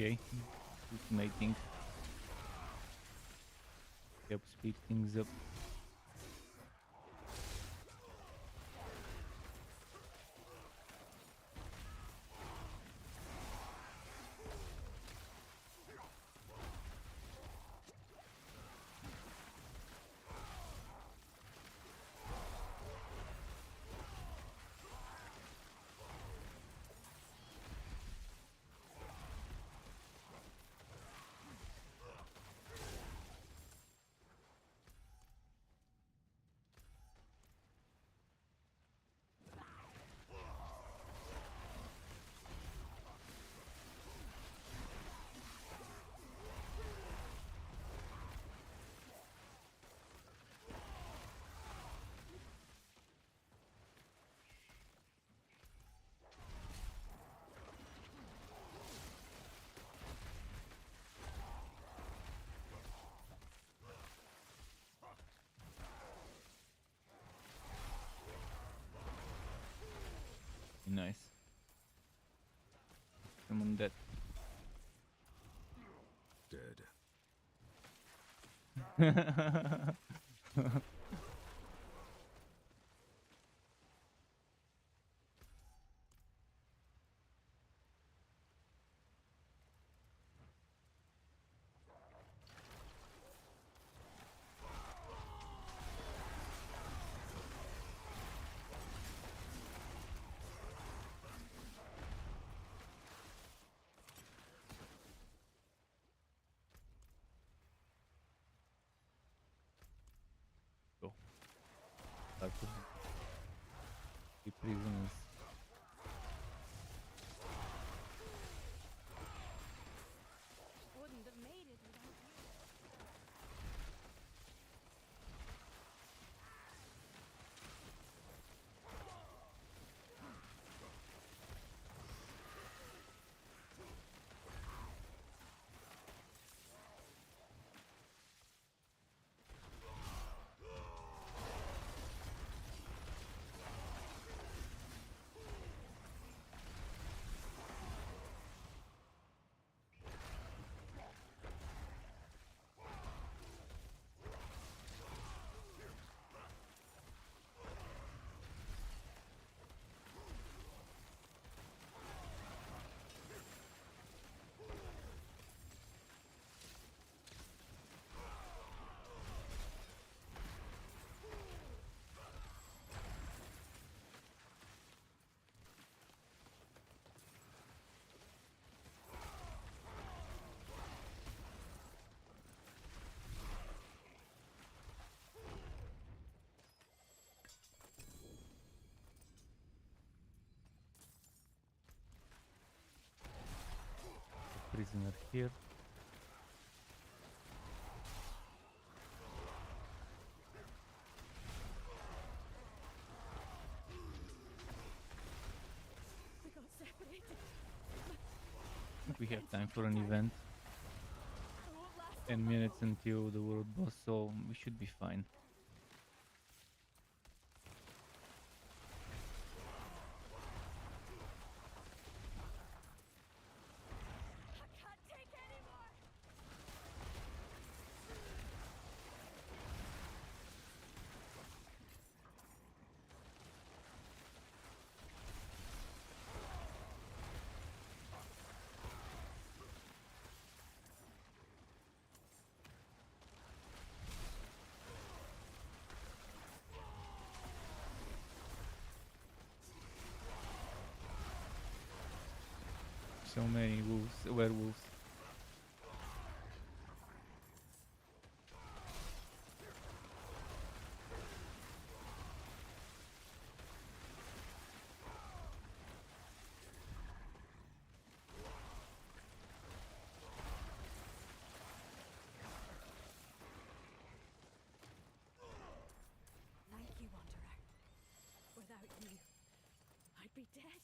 Okay, just mating. Help speed things up. Nice. Summon that. Dead. The prisoners. Wouldn't have made it without you. Prisoner here. We got separated. I think we have time for an event. I won't last. 10 minutes until the world boss, so we should be fine. I can't take anymore. So many werewolves. Thank you, Wanderer. Without you, I'd be dead.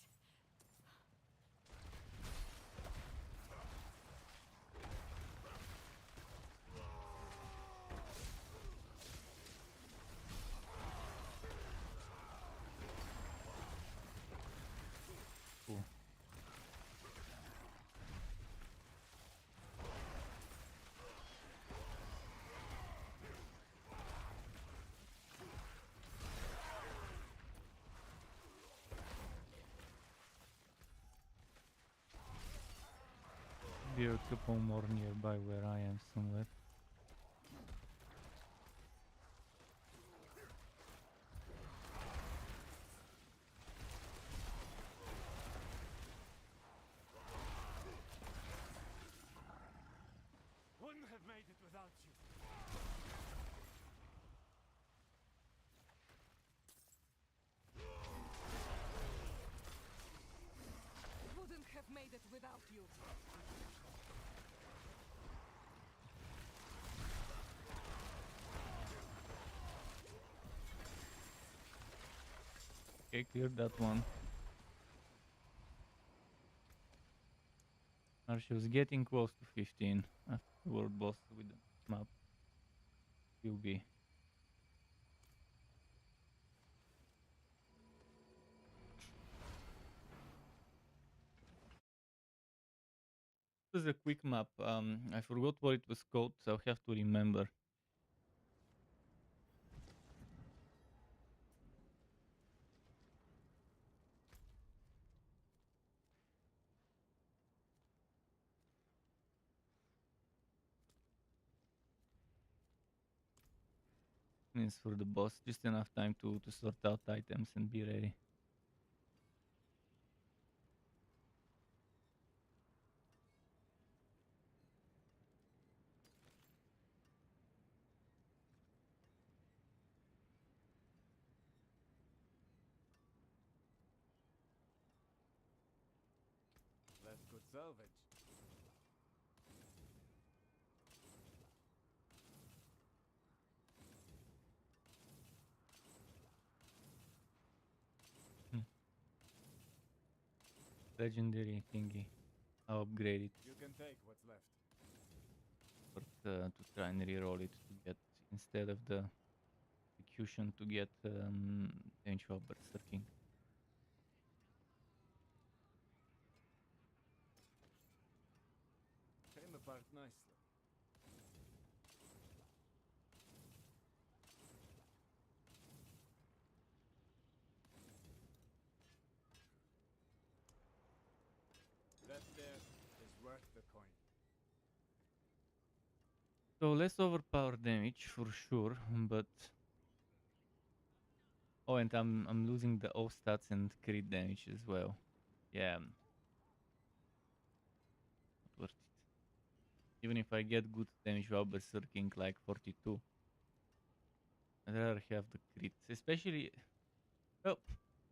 be a couple more nearby where I am somewhere. Wouldn't have made it without you. Wouldn't have made it without you. Okay, cleared that one. She was getting close to 15 after the world boss with the map. QB. This is a quick map. I forgot what it was called, so I'll have to remember. Means for the boss, just enough time to sort out items and be ready. That's good salvage. Legendary thingy. I'll upgrade it You can take what's left. to try and reroll it to get, instead of the execution, to get Seneschal Berserking. Came apart nicely. That there is worth the coin. So less overpowered damage for sure, but oh, and I'm losing the O stats and crit damage as well. Yeah, not worth it. Even if I get good damage while berserking like 42, I'd rather have the crits, especially. Well,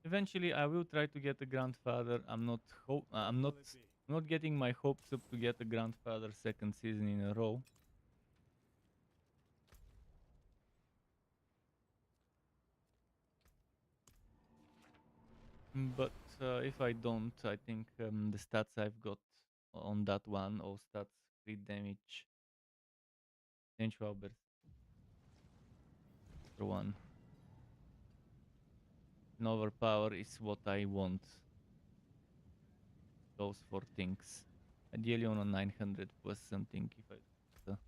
eventually I will try to get a grandfather. I'm not Will it be? not getting my hopes up to get a grandfather second season in a row. But if I don't, I think the stats I've got on that one, all stats, crit damage, Seneschal Berserker one, and overpower is what I want. Those four things. Ideally on a 900 plus something if I the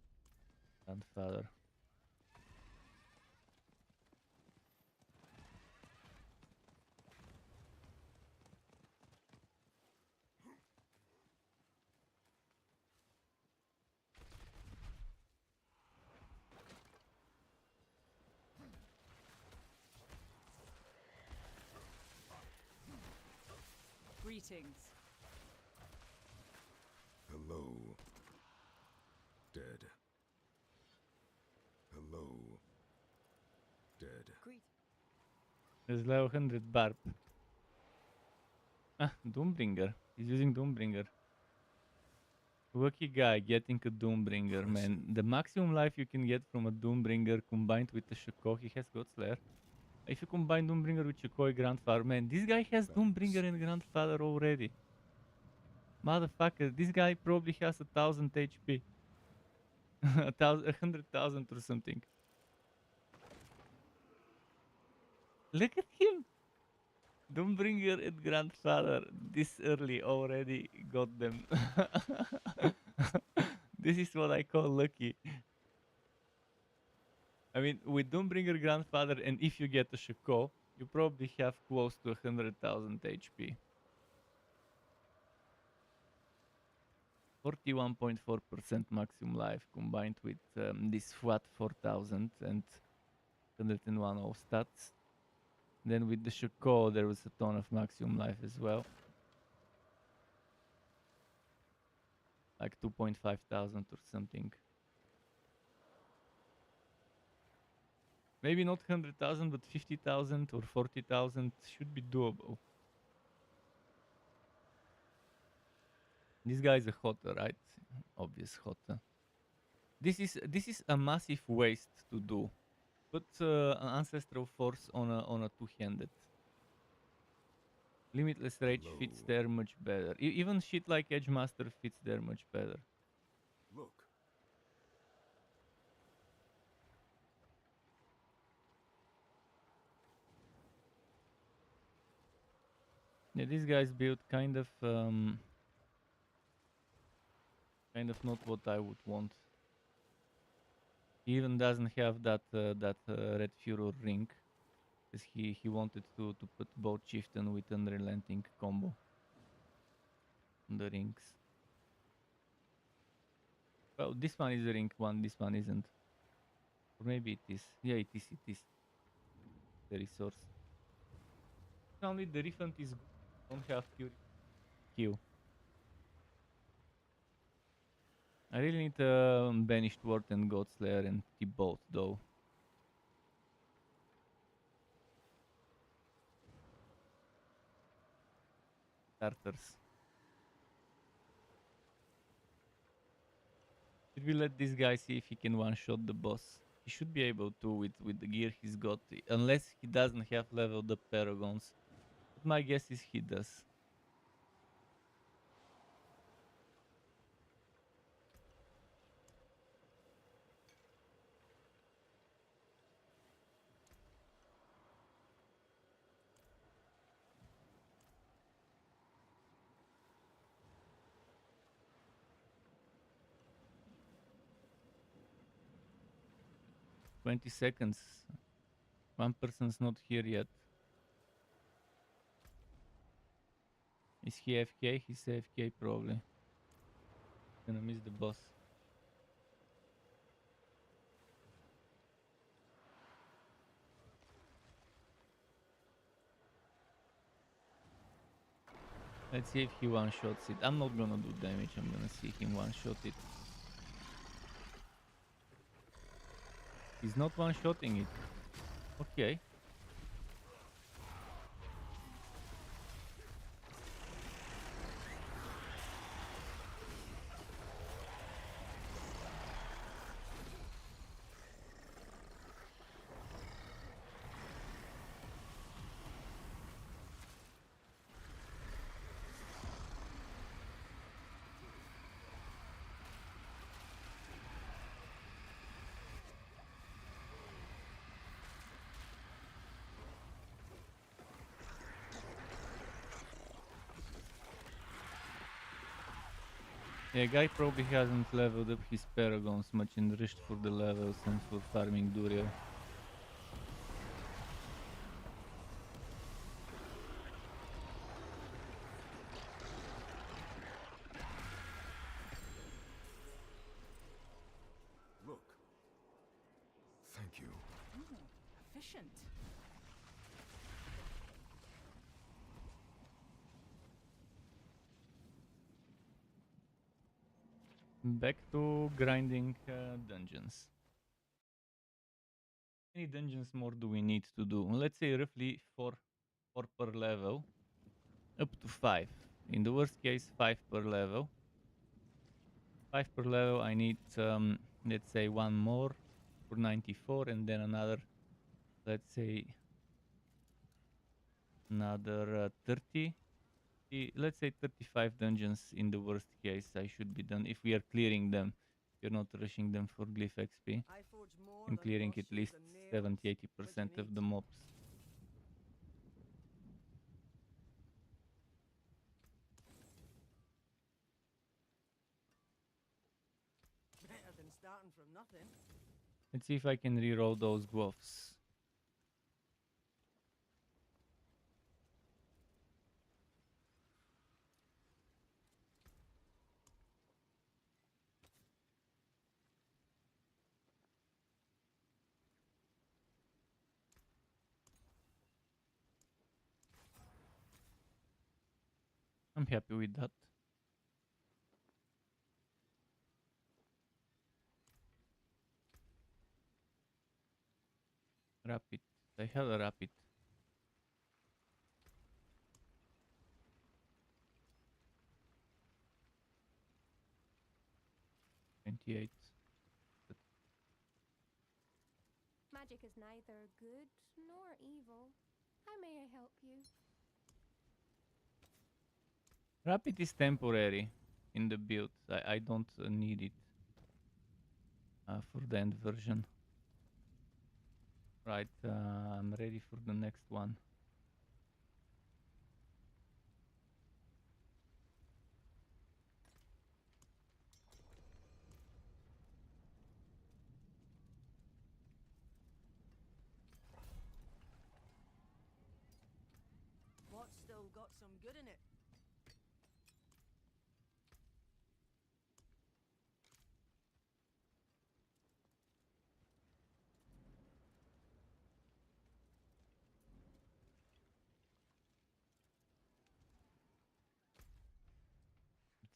grandfather. Greetings. Hello. Dead. Hello. Dead. Greet. There's level 100 Barb. Ah, Doombringer. He's using Doombringer. Lucky guy getting a Doombringer, man. The maximum life you can get from a Doombringer combined with the Shako, he has Godslayer. If you combine Doombringer with Shako Grandfather, man, this guy has Doombringer and Grandfather already. Motherfucker, this guy probably has 1000 HP. 100,000 or something. Look at him! Doombringer and Grandfather this early already got them. This is what I call lucky. I mean, with Doombringer Grandfather, and if you get a Shako, you probably have close to 100,000 HP. 41.4% maximum life combined with this FWAT 4000 and 101 of stats. Then with the Shako, there was a ton of maximum life as well. Like 2.5 thousand or something. Maybe not 100,000, but 50,000 or 40,000 should be doable. This guy is a HoTA, right? Obvious HoTA. This is a massive waste to do. Put an ancestral force on a two-handed. Limitless rage fits there much better. Even shit like Edgemaster fits there much better. Look. Yeah, this guy's build kind of not what I would want. He even doesn't have that red furor ring, because he wanted to put both chieftain with unrelenting combo on the rings. Well, this one is a ring one, this one isn't. Or maybe it is. Yeah, it is. It is the resource. Only the refund is good. Don't have pure Q. I really need Banished Ward and Godslayer and T-Bolt though. Starters. Should we let this guy see if he can one-shot the boss? He should be able to with the gear he's got, unless he doesn't have leveled up Paragons. But my guess is he does. "20 seconds. One person's not here yet. Is he AFK? He's AFK probably. Gonna miss the boss. Let's see if he one-shots it. I'm not gonna do damage, I'm gonna see him one-shot it. He's not one-shotting it. Okay. Yeah, guy probably hasn't leveled up his Paragons much, enriched for the levels and for farming Duriel. Look. Thank you. Efficient. Back to grinding dungeons. How many dungeons more do we need to do? Let's say roughly 4 per level, up to 5. In the worst case, 5 per level. 5 per level, I need, let's say, 1 more for 94, and then another, let's say, another 30. Let's say 35 dungeons in the worst case I should be done, if we are clearing them. You're not rushing them for glyph XP. And clearing at least 70-80% of the mobs. Better than starting from nothing. Let's see if I can reroll those dwarfs. I'm happy with that. Rapid. I have a rapid. $28. Magic is neither good nor evil. How may I help you? Rapid is temporary in the build. I don't need it for the end version. Right, I'm ready for the next one. What's still got some good in it?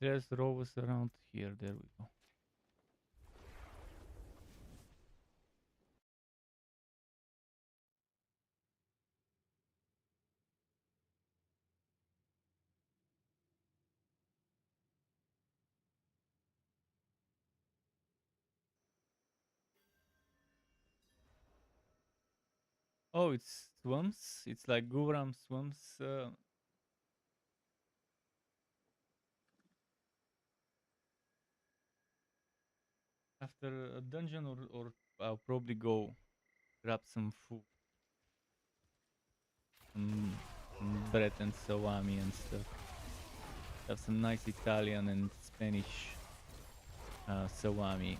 There's rows around here. There we go. Oh, it's swamps. It's like Guram swamps. After a dungeon, or I'll probably go grab some food, some bread and salami and stuff. Have some nice Italian and Spanish salami.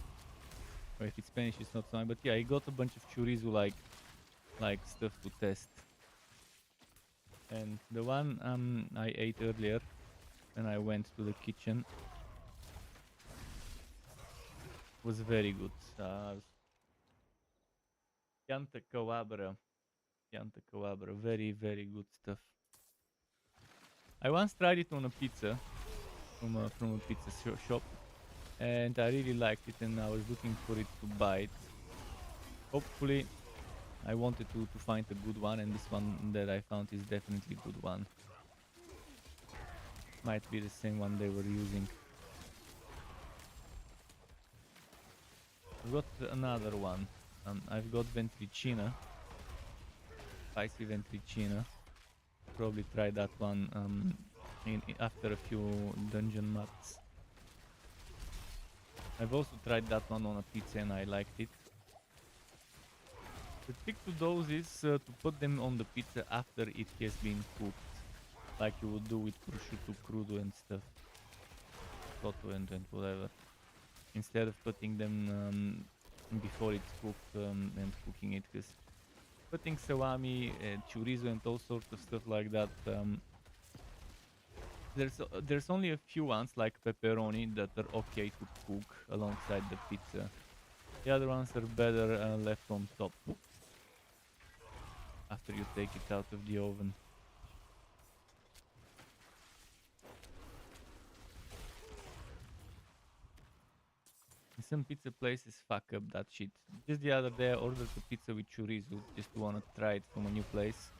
Or if it's Spanish, it's not salami. But yeah, I got a bunch of chorizo like stuff to test. And the one I ate earlier when I went to the kitchen was very good. Pianta Calabra. Pianta Calabra. Very, very good stuff. I once tried it on a pizza from a pizza shop, and I really liked it, and I was looking for it to buy it. Hopefully, I wanted to find a good one, and this one that I found is definitely a good one. Might be the same one they were using. I've got another one. I've got ventricina, spicy ventricina. Probably try that one after a few dungeon mats. I've also tried that one on a pizza and I liked it. The trick to those is to put them on the pizza after it has been cooked, like you would do with prosciutto crudo and stuff, cotto and whatever, instead of putting them before it's cooked and cooking it, because putting salami, chorizo and all sorts of stuff like that, there's only a few ones like pepperoni that are okay to cook alongside the pizza. The other ones are better left on top after you take it out of the oven. Some pizza places fuck up that shit. Just the other day I ordered a pizza with chorizo just to wanna try it from a new place,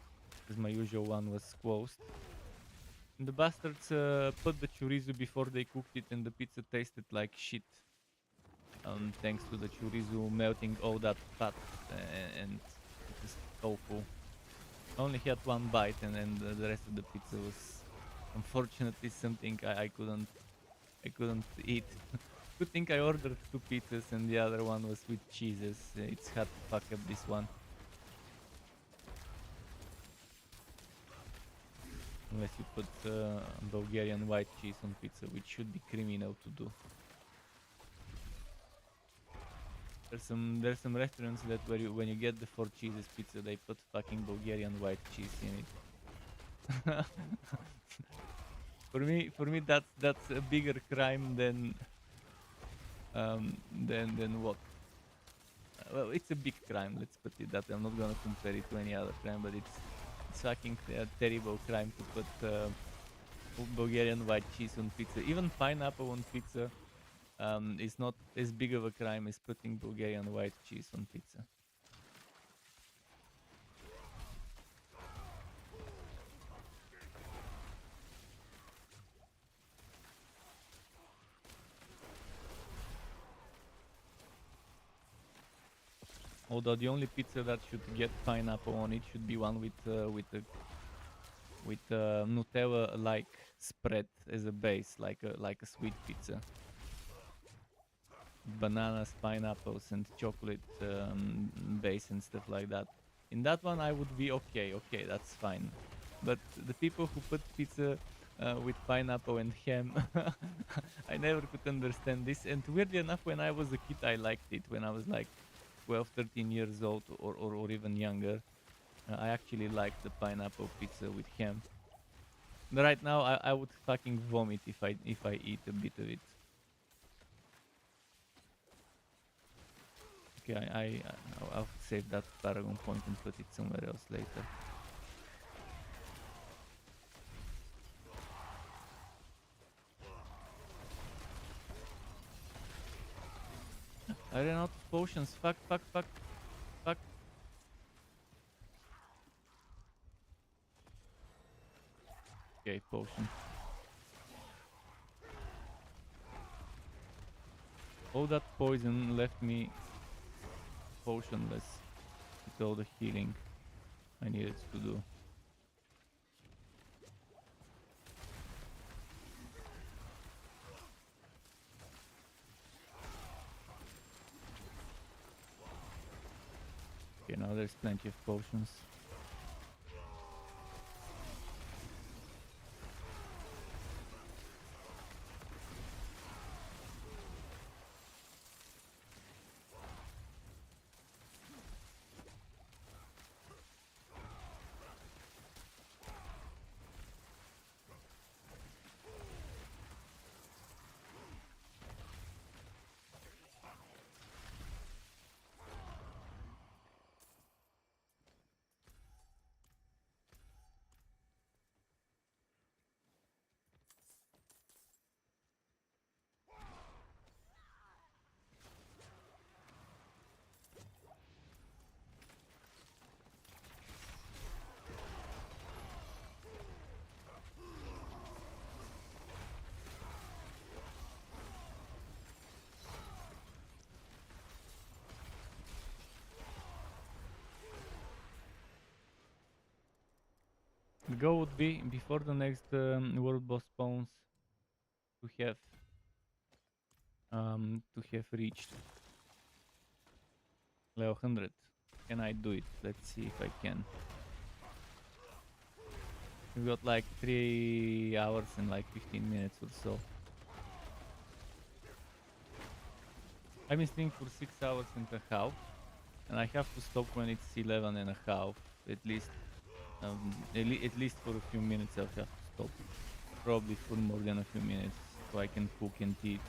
because my usual one was closed. And the bastards put the chorizo before they cooked it, and the pizza tasted like shit. Thanks to the chorizo melting all that fat and just awful. I only had one bite, and then the rest of the pizza was unfortunately something I couldn't eat. Good thing I ordered 2 pizzas and the other one was with cheeses. It's hard to fuck up this one. Unless you put Bulgarian white cheese on pizza, which should be criminal to do. There's some restaurants that when you get the 4 cheeses pizza, they put fucking Bulgarian white cheese in it. For me that's a bigger crime than what? Well, it's a big crime. Let's put it that way. I'm not gonna compare it to any other crime, but it's fucking a terrible crime to put Bulgarian white cheese on pizza. Even pineapple on pizza is not as big of a crime as putting Bulgarian white cheese on pizza. Although the only pizza that should get pineapple on it should be one with Nutella-like spread as a base, like a sweet pizza. Bananas, pineapples, and chocolate base and stuff like that. In that one, I would be okay. Okay, that's fine. But the people who put pizza with pineapple and ham, I never could understand this. And weirdly enough, when I was a kid, I liked it. When I was like 12, 13 years old, or even younger, I actually liked the pineapple pizza with ham. But right now, I would fucking vomit if I eat a bit of it. Okay, I'll save that Paragon point and put it somewhere else later. I ran out of potions. Fuck. Okay, potion. All that poison left me potionless with all the healing I needed to do. Okay, now there's plenty of potions. The goal would be before the next world boss spawns to have reached level 100. Can I do it? Let's see if I can. We got like 3 hours and like 15 minutes or so. I've been streaming for 6 hours and a half, and I have to stop when it's 11 and a half at least. At least for a few minutes I'll have to stop. Probably for more than a few minutes, so I can cook and eat.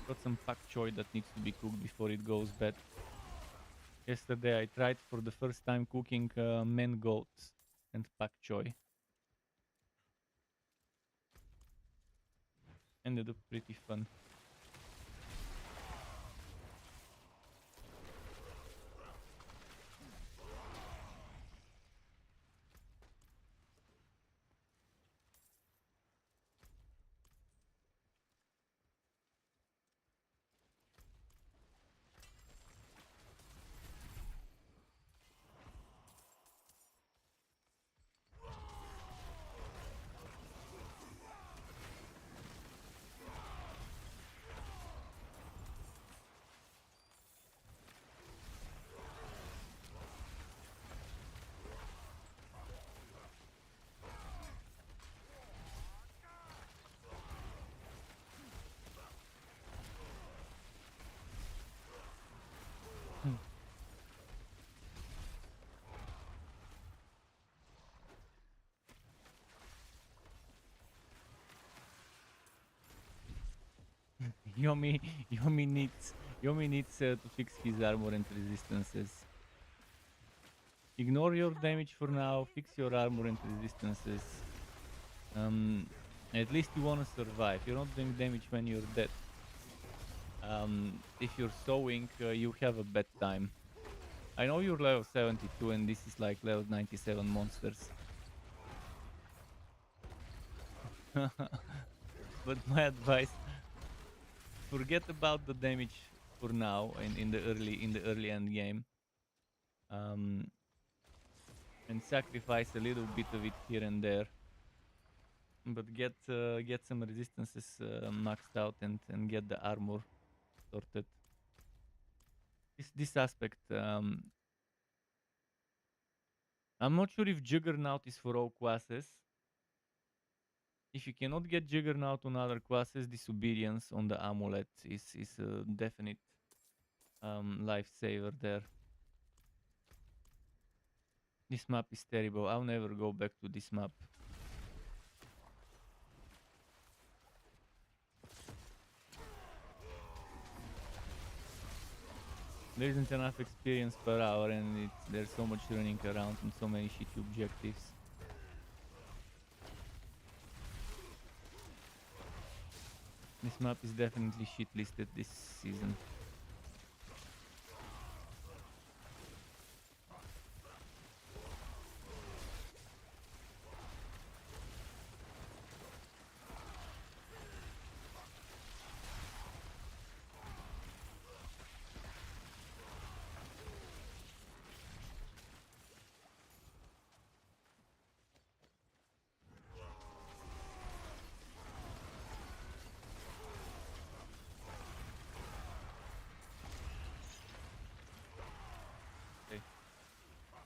Got some pak choy that needs to be cooked before it goes bad. Yesterday I tried for the first time cooking men goats and pak choy. Ended up pretty fun. Yomi needs to fix his armor and resistances. Ignore your damage for now, fix your armor and resistances. At least you wanna survive. You're not doing damage when you're dead. If you're sewing, you have a bad time. I know you're level 72 and this is like level 97 monsters. But my advice, forget about the damage for now in the early end game. And sacrifice a little bit of it here and there. But get some resistances maxed out and get the armor sorted. This aspect, I'm not sure if Juggernaut is for all classes. If you cannot get Juggernaut on other classes, Disobedience on the amulet is a definite lifesaver there. This map is terrible. I'll never go back to this map. There isn't enough experience per hour and there's so much running around and so many shitty objectives. This map is definitely shit listed this season.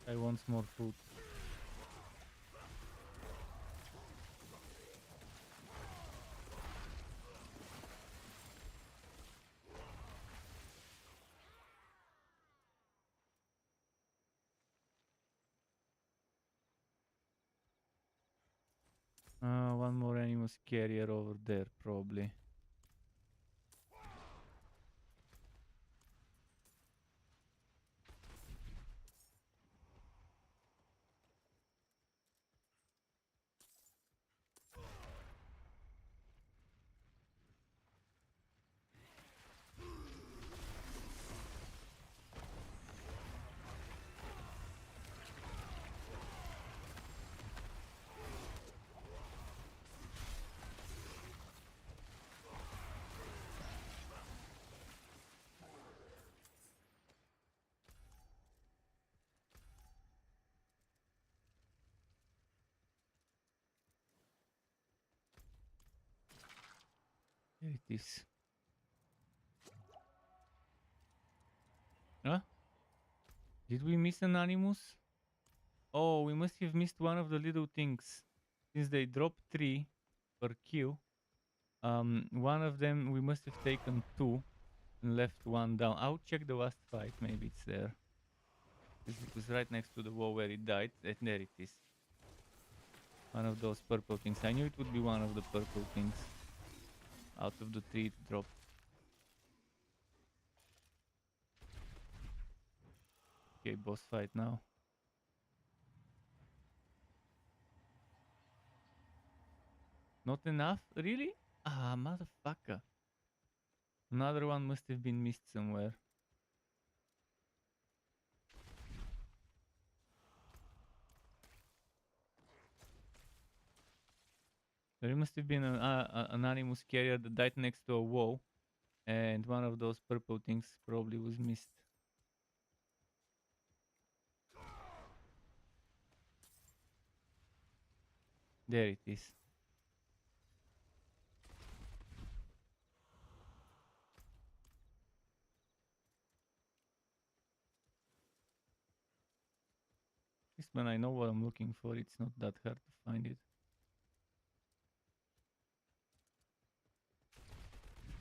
I want more food. One more animus carrier over there, probably. There it is. Huh? Did we miss an animus? Oh, we must have missed one of the little things. Since they drop 3 per kill, one of them we must have taken 2 and left 1 down. I'll check the last fight, maybe it's there. It was right next to the wall where it died. And there it is. One of those purple things. I knew it would be one of the purple things. Out of the 3 it dropped. Okay, boss fight now. Not enough? Really? Ah, motherfucker. Another one must have been missed somewhere. There must have been an animus carrier that died next to a wall, and one of those purple things probably was missed. There it is. At least when I know what I'm looking for, it's not that hard to find it.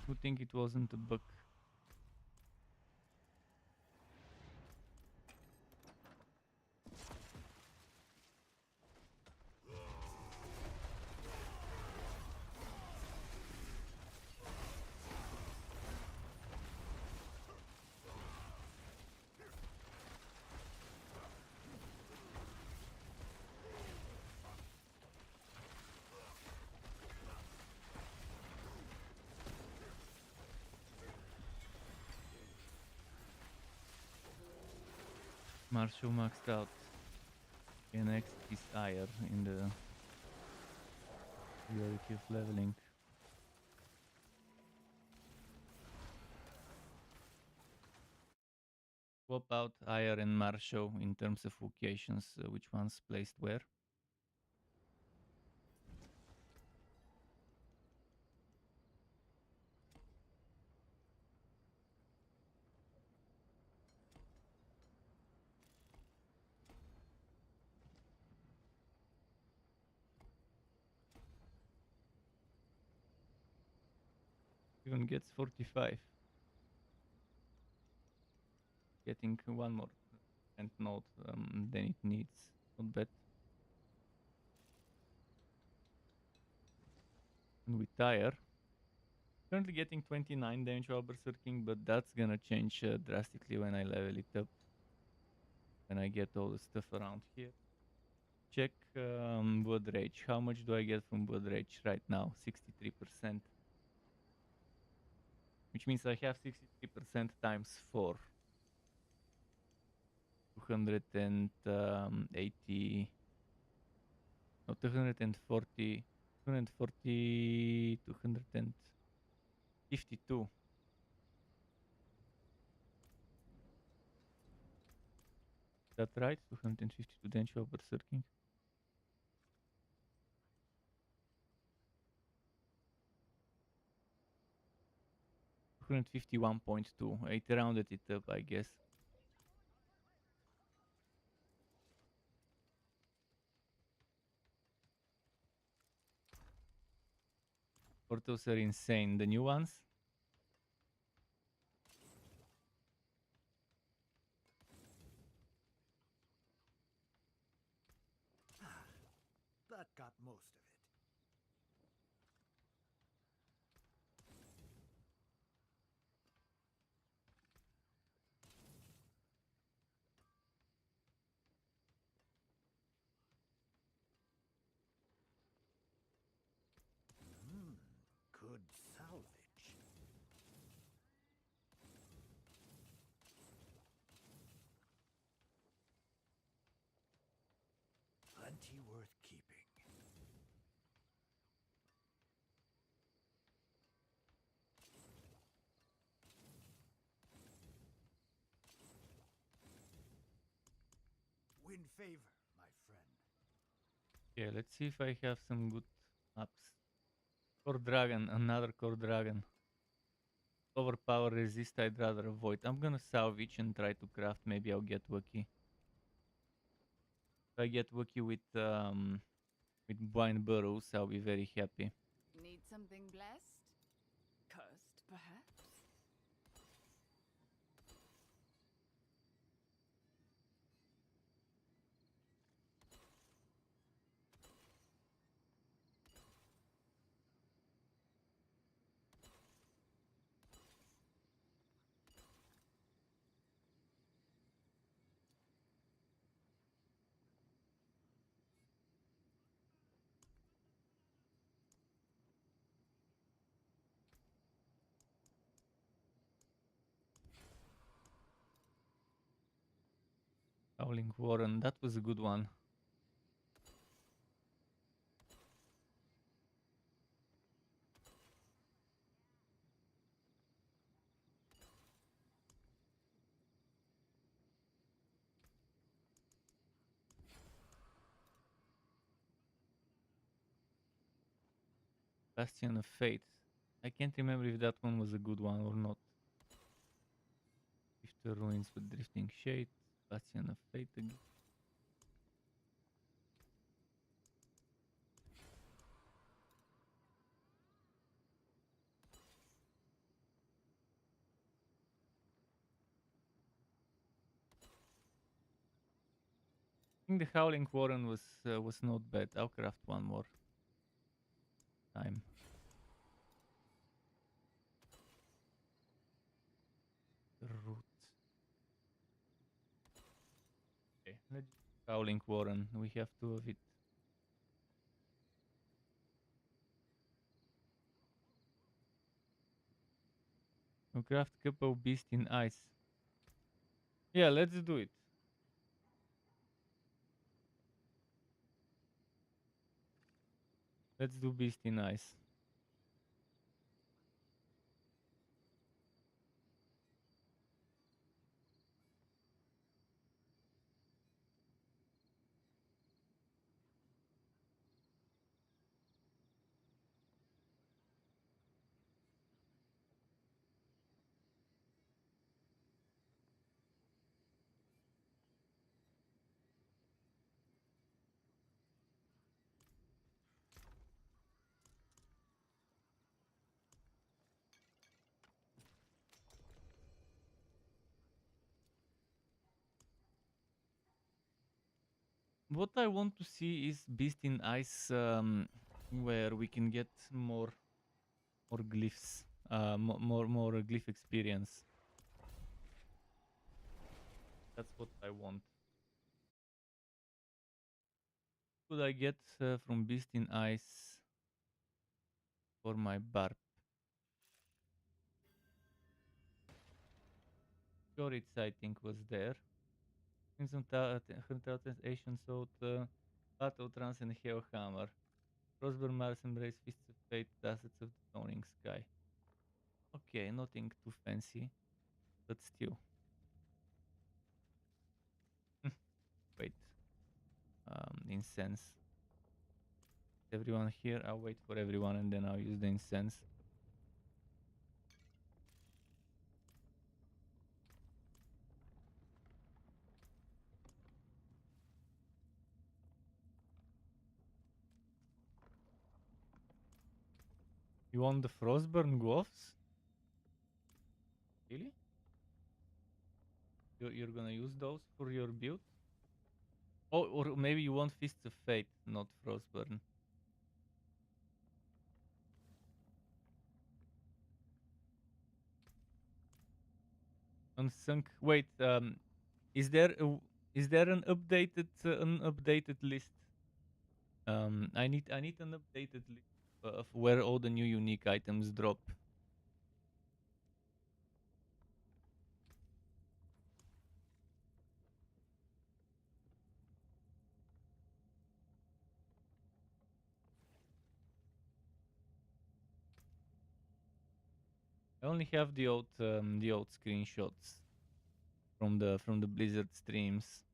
Who think it wasn't a bug? Marshall maxed out. Okay, next is higher in the priority of leveling. Swap out higher and Marshall in terms of vocations, which one's placed where. Even gets 45. Getting one more end node than it needs. Not bad. And we tire. Currently getting 29 damage while berserking, but that's gonna change drastically when I level it up. When I get all the stuff around here. Check Blood Rage. How much do I get from Blood Rage right now? 63%. Which means I have 63% times 4. 280... No, 240... 240... 252. Is that right? 252 damage while berserking. 251.2. I rounded it up, I guess. Portals are insane. The new ones? That got most of it. Good salvage. Plenty worth keeping. Win favor, my friend. Yeah, let's see if I have some good ups. Core Dragon, another Core Dragon. Overpower resist, I'd rather avoid. I'm gonna salvage and try to craft. Maybe I'll get lucky. If I get lucky with Blind Burrows, I'll be very happy. Need something blessed? Cursed, perhaps? Howling Warren, that was a good one. Bastion of Fate. I can't remember if that one was a good one or not. Shifter Ruins with Drifting Shade. Bastion of Fate again. I think the Howling Warren was not bad. I'll craft one more time. Root. Okay, let's Howling Warren. We have two of it. We'll craft couple beast in ice. Yeah, let's do it. Let's do Beast in Ice. What I want to see is Beast in Ice, where we can get more glyphs, more glyph experience. That's what I want. Could I get from Beast in Ice for my barb? Goritz, I think, was there. Crimson Hunter, Asian Salt, Battle Trance, and Hellhammer. Frostburn, Mars, Embrace, Fists of Fate, Assets of the Dawning Sky. Okay, nothing too fancy, but still. Wait. Incense. Everyone here? I'll wait for everyone and then I'll use the incense. You want the Frostburn gloves? Really? You're gonna use those for your build? Oh, or maybe you want Fists of Fate, not Frostburn. Unsunk. Wait, is there an updated list? I need an updated list of where all the new unique items drop. I only have the old screenshots from the Blizzard streams.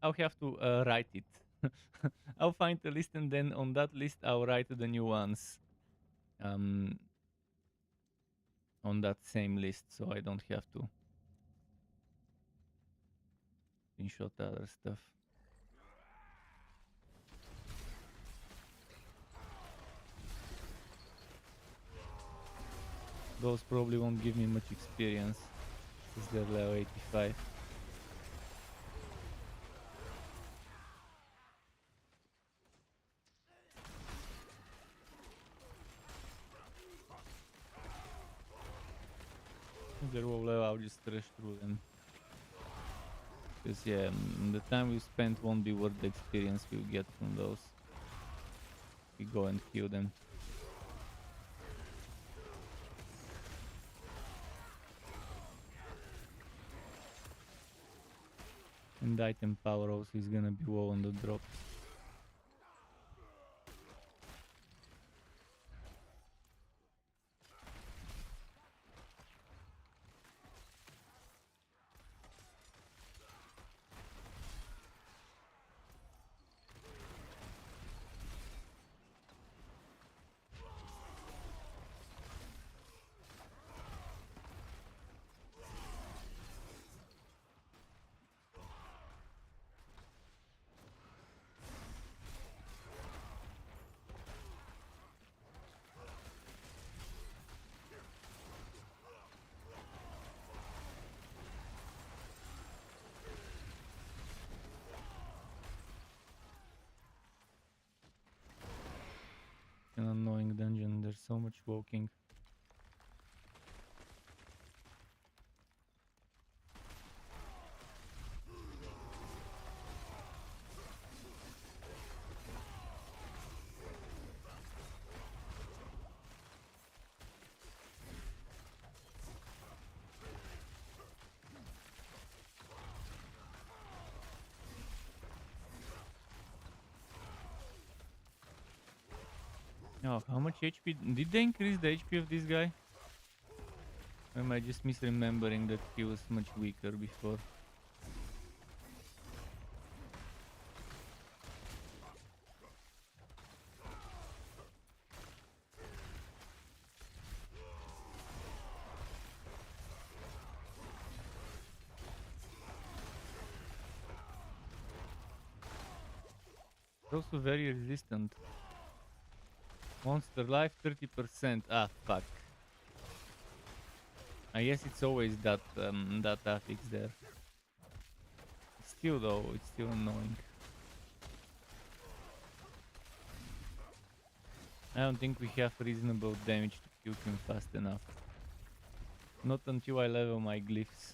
I'll have to write it. I'll find a list and then on that list I'll write the new ones. On that same list, so I don't have to screenshot other stuff. Those probably won't give me much experience, since they're level 85. If they're low level, I'll just rush through them. Because yeah, the time we spent won't be worth the experience we'll get from those. We go and kill them. And item power also is gonna be low on the drops. An annoying dungeon, there's so much walking. Oh, how much HP? Did they increase the HP of this guy? Or am I just misremembering that he was much weaker before? Also very resistant. Monster life 30%. Ah, fuck. I guess it's always that that affix there. Still though, it's still annoying. I don't think we have reasonable damage to kill him fast enough. Not until I level my glyphs.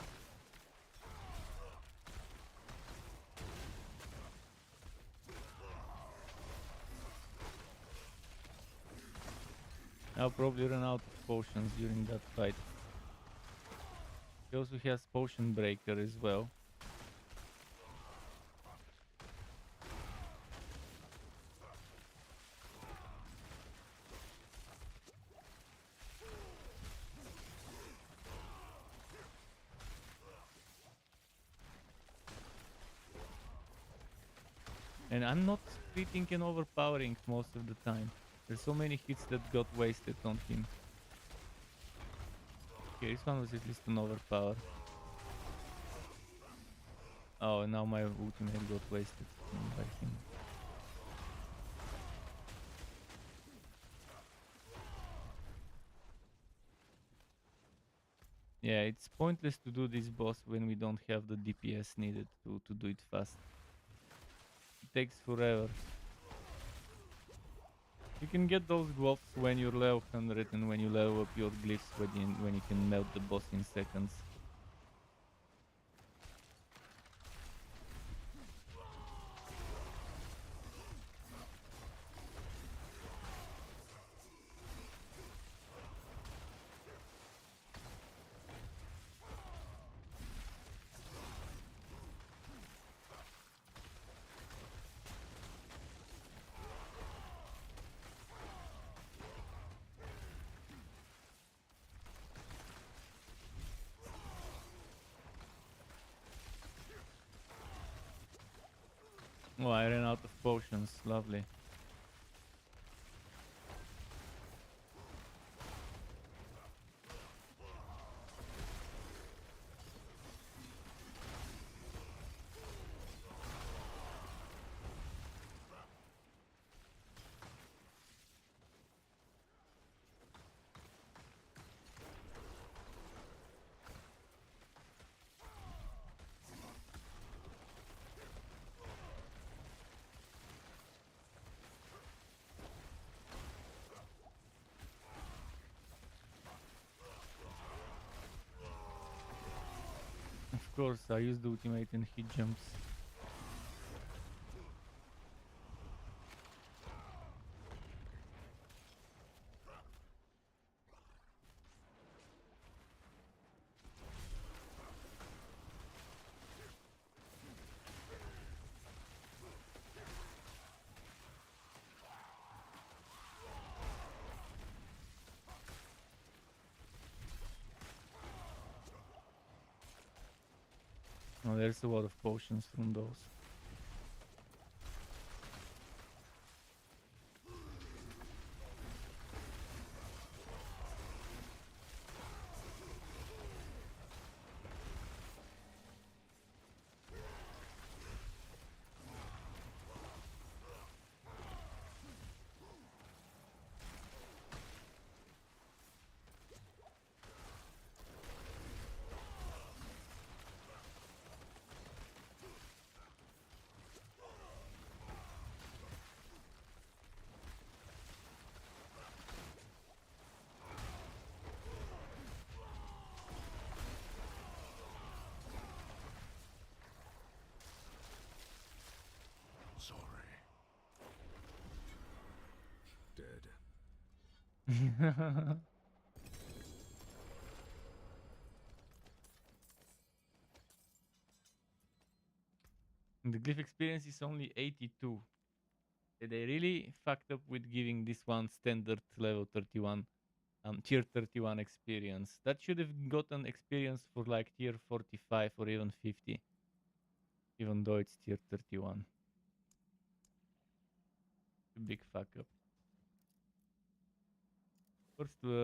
I'll probably run out of potions during that fight. He also has potion breaker as well. And I'm not critting and overpowering most of the time. There's so many hits that got wasted on him. Okay, this one was at least an overpower. Oh, now my ultimate got wasted by him. Yeah, it's pointless to do this boss when we don't have the DPS needed to do it fast. It takes forever. You can get those gloves when you're level 100 and when you level up your glyphs when you can melt the boss in seconds. Oh, I ran out of potions. Lovely. Of course, I used the ultimate and he jumps. Oh, there's a lot of potions from those. Sorry. Dead. The glyph experience is only 82. They really fucked up with giving this one standard level 31, tier 31 experience. That should have gotten experience for like tier 45 or even 50, even though it's tier 31. A big fuck up.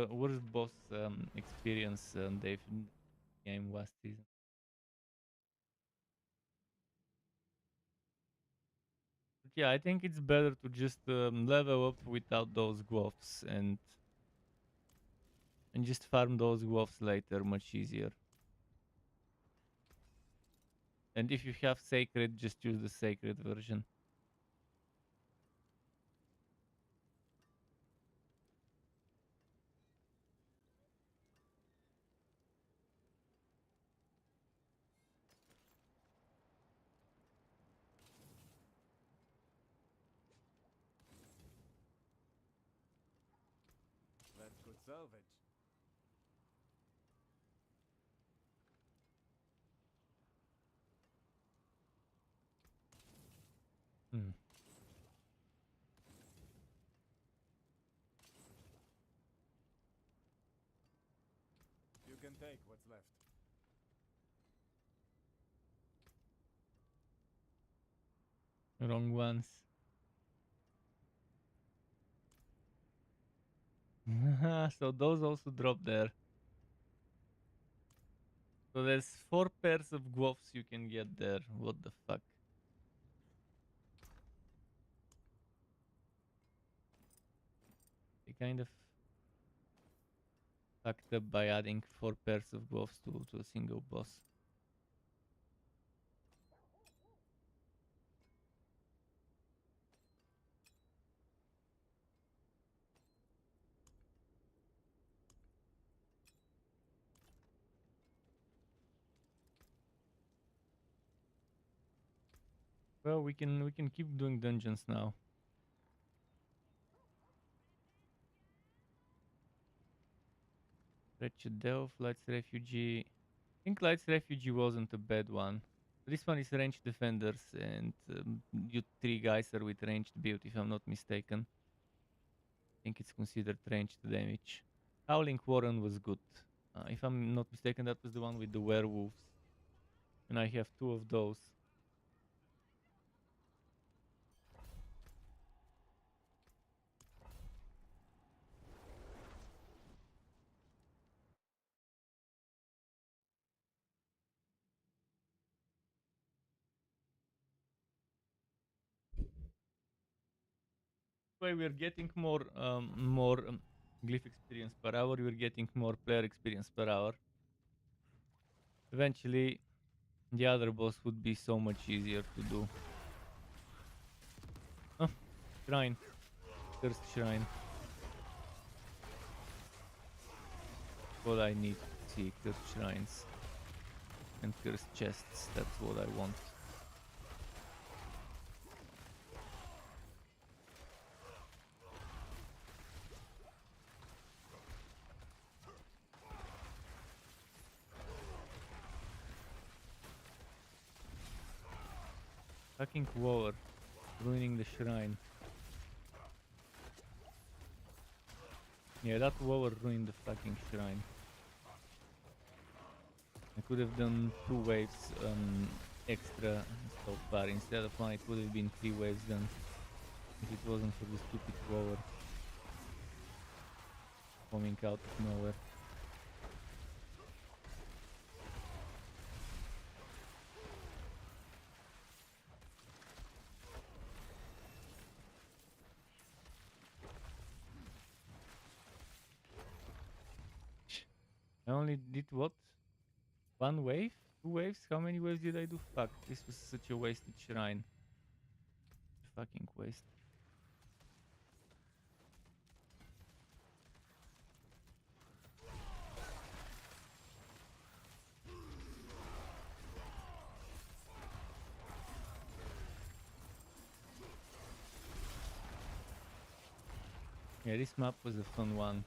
Worst boss experience they've game last season. But yeah, I think it's better to just level up without those gloves and just farm those gloves later, much easier. And if you have sacred, just use the sacred version. That's good salvage. Hmm. You can take what's left. Wrong ones. So those also drop there. So there's 4 pairs of gloves you can get there. What the fuck? They kind of fucked up by adding 4 pairs of gloves to a single boss. Well, we can keep doing dungeons now. Wretched Delve, Light's Refugee. I think Light's Refugee wasn't a bad one. This one is ranged defenders, and you 3 guys are with ranged build, if I'm not mistaken. I think it's considered ranged damage. Howling Warren was good. If I'm not mistaken, that was the one with the werewolves. And I have 2 of those. Way we're getting more glyph experience per hour, we're getting more player experience per hour. Eventually, the other boss would be so much easier to do. Oh, shrine. Cursed shrine. What I need to see, cursed shrines. And cursed chests, that's what I want. Fucking war, ruining the shrine. Yeah, that war ruined the fucking shrine. I could have done 2 waves extra so far. Instead of 1, it would have been 3 waves done. If it wasn't for the stupid war coming out of nowhere. I only did what? 1 wave? 2 waves? How many waves did I do? Fuck, this was such a wasted shrine. Fucking waste. Yeah, this map was a fun one.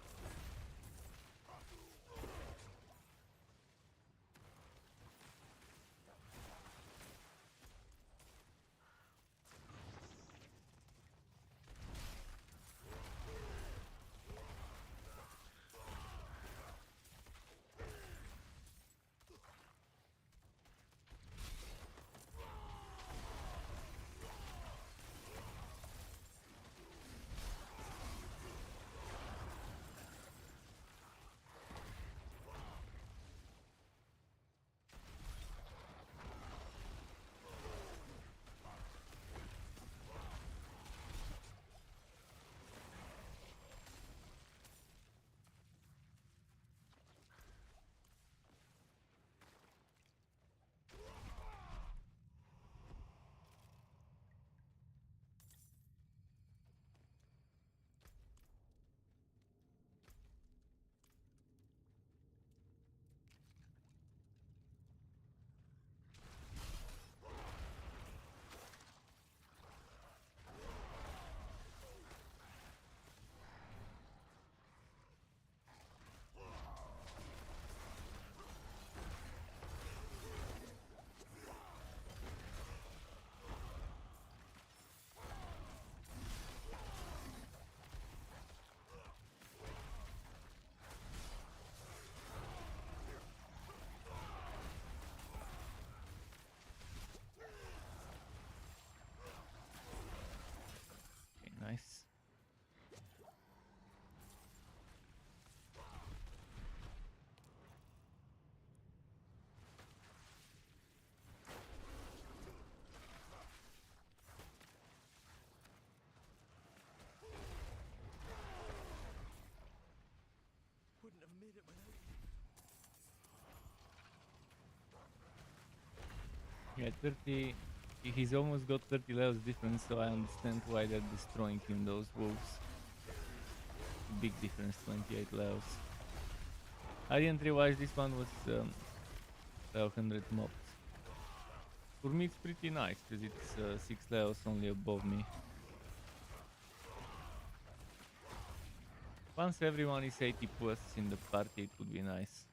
made it without you. Yeah, 30. He's almost got 30 levels difference, so I understand why they're destroying him, those wolves. Big difference, 28 levels. I didn't realize this one was 1200 mobs. For me it's pretty nice, because it's 6 levels only above me. Once everyone is 80 plus in the party, it would be nice.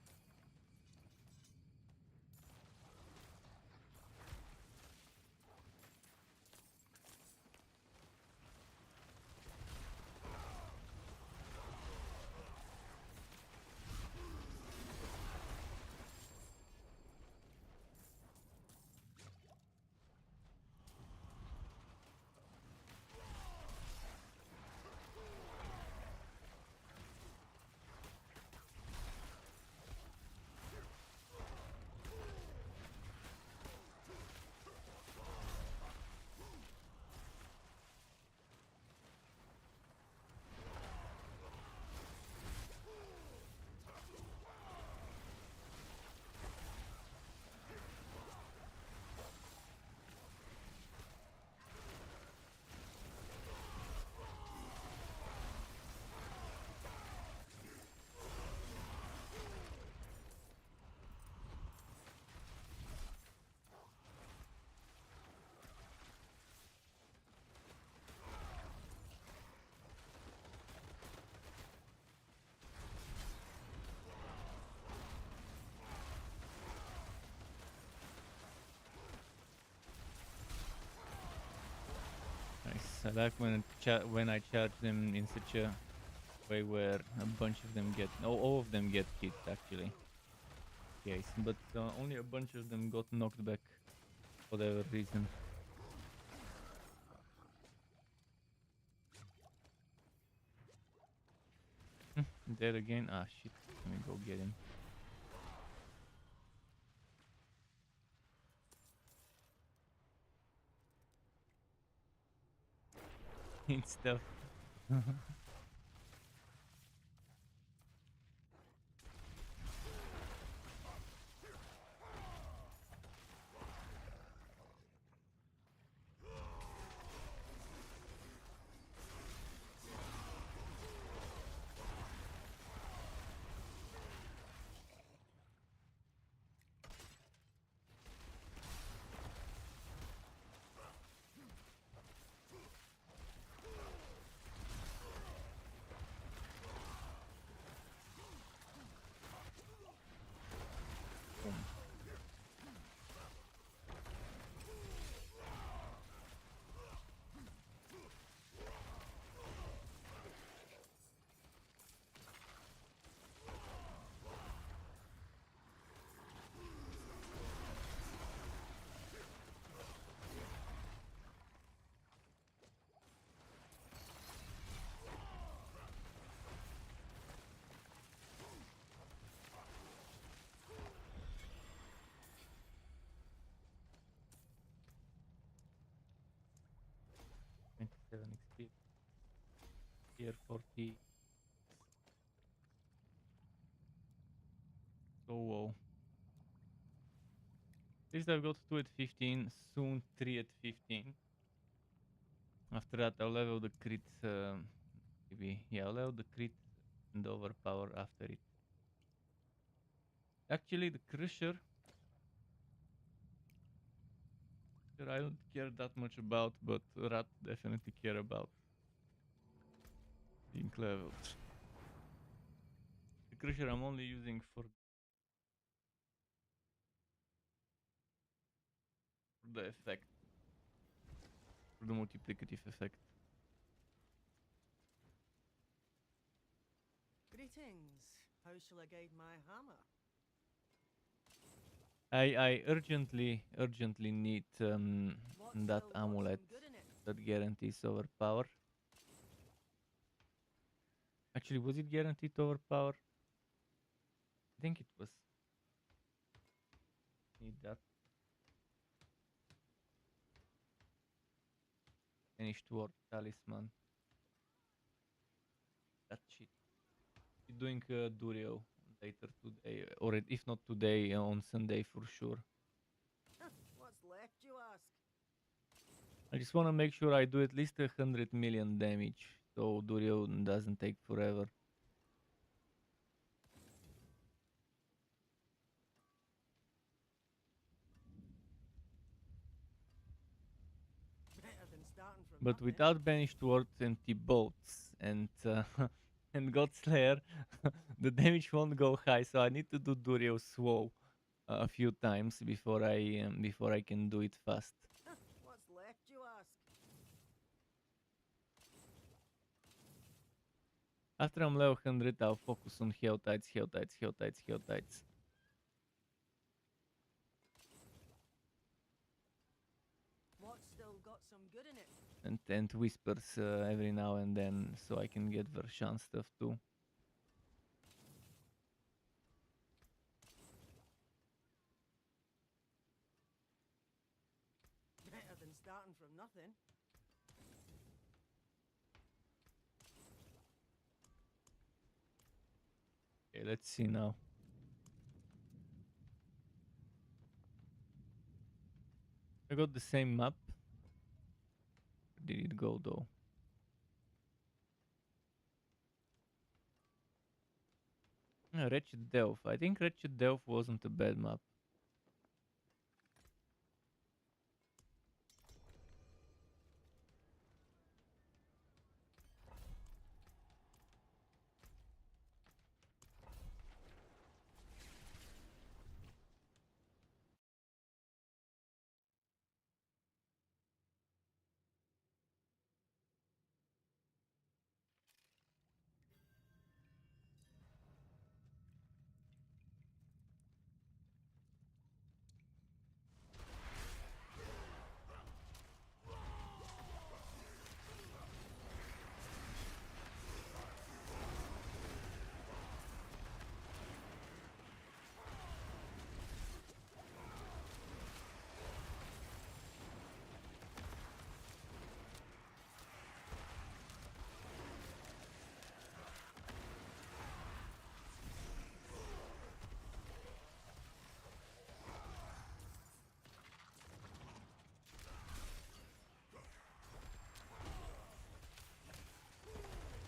I like when I charge them in such a way where a bunch of them get, no, all of them get hit actually. Yes, but only a bunch of them got knocked back for whatever reason. Dead again? Ah shit, let me go get him. Need stuff. XP. Here 40. So whoa. At least I've got 2 at 15, soon 3 at 15. After that I'll level the crit, maybe, yeah, I'll level the crit and overpower after it. Actually the Crusher, I don't care that much about, but Rat definitely care about being leveled. The Crusher I'm only using for the effect, for the multiplicative effect. Greetings. How shall I guide my hammer? I urgently need that amulet that guarantees overpower. Actually, was it guaranteed to overpower? I think it was. Need that. Finished word talisman. That shit. You're doing Durio. later today, or if not today, on Sunday for sure. What's left, you ask? I just want to make sure I do at least 100 million damage, so Durio doesn't take forever. Better than starting from But nothing. without banished ward and T-boats and and Godslayer, the damage won't go high. So I need to do Durio Swow a few times before I can do it fast. What's left, you ask? After I'm level 100, I'll focus on HoTides. What's still got some good in it? And whispers every now and then, so I can get Vershan stuff too. Better than starting from nothing. Okay, let's see now. I got the same map. Where did it go though? Wretched Delph. I think Wretched Delph wasn't a bad map.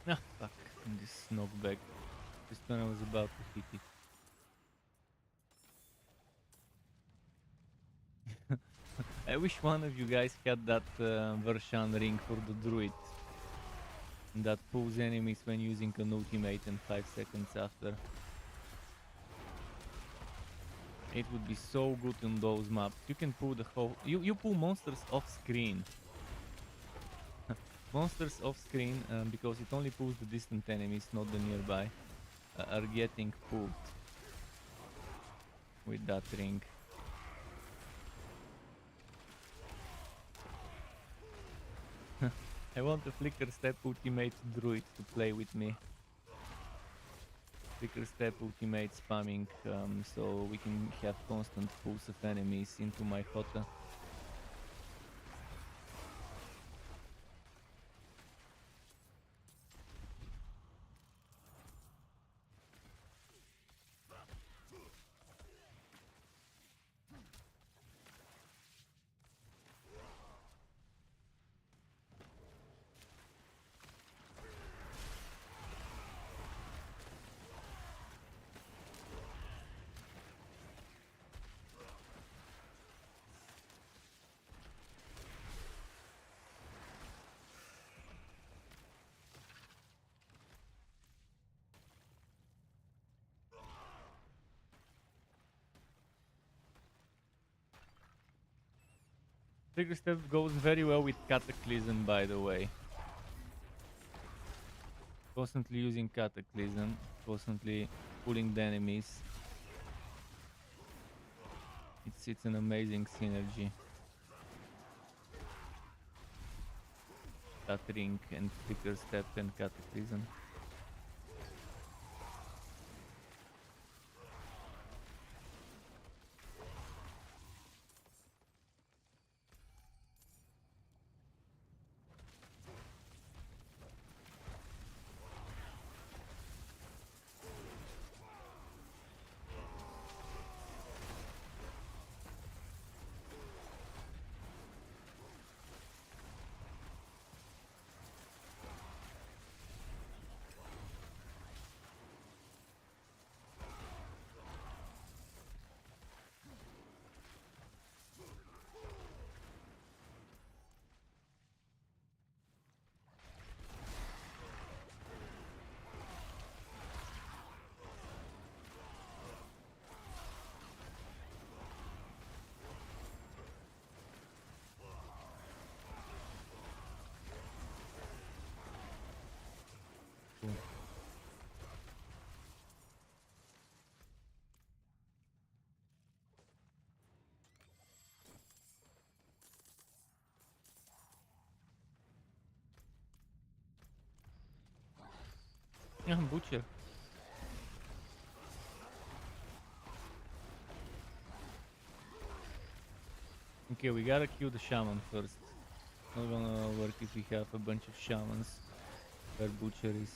Ah, fuck. And this knockback. Just when I was about to hit it. I wish one of you guys had that Vershan ring for the druid. That pulls enemies when using an ultimate and 5 seconds after. It would be so good in those maps. You can pull the whole... You pull monsters off screen. Monsters off screen, because it only pulls the distant enemies, not the nearby, are getting pulled with that ring. I want a Flicker Step ultimate druid to play with me. Flicker Step ultimate spamming, so we can have constant pulls of enemies into my HoTA. Trigger Step goes very well with Cataclysm, by the way. Constantly using Cataclysm, constantly pulling the enemies. It's an amazing synergy. That ring and Trigger Step and Cataclysm. Butcher. Okay, we gotta kill the shaman first. Not gonna work if we have a bunch of shamans where Butcher is.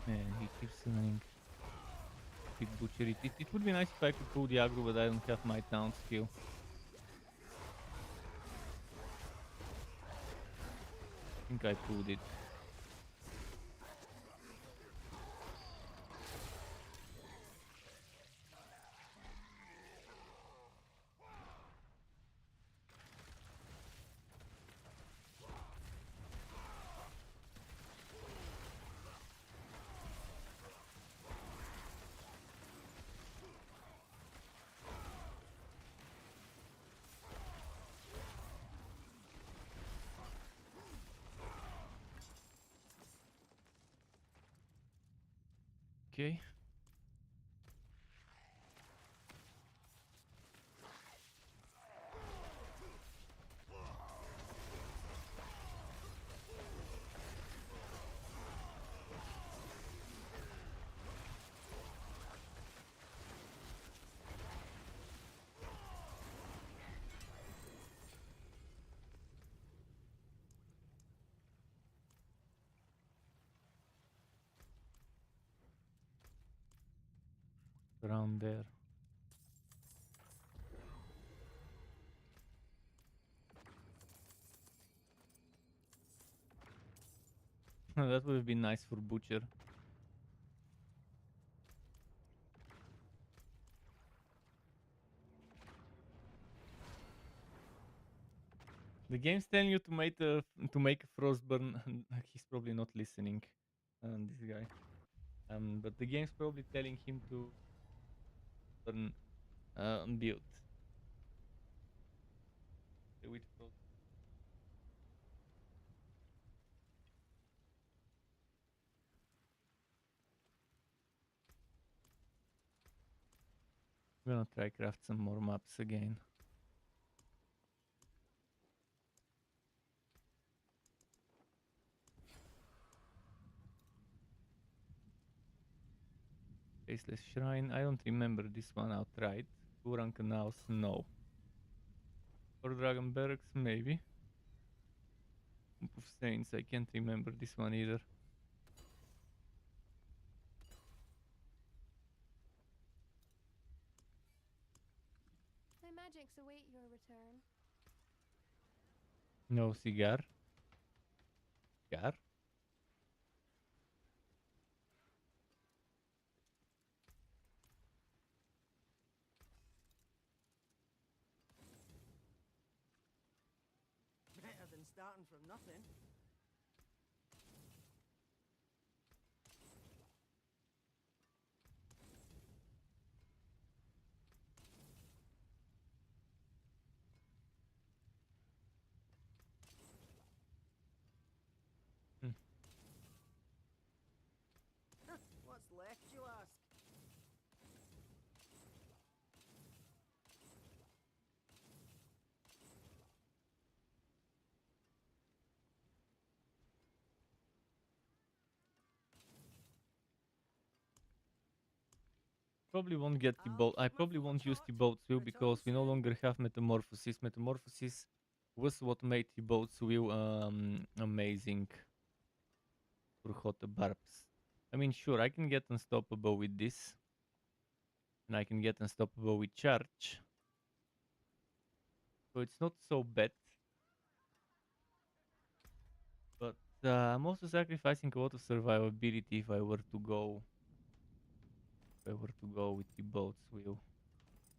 Man, he keeps running. Big Butcher. It would be nice if I could pull the aggro, but I don't have my town skill. I think I pulled it. Okay. Around there. That would have been nice for Butcher. The game's telling you to make a frostburn. He's probably not listening. This guy. But the game's probably telling him to burn build. With frost. I'm gonna try craft some more maps again. Faceless Shrine. I don't remember this one outright. Uran Canals, no. Or Dragon Barracks, maybe. Camp of Saints, I can't remember this one either. My magics await your return. No cigar. Cigar? Better than starting from nothing. What's left, you ask? Probably won't get the boat. I probably won't use the boat's wheel because we no longer have metamorphosis. Metamorphosis was what made the boat's wheel amazing for HoTA Barbs. I mean, sure, I can get unstoppable with this, and I can get unstoppable with charge. So it's not so bad. But I'm also sacrificing a lot of survivability if I were to go. With the boat's wheel.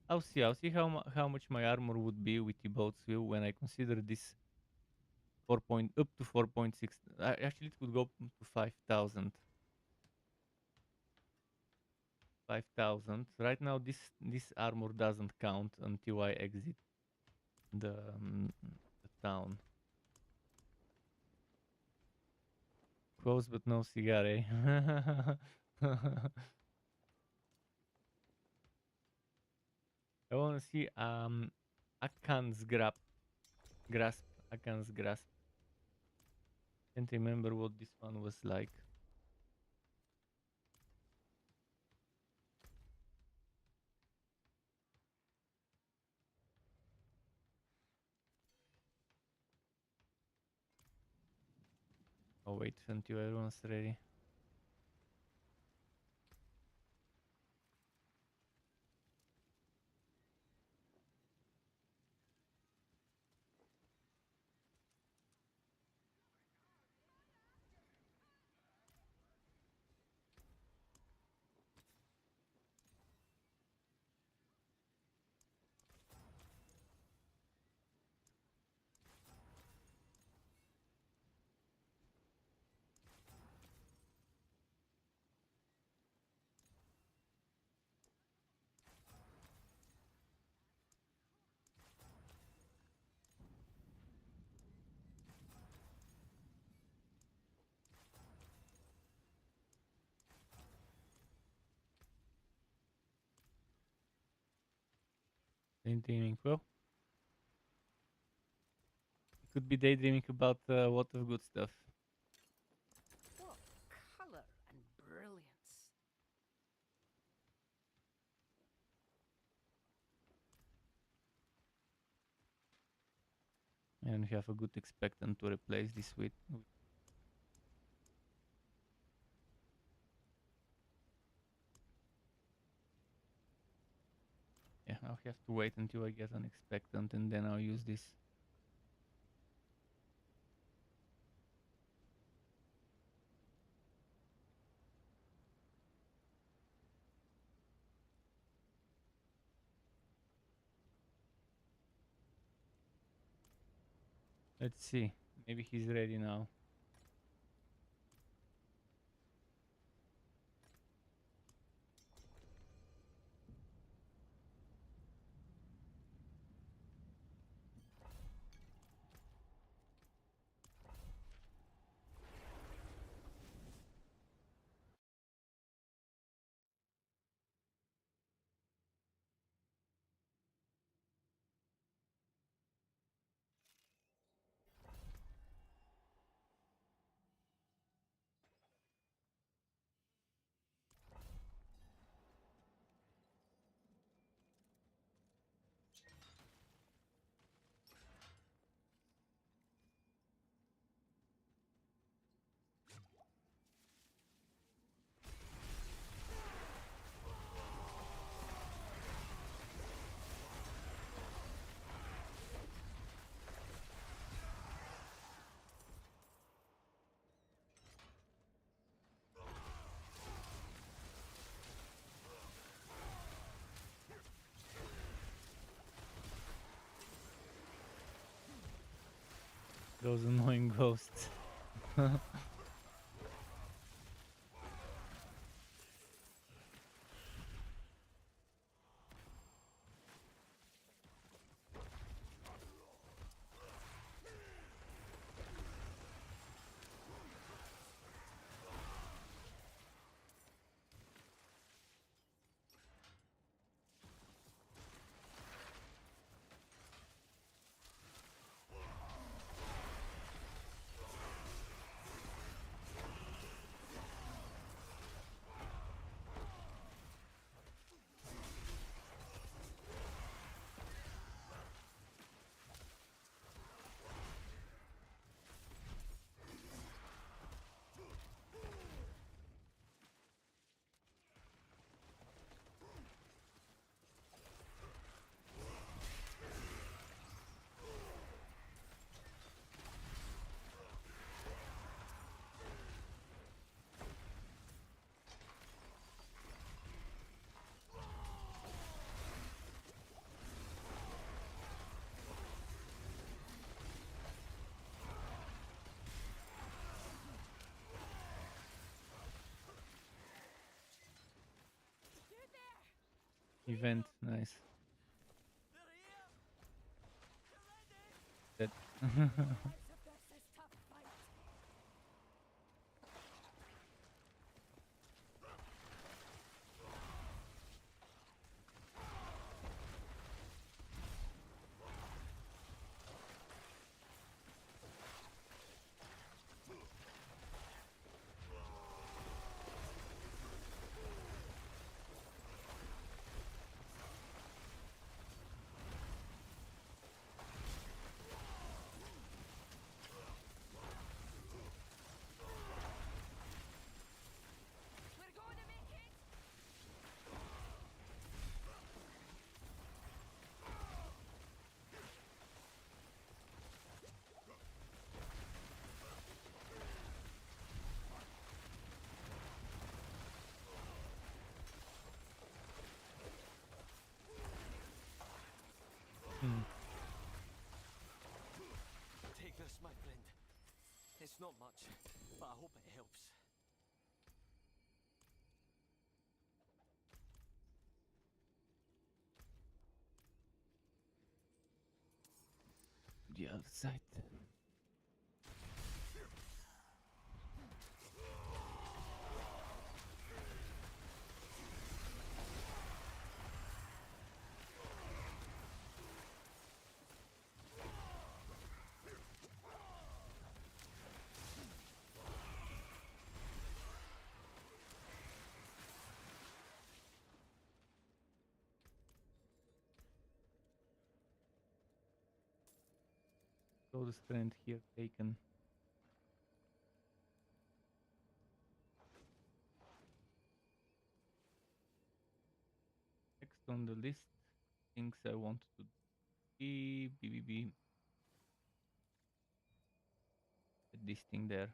I'll see how much my armor would be with the boat's wheel when I consider this 4 point up to 4.6. Actually, it could go to 5,000. 5,000. Right now, this armor doesn't count until I exit the town. Close but no cigar, eh? I wanna see Akan's grasp. Akan's grasp. Can't remember what this one was like. Oh wait until everyone's ready. Daydreaming. Well, you could be daydreaming about a lot of good stuff. What color and brilliance. And we have a good expectant to replace this with. Yeah, I'll have to wait until I get an expectant and then I'll use this. Let's see. Maybe he's ready now. Those annoying ghosts. event. Nice. That We're going to make it! Take this, my friend. It's not much, but I hope it helps. the other side. So the strength here taken. Next on the list, things I want to be BBB. This thing there.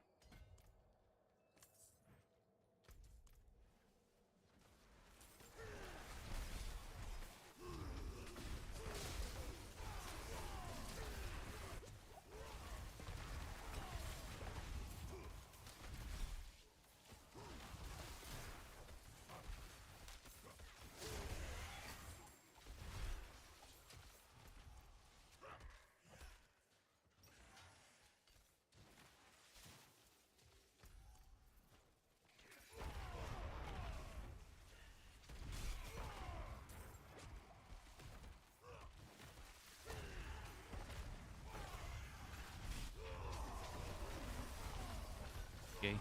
Okay.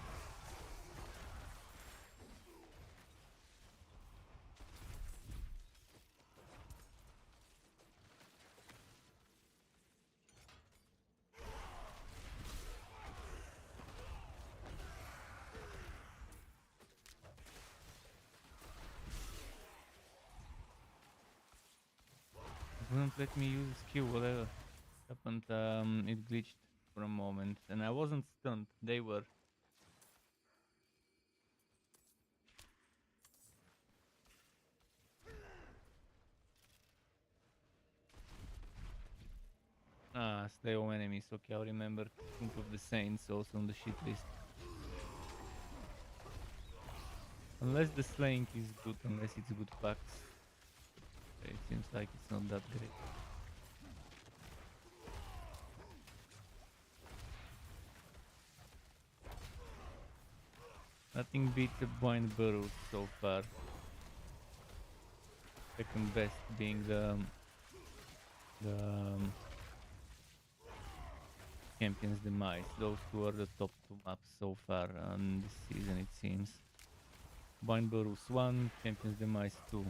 Wouldn't let me use skill, whatever happened. It glitched for a moment, and I wasn't stunned. They were. Ah, stay all enemies. Okay, I'll remember to think of the Saints also on the shit list. Unless the slaying is good, unless it's good packs. It seems like it's not that great. Nothing beats the Blind Burrows so far. Second best being the Champion's Demise. Those two are the top two maps so far on this season, it seems. Blind Burrows 1, Champion's Demise 2.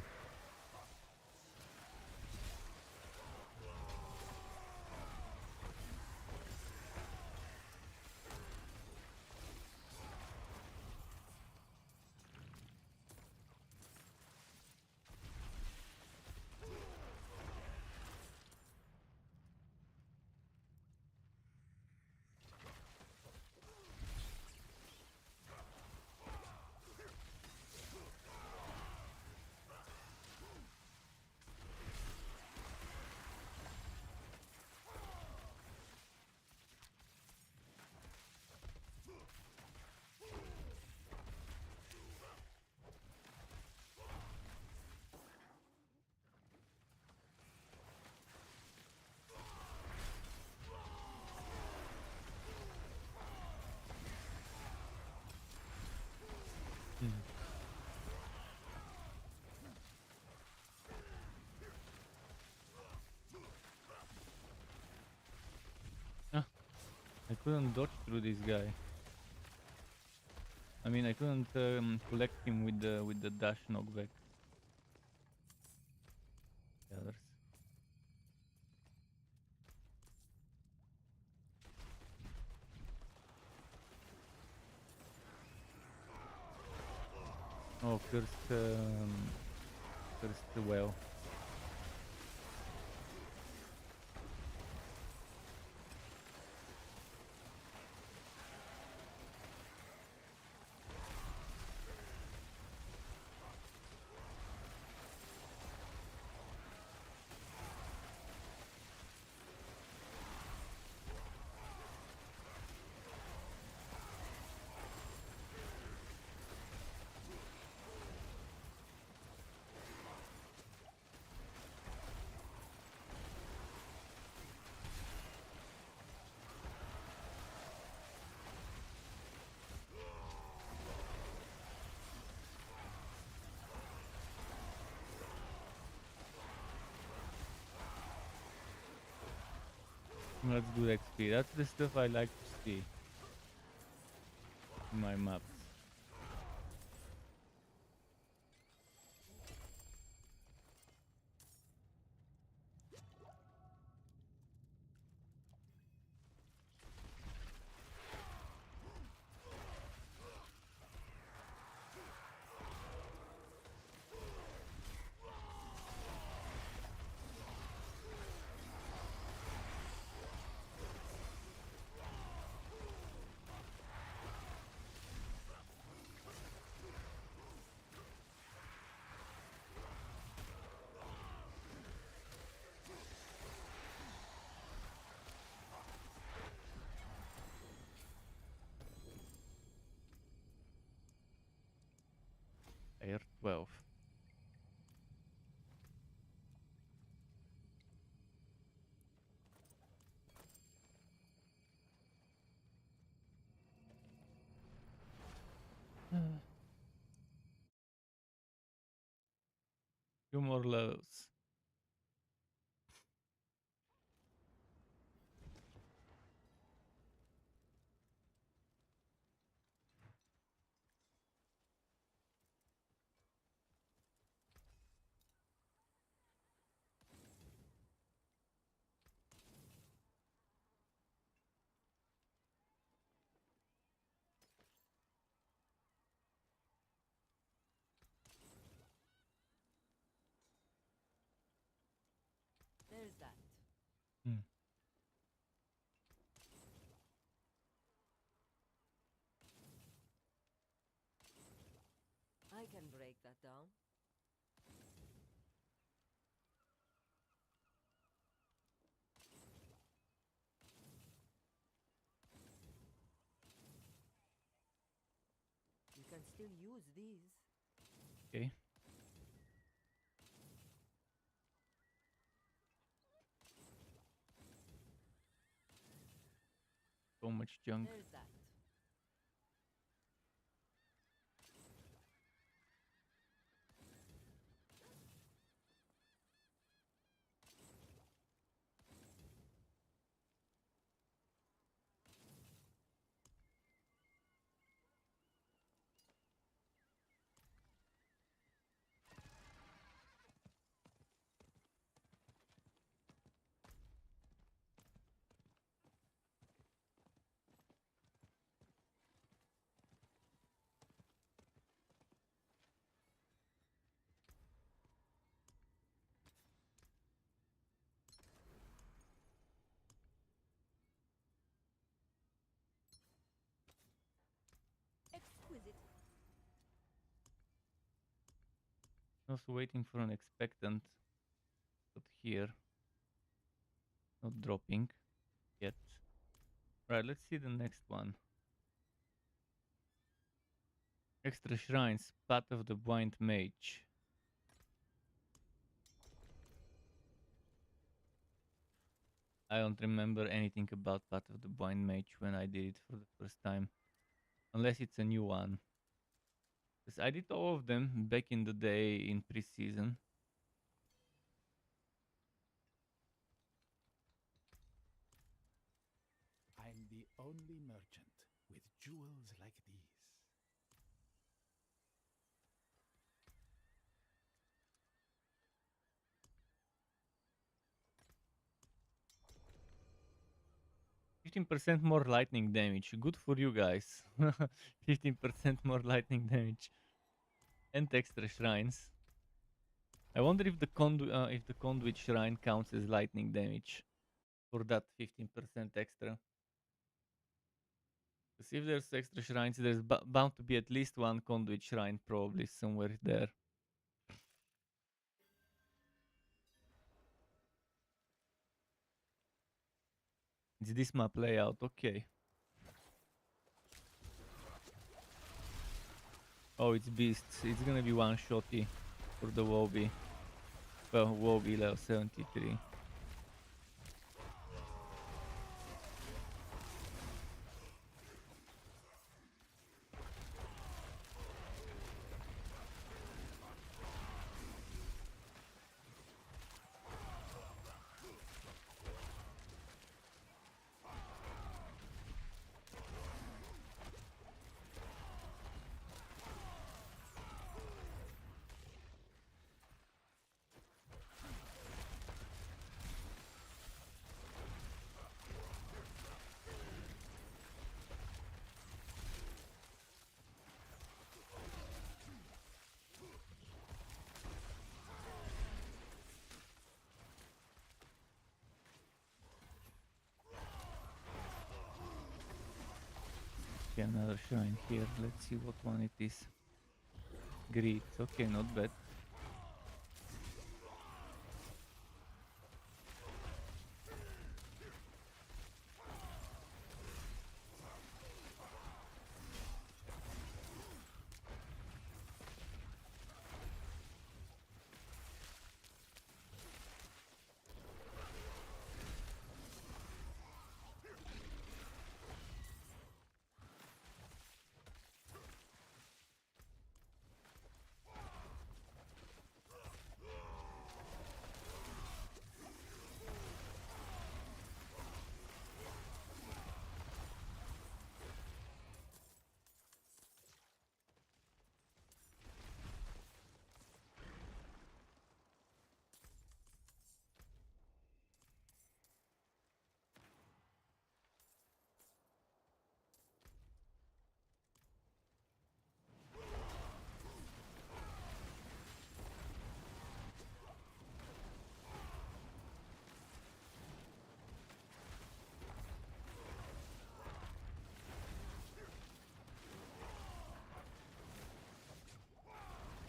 couldn't dodge through this guy. I mean, I couldn't collect him with the dash knockback. The others. Oh, cursed well. That's good XP. That's the stuff I like to see in my maps. Air 12. Few more levels. There's that. Hmm. I can break that down. You can still use these. Okay. So much junk. There's that. Exquisite. Also waiting for an expectant. But here. Not dropping yet. Right, let's see the next one. Extra shrines, Path of the Blind Mage. I don't remember anything about Path of the Blind Mage when I did it for the first time. Unless it's a new one. Because I did all of them back in the day in pre-season. I'm the lonely merchant with jewels like these. %more lightning damage. Good for you guys. 15% more lightning damage. And extra shrines. I wonder if the conduit shrine counts as lightning damage for that 15% extra. Because if there's extra shrines, there's bound to be at least one conduit shrine probably somewhere there. It's this map layout, okay. Oh, it's beasts. It's gonna be one-shotty for the Wobby. Well, Wobby level 73. Okay, another shrine here. Let's see what one it is. Greed. Okay, not bad.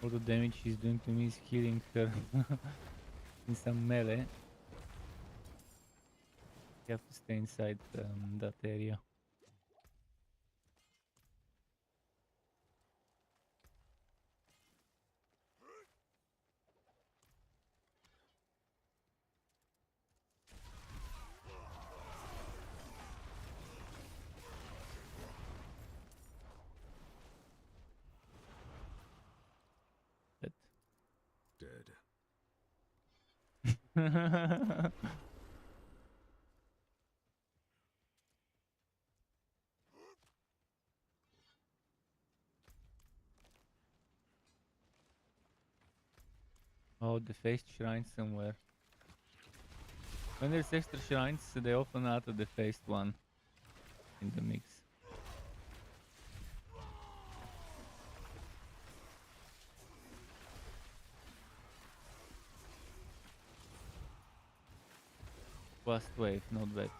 All the damage she's doing to me is killing her in some melee. You have to stay inside that area. Dead. Oh, the faced shrine somewhere. When there's extra shrines, they often add the faced one in the mix. Last wave, not bad.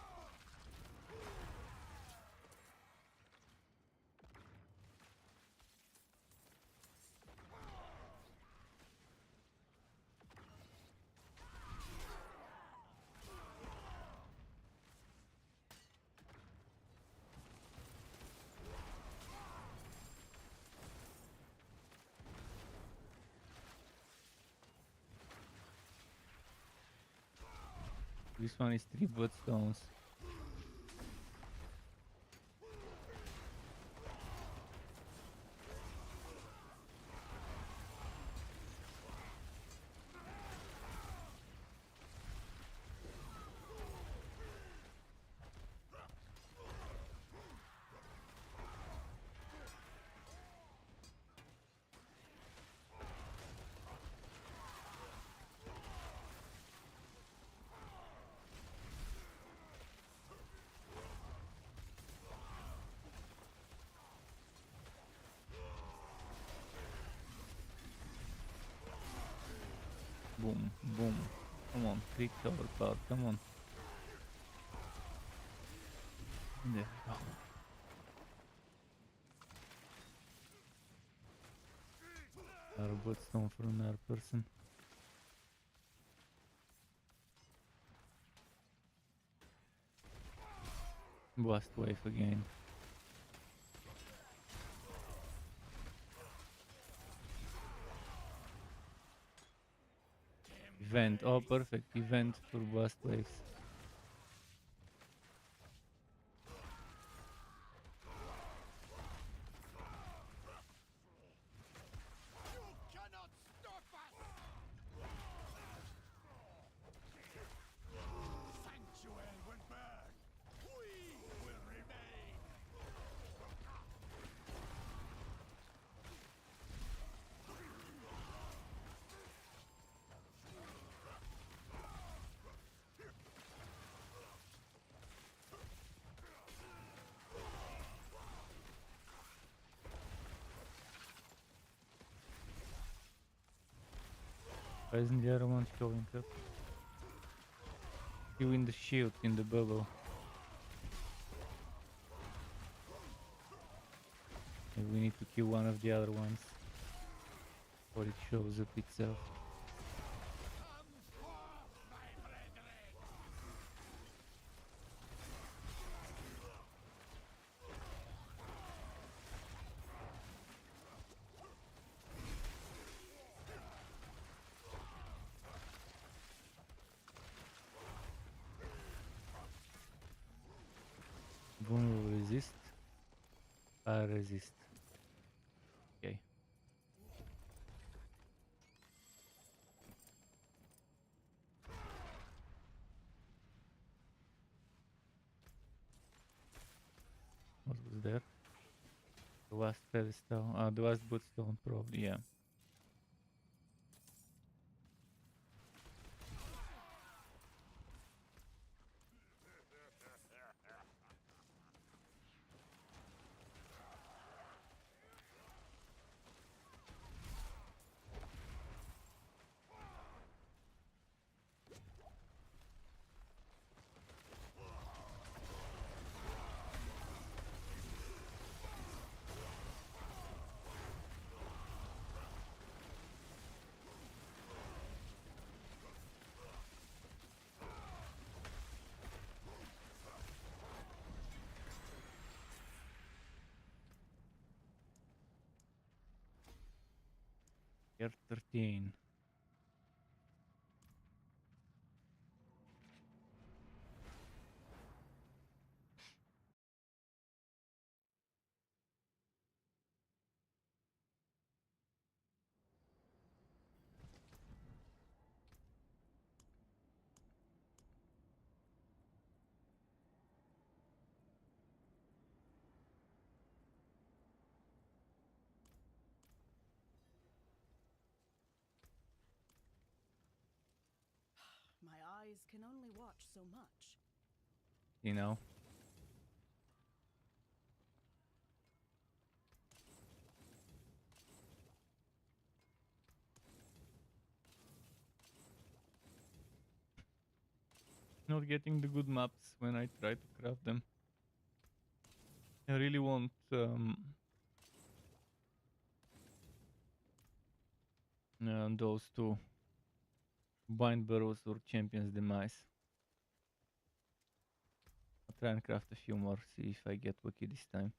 This one is 3 bloodstones. boom, boom. Come on, crit cover power, come on. There we go. Robot stone for another person. Blast wave again. Event, oh perfect, event for blast waves. Why isn't the other one showing up? You in the shield, in the bubble. Maybe we need to kill one of the other ones before it shows up itself. Boom will resist. I resist. Okay. What was there? The last pedestal. The last bootstone, probably, yeah. Year 13. My eyes can only watch so much. You know? Not getting the good maps when I try to craft them. I really want those two. Bind Burrows or Champion's Demise. I'll try and craft a few more, see if I get lucky this time.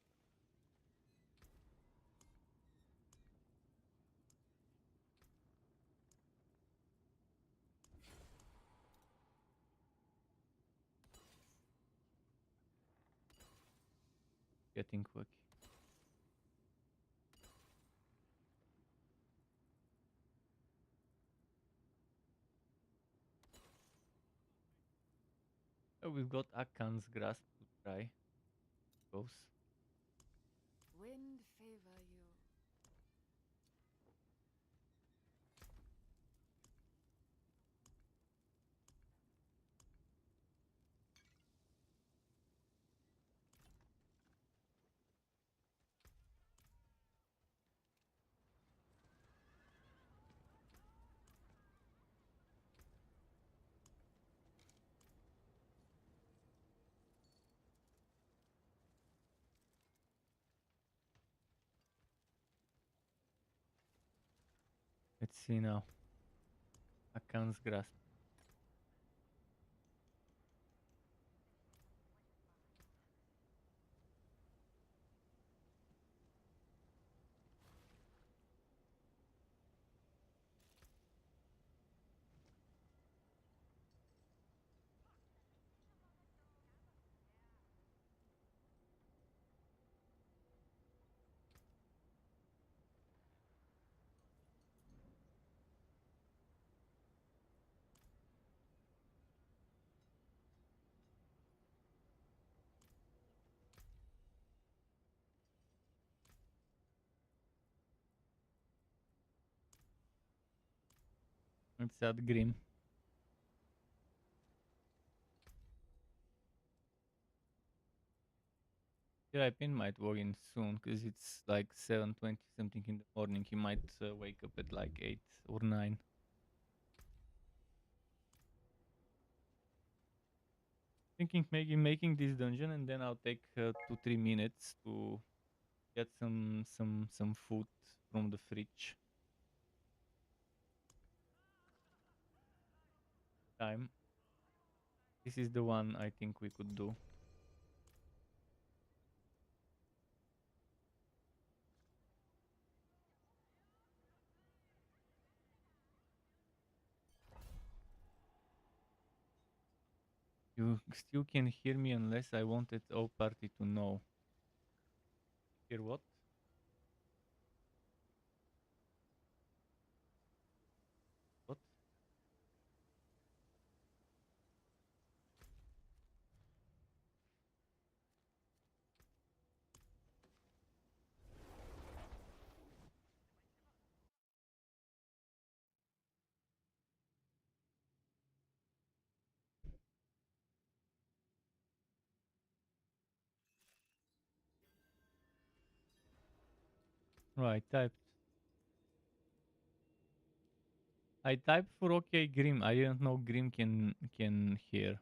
Getting lucky. Oh, we've got Akan's Grasp to try. Goes. Wind favor you. Let's see now. Accounts grasp. Let's add Grim. Pin might log in soon because it's like 7:20 something in the morning. He might wake up at like 8 or 9. Thinking maybe making this dungeon and then I'll take 2-3 minutes to get some food from the fridge. Time. This is the one I think we could do. You still can hear me unless I wanted all party to know. Hear what? What? Right, I typed for OK Grim. I didn't know Grim can hear.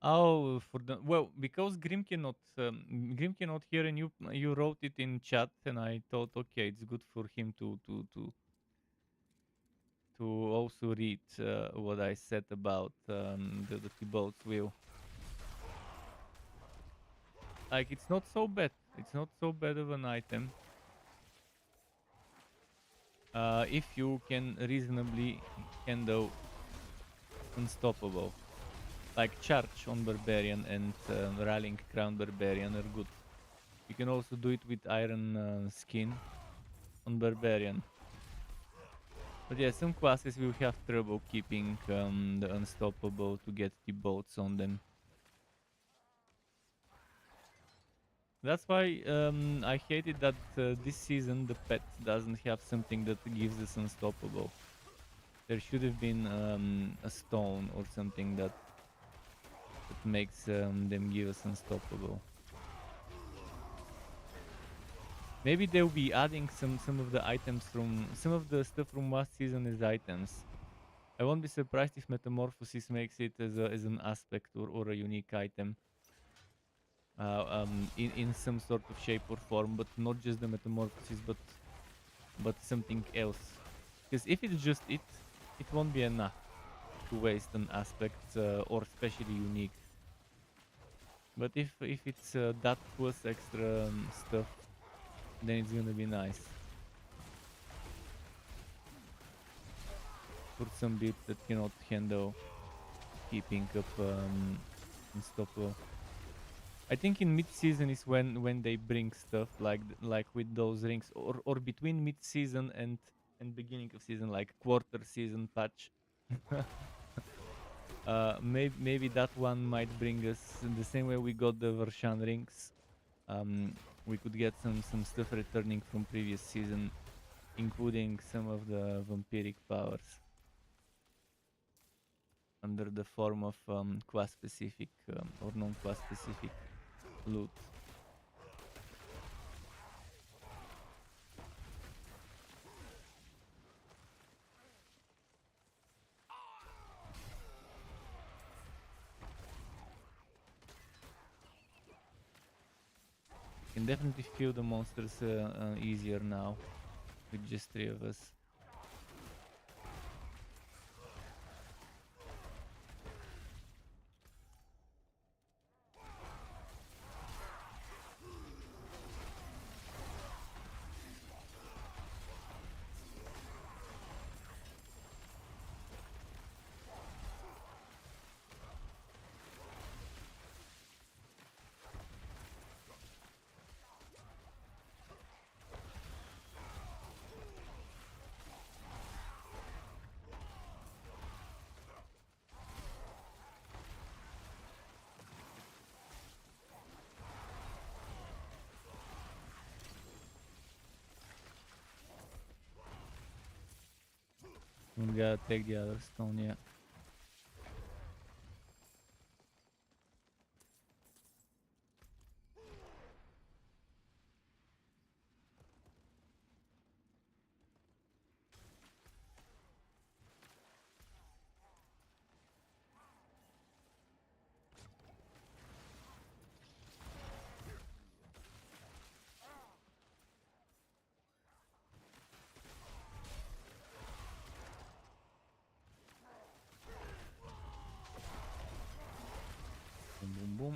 Oh, for the because Grim cannot hear, and you wrote it in chat, and I thought, okay, it's good for him to also read what I said about the T-Bolt's wheel. Like, it's not so bad. It's not so bad of an item. If you can reasonably handle Unstoppable. Like Charge on Barbarian and Rallying Crown Barbarian are good. You can also do it with Iron Skin on Barbarian. But yeah, some classes will have trouble keeping the Unstoppable to get the bolts on them. That's why I hated that this season the pet doesn't have something that gives us Unstoppable. There should have been a stone or something that makes them give us Unstoppable. Maybe they'll be adding some of the items from some of the stuff from last season as items. I won't be surprised if Metamorphosis makes it as an aspect or a unique item. In some sort of shape or form, but not just the Metamorphosis, but something else. Because if it's just it won't be enough to waste an aspect or especially unique. But if it's that plus extra stuff, then it's gonna be nice. For some builds that cannot handle keeping up Unstoppable. I think in mid-season is when they bring stuff like with those rings, or between mid-season and beginning of season, like quarter season patch. Maybe that one might bring us in the same way we got the Vershan rings. We could get some stuff returning from previous season, including some of the vampiric powers under the form of class specific or non-class specific loot. Can definitely feel the monsters easier now. with just 3 of us. We gotta take the other stone, yeah. Boom, boom, boom.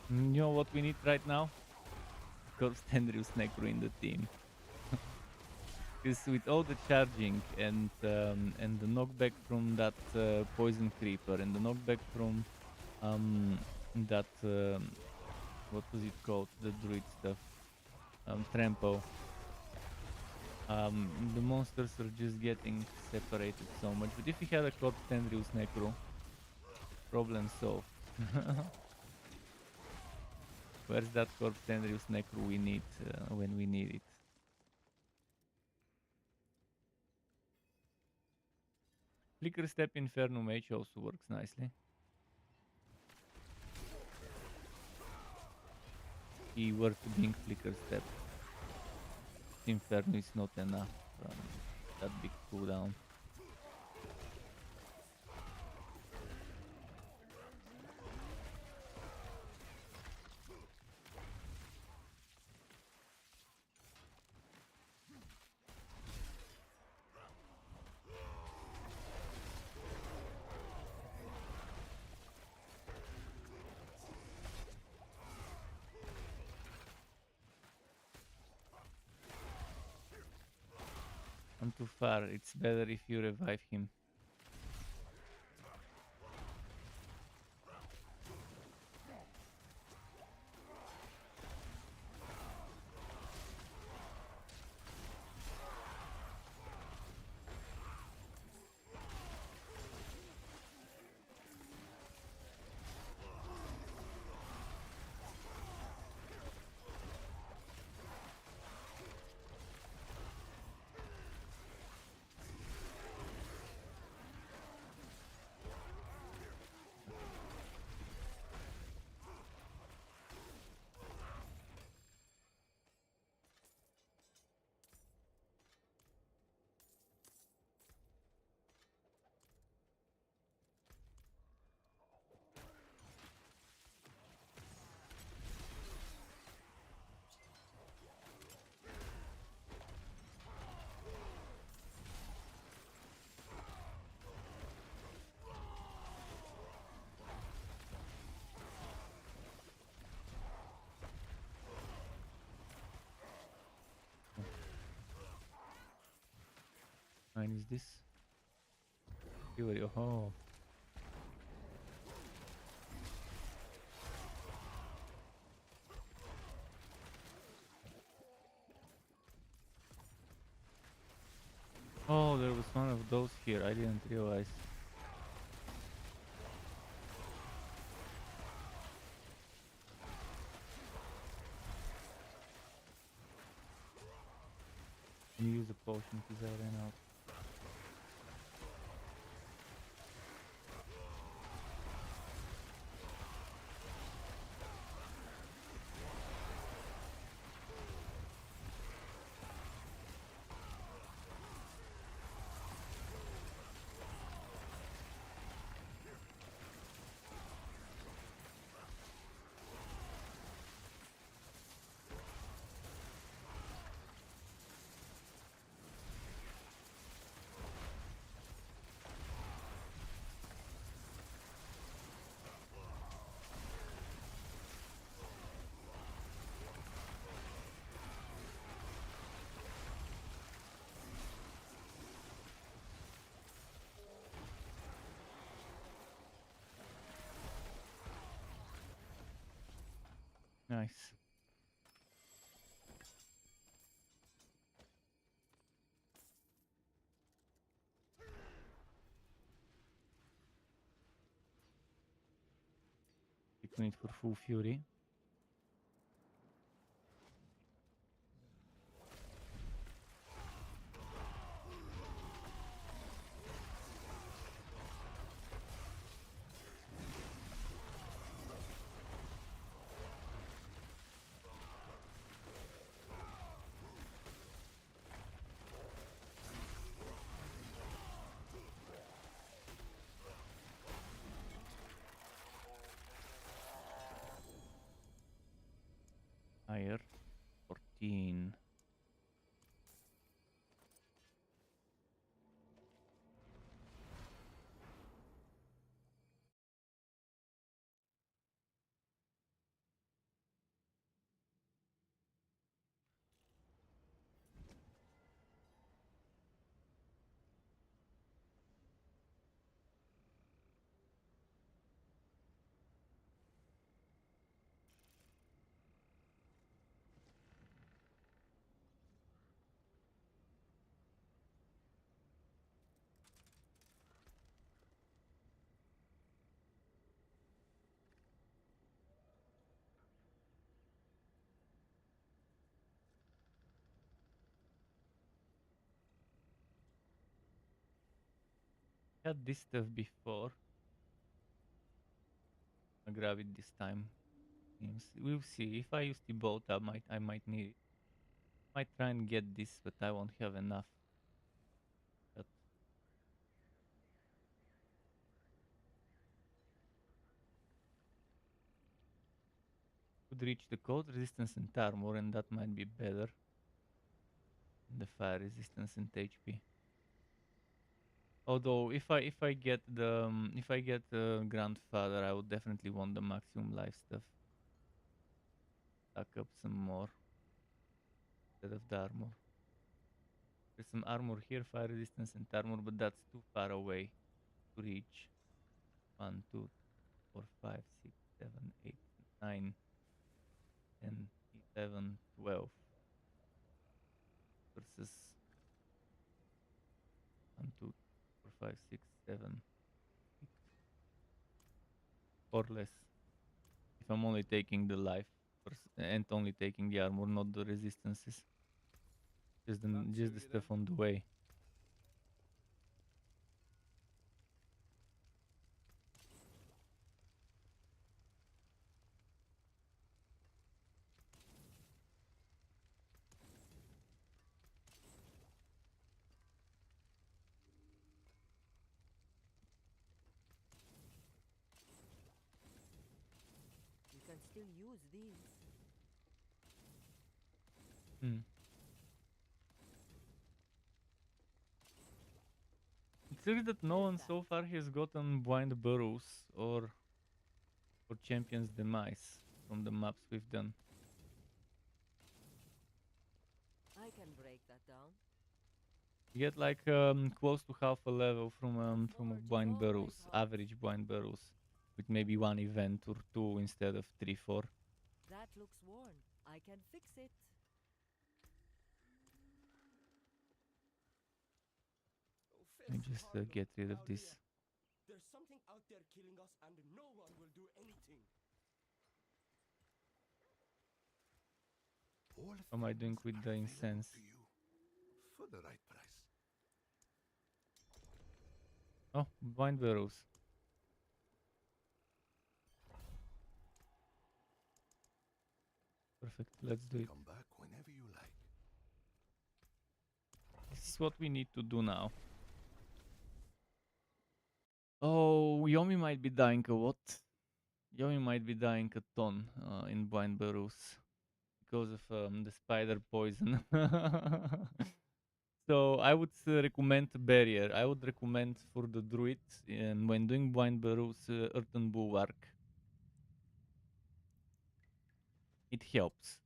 You know what we need right now? Corpse Tendrils Necro in the team. Because with all the charging and the knockback from that poison creeper and the knockback from that what was it called? The druid stuff. Trampo. The monsters are just getting separated so much. But if we had a Corpse Tendrils Necro, problem solved. Where's that Corpse Tendrils Necro we need when we need it? Flicker Step Inferno Mage also works nicely. He worth being Flicker Step. Inferno is not enough from that big cooldown. I'm too far. It's better if you revive him. Mine is this. Fury, oh. Oh, there was one of those here. I didn't realize. You use a potion because I ran out. Nice. Need for full fury. Higher 14. Had this stuff before. I'll grab it this time. We'll see. If I use the boat, I might need it. Might try and get this, but I won't have enough. But could reach the cold resistance and armor, and that might be better than the fire resistance and HP. Although if I get the grandfather, I would definitely want the maximum life stuff. Stack up some more instead of the armor. There's some armor here, fire resistance and armor, but that's too far away to reach. 1, 2, 4, 5, 6, 7, 8, 9, 10, 11, 12 versus 1, 2, 4, 5, 6, 7, 8. Or less. If I'm only taking the life and only taking the armor, not the resistances. Just the stuff on the way. You can still use these. It seems that no one so far has gotten Blind Burrows or Champion's Demise from the maps we've done. I can break that down. You get like close to half a level from a Blind Burrows, average Blind Burrows, with maybe one event or two instead of 3, 4. That looks worn. I can fix it. Let me just get rid of this. There's something out there killing us and no one will do anything. How am I doing with the incense? For the right price. Oh, Blind Burrows. Perfect, let's do it. Come back whenever you like. This is what we need to do now. Oh, Yomi might be dying a lot. Yomi might be dying a ton in Blind Burrows because of the spider poison. So I would recommend Barrier. I would recommend for the druid when doing Blind Burrows, Earthen Bulwark. It helps.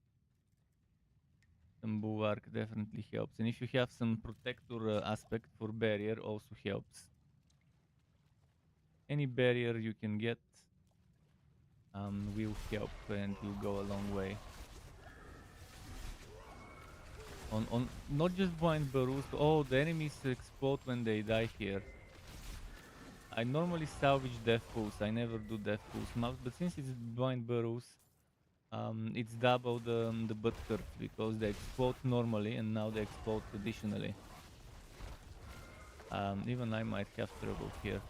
Some Bulwark definitely helps, and if you have some protector aspect for Barrier, also helps. Any barrier you can get will help and will go a long way. On not just blind burrows. Oh, the enemies explode when they die here. I normally salvage death pools. I never do death pools, but since it's blind burrows, it's double the butt hurt because they explode normally and now they explode additionally. Even I might have trouble here.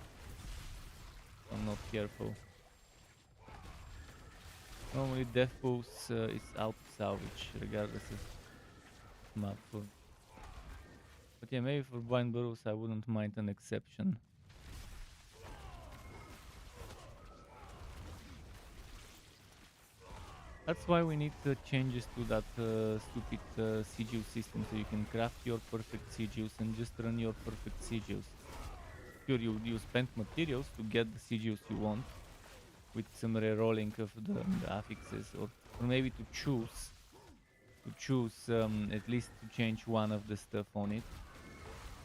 I'm not careful. Normally death pools is out salvage regardless of map. But yeah, maybe for blind burrows I wouldn't mind an exception. That's why we need changes to that stupid sigil system, so you can craft your perfect sigils and just run your perfect sigils. Sure, you spend materials to get the sigils you want, with some re-rolling of the affixes, or maybe to choose at least to change one of the stuff on it.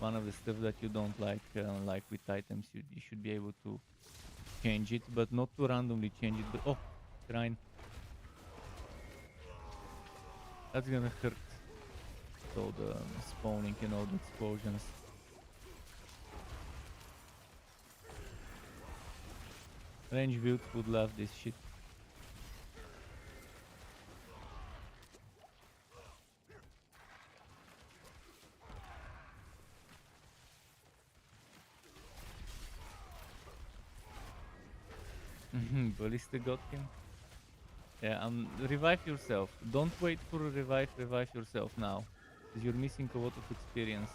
One of the stuff that you don't like with items, you should be able to change it, but not to randomly change it. But oh, Grind. That's gonna hurt. All the spawning and all the explosions. Range builds would love this shit. Ballista got him. Yeah, revive yourself. Don't wait for a revive yourself now, because you're missing a lot of experience.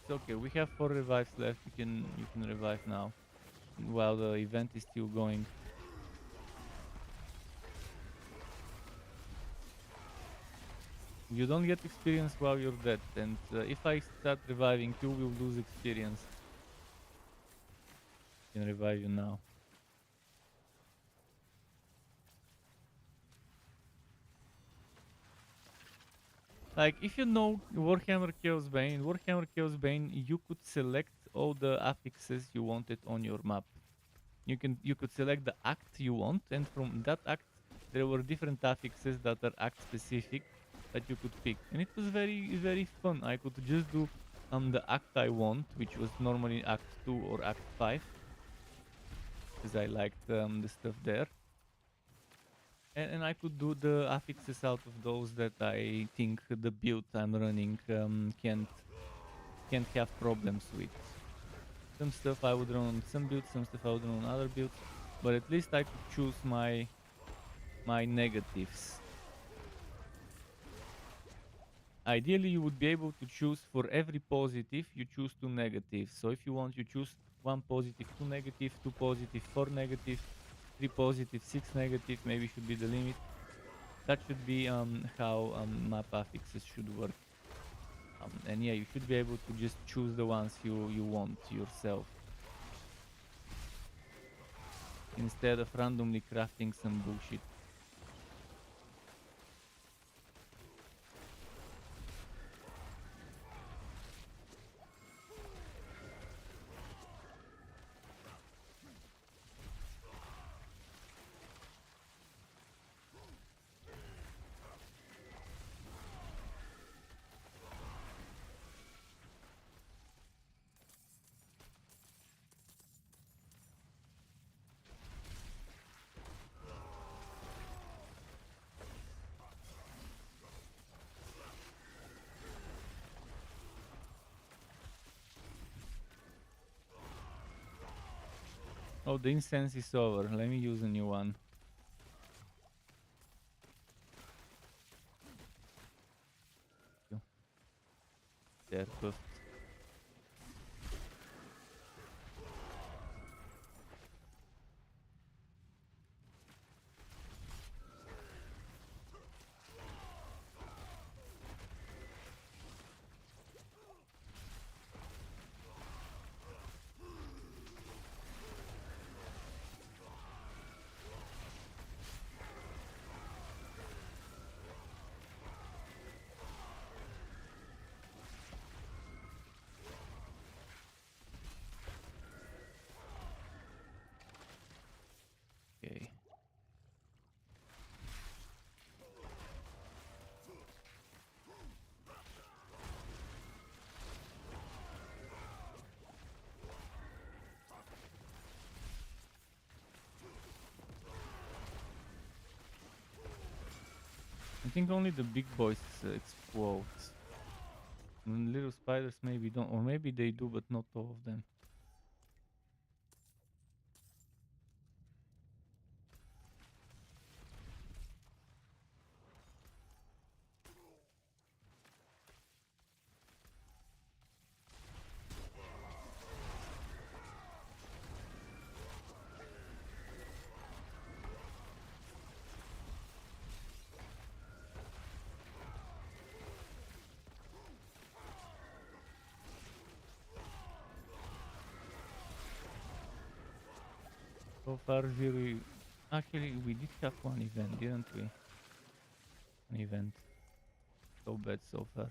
It's okay, we have 4 revives left. You can revive now while the event is still going. You don't get experience while you're dead, and if I start reviving you will lose experience. I can revive you now. Like, if you know Warhammer Chaos Bane, you could select all the affixes you wanted on your map. You could select the act you want, and from that act there were different affixes that are act specific that you could pick, and it was very fun. I could just do the act I want, which was normally Act 2 or Act 5, because I liked the stuff there. And I could do the affixes out of those that I think the build I'm running can't have problems with. Some stuff I would run on some builds, some stuff I would run on other builds, but at least I could choose my negatives. Ideally, you would be able to choose for every positive, you choose 2 negatives. So if you want, you choose 1 positive, 2 negative, 2 positive, 4 negative, 3 positive, 6 negative, maybe should be the limit. That should be how map affixes should work. And yeah, you should be able to just choose the ones you want yourself, instead of randomly crafting some bullshit. Oh, the incense is over. Let me use a new one. There, perfect. I think only the big boys explode. And little spiders maybe don't, or maybe they do, but not all of them. So far, really, actually, we did have one event, didn't we? An event. So bad so far.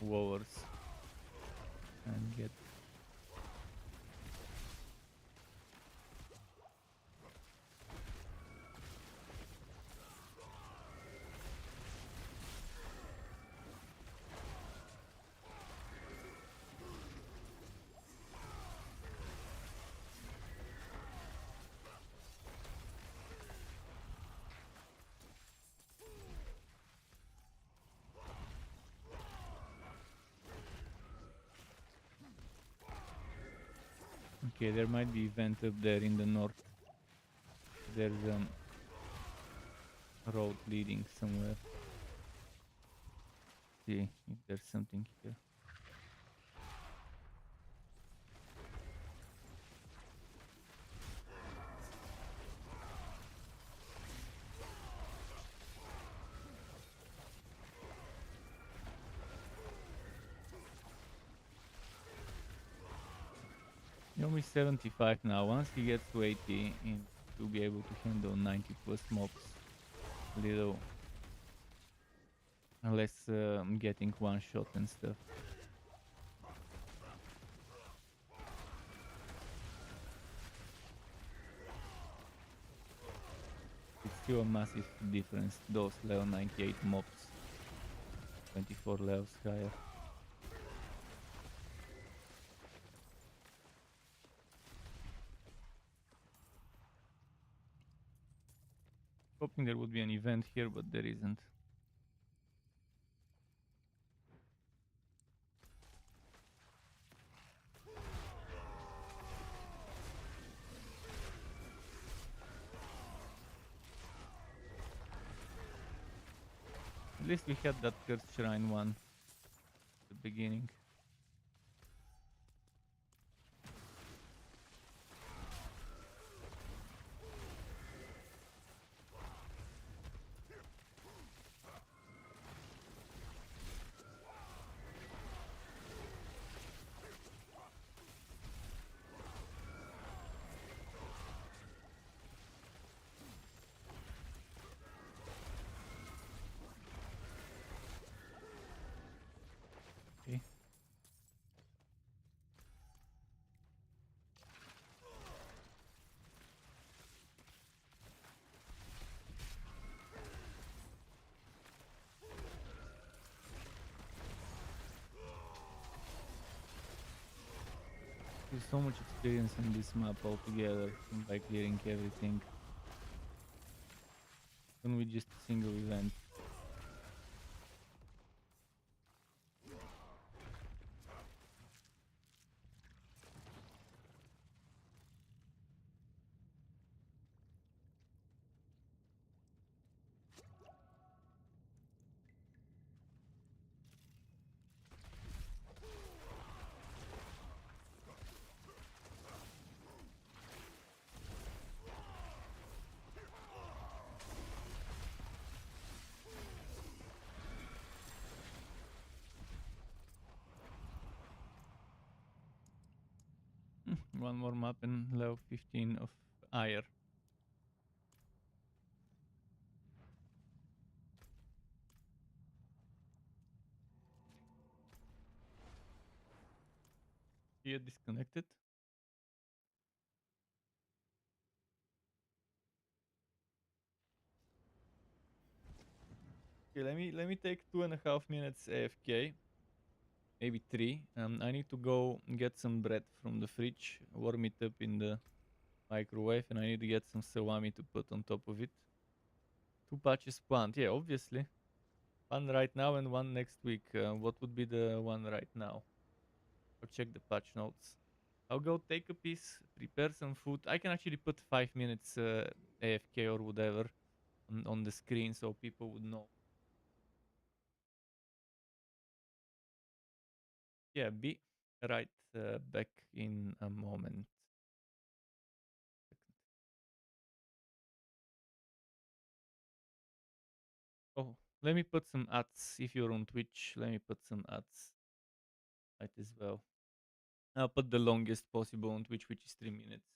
Wowers and get okay. There might be event up there in the north. There's a road leading somewhere. See if there's something here. You're only 75 now. Once he gets to 80, he'll be able to handle 90 plus mobs. Little less getting one shot and stuff. It's still a massive difference. Those level 98 mobs, 24 levels higher. Hoping there would be an event here, but there isn't. At least we had that cursed shrine one at the beginning. Okay. There's so much experience in this map altogether by clearing everything. Even with just a single event. One more map and level 15 of Ire. Here disconnected. Okay, let me take 2.5 minutes AFK. Maybe 3. I need to go get some bread from the fridge, warm it up in the microwave, and I need to get some salami to put on top of it. 2 patches planned. Yeah, obviously. One right now and one next week. What would be the one right now? I'll check the patch notes. I'll go take a piece, prepare some food. I can actually put 5 minutes AFK or whatever on the screen so people would know. Yeah, be right back in a moment. Oh, let me put some ads. If you're on Twitch, let me put some ads. Might as well. I'll put the longest possible on Twitch, which is 3 minutes.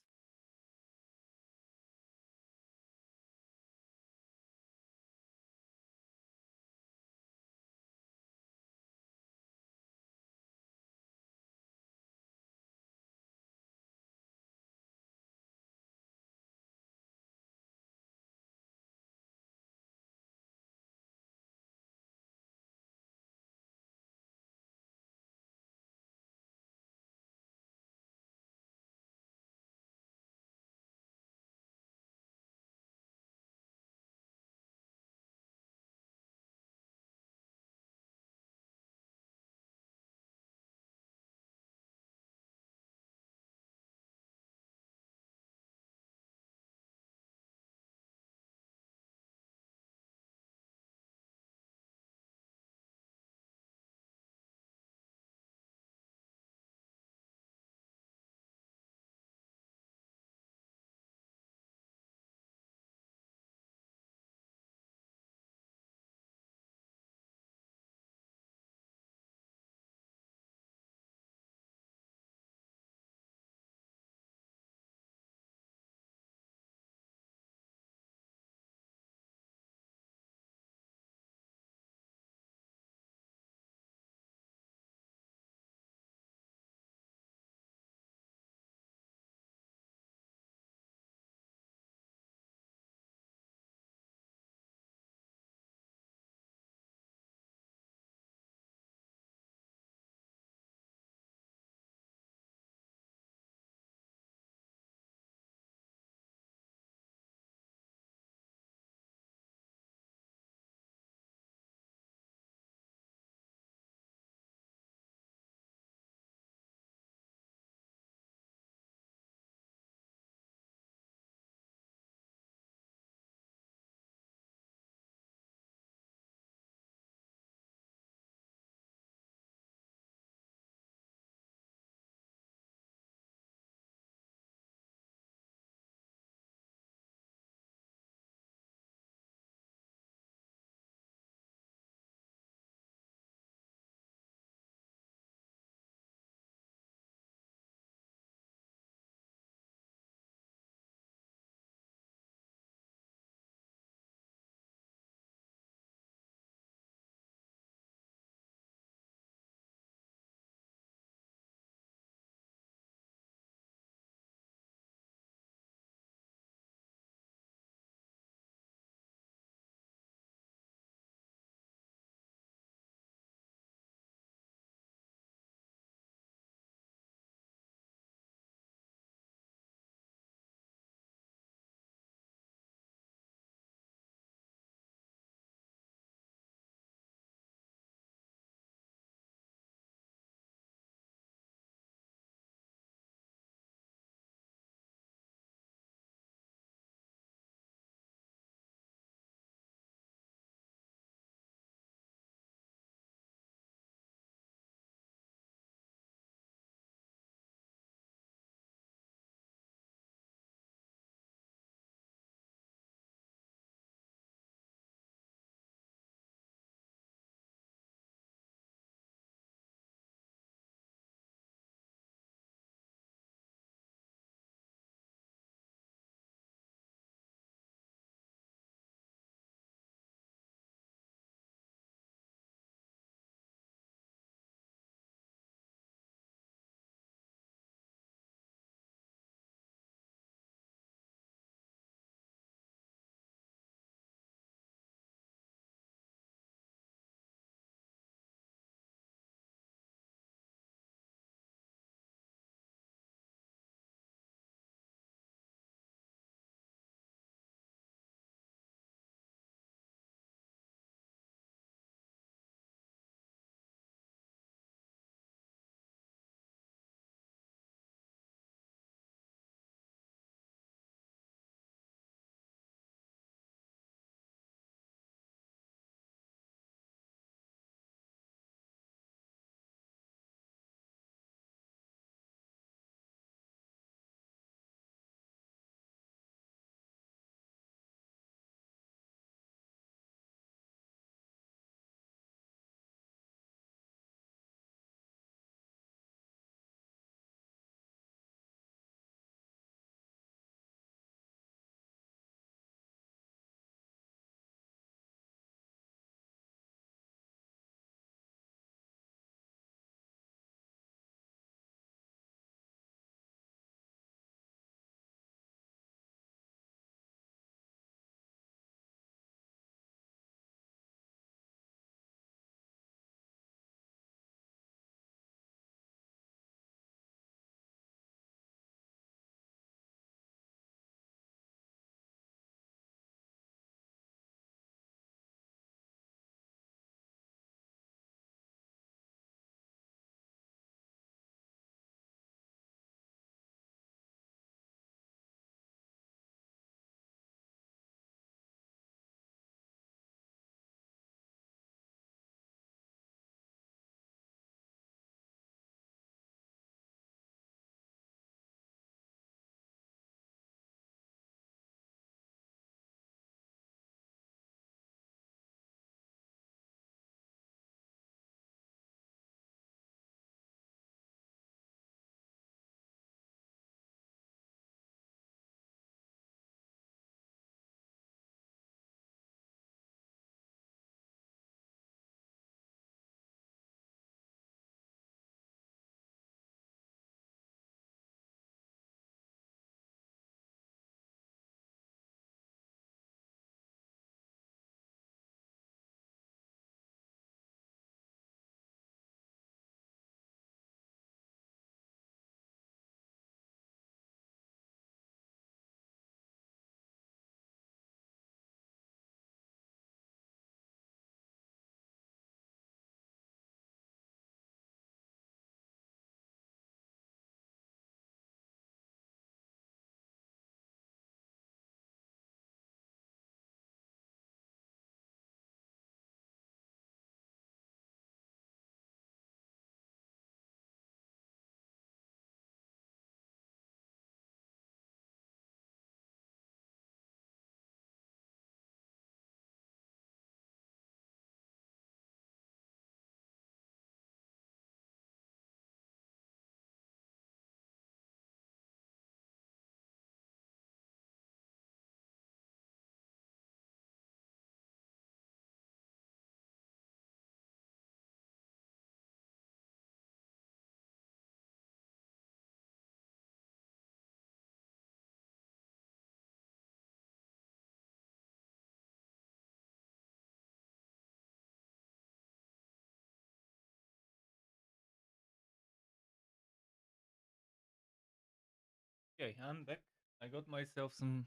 Okay, I'm back. I got myself some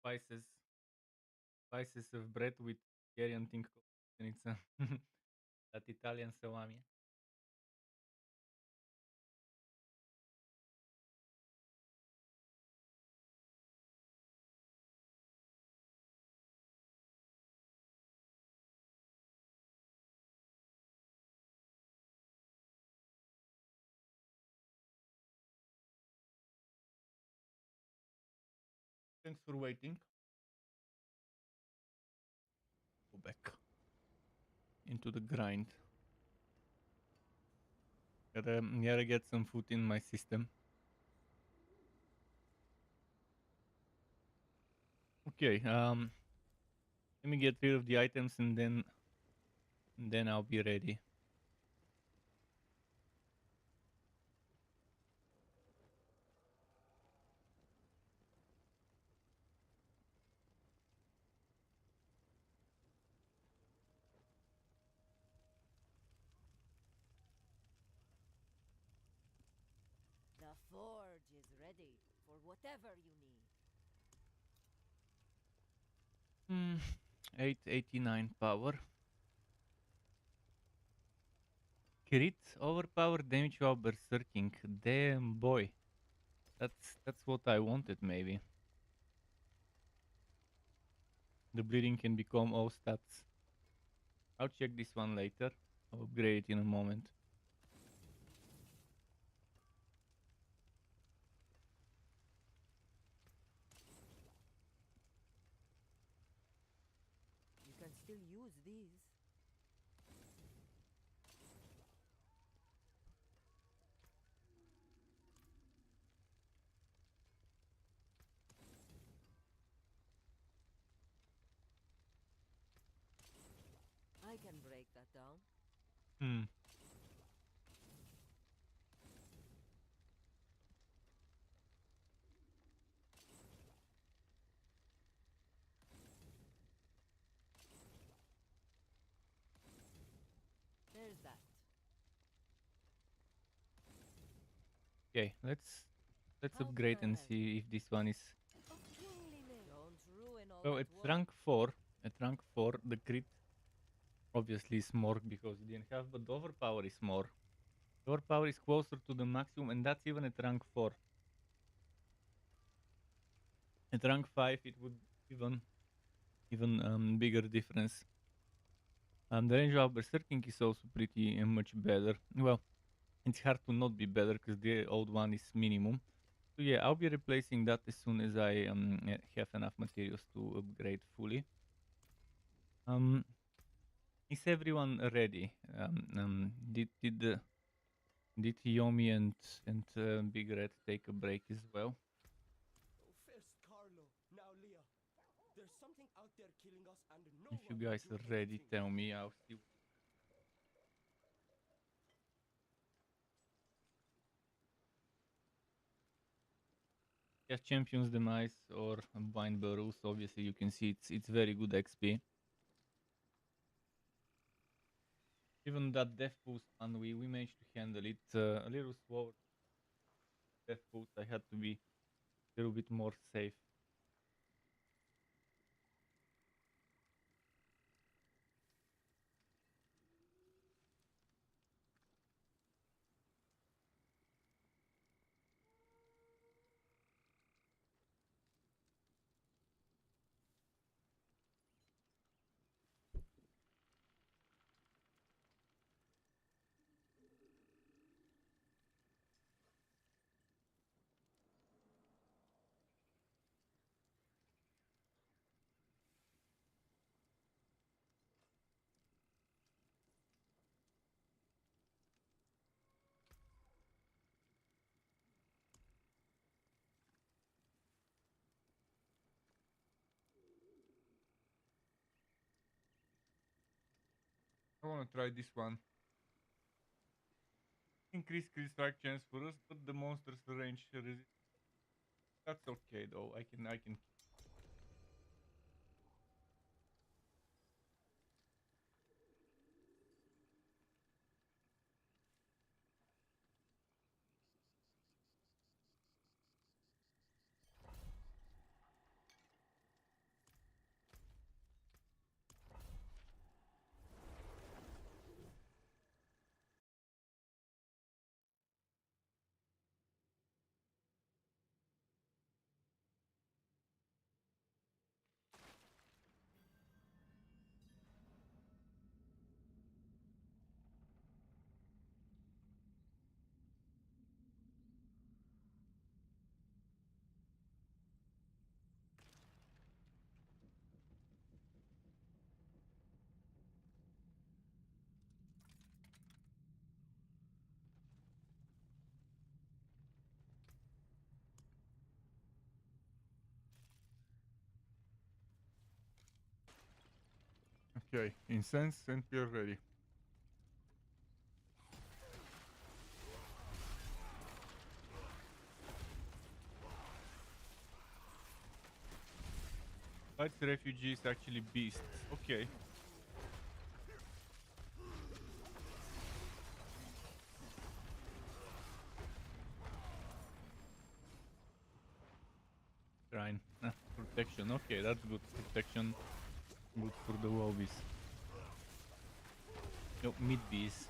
spices, spices of bread with Hungarian thing called, and it's that Italian salami. Thanks for waiting. Go back into the grind. Gotta get some food in my system. Okay, let me get rid of the items and then I'll be ready. The forge is ready for whatever you need. 889 power. Crit overpower damage while berserking. Damn boy. That's what I wanted maybe. The bleeding can become all stats. I'll check this one later. I'll upgrade it in a moment. You can still use these. I can break that down. There's that. Okay, let's How upgrade can I and help? see if this one is. Of kingly men. Don't ruin all So that at work. rank 4, the crit obviously is more because you didn't have, but the overpower is more. The overpower is closer to the maximum, and that's even at rank 4. At rank 5, it would even bigger difference. The range of berserking is also pretty much better. Well, it's hard to not be better because the old one is minimum. So yeah, I'll be replacing that as soon as I have enough materials to upgrade fully. Is everyone ready? Did Yomi and Big Red take a break as well? Oh, first Carlo, now Leah. There's something out there killing us and no If you one will guys do are ready, anything. tell me. I'll see. Yes, Champions Demise or Bind Burrows. Obviously, you can see it's very good XP. Even that death boost, and we managed to handle it a little slower. Death boost, I had to be a little bit more safe. I want to try this one. Increase crit strike chance for us, but the monster's range resist. That's okay though. I can. Okay, incense and we are ready. Fights refugees, actually beasts. Okay. Shrine. Protection. Okay, that's good. Protection. Good for the wobbies. No, mid bees.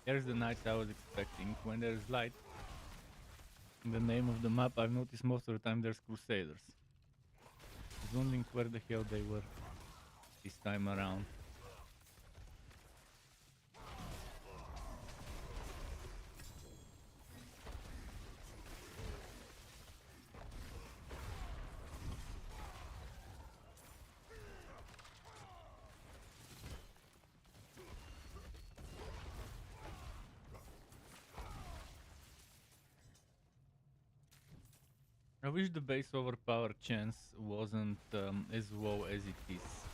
Here's the knights I was expecting. When there's light, in the name of the map, I've noticed most of the time there's crusaders. I was wondering where the hell they were this time around. I wish the base overpower chance wasn't as low as it is.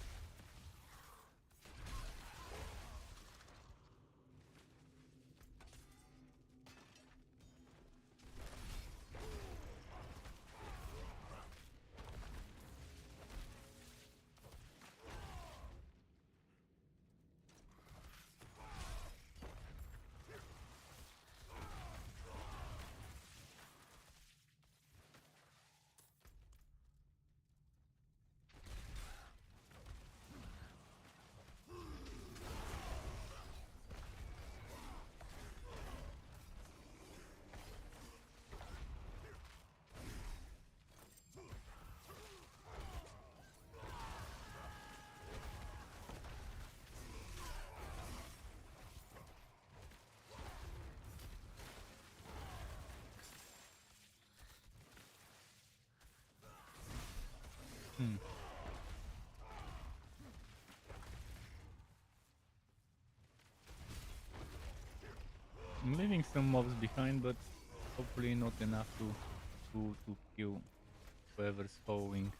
I'm leaving some mobs behind, but hopefully not enough to kill whoever's following.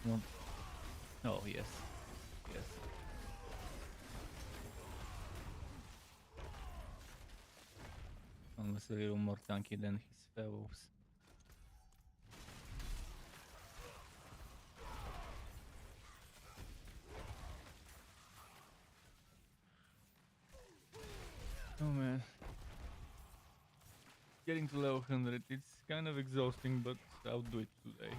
Well, oh yes, yes. One was a little more tanky than his fellows. Oh man. Getting to level 100, it's kind of exhausting, but I'll do it today.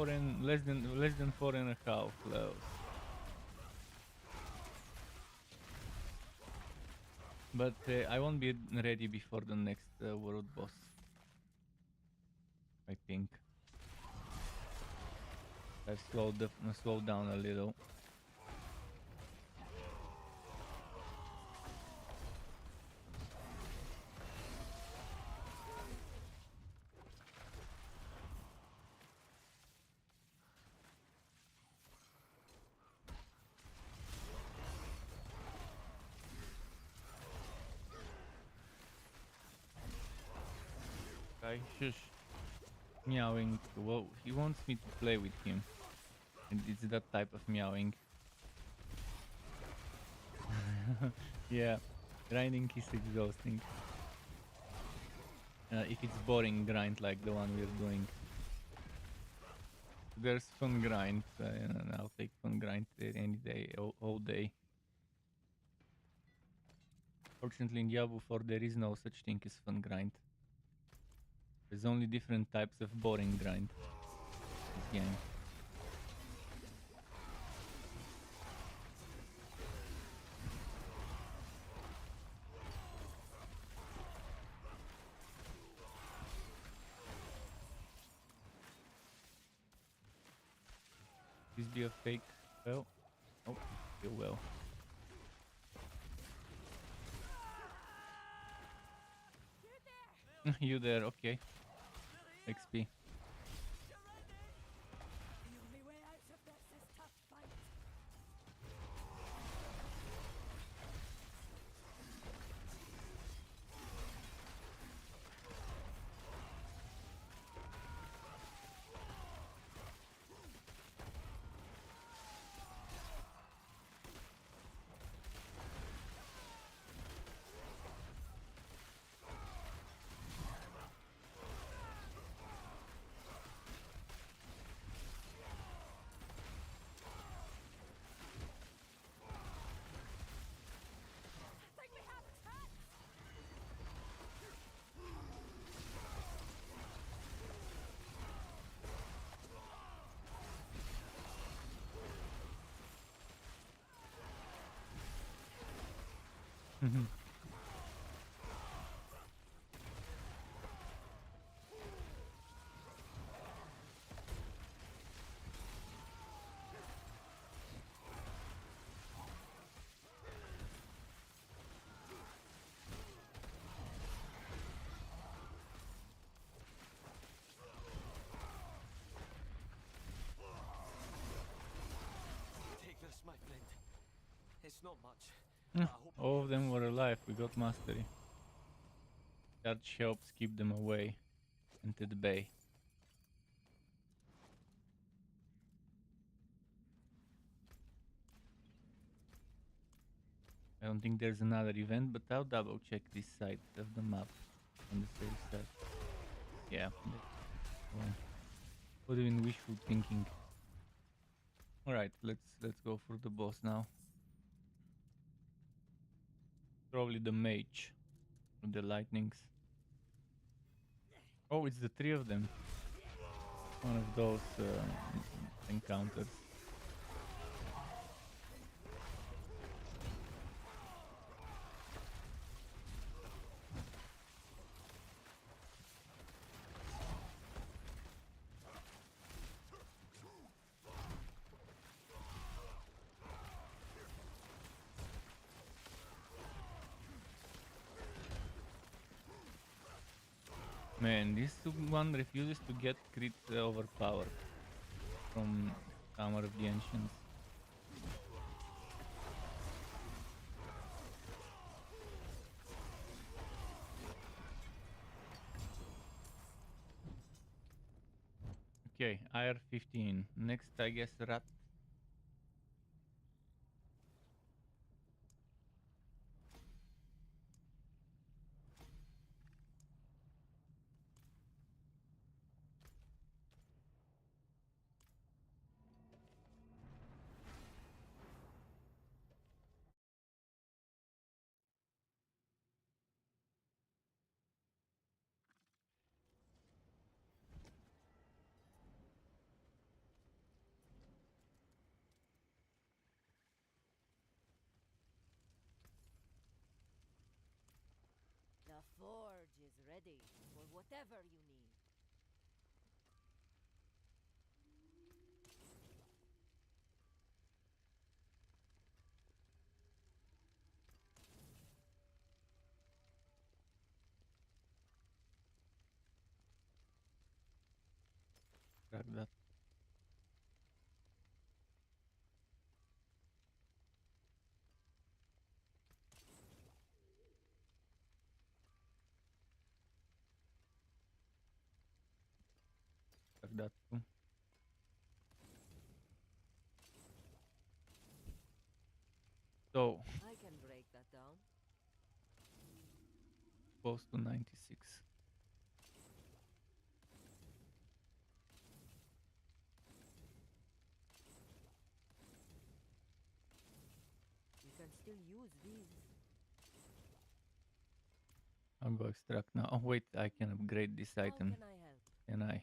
less than 4.5 levels. But I won't be ready before the next world boss, I think. I've slowed down a little. Okay, shush. Meowing. Whoa, he wants me to play with him. And it's that type of meowing. Yeah, grinding is exhausting. If it's boring grind like the one we're doing. There's fun grind, and I'll take fun grind any day, all day. Fortunately, in Diablo 4 there is no such thing as fun grind. There's only different types of boring grind in this game. This be a fake well? Oh, you will. You there, okay. XP. Take this, my friend. It's not much. All of them were alive, we got mastery. Charge helps keep them away and at bay. I don't think there's another event, but I'll double check this side of the map on the safe side. Yeah. Well, would have been wishful thinking. Alright, let's go for the boss now. Probably the mage with the lightnings. Oh, it's the three of them. One of those encounters. Man, this one refuses to get crit overpowered from Hammer of the Ancients. Okay, IR 15. Next, I guess, Rat. ready for whatever you need. Track that. Track that too. So I can break that down. close to 96. You can still use these. I'll go extract now. Oh wait, I can upgrade this How item. can I help? Can I?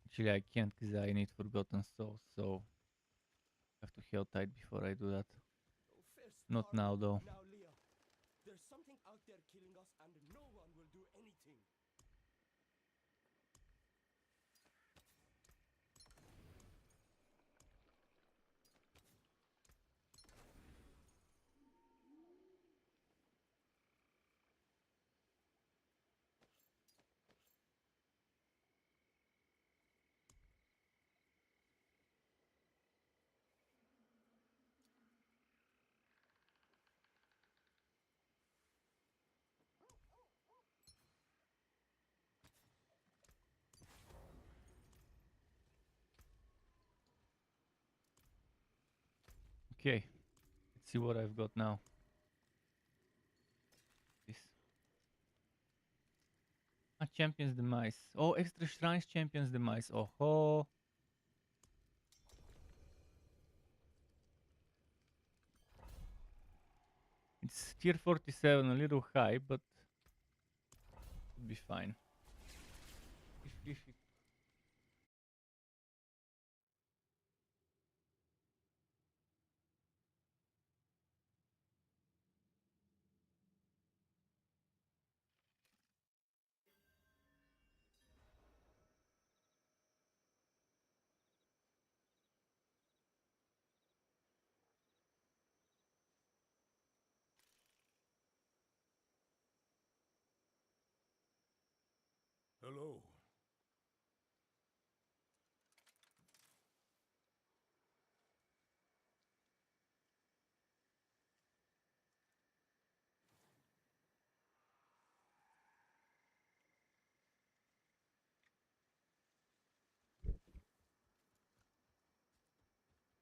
Actually, I can't because I need Forgotten Souls, so I have to HoTA it before I do that. Oh, first Not Carlo, now though. now Leah. There's something out there killing us and no one will do anything. Okay, let's see what I've got now. This. Ah, Champions Demise. Oh, extra shrines, Champions Demise. Oh ho. It's tier 47, a little high, but should be fine. If it Hello.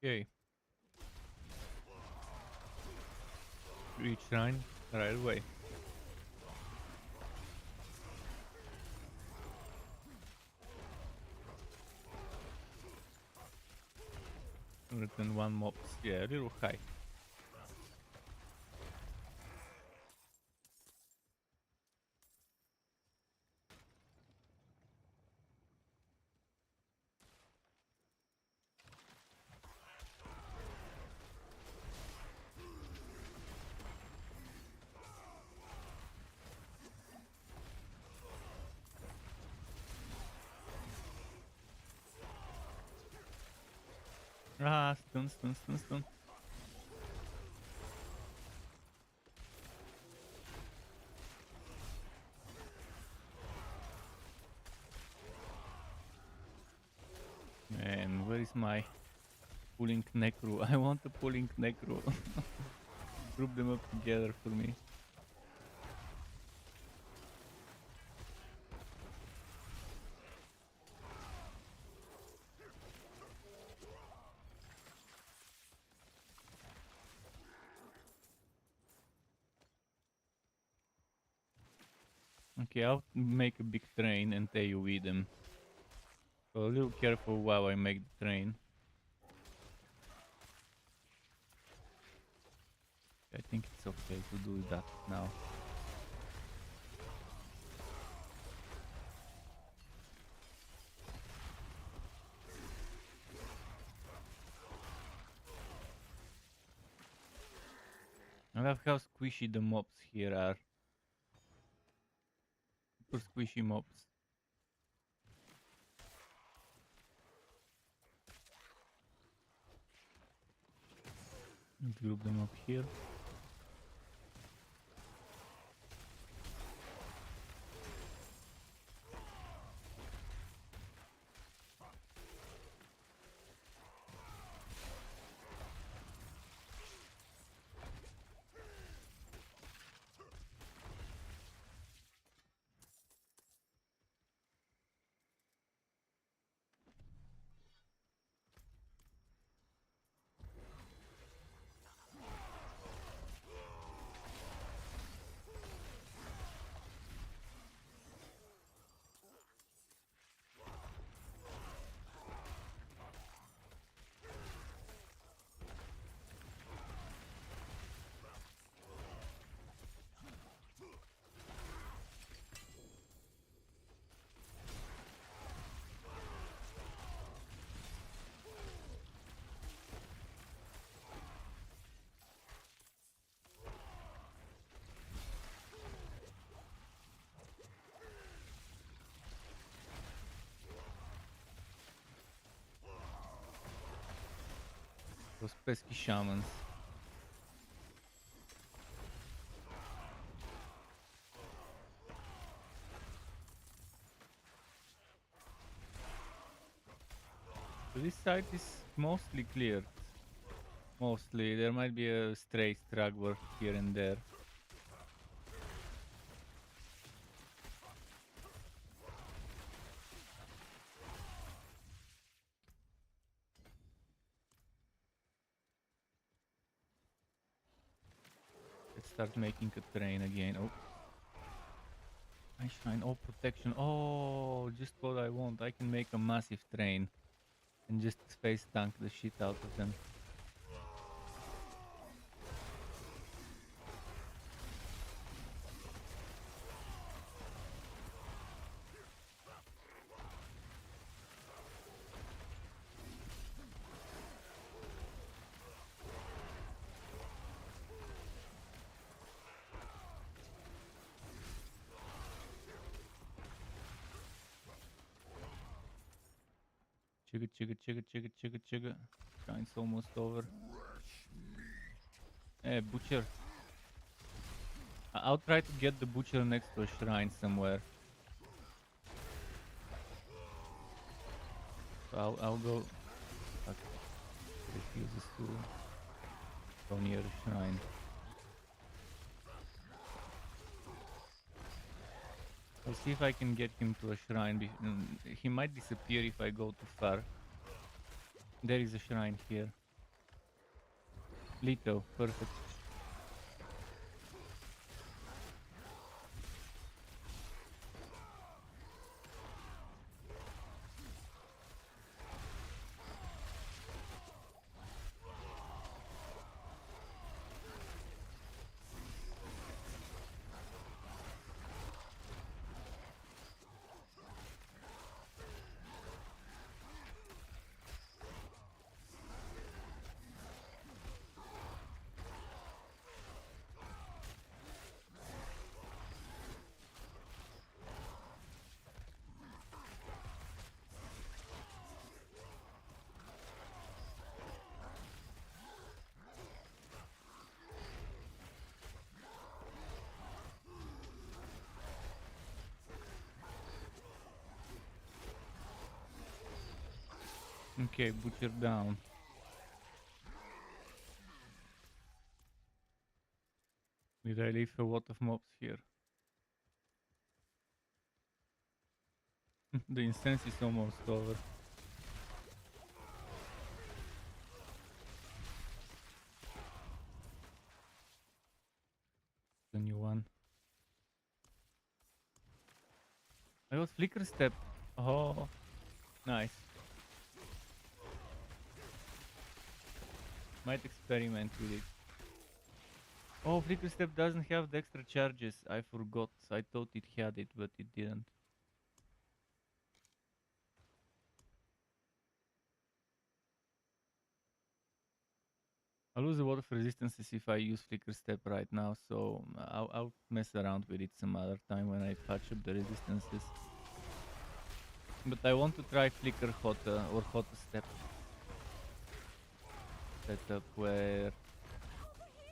okay. Reach shrine right away. Return one mobs. Yeah, a little high. Ah, stun, stun, stun, stun. Man, where is my pulling necro? I want a pulling necro. Group them up together for me. Okay, I'll make a big train and AoE them. So a little careful while I make the train. I think it's okay to do that now. I love how squishy the mobs here are. super squishy mobs. Let's group them up here. Those pesky shamans. So this side is mostly cleared. Mostly. There might be a stray straggler here and there. Let's start making a train again. Oh. I shine. Oh, protection. Oh, just what I want. I can make a massive train and just space tank the shit out of them. Chugga, chugga, chugga, chugga, chugga, chugga. Shine's almost over. Hey, butcher. I'll try to get the butcher next to a shrine somewhere. So I'll go. Okay. Refuses to go near the shrine. I'll see if I can get him to a shrine. He might disappear if I go too far. There is a shrine here. Lito, perfect. Okay, butcher down. Did I leave a lot of mobs here? The incense is almost over. The new one. I got flicker step. Oh, nice. Might experiment with it. Oh, flicker step doesn't have the extra charges. I forgot. I thought it had it, but it didn't. I lose a lot of resistances if I use Flicker Step right now, so I'll mess around with it some other time when I patch up the resistances. But I want to try Flicker HoTA or HoTA Step setup where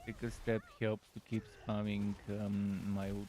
Flicker Step helps to keep spamming my ult.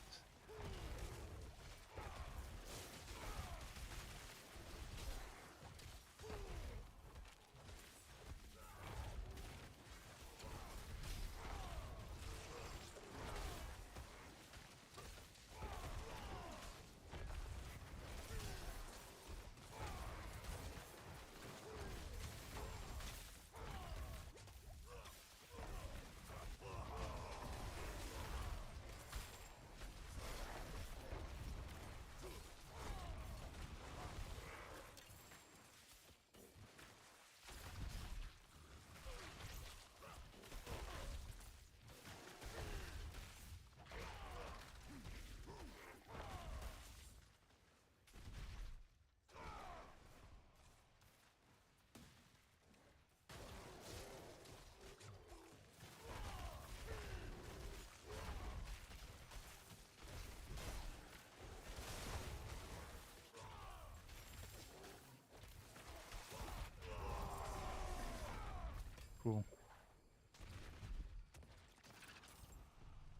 Cool.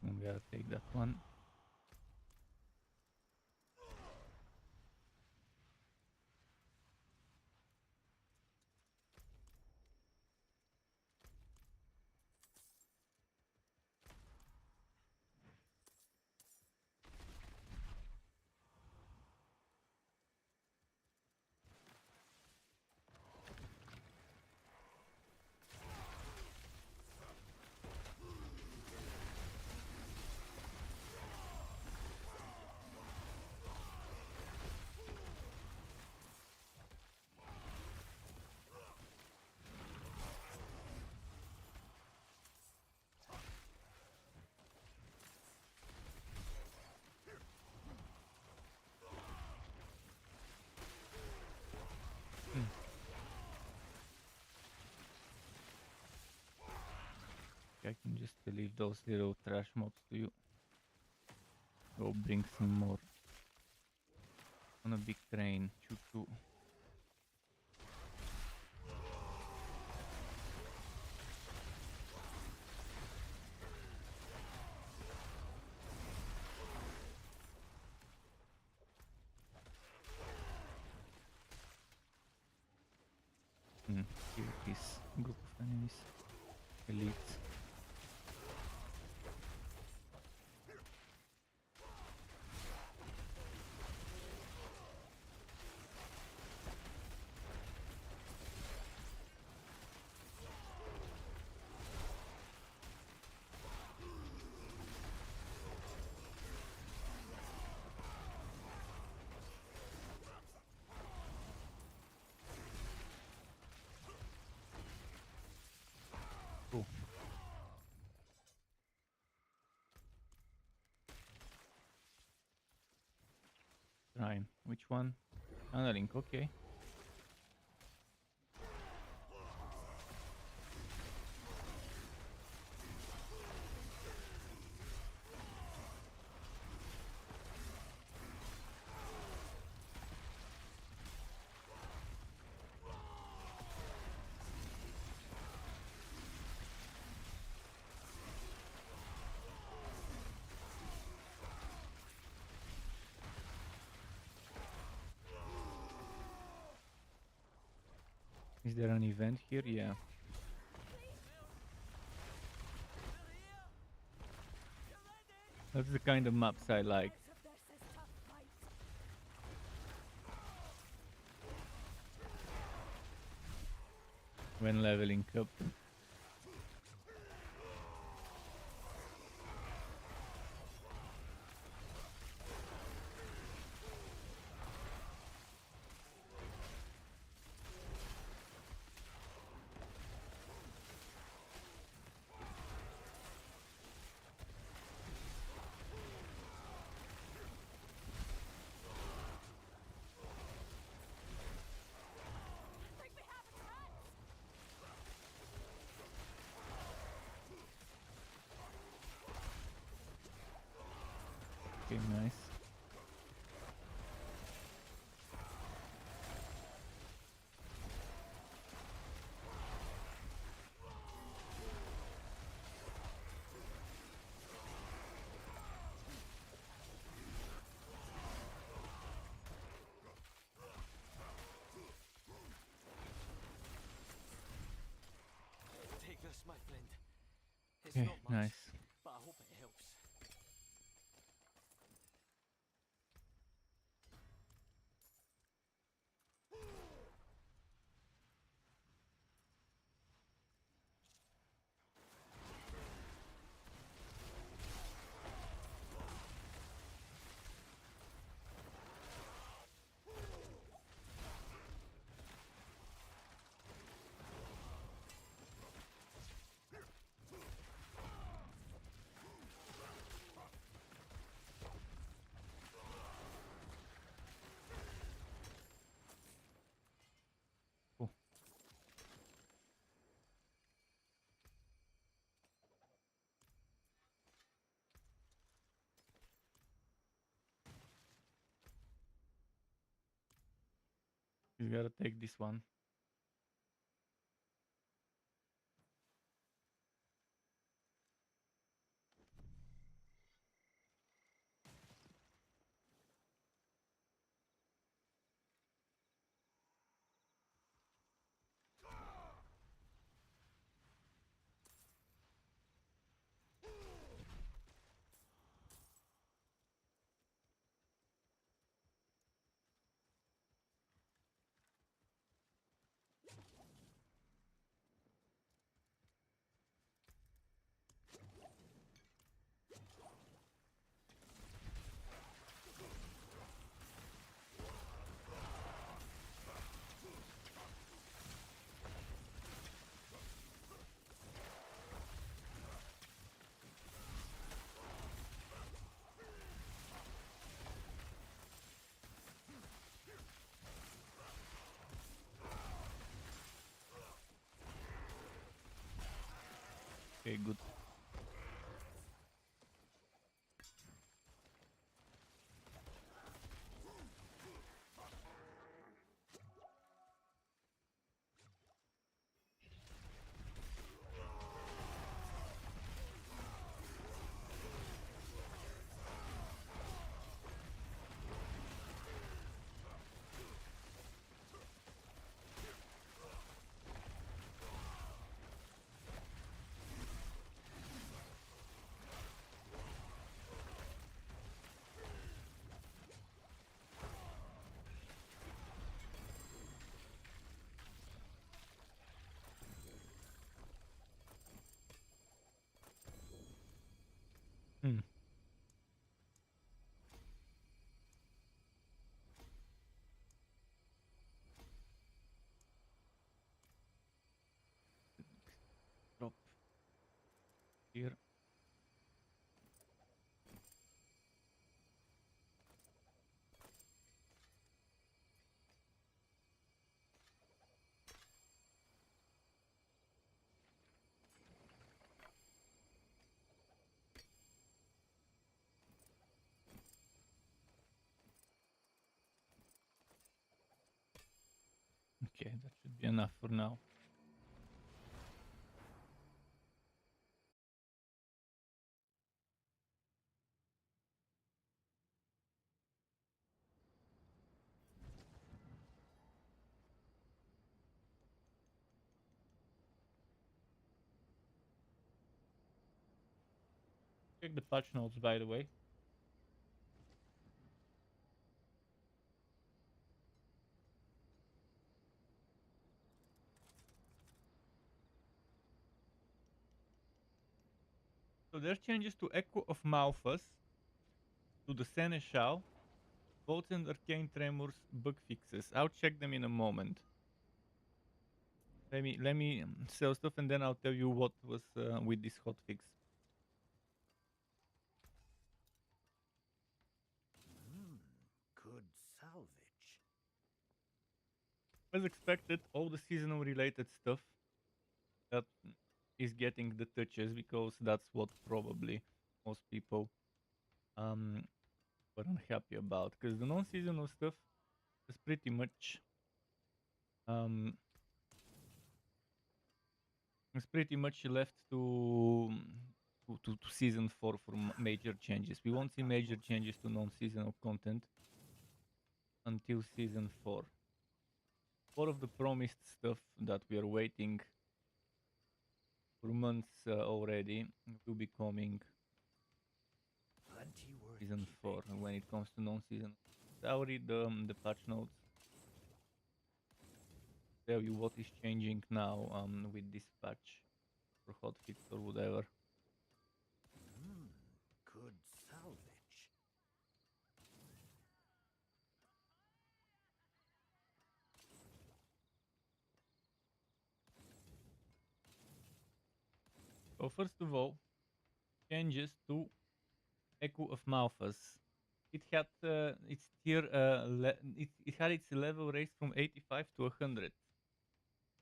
I'm gonna take that one. I can just leave those little trash mobs to you. Go bring some more. On a big train, choo-choo. Here is group of enemies. Elites. Cool. Shrine. Which one? Channeling, okay. Is there an event here? Yeah. That's the kind of maps I like. When leveling up. Okay, nice. Take this, my friend. It's Okay, not much, nice. but I hope it helps. Cool. You gotta take this one. Okay, good. Hmm. Drop here. Okay, that should be enough for now. Check the patch notes, by the way. So there's changes to Echo of Malphas, to the Seneschal, both and Arcane Tremors bug fixes. I'll check them in a moment. Let me sell stuff and then I'll tell you what was with this hotfix. Good salvage. As expected, all the seasonal related stuff that is getting the touches because that's what probably most people were unhappy about, because the non-seasonal stuff is pretty much it's pretty much left to season 4 for major changes. We won't see major changes to non-seasonal content until season 4. All of the promised stuff that we are waiting for months already will be coming season 4 when it comes to non-season. I'll read the patch notes, tell you what is changing now with this patch or hotfix or whatever. Good salvage. So first of all, changes to Echo of Malphas. It had its tier, it had its level raised from 85 to 100.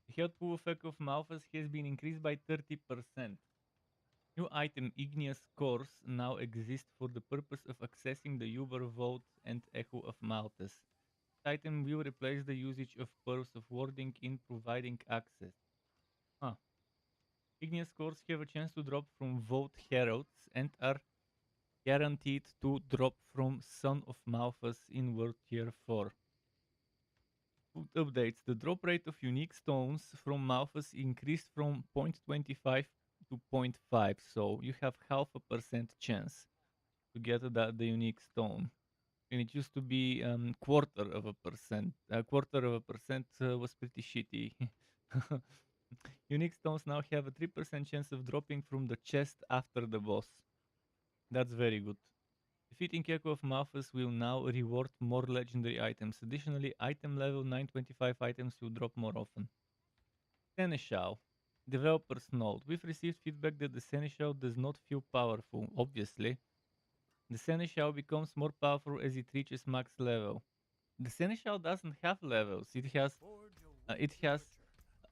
The health pool of Echo of Malphas has been increased by 30%. New item Igneous Cores now exist for the purpose of accessing the Uber Vault and Echo of Malthus. This item will replace the usage of Pearls of Warding in providing access. Igneous Cores have a chance to drop from Vault Heralds and are guaranteed to drop from Son of Malphas in World Tier 4. Food updates. The drop rate of unique stones from Malphas increased from 0.25 to 0.5, so you have 0.5% chance to get the unique stone. And it used to be quarter of a percent. A quarter of a percent was pretty shitty. Unique stones now have a 3% chance of dropping from the chest after the boss. That's very good. Defeating Echo of Malphas will now reward more legendary items. Additionally, item level 925 items will drop more often. Seneschal. Developer's note. We've received feedback that the Seneschal does not feel powerful. Obviously. The Seneschal becomes more powerful as it reaches max level. The Seneschal doesn't have levels. It has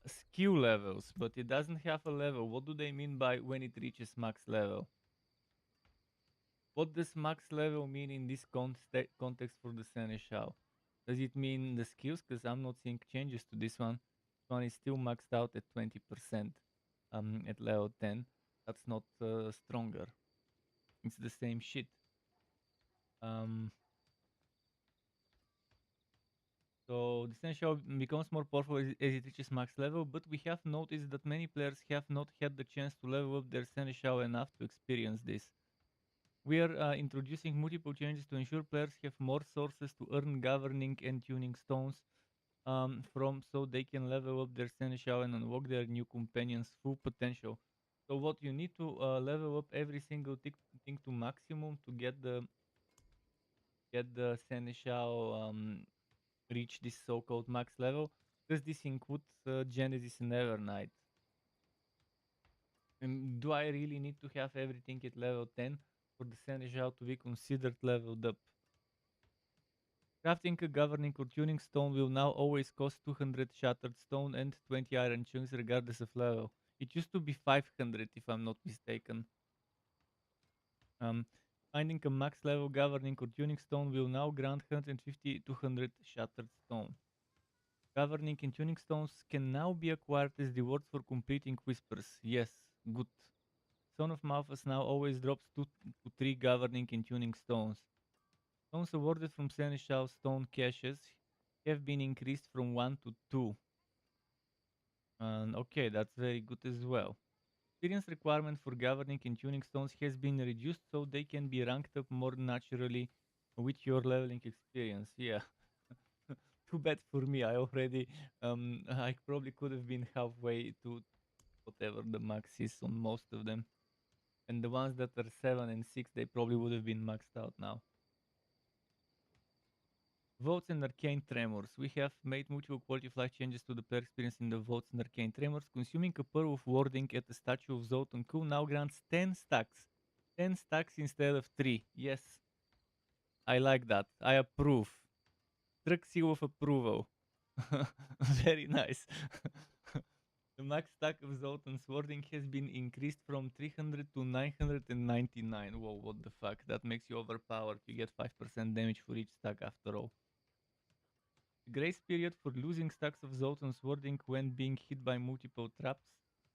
skill levels, but it doesn't have a level. What do they mean by when it reaches max level? What does max level mean in this context for the Seneschal? Does it mean the skills? Because I'm not seeing changes to this one. This one is still maxed out at 20% at level 10. That's not stronger. It's the same shit. So the Seneschal becomes more powerful as it reaches max level, but we have noticed that many players have not had the chance to level up their Seneschal enough to experience this. We are introducing multiple changes to ensure players have more sources to earn governing and tuning stones from, so they can level up their Seneschal and unlock their new companion's full potential. So what you need to level up every single thing to maximum to get the Seneschal reach this so-called max level. Does this include Genesis and Evernight? And do I really need to have everything at level 10 for the Seneschal to be considered leveled up? Crafting a governing or tuning stone will now always cost 200 shattered stone and 20 iron chunks regardless of level. It used to be 500 if I'm not mistaken. Finding a max level governing or tuning stone will now grant 150 200 shattered stone. Governing and tuning stones can now be acquired as rewards for completing whispers. Yes, good. Son of Malphas now always drops 2 to 3 governing and tuning stones. Stones awarded from Seneschal stone caches have been increased from 1 to 2. And okay, that's very good as well. Experience requirement for governing and tuning stones has been reduced so they can be ranked up more naturally with your leveling experience. Yeah. Too bad for me. I already I probably could have been halfway to whatever the max is on most of them. And the ones that are 7 and 6, they probably would have been maxed out now. Votes and Arcane Tremors. We have made multiple quality of life changes to the player experience in the Votes and Arcane Tremors. Consuming a pearl of warding at the statue of Zotunku now grants 10 stacks. 10 stacks instead of 3. Yes. I like that. I approve. Struck seal of approval. Very nice. The max stack of Zoltan's wording has been increased from 300 to 999. Whoa, what the fuck? That makes you overpowered. You get 5% damage for each stack after all. The grace period for losing stacks of Zoltan's wording when being hit by multiple traps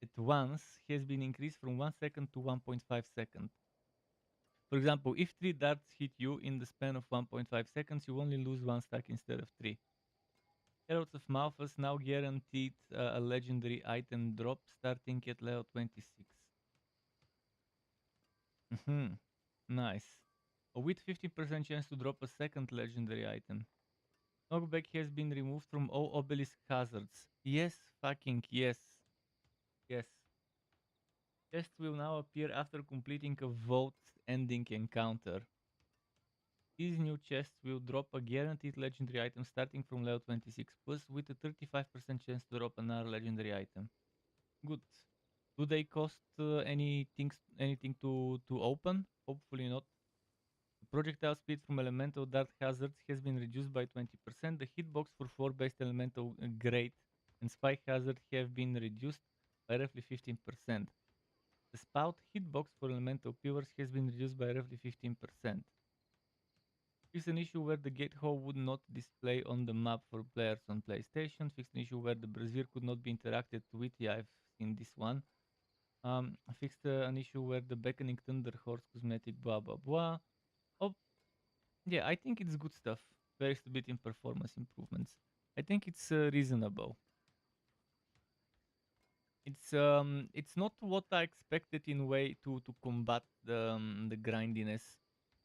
at once has been increased from 1 second to 1.5 seconds. For example, if 3 darts hit you in the span of 1.5 seconds, you only lose 1 stack instead of 3. Heralds of Malphas now guaranteed a legendary item drop starting at level 26. Nice. With 50% chance to drop a second legendary item. Knockback has been removed from all obelisk hazards. Yes, fucking yes. Yes. Chests will now appear after completing a vault ending encounter. These new chests will drop a guaranteed legendary item starting from level 26 plus with a 35% chance to drop another legendary item. Good. Do they cost anything to open? Hopefully not. The projectile speed from elemental dart hazards has been reduced by 20%. The hitbox for 4 based elemental grade and spike hazard have been reduced by roughly 15%. The spout hitbox for elemental pillars has been reduced by roughly 15%. Fix an issue where the gate hole would not display on the map for players on PlayStation. Fix an issue where the brazier could not be interacted with. Yeah, I've seen this one. Fixed an issue where the beckoning thunder horse cosmetic blah blah blah. Oh, yeah, I think it's good stuff. Very bit in performance improvements. I think it's reasonable. It's not what I expected in a way to combat the grindiness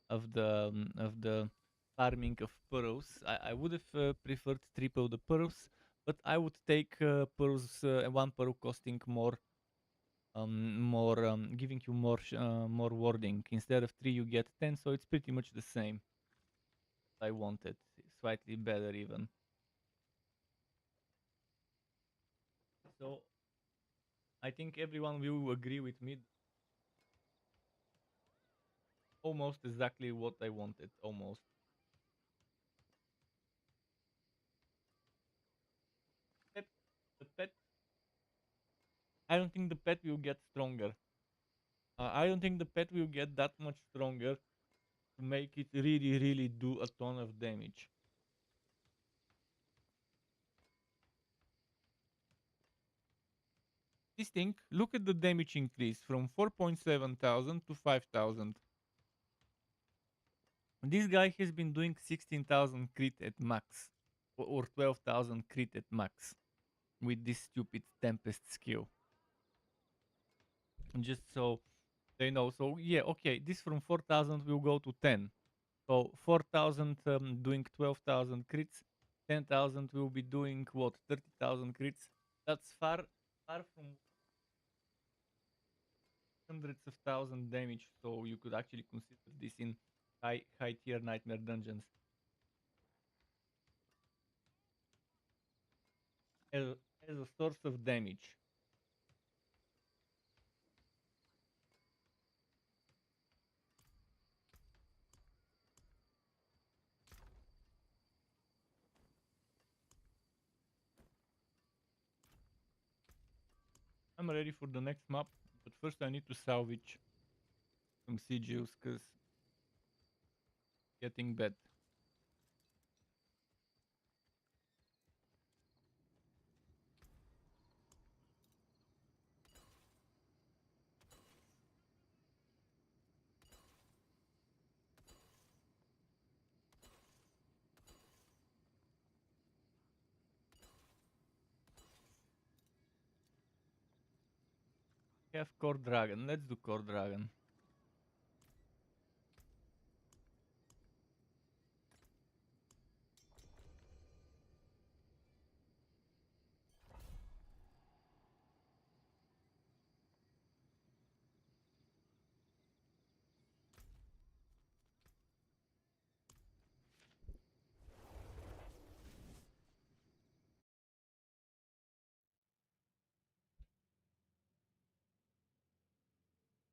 of the farming of pearls. I would have preferred triple the pearls, but I would take pearls, one pearl costing more, giving you more warding. Instead of 3 you get 10, so it's pretty much the same. I wanted slightly better even. So I think everyone will agree with me. Almost exactly what I wanted, almost. The pet, I don't think the pet will get stronger. I don't think the pet will get that much stronger to make it really do a ton of damage. This thing, look at the damage increase from 4.7 thousand to 5,000. This guy has been doing 16,000 crit at max, or 12,000 crit at max with this stupid Tempest skill. Just so they know. So yeah, okay, this from 4,000 will go to 10. So 4,000 doing 12,000 crits, 10,000 will be doing what, 30,000 crits. That's far from hundreds of thousand damage. So you could actually consider this in high tier nightmare dungeons as, as a source of damage. I'm ready for the next map, but first I need to salvage some sigils because getting bad. Have core dragon. Let's do core dragon.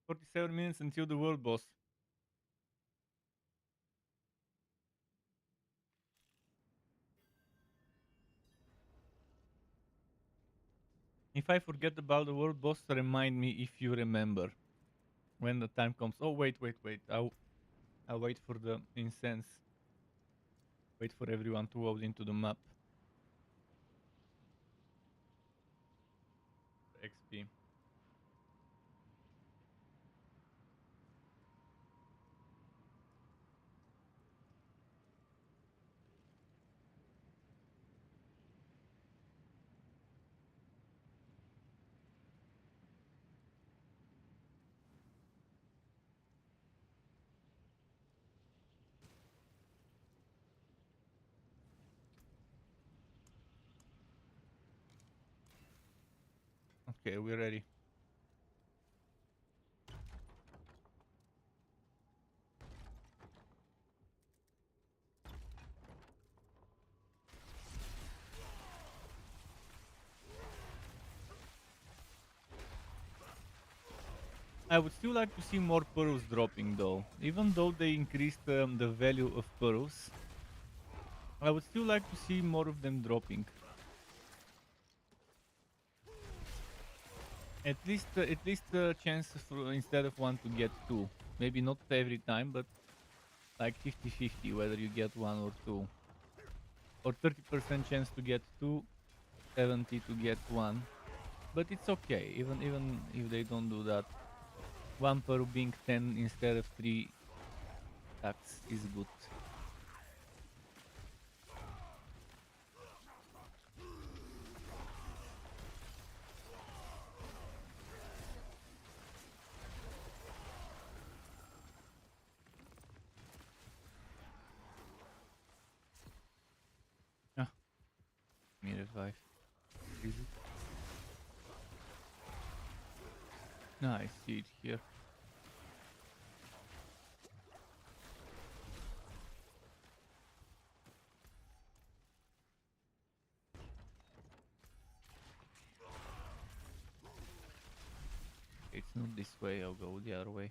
$47 minutes until the world boss. If I forget about the world boss, remind me if you remember. When the time comes. Oh, wait. I'll wait for the incense. Wait for everyone to load into the map. XP. Okay, we're ready. I would still like to see more pearls dropping though. Even though they increased the value of pearls, I would still like to see more of them dropping. At least a chance for instead of 1 to get 2. Maybe not every time, but like 50-50 whether you get 1 or 2. Or 30% chance to get 2, 70 to get 1. But it's okay, even if they don't do that. 1 pearl being 10 instead of 3 tax is good. Ah, me revive. Is it? No, I see it here. It's not this way, I'll go the other way.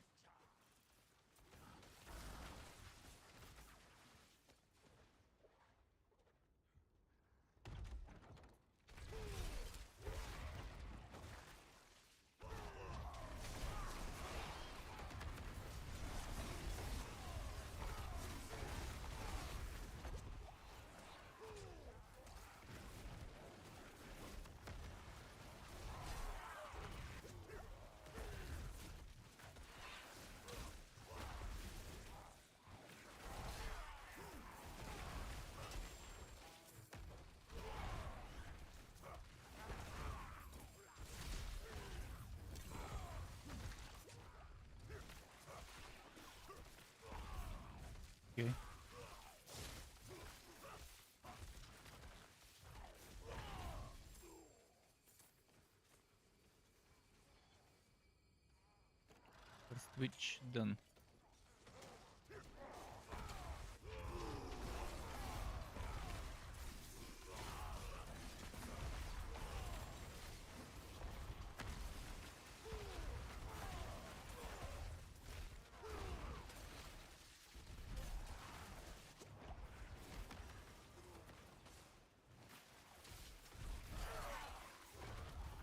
Okay. First switch done.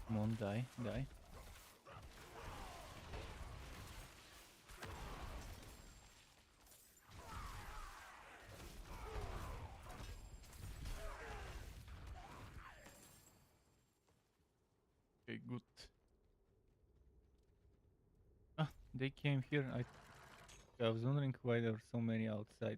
Come on, die. Okay, good. Ah, they came here. I was wondering why there were so many outside.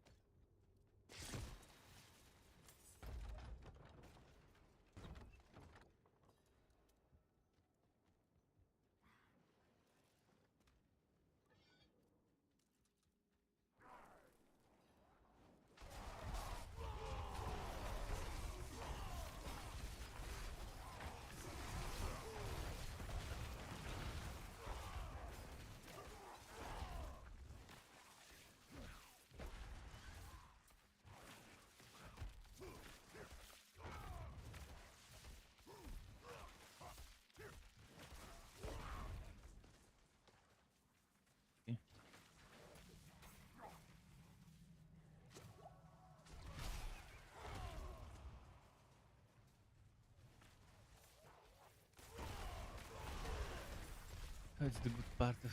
That's the good part of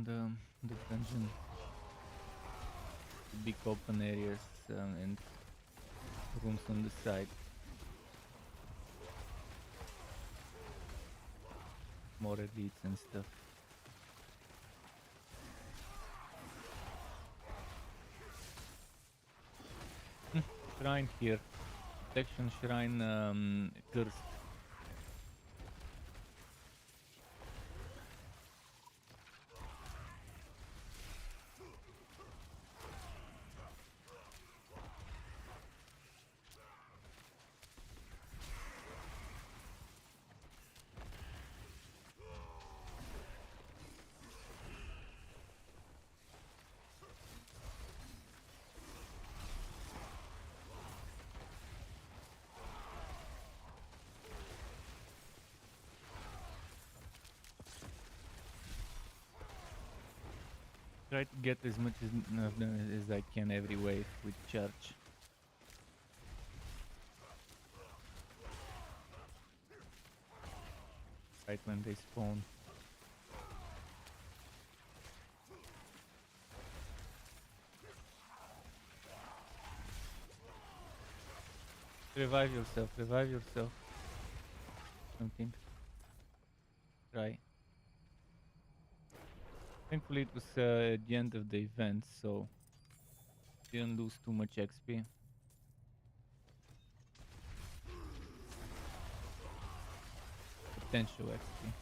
the dungeon. The big open areas and rooms on the side. More elites and stuff. Shrine here. Protection shrine cursed. Try to get as much of them as I can every wave with charge. Right when they spawn. Revive yourself, revive yourself. Something. Try. Thankfully it was at the end of the event, so didn't lose too much XP. Potential XP.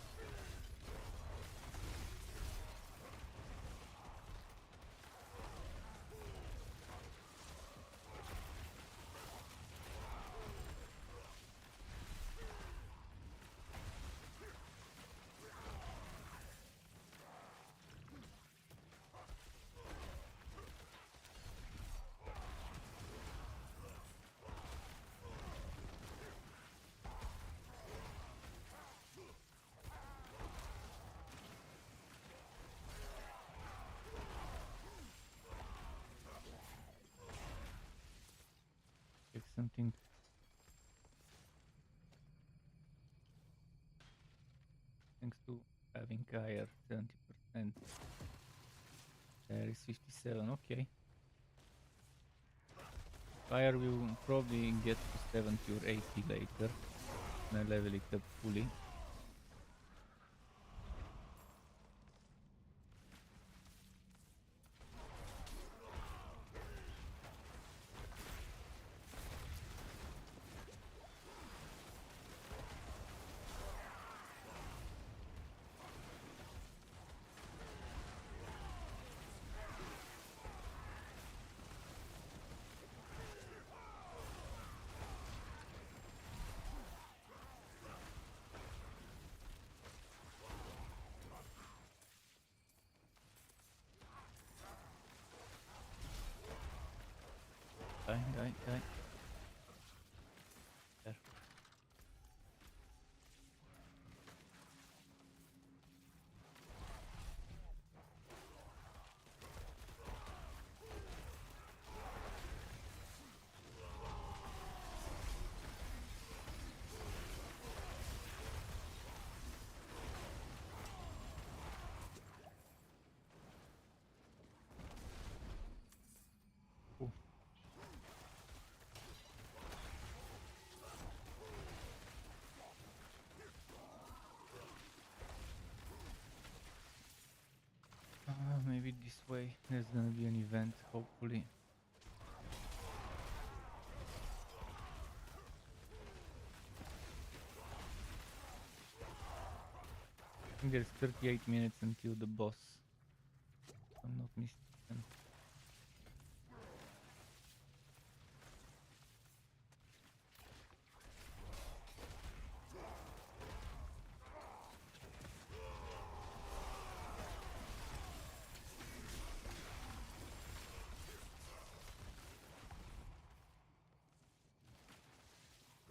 Something. Thanks to having higher 70%. There is 57, okay. Fire will probably get to 70 or 80 later when I level it up fully. Die. There. Maybe this way there's gonna be an event, hopefully. I think there's 38 minutes until the boss, if I'm not mistaken.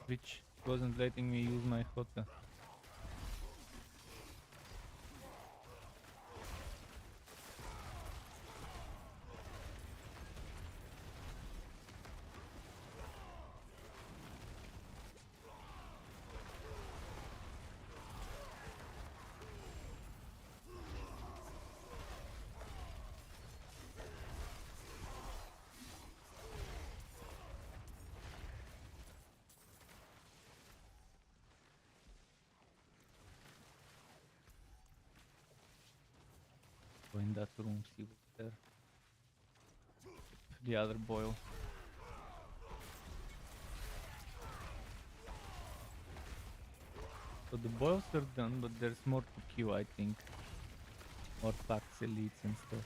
Which wasn't letting me use my HoTA. Go in that room, see what's there. The other boil. So the boils are done, but there's more to queue, I think. More packs, elites and stuff.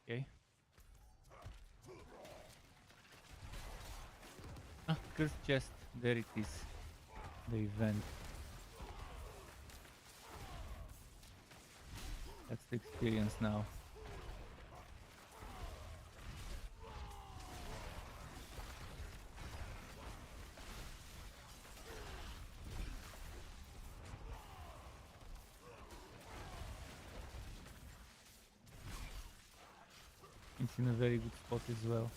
Okay. Ah, cursed chest. There it is. The event. That's the experience now. It's in a very good spot as well.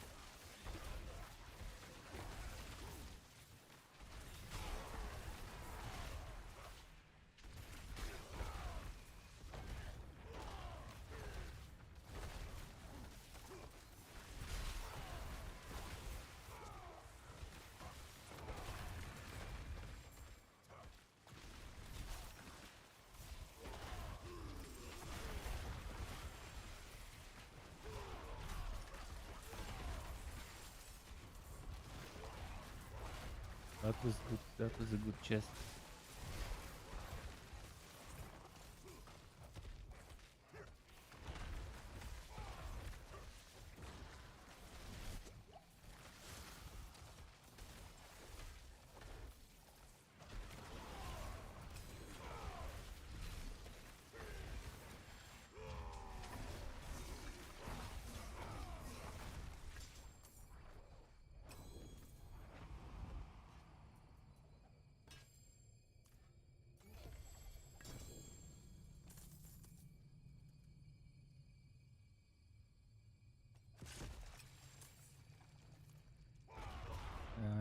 That was good. That was a good chest.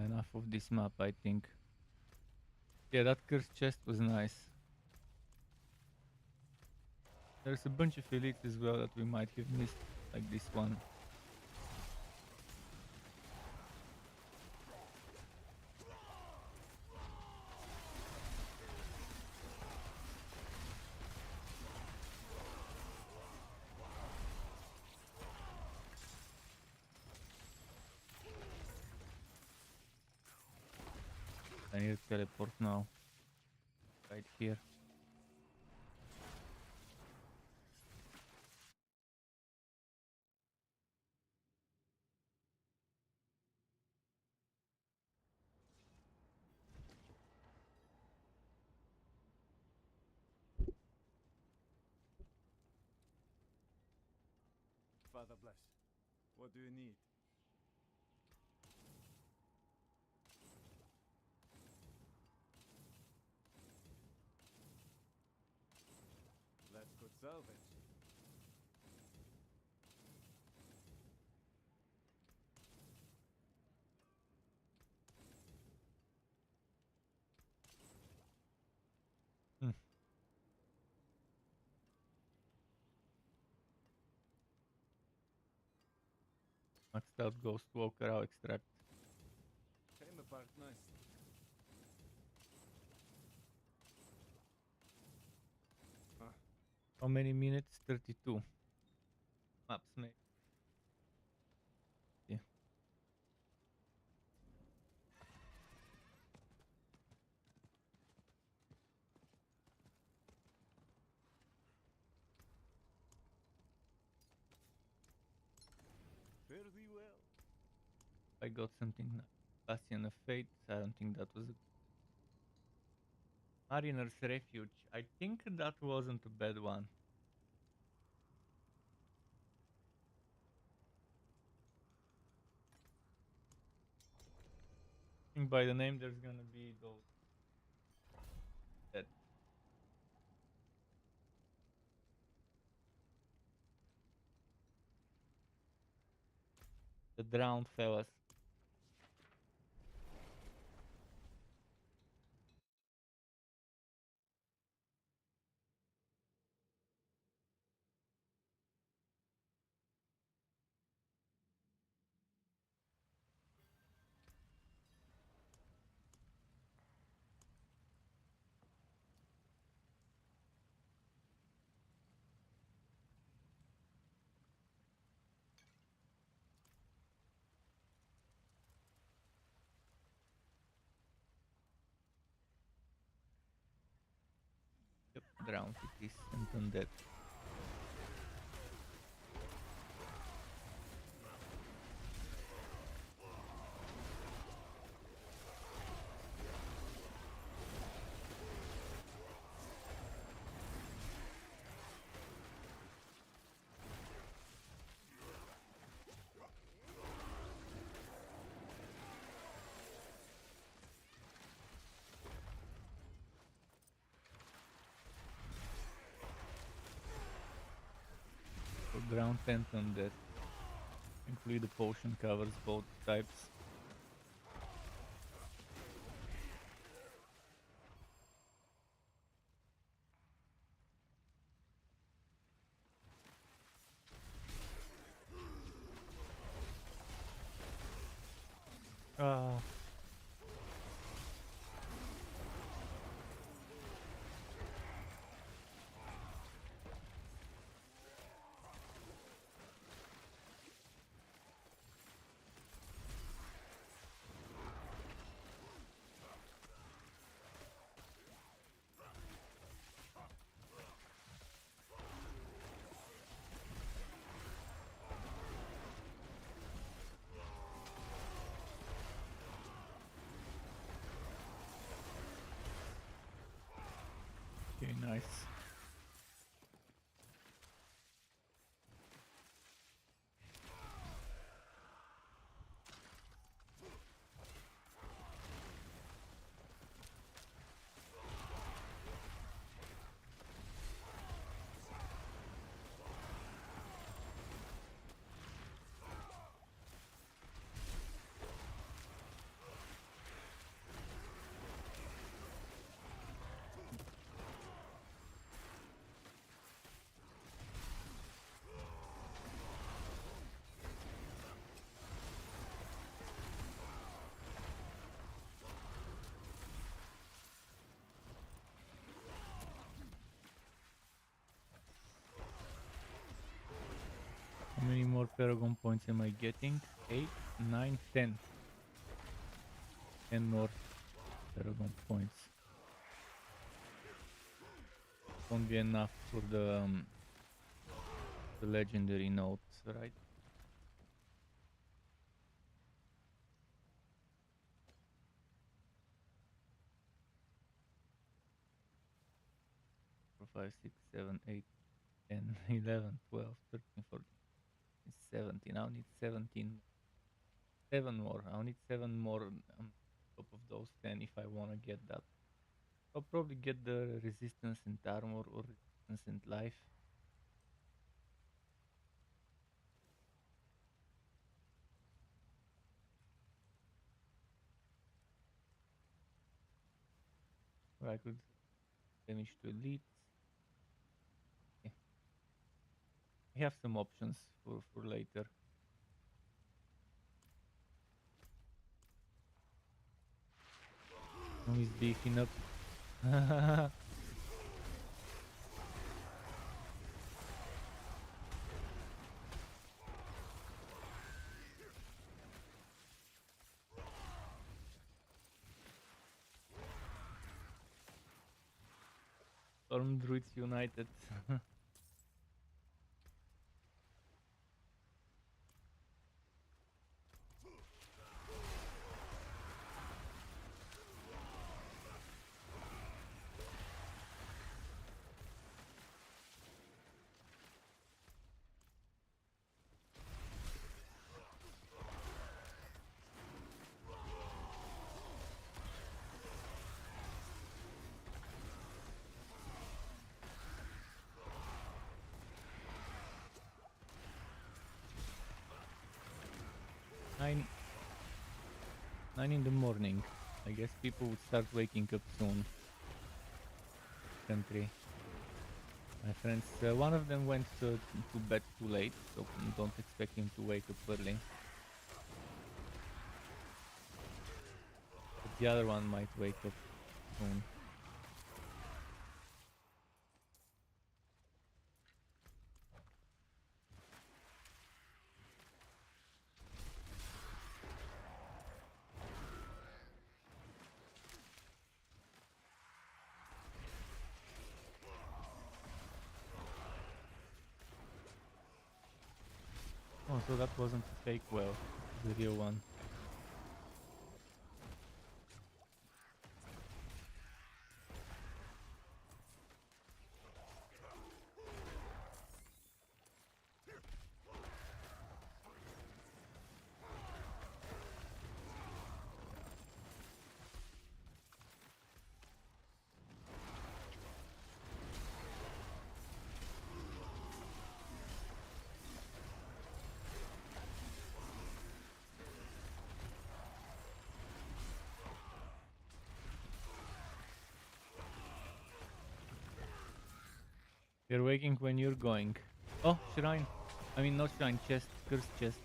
Enough of this map, I think. Yeah, that cursed chest was nice. There's a bunch of elites as well that we might have missed, like this one. I need to teleport now. Right here. Father bless. What do you need? That's good salvage. Maxed out Ghost Walker Raw extract. Came apart nicely. How many minutes? 32. Maps, mate. Yeah. Fare thee well. I got something like Bastion of Fate. I don't think that was a Mariner's Refuge. I think that wasn't a bad one. I think by the name there's gonna be those that the drowned fellas. Yep, drowned it is and undead. So drowned and undead. Thankfully the potion covers both types. Ah. Okay, nice. How many more Paragon points am I getting? 8, 9, 10. 10 more Paragon points. Won't be enough for the legendary notes, right? Four, 5, 6, 7, 8, 10, 11, 12, 13, 14, 17. I'll need 17. 7 more. I'll need 7 more on top of those 10 if I want to get that. I'll probably get the resistance and armor or resistance and life. Or I could damage to elite. Okay. I have some options for later. Now he's beefing up. Storm Druids United. 9 in the morning. I guess people would start waking up soon. Country. My friends, one of them went to bed too late, so don't expect him to wake up early. But the other one might wake up soon. Oh, so that wasn't a fake well, the real one. You're waking when you're going. Oh, shrine. I mean, not shrine, chest. Cursed chest.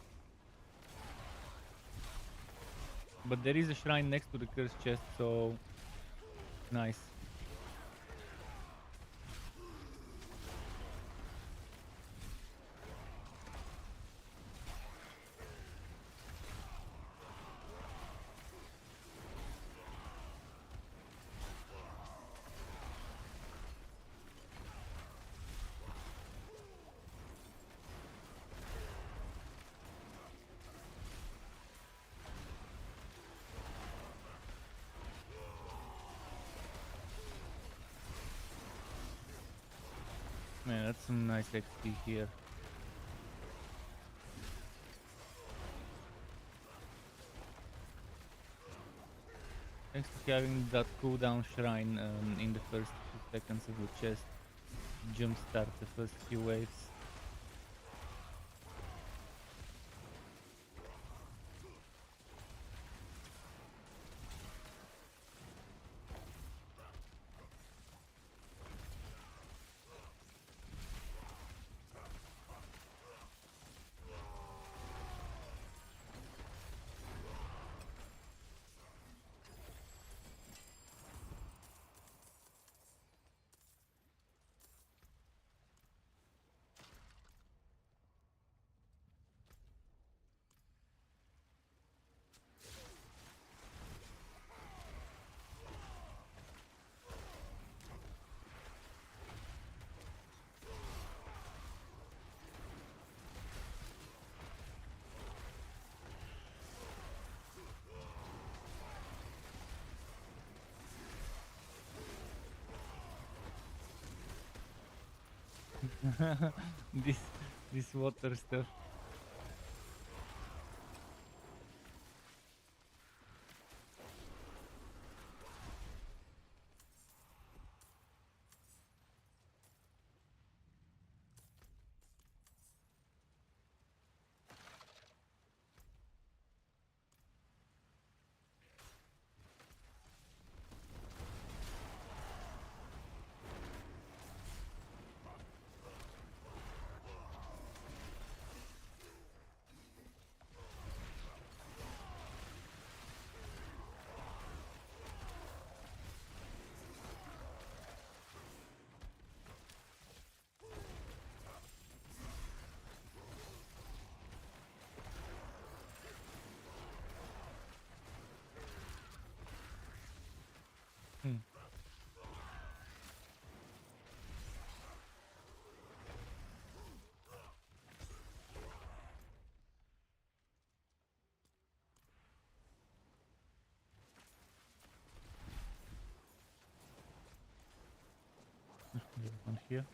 But there is a shrine next to the cursed chest, so... Nice. Man, that's some nice XP here. Thanks to having that cooldown shrine in the first few seconds of the chest, jumpstart the first few waves. this water stuff. One here.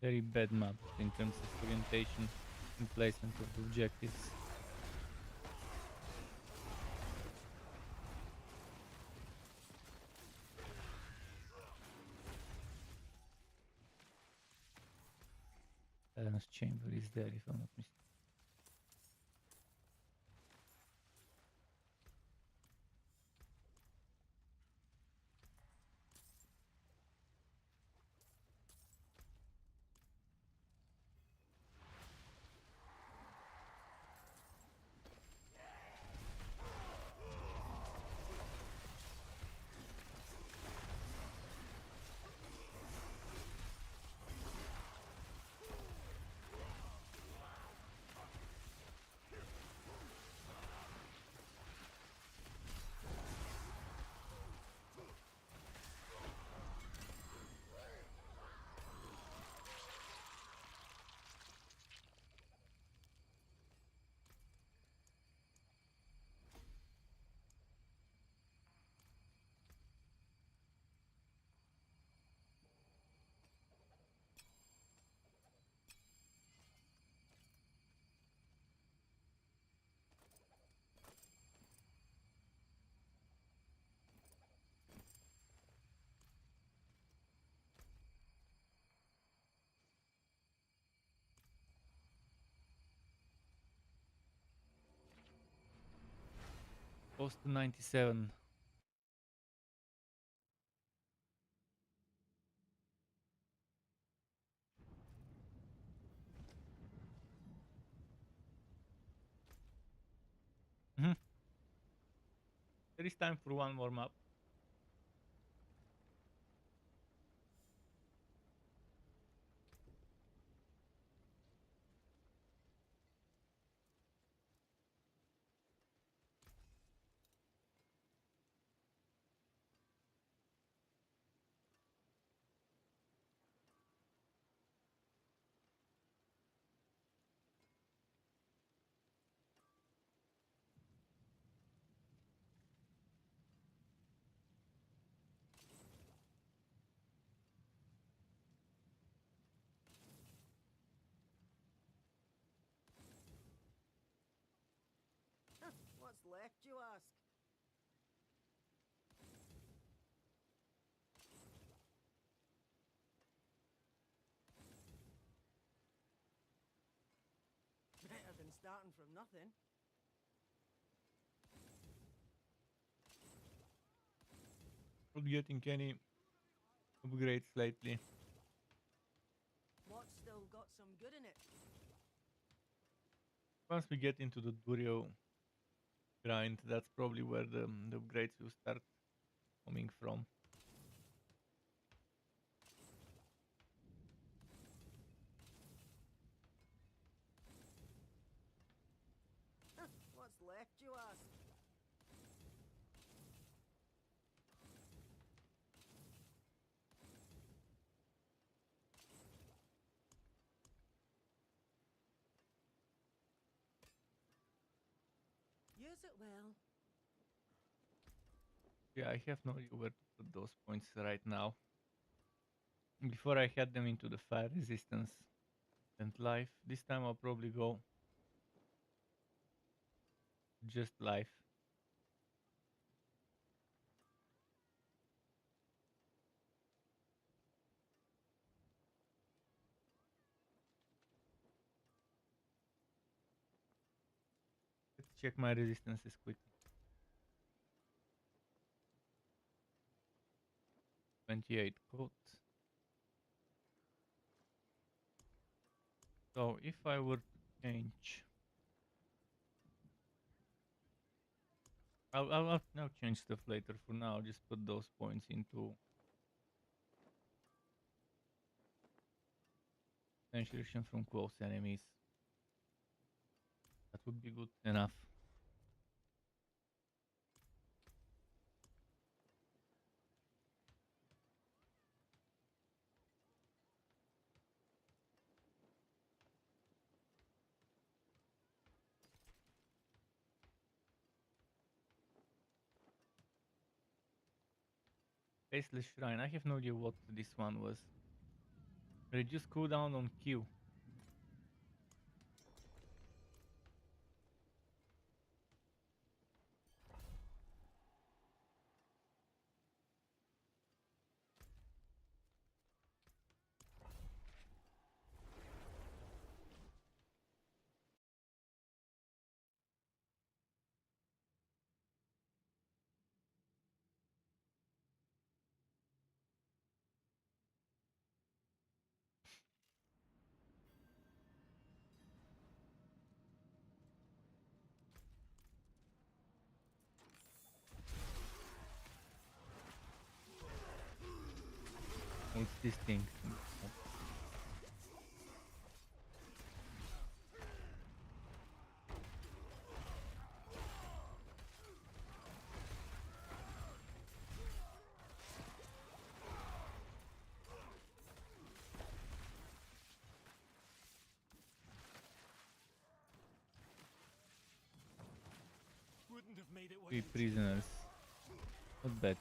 Very bad map in terms of orientation and placement of the objectives. Dragon's Chamber is there, if I'm not mistaken. Close to 97. There is time for one more map. What's left, you ask? Better than starting from nothing. Not getting any upgrades lately. What's still got some good in it? Once we get into the Durio grind, that's probably where the upgrades will start coming from. What's left, you ask? Use it well. Yeah, I have no idea where to put those points right now. Before I had them into the fire resistance and life. This time I'll probably go just life. Let's check my resistances quickly. 28 coat. So if I were to change, I'll change stuff later. For now, just put those points into penetration from close enemies. That would be good enough. Faceless Shrine. I have no idea what this one was. Reduce cooldown on Q. it's this thing. Wouldn't have made it 3 worth it. prisoners. Not bad.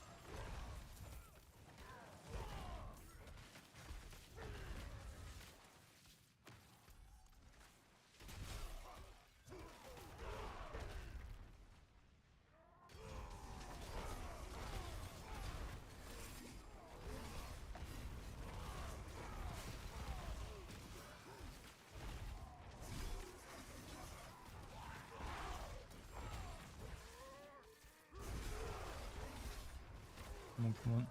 Come on.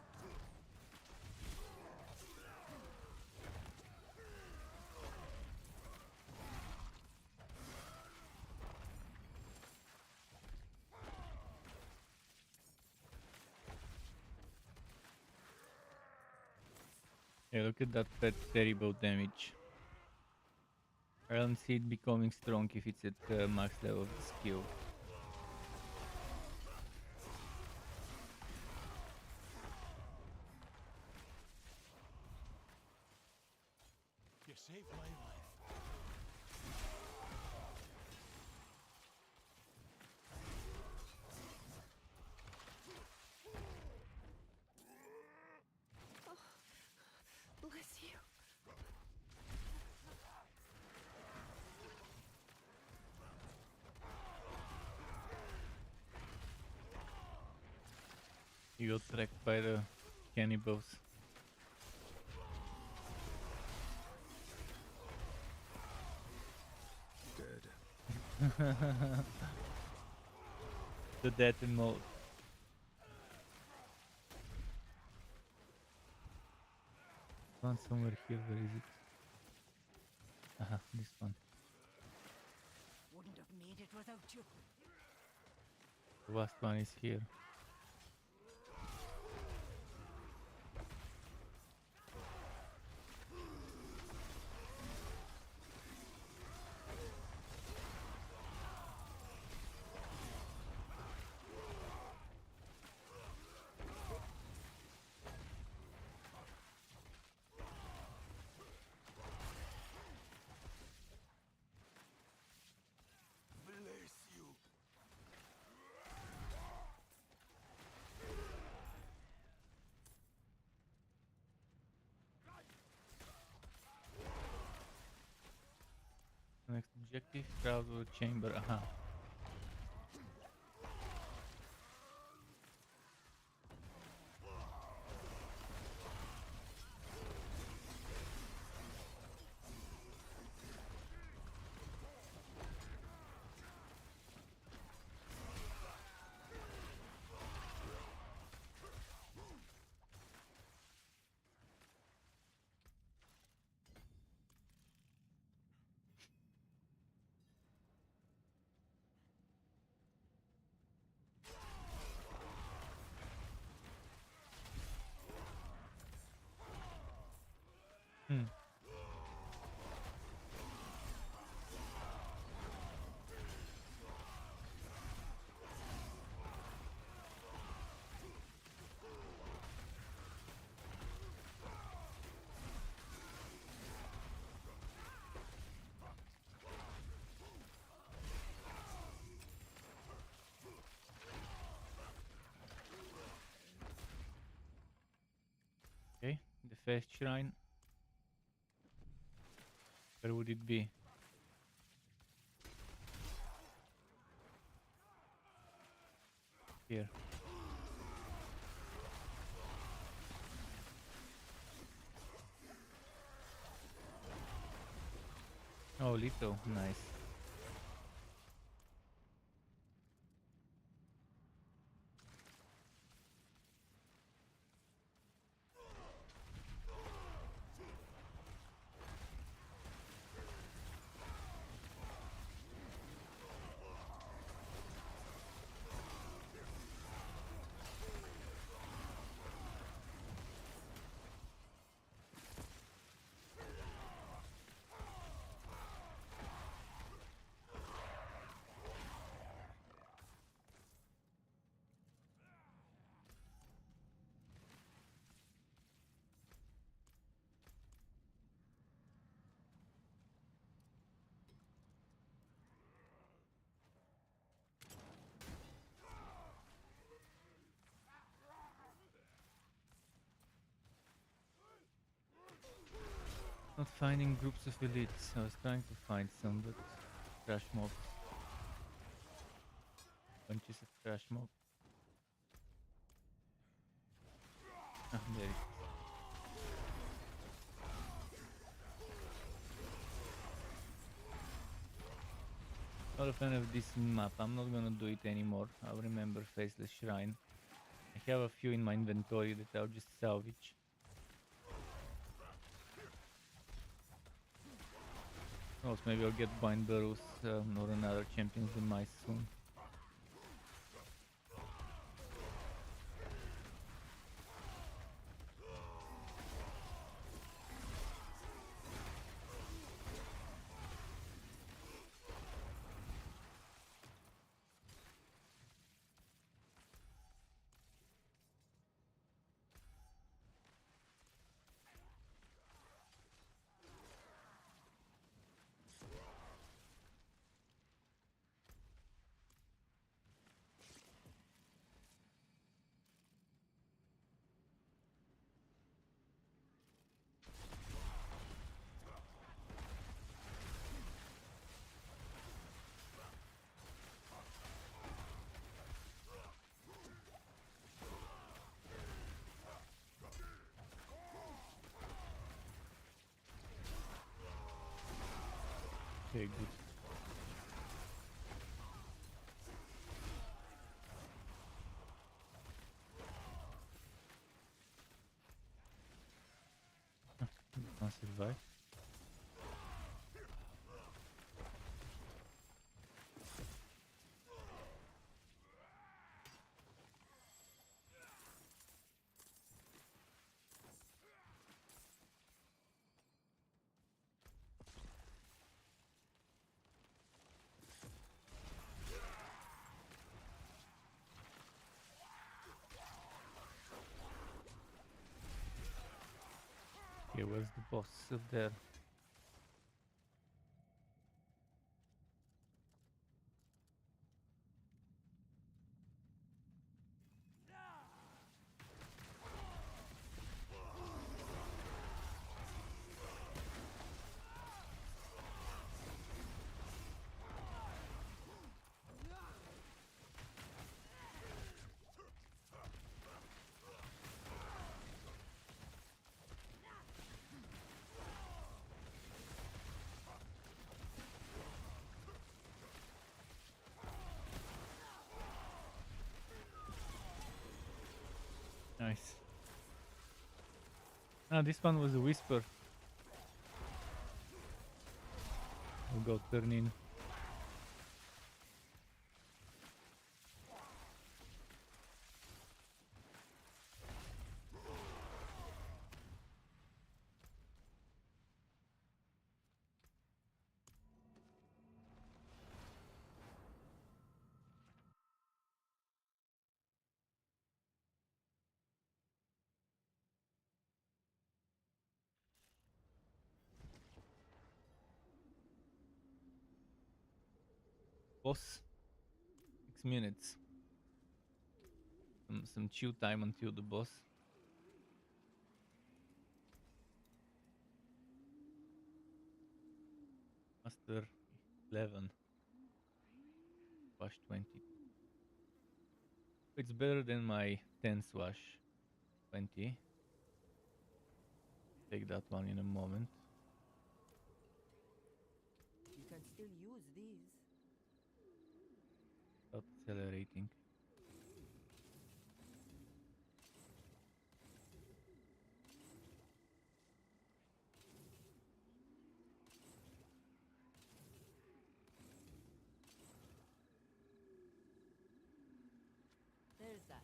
Yeah, look at that terrible damage. I don't see it becoming strong if it's at max level of the skill. You saved my life. Bless you. You got tracked by the cannibals. Dead. The death mode. One somewhere here, where is it? Aha, this one. Wouldn't have made it without you. The last one is here. Bless you. Next objective, travel chamber. Aha. Hmm. Okay, the first shrine. Where would it be? Here. Oh, little, nice. Not finding groups of elites. I was trying to find some, but trash mobs. Bunches of trash mobs. Ah, there it is. Not a fan of this map. I'm not gonna do it anymore. I'll remember Faceless Shrine. I have a few in my inventory that I'll just salvage. Or else maybe I'll get Bind Burrows or another Champions Demise soon. Okay, good. Can't survive. Okay, where's the boss up there? Nice. Ah, this one was a whisper. We'll go turn in. Boss. 6 minutes. Some chew time until the boss. Master 11. Swash 20. It's better than my 10 swash 20. Take that one in a moment. You can still use these. Stop accelerating. There's that.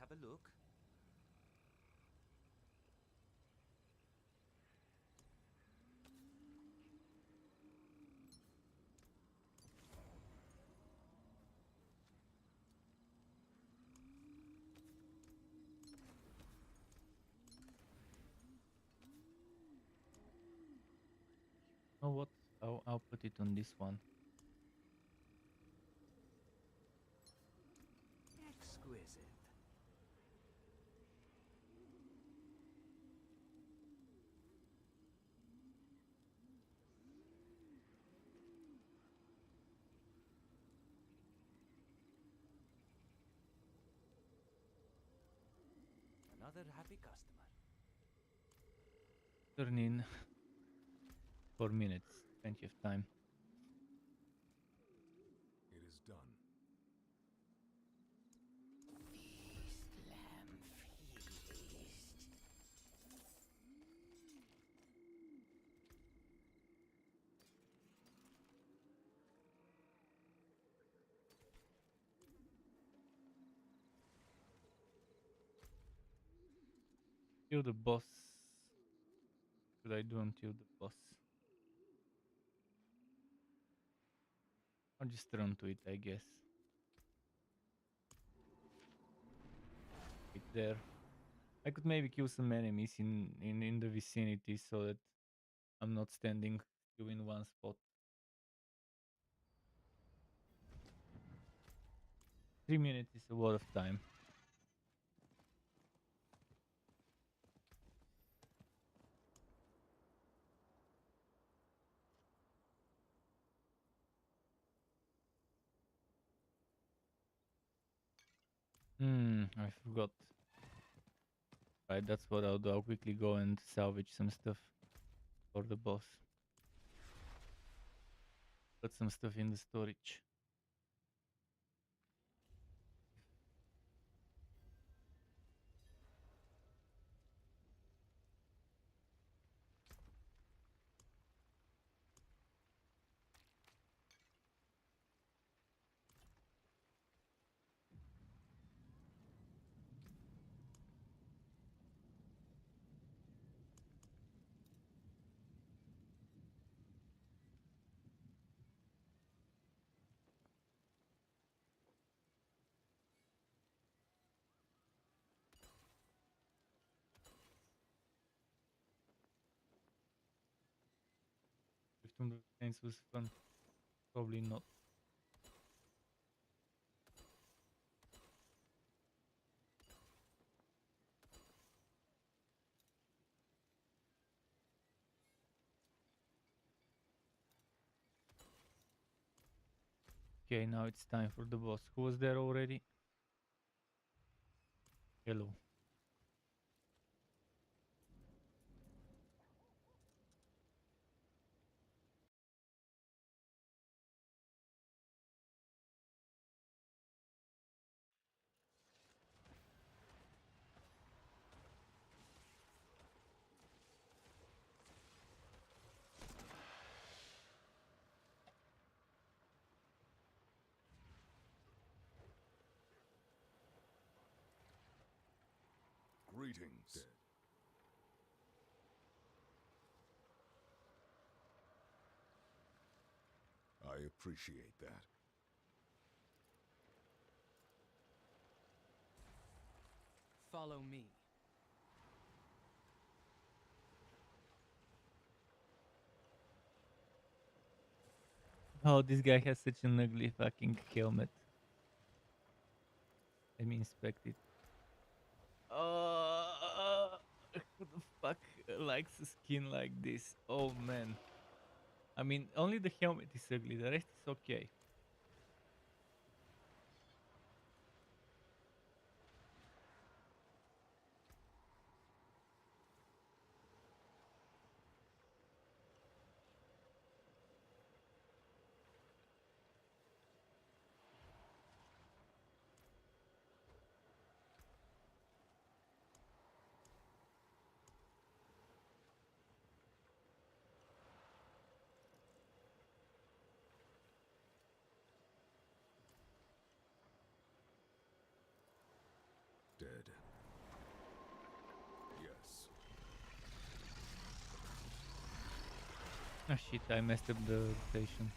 have a look? Oh, what? I'll put it on this one. Exquisite. Another happy customer. Turn in 4 minutes. Plenty of time. It is done. Feast, lamb, feast. Kill the boss. Should I do until the boss? I'll just run to it, I guess. Right there. I could maybe kill some enemies in the vicinity so that I'm not standing still in one spot. 3 minutes is a lot of time. I forgot. Right, that's what I'll do. I'll quickly go and salvage some stuff for the boss. Put some stuff in the storage. If the was fun, probably not. Okay, now it's time for the boss. Who was there already? Hello. Greetings. Dead. I appreciate that. Follow me. Oh, this guy has such an ugly fucking helmet. Let me inspect it. Who the fuck likes a skin like this? Oh man. I mean, only the helmet is ugly, the rest is okay. Ah shit, I messed up the rotation.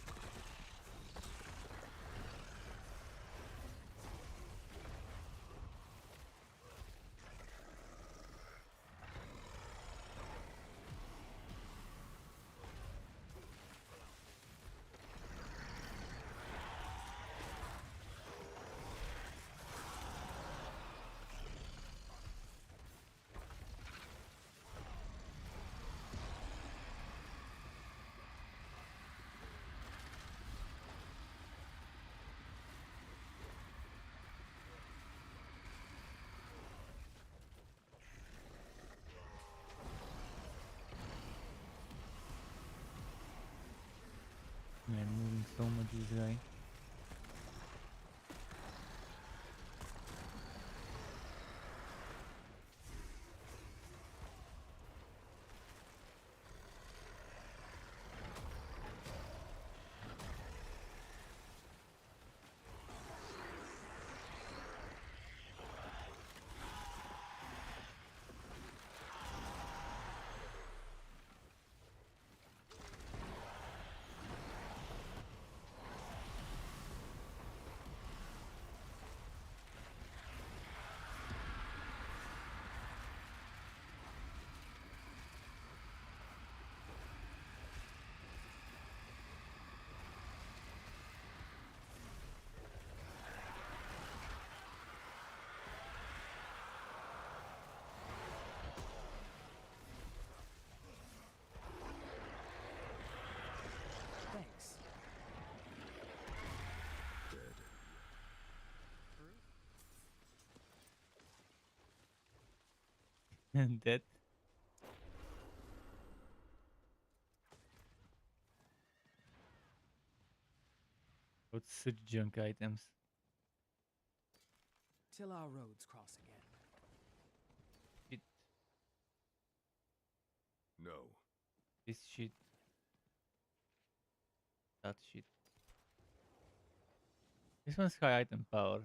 Man, moving so much this guy. Thanks. And that. What's such junk items? Till our roads cross again. Shit. No. This shit. That shit. This one's high item power,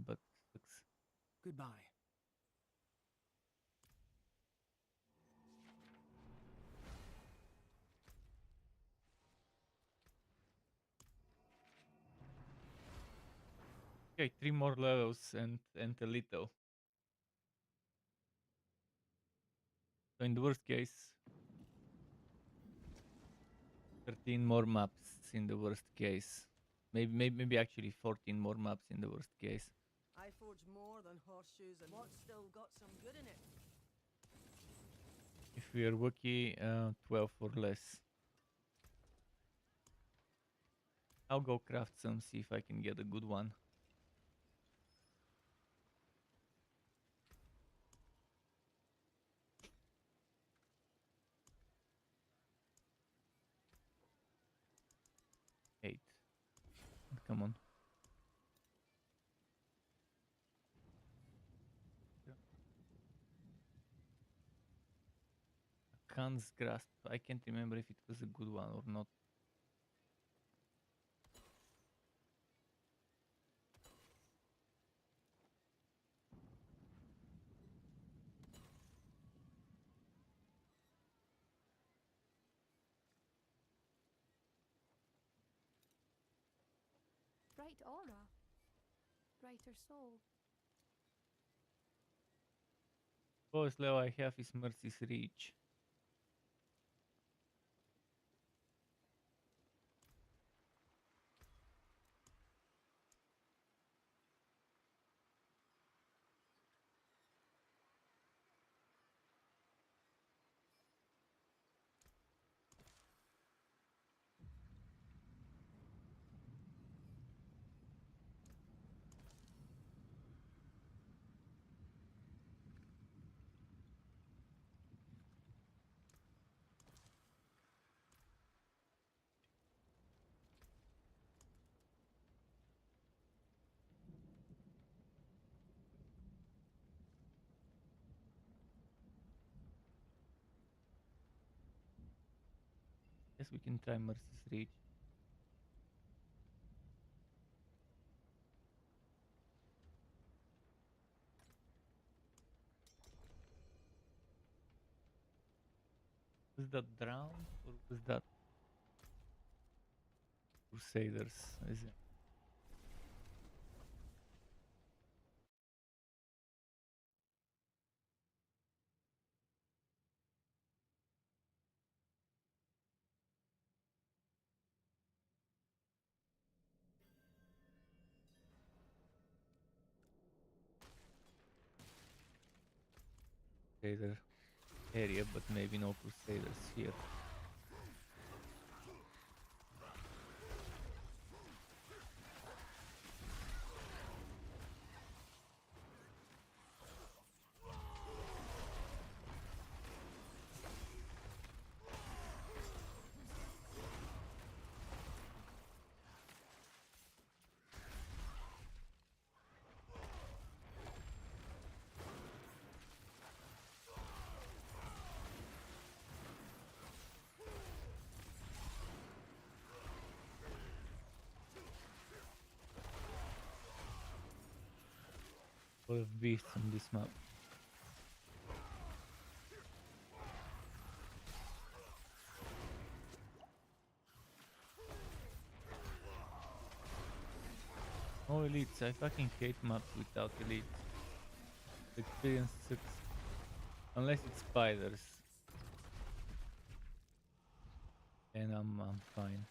but looks. Goodbye. Okay, 3 more levels and a little. So in the worst case, 13 more maps in the worst case. Maybe actually 14 more maps in the worst case. I forge more than horseshoes and what's still got some good in it. If we are lucky, 12 or less. I'll go craft some, see if I can get a good one. Eight. Come on. Khan's Grasp. I can't remember if it was a good one or not. Bright aura. Brighter soul. Lowest level I have is Mercy's Reach. Yes, we can try Mercy's Reach. Was that drowned or was that Crusaders, is it? Crusader area, but maybe no Crusaders here. Full of beasts on this map. No elites, I fucking hate maps without elites. The experience sucks. Unless it's spiders. And I'm fine.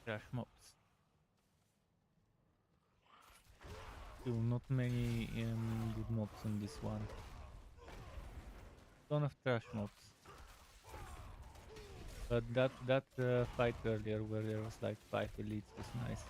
Trash mobs. Still not many good mobs on this one. Ton of trash mobs. But that fight earlier where there was like 5 elites was nice.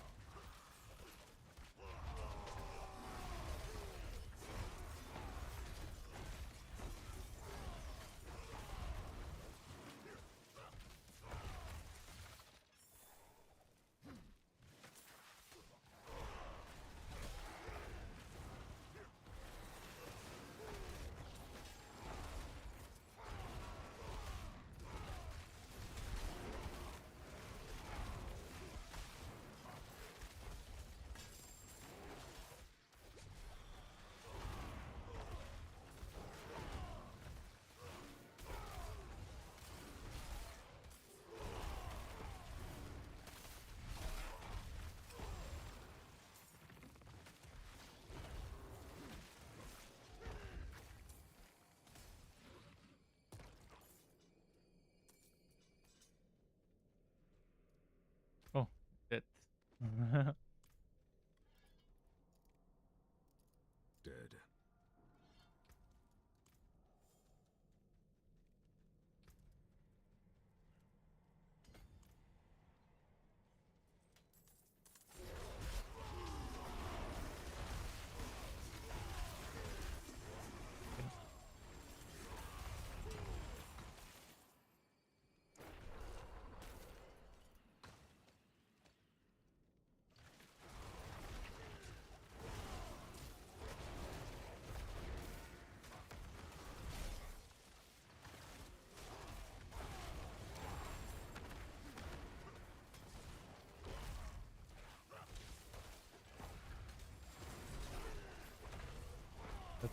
Oh, dead. Dead.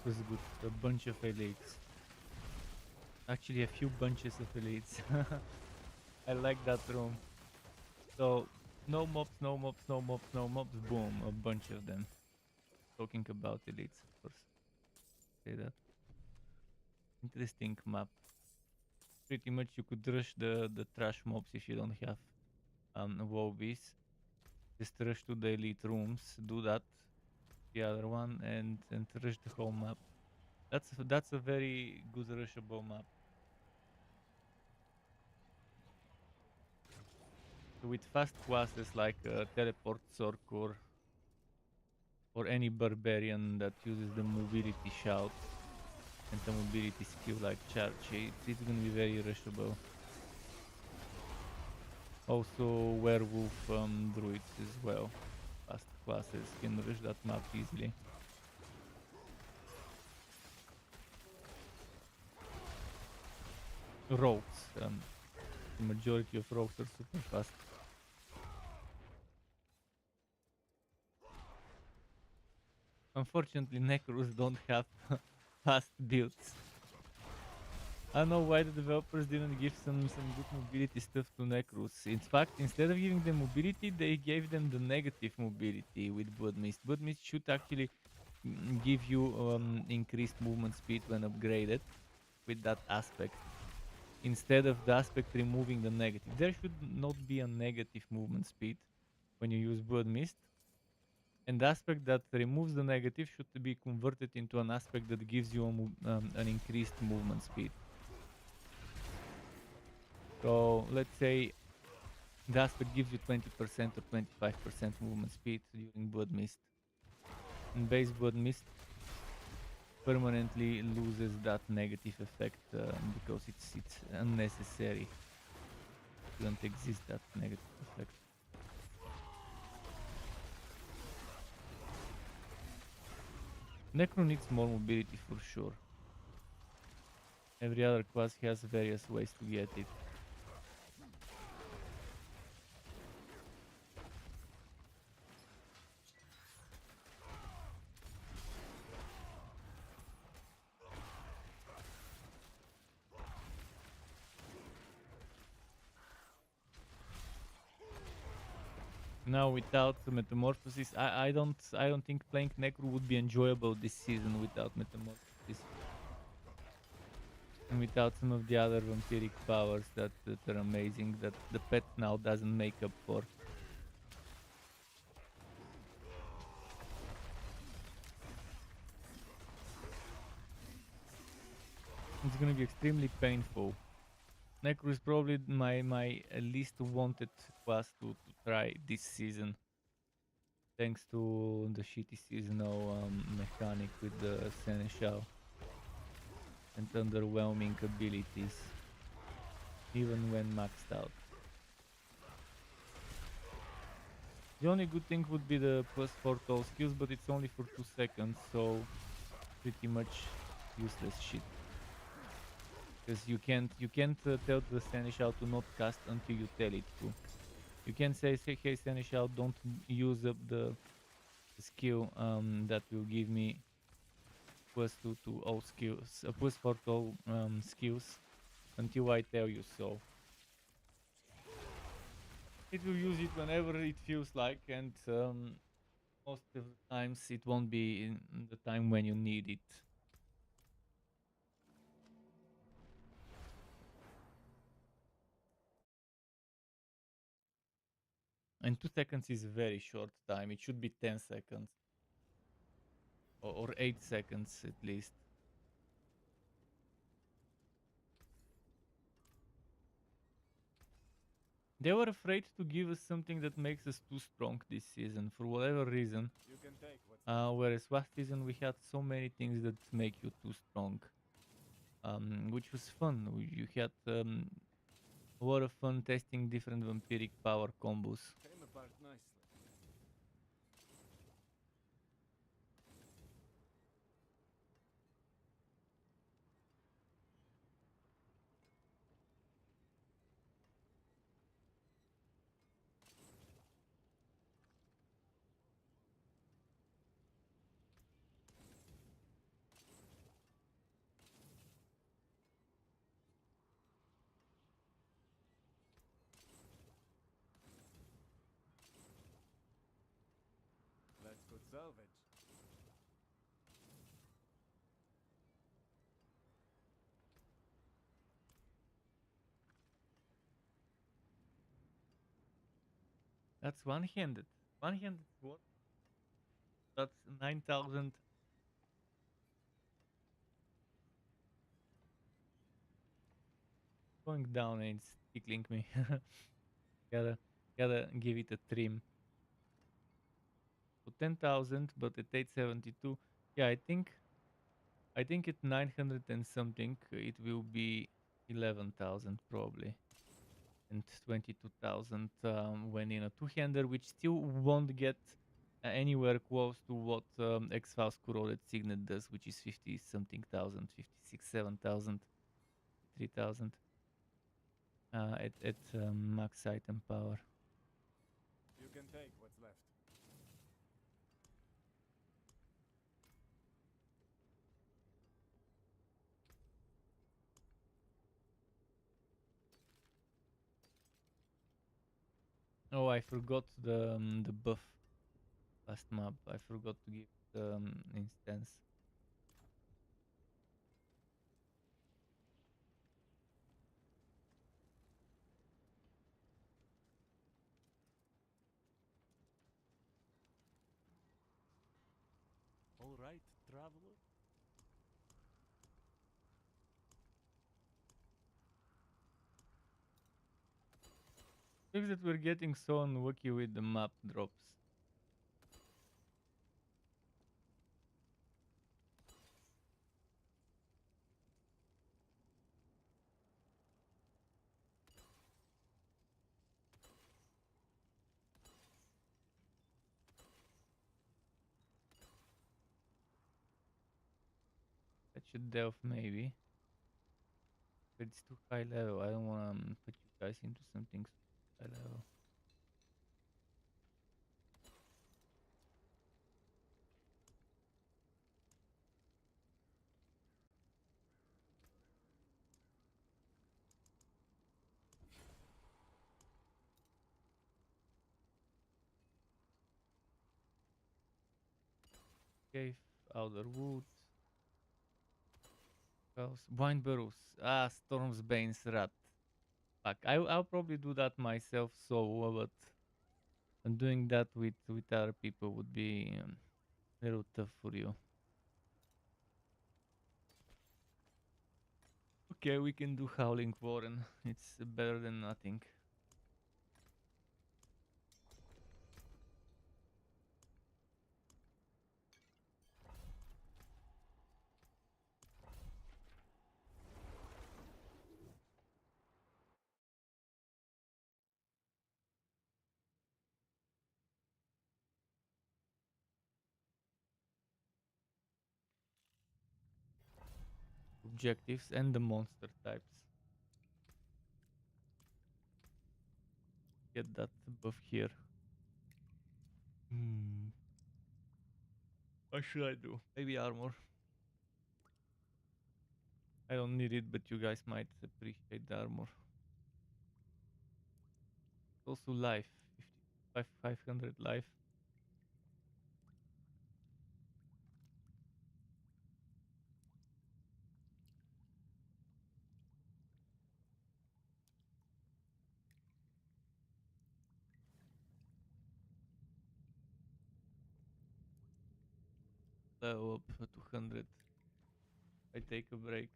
was good. A bunch of elites. Actually, a few bunches of elites. I like that room. So, no mobs, no mobs, no mobs, no mobs. Boom, a bunch of them. Talking about elites, of course. Say that. Interesting map. Pretty much you could rush the trash mobs if you don't have wobbies. Just rush to the elite rooms, do that, the other one, and rush the whole map. That's a very good rushable map. So with fast classes like teleport Sorkur or any barbarian that uses the mobility shout and the mobility skill like charge, it's gonna be very rushable. Also werewolf druids as well. Fast classes can rush that map easily. Rogues, the majority of rogues are super fast. Unfortunately, Necros don't have fast builds. I don't know why the developers didn't give some good mobility stuff to Necros. In fact, instead of giving them mobility, they gave them the negative mobility with Blood Mist. Blood Mist should actually give you increased movement speed when upgraded with that aspect. Instead of the aspect removing the negative. There should not be a negative movement speed when you use Blood Mist. And the aspect that removes the negative should be converted into an aspect that gives you an increased movement speed. So let's say the aspect gives you 20% or 25% movement speed during Blood Mist. And base Blood Mist permanently loses that negative effect because it's unnecessary. It doesn't exist, that negative effect. Necro needs more mobility for sure. Every other class has various ways to get it. Now without Metamorphosis, I don't think playing Necro would be enjoyable this season without Metamorphosis. And without some of the other vampiric powers that are amazing, that the pet now doesn't make up for. It's gonna be extremely painful. Necro is probably my least wanted class to try this season. Thanks to the shitty seasonal mechanic with the Seneschal and underwhelming abilities, even when maxed out. The only good thing would be the +4 toll skills, but it's only for 2 seconds, so pretty much useless shit. Because you can't tell the Seneschal to not cast until you tell it to. You can say, hey Seneschal, don't use up the skill that will give me +2 to all skills, +4 to all skills until I tell you so. It will use it whenever it feels like, and most of the times it won't be in the time when you need it. And 2 seconds is a very short time. It should be 10 seconds. Or 8 seconds at least. They were afraid to give us something that makes us too strong this season, for whatever reason. Whereas last season we had so many things that make you too strong. Which was fun. You had a lot of fun testing different vampiric power combos. Came apart nicely. That's one-handed. One-handed sword. That's 9,000. Going down and it's tickling me. gotta give it a trim. So 10,000, but at 872. Yeah, I think at 900 and something it will be 11,000 probably, and 22,000 when in a two-hander, which still won't get anywhere close to what X-Files Corroded Signet does, which is 50 something thousand, 56, 7,000, 3,000 at max item power. You can take what's left. Oh, I forgot the buff last map. I forgot to give instance. All right, traveler. Looks that we're getting so unlucky with the map drops. That should delve maybe. But it's too high level. I don't want to put you guys into something so high level. Cave, outer wood. Wine barrows. Ah, Storm's Bane's rat. Fuck, I'll probably do that myself solo, but doing that with other people would be a little tough for you. Okay, we can do Howling Warren. It's better than nothing. Objectives and the monster types. Get that buff here. What should I do? Maybe armor. I don't need it, but you guys might appreciate the armor. Also life. 500 life. Level up 200. I take a break.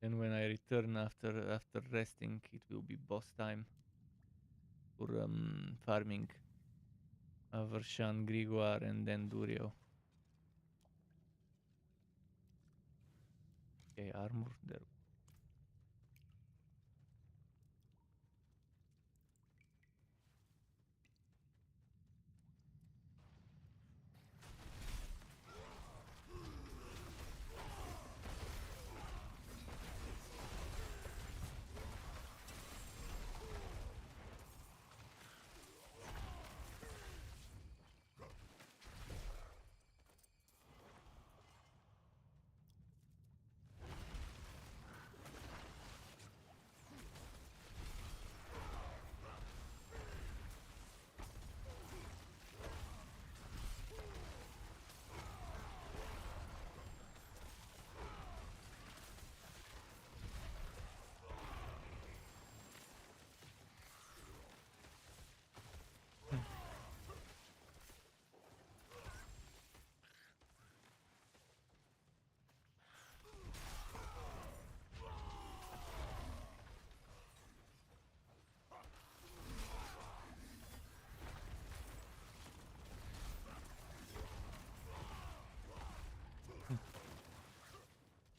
And when I return after resting, it will be boss time for farming Vershan, Grigor, and then Durio. Okay, armor there.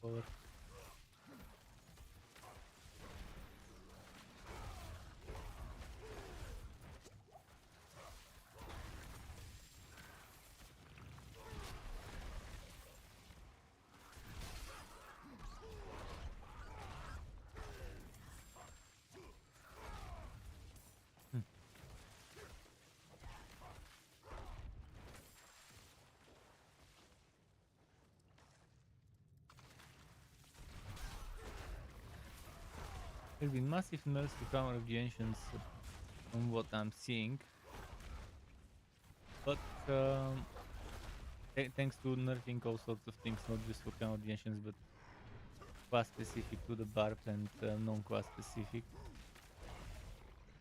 power. There's been massive nerfs to counter the ancients from what I'm seeing, but thanks to nerfing all sorts of things, not just for counter the ancients, but class specific to the barb and non-class specific.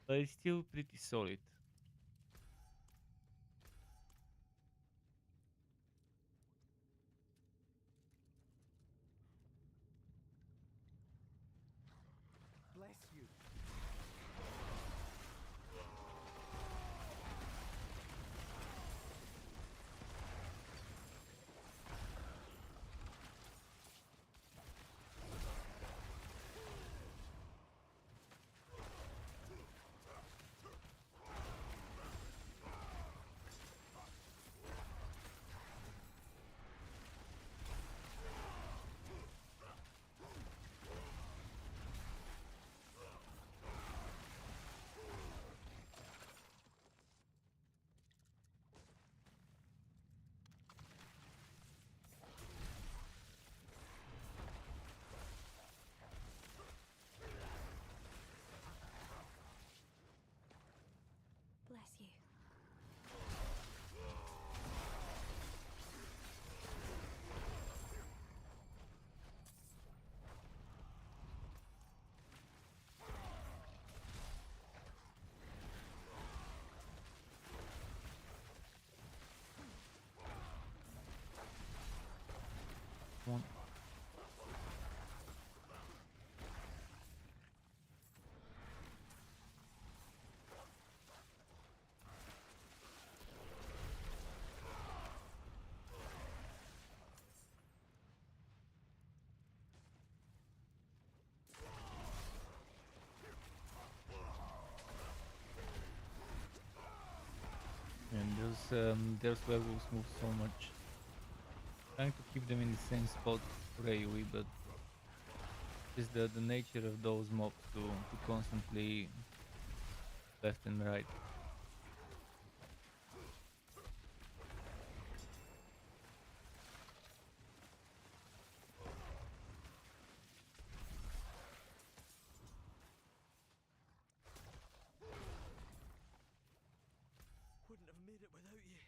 But it's still pretty solid. Bless you. Bless you. One. And those werewolves move so much. Trying to keep them in the same spot for AoE, but it's the nature of those mobs to constantly left and right. Wouldn't have made it without you.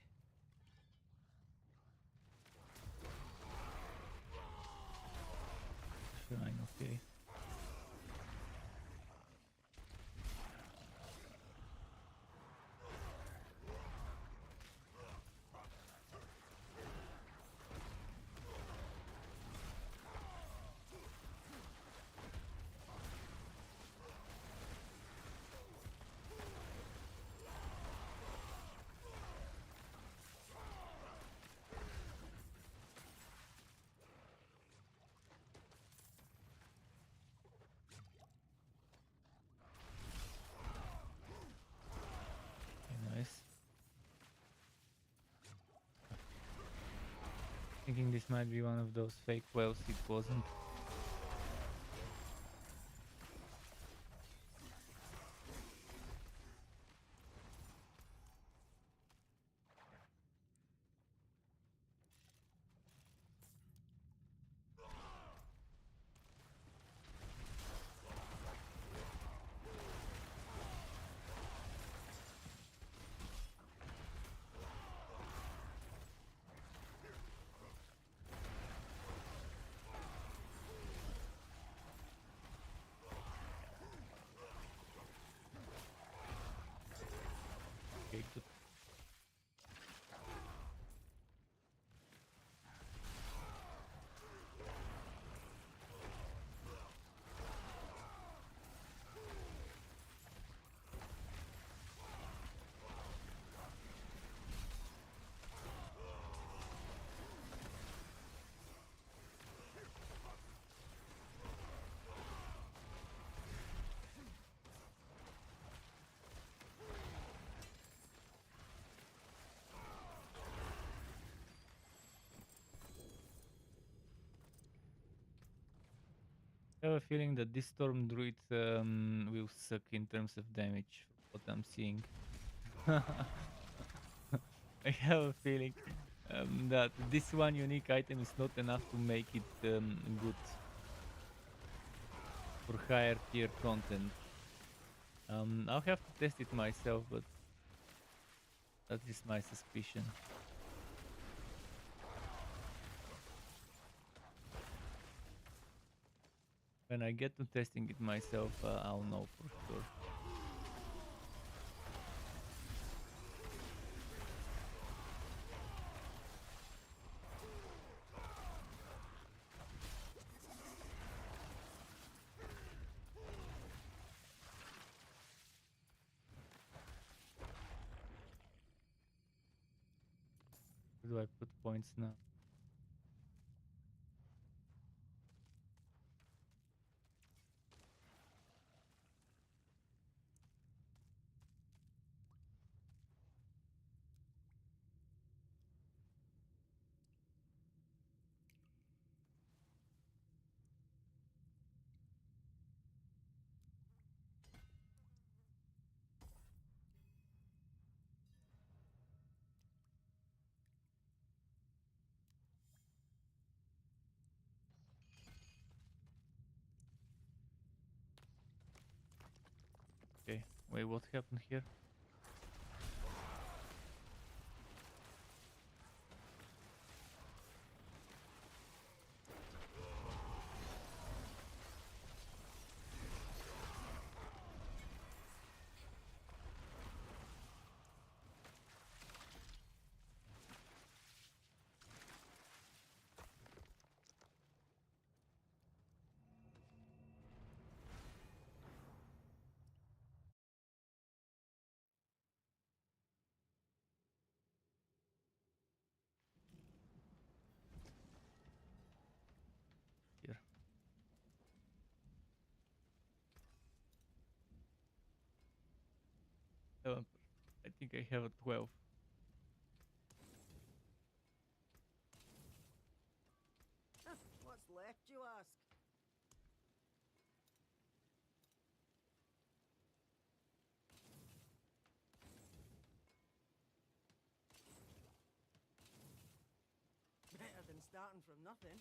Fine, okay. Nice. Thinking this might be one of those fake wells, it wasn't. have a feeling that this Storm Druid will suck in terms of damage, what I'm seeing. I have a feeling that this one unique item is not enough to make it good for higher tier content. I'll have to test it myself, but that is my suspicion. When I get to testing it myself, I'll know for sure. Where do I put points now? Okay, wait, what happened here? Here. I think I have a 12. What's left, you ask? Better than starting from nothing.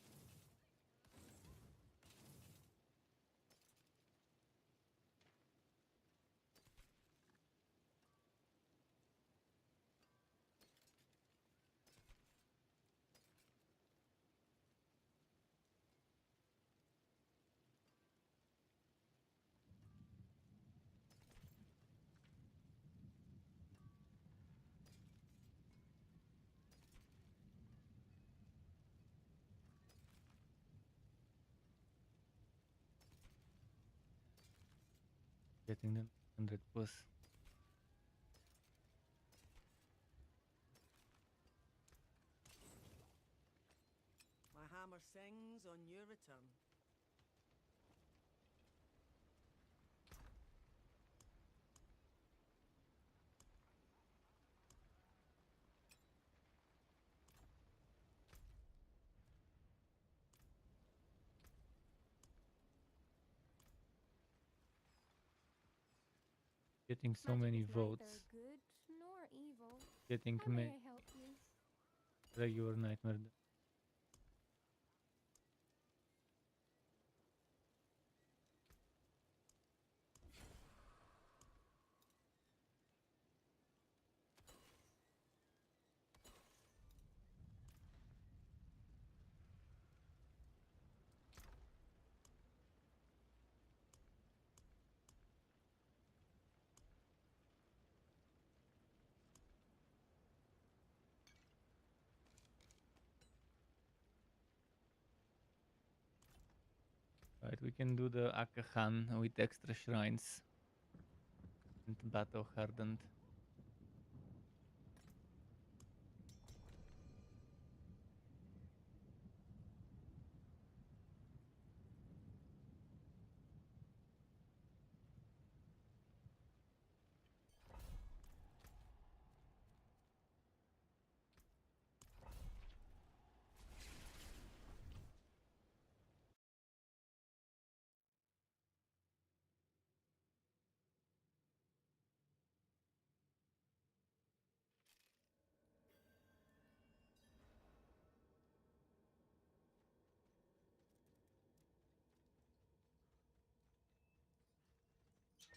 Getting them 100 plus. My hammer sings on your return. Getting so Magic many is votes. neither good nor evil. Getting How may I help you? regular nightmare. Right, we can do the Akahan with extra shrines and battle hardened.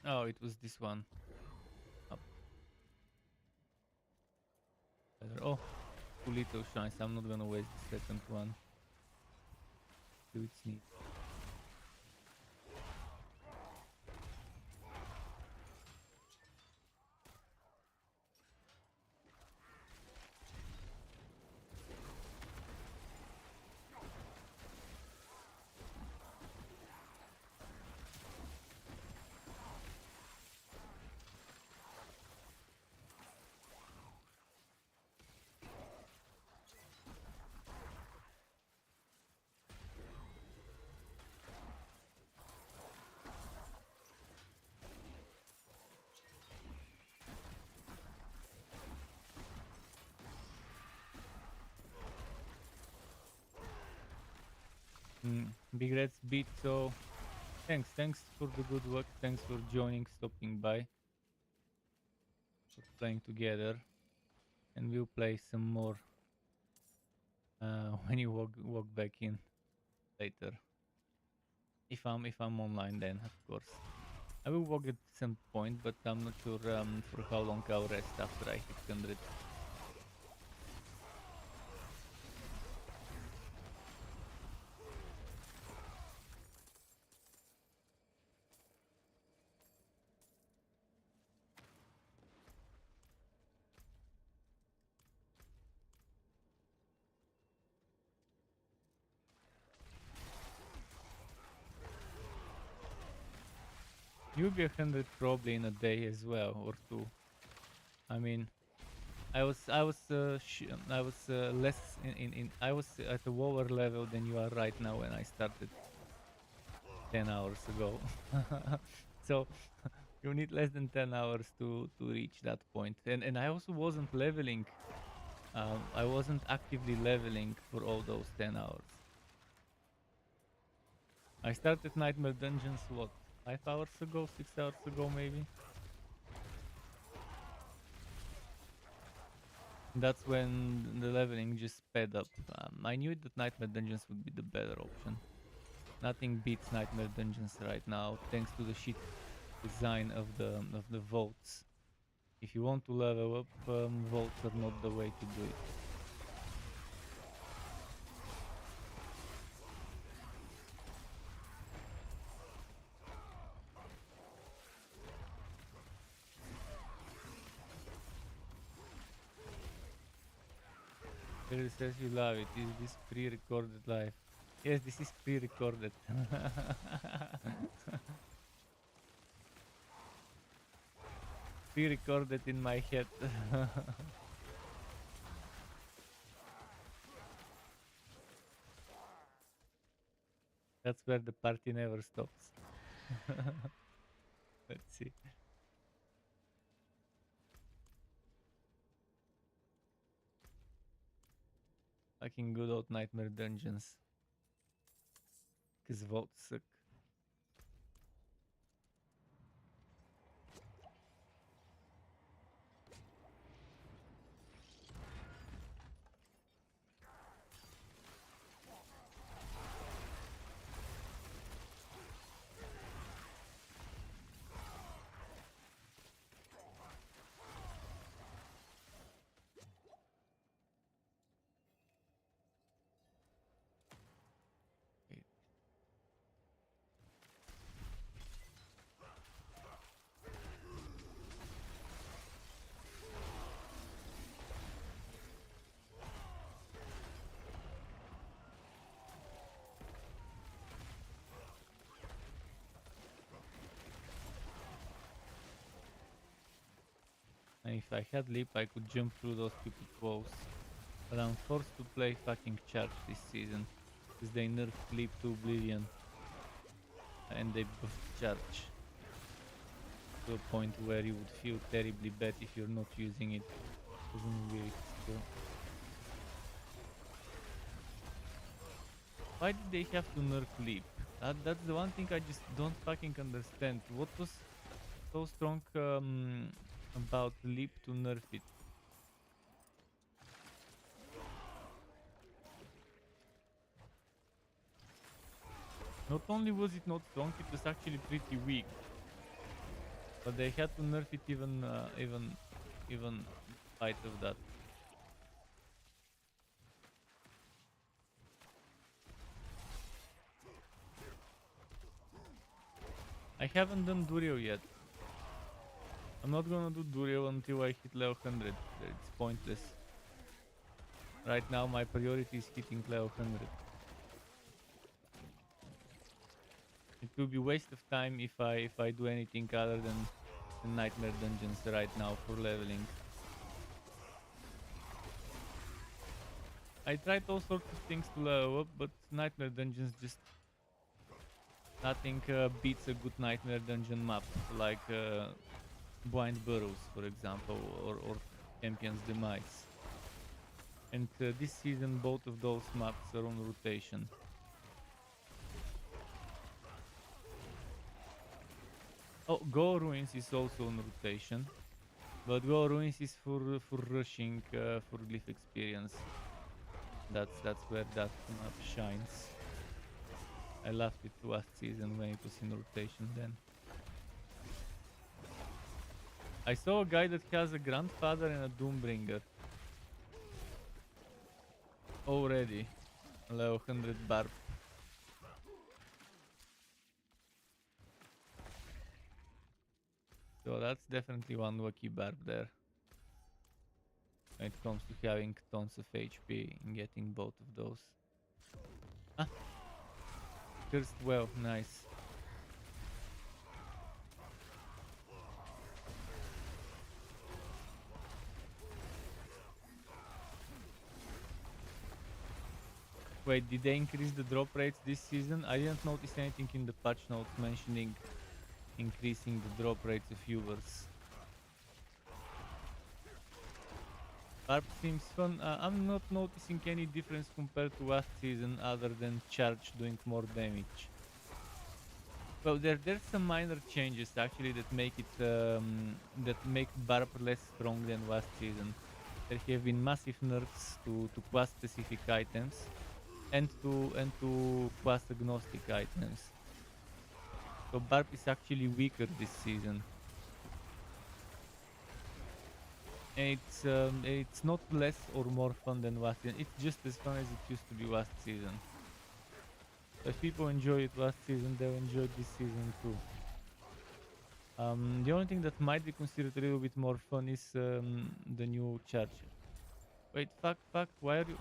Oh, it was this one. Up. Oh, too little shines. I'm not gonna waste the second one. Do its need. Big Reds beat, so thanks for the good work, thanks for joining, stopping by, for playing together, and we'll play some more when you walk back in later. If I'm online, then of course I will walk at some point, but I'm not sure for how long I'll rest after I hit 100. You'll be 100 probably in a day as well, or two. I mean, I was less I was at a lower level than you are right now when I started 10 hours ago. So you need less than 10 hours to reach that point. And I also wasn't leveling. I wasn't actively leveling for all those 10 hours. I started Nightmare Dungeons, what, 5 hours ago, 6 hours ago maybe? That's when the leveling just sped up. I knew that Nightmare Dungeons would be the better option. Nothing beats Nightmare Dungeons right now, thanks to the shit design of the votes. If you want to level up, votes are not the way to do it. It says you love it. Is this pre-recorded live? Yes, this is pre-recorded. Pre-recorded in my head. That's where the party never stops. Let's see. Fucking good old Nightmare Dungeons. 'Cause votes suck. And if I had leap, I could jump through those stupid walls. But I'm forced to play fucking charge this season, because they nerfed leap to oblivion. And they buffed charge. To a point where you would feel terribly bad if you're not using it. Isn't weird still. Why did they have to nerf leap? That's the one thing I just don't fucking understand. What was so strong about leap to nerf it? Not only was it not strong, it was actually pretty weak. But they had to nerf it even in spite of that. I haven't done Durio yet. I'm not gonna do Durio until I hit level 100. It's pointless. Right now my priority is hitting level 100. It will be waste of time if I do anything other than the nightmare dungeons right now for leveling. I tried all sorts of things to level up, but nightmare dungeons just nothing beats a good nightmare dungeon map like Blind Burrows, for example, or Champion's Demise. And this season both of those maps are on rotation. Oh, Go Ruins is also on rotation, but Go Ruins is for rushing for glyph experience. That's where that map shines. I loved it last season when it was in rotation then. I saw a guy that has a grandfather and a Doombringer. Already. Level 100 Barb. So that's definitely one lucky Barb there. When it comes to having tons of HP and getting both of those. Ah! Cursed well, nice. Wait, did they increase the drop rates this season? I didn't notice anything in the patch notes mentioning increasing the drop rates of viewers. Barb seems fun. I'm not noticing any difference compared to last season other than charge doing more damage. Well, there's some minor changes actually that make it that make Barb less strong than last season. There have been massive nerfs to class specific items and to class agnostic items. So Barb is actually weaker this season. And it's not less or more fun than last season. It's just as fun as it used to be last season. If people enjoyed it last season, they'll enjoy this season too. The only thing that might be considered a little bit more fun is the new charge. Wait, fuck, why are you...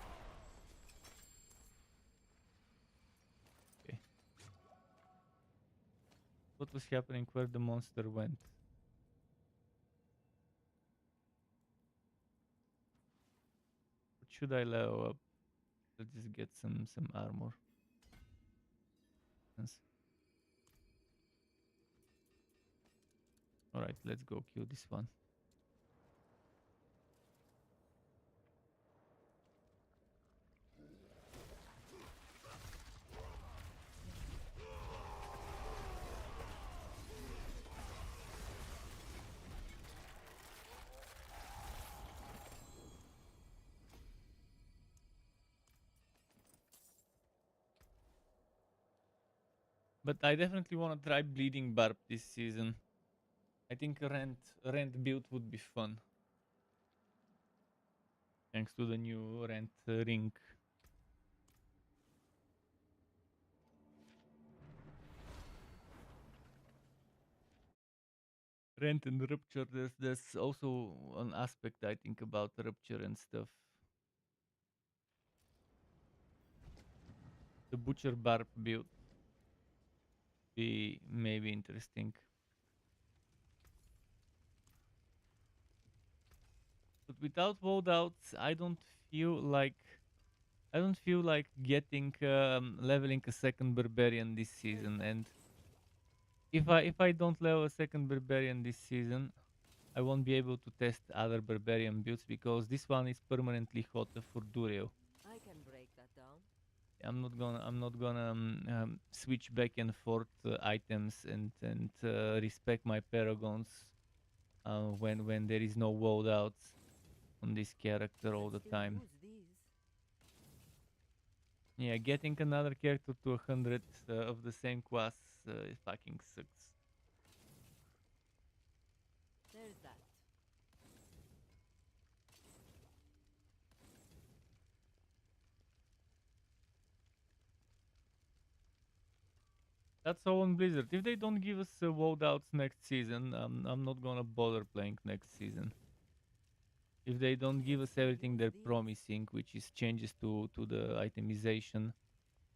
Okay. What was happening where the monster went? What should I level up? Let's just get some armor. Alright, let's go kill this one. But I definitely want to try Bleeding Barb this season. I think rent build would be fun. Thanks to the new rent ring. Rent and Rupture, there's also an aspect I think about Rupture and stuff. The Butcher Barb build be maybe interesting. But without loadouts, I don't feel like getting leveling a second barbarian this season. And if I don't level a second barbarian this season, I won't be able to test other barbarian builds because this one is permanently HoTA for Durio. I can break that down. I'm not gonna switch back and forth items and respect my paragons when there is no loadouts on this character all the time. Yeah, getting another character to 100 of the same class fucking sucks. That's all on Blizzard. If they don't give us loadouts next season, I'm not gonna bother playing next season. If they don't give us everything they're promising, which is changes to the itemization,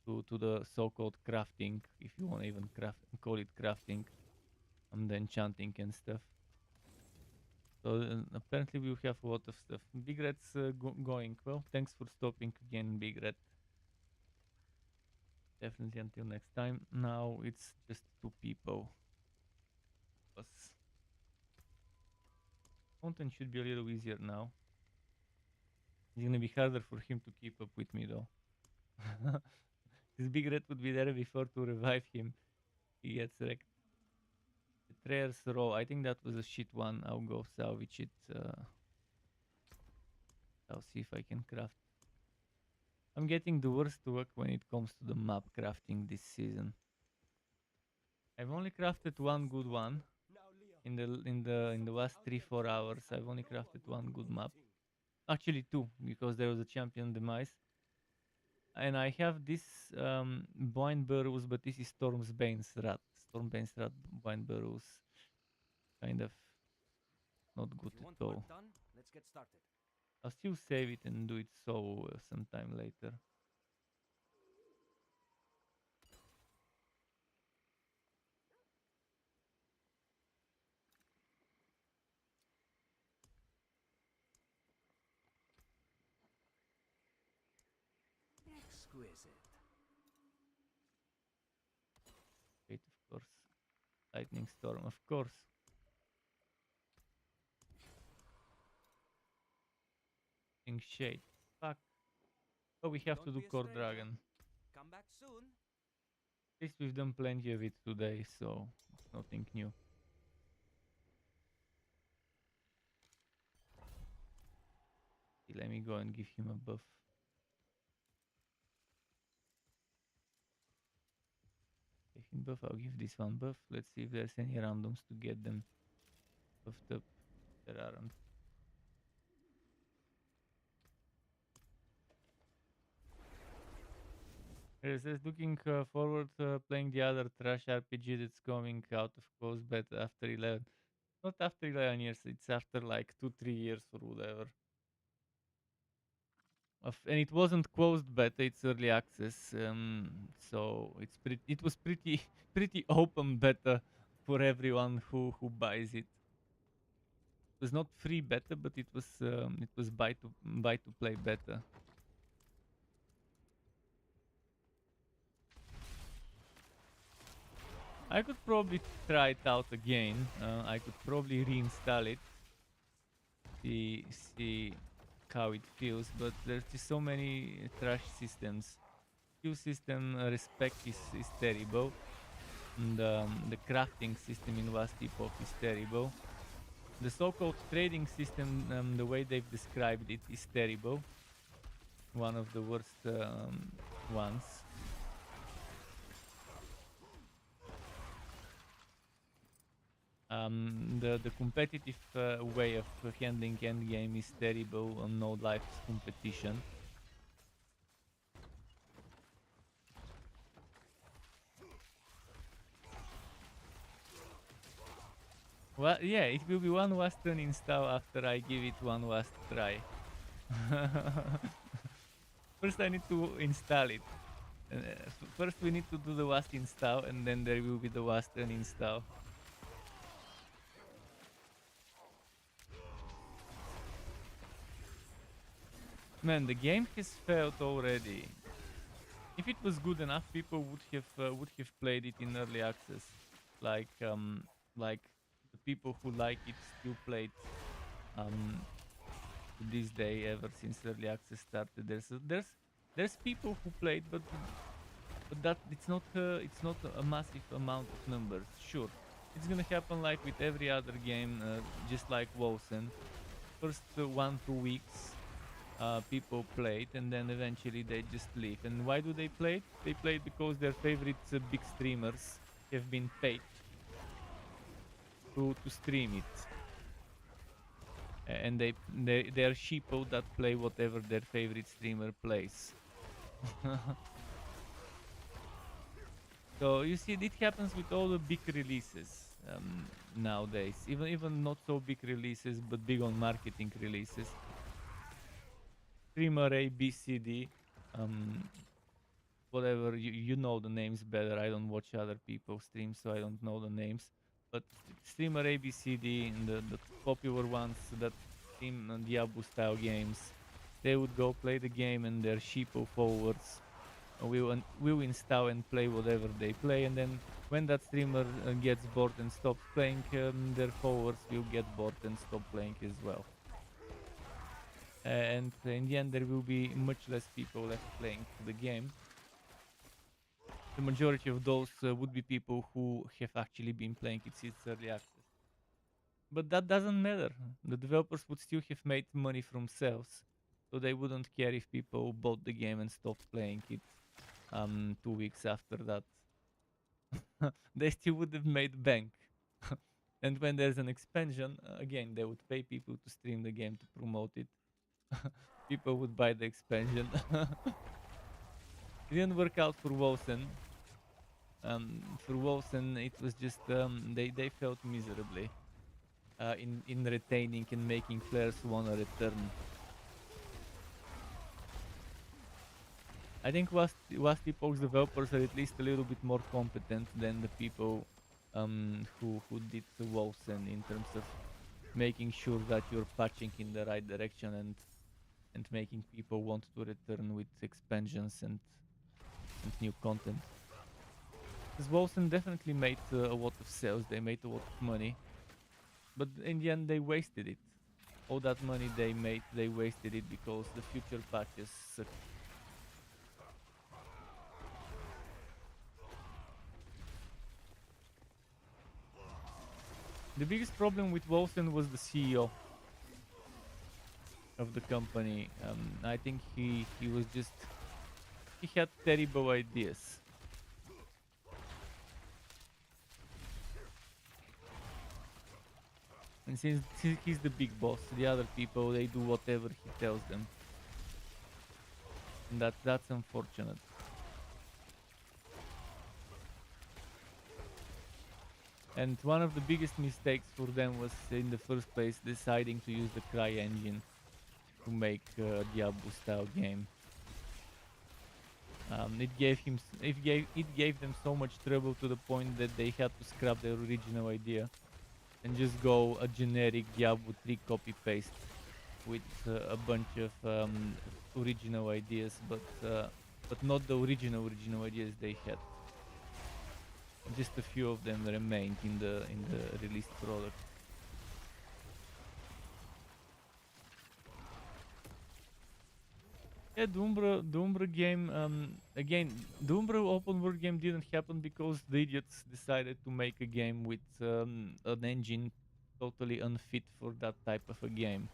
to the so-called crafting, if you want to even call it crafting, and the enchanting and stuff. So apparently we have a lot of stuff. Big Red's going well. Thanks for stopping again, Big Red. Definitely until next time. Now it's just 2 people. Plus, content should be a little easier now. It's gonna be harder for him to keep up with me though. This Big Red would be there before to revive him. He gets wrecked. Betrayer's Row. I think that was a shit one. I'll go salvage it. I'll see if I can craft. I'm getting the worst luck when it comes to the map crafting this season. I've only crafted one good one. In the last 3-4 hours, I've only crafted one good map. Actually 2, because there was a champion demise. And I have this Blind Burrows, but this is Stormbane's Rat. Stormbane's Rat Blind Burrows. Kind of not good at all. Done? Let's get started. I'll still save it and do it solo sometime later. Exquisite. Wait, of course. Lightning Storm, of course. Shade. Fuck. Oh, we have to do Core Dragon. Come back soon. At least we've done plenty of it today, so it's nothing new. Let me go and give him a buff. Give him buff, I'll give this one buff. Let's see if there's any randoms to get them buffed up. There aren't. It says looking forward to playing the other trash RPG that's coming out of closed beta after 11. Not after 11 years, it's after like 2-3 years or whatever. And it wasn't closed beta, it's early access, so it was pretty open beta for everyone who buys it. It was not free beta, but it was buy to play beta. I could probably try it out again. I could probably reinstall it, see how it feels, but there's just so many trash systems. Q system respect is terrible, and the crafting system in Last Epoch is terrible. The so-called trading system, the way they've described it, is terrible. One of the worst ones. The competitive way of handling endgame is terrible on no lives competition. Well, yeah, it will be one last turn install after I give it one last try. First I need to install it. First we need to do the last install, and then there will be the last turn install. Man, the game has failed already. If it was good enough, people would have played it in early access. Like the people who like it still played to this day, ever since early access started. There's people who played, but that it's not a massive amount of numbers. Sure, it's gonna happen like with every other game, just like Wilson. First 1-2 weeks. People played, and then eventually they just leave. And why do they play? They play because their favorite big streamers have been paid to stream it, and they are sheeple that play whatever their favorite streamer plays. So you see, it happens with all the big releases nowadays. Even not so big releases, but big on marketing releases. Streamer A, B, C, D, whatever, you know the names better. I don't watch other people's streams, so I don't know the names. But streamer A, B, C, D, and the popular ones that stream Diablo style games, they would go play the game, and their sheeple followers will install and play whatever they play, and then when that streamer gets bored and stops playing, their followers will get bored and stop playing as well. And in the end, there will be much less people left playing the game. The majority of those would be people who have actually been playing it since early access. But that doesn't matter. The developers would still have made money from sales, so they wouldn't care if people bought the game and stopped playing it 2 weeks after that. They still would have made bank. And when there's an expansion, again, they would pay people to stream the game to promote it. People would buy the expansion. It didn't work out for Wolsen. For Wolsen, it was just they felt miserably in retaining and making players want to return. I think Wasty Poke's developers are at least a little bit more competent than the people who did the Wolsen in terms of making sure that you're patching in the right direction and making people want to return with expansions and new content. Because Wolsen definitely made a lot of sales, they made a lot of money, but in the end they wasted it. All that money they made, they wasted it because the future patches sucked. The biggest problem with Wolsen was the CEO of the company. I think he had terrible ideas. And since he's the big boss, the other people, they do whatever he tells them. And that's unfortunate. And one of the biggest mistakes for them was in the first place deciding to use the Cry engine to make a Diablo style game. It gave them so much trouble to the point that they had to scrap their original idea and just go a generic Diablo 3 copy paste with a bunch of original ideas, but not the original ideas they had. Just a few of them remained in the released product. Yeah, the Umbra game, again, the Umbra open world game didn't happen because the idiots decided to make a game with an engine totally unfit for that type of a game,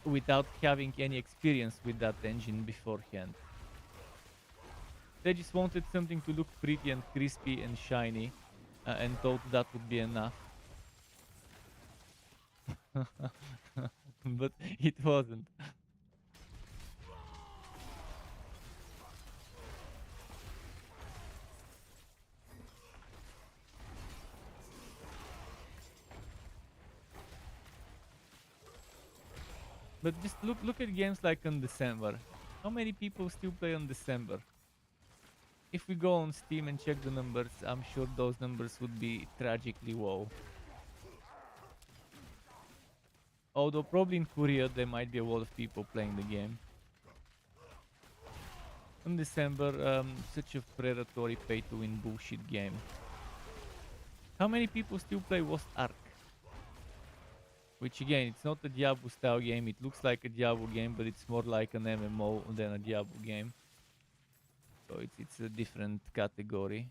without having any experience with that engine beforehand. They just wanted something to look pretty and crispy and shiny, and thought that would be enough. But it wasn't. But just look at games like on December. How many people still play on December? If we go on Steam and check the numbers, I'm sure those numbers would be tragically low. Although probably in Korea there might be a lot of people playing the game. In December, such a predatory pay-to-win bullshit game. How many people still play Lost Ark? Which again, it's not a Diablo style game, it looks like a Diablo game, but it's more like an MMO than a Diablo game. So it's a different category.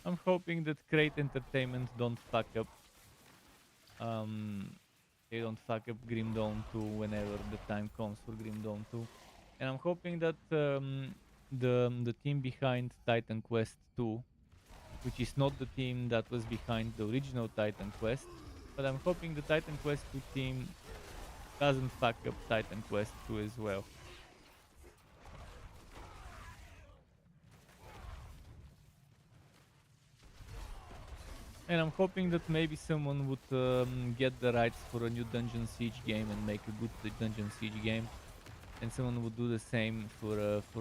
I'm hoping that Crate Entertainment don't fuck up. they don't fuck up Grim Dawn 2 whenever the time comes for Grim Dawn 2. And I'm hoping that the team behind Titan Quest 2, which is not the team that was behind the original Titan Quest, but I'm hoping the Titan Quest 2 team doesn't fuck up Titan Quest 2 as well. And I'm hoping that maybe someone would get the rights for a new Dungeon Siege game and make a good Dungeon Siege game, and someone would do the same for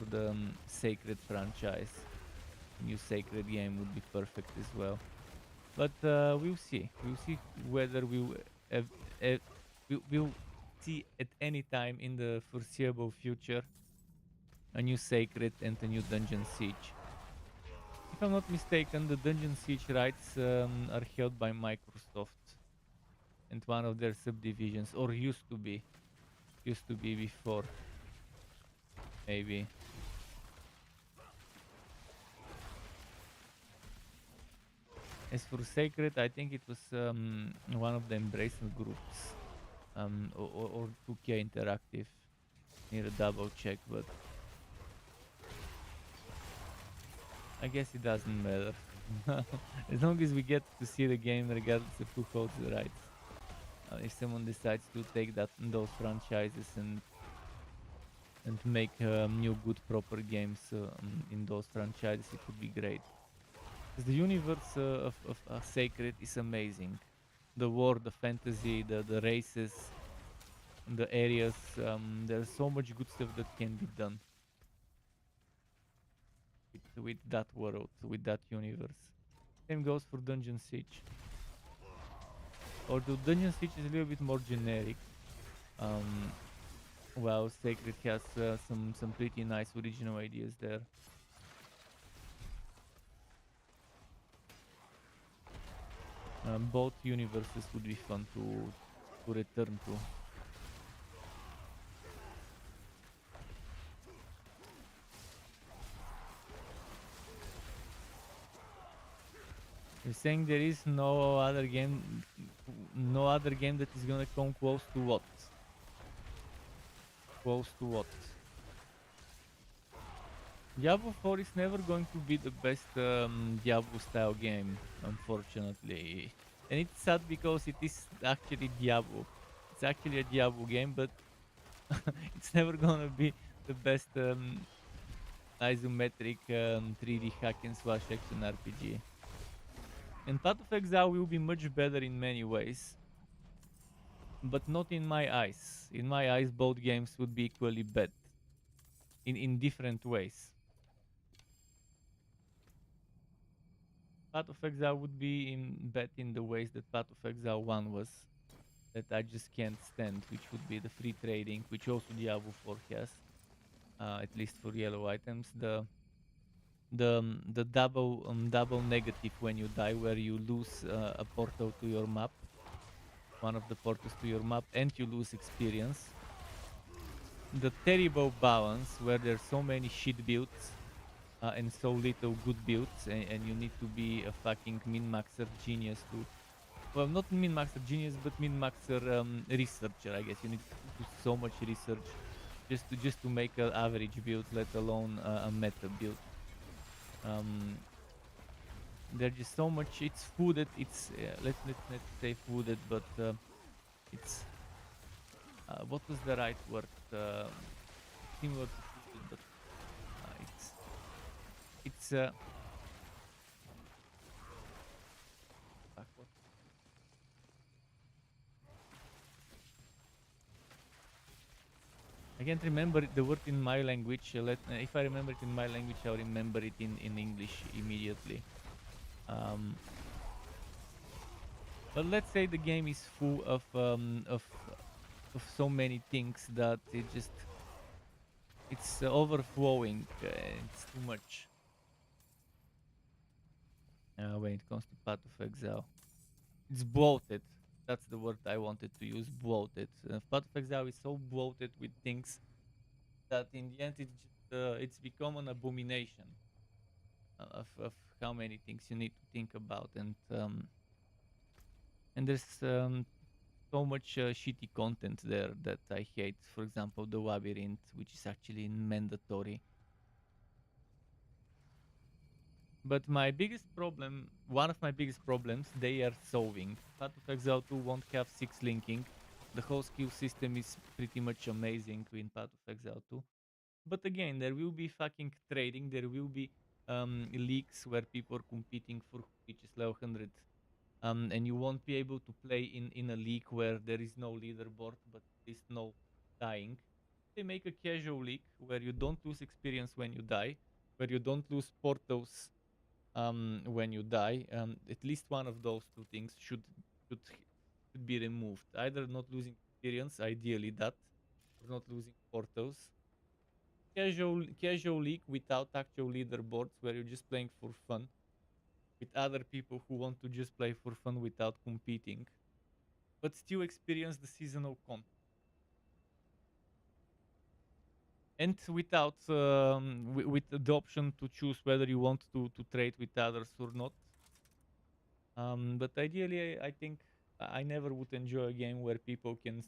the Sacred franchise. A new Sacred game would be perfect as well. But we'll see. We'll see whether we'll see at any time in the foreseeable future a new Sacred and a new Dungeon Siege. If I'm not mistaken, the Dungeon Siege rights are held by Microsoft and one of their subdivisions, or used to be before, maybe. As for Sacred, I think it was one of the Embracement groups, or 2K Interactive. Need a double check, but I guess it doesn't matter. As long as we get to see the game, regardless of who holds the rights. If someone decides to take those franchises and make new, good, proper games in those franchises, it would be great. Because the universe of Sacred is amazing. The world, the fantasy, the races, the areas. There's so much good stuff that can be done with that world, with that universe. Same goes for Dungeon Siege. Although Dungeon Siege is a little bit more generic, while Sacred has some pretty nice original ideas there. Both universes would be fun to return to. You're saying there is no other game that is gonna come close to what? Close to what? Diablo 4 is never going to be the best Diablo style game, unfortunately. And it's sad because it is actually Diablo. It's actually a Diablo game, but it's never gonna be the best isometric 3D hack and slash action RPG. And Path of Exile will be much better in many ways, but not in my eyes. In my eyes, both games would be equally bad in different ways. Path of Exile would be bad in the ways that Path of Exile 1 was, that I just can't stand, which would be the free trading, which also Diablo 4 has, at least for yellow items. The double negative when you die, where you lose a portal to your map, one of the portals to your map, and you lose experience. The terrible balance where there's so many shit builds and so little good builds, and you need to be a fucking min-maxer genius to, well, not min-maxer genius, but min-maxer researcher, I guess. You need to do so much research just to make an average build, let alone a meta build. There's just so much. It's fooded. It's let's say fooded, but it's what was the right word? Similar to fooded, but it's fuck, what? I can't remember the word in my language. If I remember it in my language, I'll remember it in English immediately. But let's say the game is full of so many things that it's overflowing. It's too much. When it comes to Path of Exile, it's bloated. That's the word I wanted to use, bloated. Path of Exile is so bloated with things that in the end it's become an abomination of how many things you need to think about. And And there's so much shitty content there that I hate. For example, the labyrinth, which is actually mandatory. But my biggest problem, one of my biggest problems, they are solving. Path of Exile 2 won't have 6 linking. The whole skill system is pretty much amazing in Path of Exile 2. But again, there will be fucking trading. There will be leagues where people are competing for who reaches level 100. And you won't be able to play in a league where there is no leaderboard, but there is no dying. They make a casual league where you don't lose experience when you die, where you don't lose portals when you die. At least one of those two things should be removed. Either not losing experience, ideally that, or not losing portals. Casual league without actual leaderboards, where you're just playing for fun with other people who want to just play for fun without competing, but still experience the seasonal content. And without with the option to choose whether you want to trade with others or not. But ideally, I think I never would enjoy a game where people can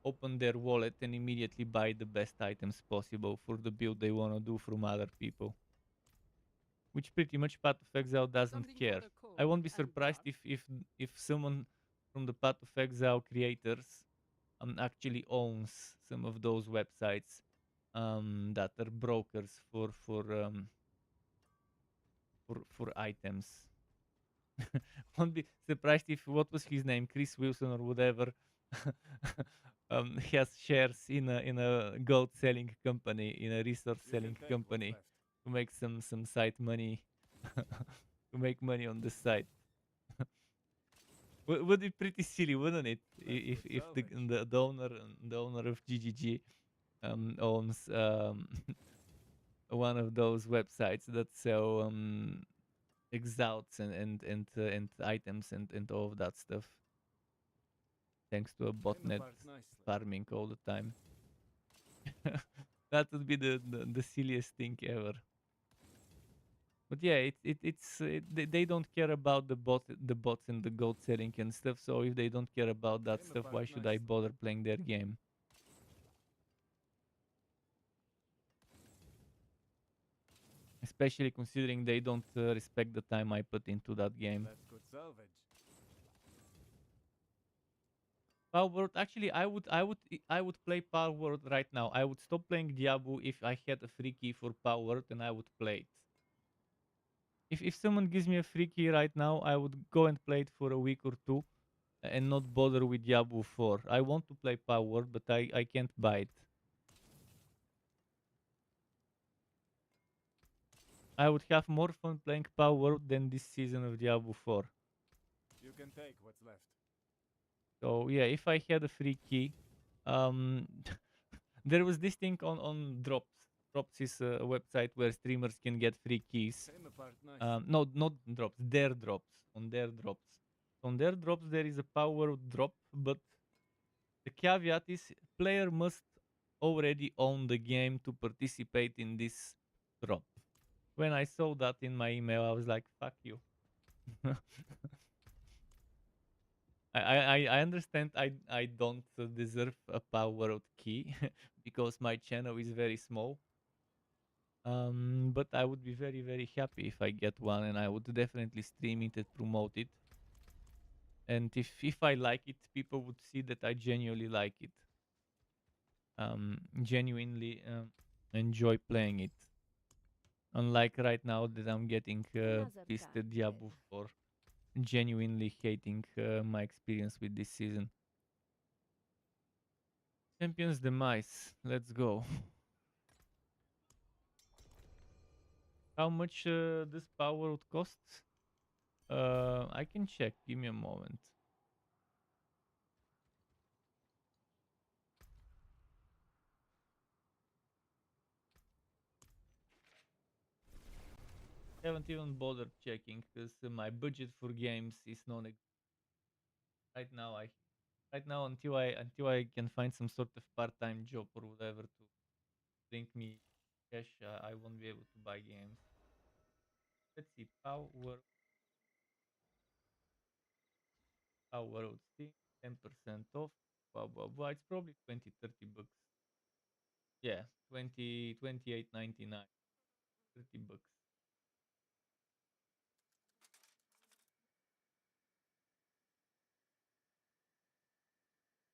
open their wallet and immediately buy the best items possible for the build they want to do from other people. Which pretty much Path of Exile doesn't care. I won't be surprised if someone from the Path of Exile creators actually owns some of those websites that are brokers for items. Won't be surprised if what was his name, Chris Wilson or whatever, has shares in a gold selling company, in a resource selling company, to make some side money, to make money on the side. Would be pretty silly, wouldn't it, if the owner of GGG owns one of those websites that sell exalts and items and all of that stuff, thanks to a botnet farming all the time. That would be the silliest thing ever. But yeah, they don't care about the bots and the gold selling and stuff. So if they don't care about that stuff, why should I bother playing their game? Especially considering they don't respect the time I put into that game. That's good salvage. Power World, actually, I would play Power World right now. I would stop playing Diablo if I had a free key for Power World, and I would play it. If someone gives me a free key right now, I would go and play it for a week or two, and not bother with Diablo 4. I want to play Power World, but I can't buy it. I would have more fun playing Power World than this season of Diablo 4. You can take what's left. So yeah, if I had a free key, there was this thing on Drops. Drops is a website where streamers can get free keys. No, not Drops, their Drops. On their Drops. On their Drops there is a Power drop, but the caveat is player must already own the game to participate in this drop. When I saw that in my email, I was like, fuck you. I understand I don't deserve a powered key because my channel is very small. But I would be very, very happy if I get one, and I would definitely stream it and promote it. And if I like it, people would see that I genuinely like it. Genuinely enjoy playing it. Unlike right now that I'm getting pissed at Diablo 4. Genuinely hating my experience with this season. Champions Demise. Let's go. How much this power would cost? I can check. Give me a moment. Haven't even bothered checking because my budget for games is non. Right now, until I can find some sort of part-time job or whatever to bring me cash, I won't be able to buy games. Let's see, power. Power out Steam, 10% off. Blah blah blah. It's probably 20, 30 bucks. Yeah, 28.99. 30 bucks.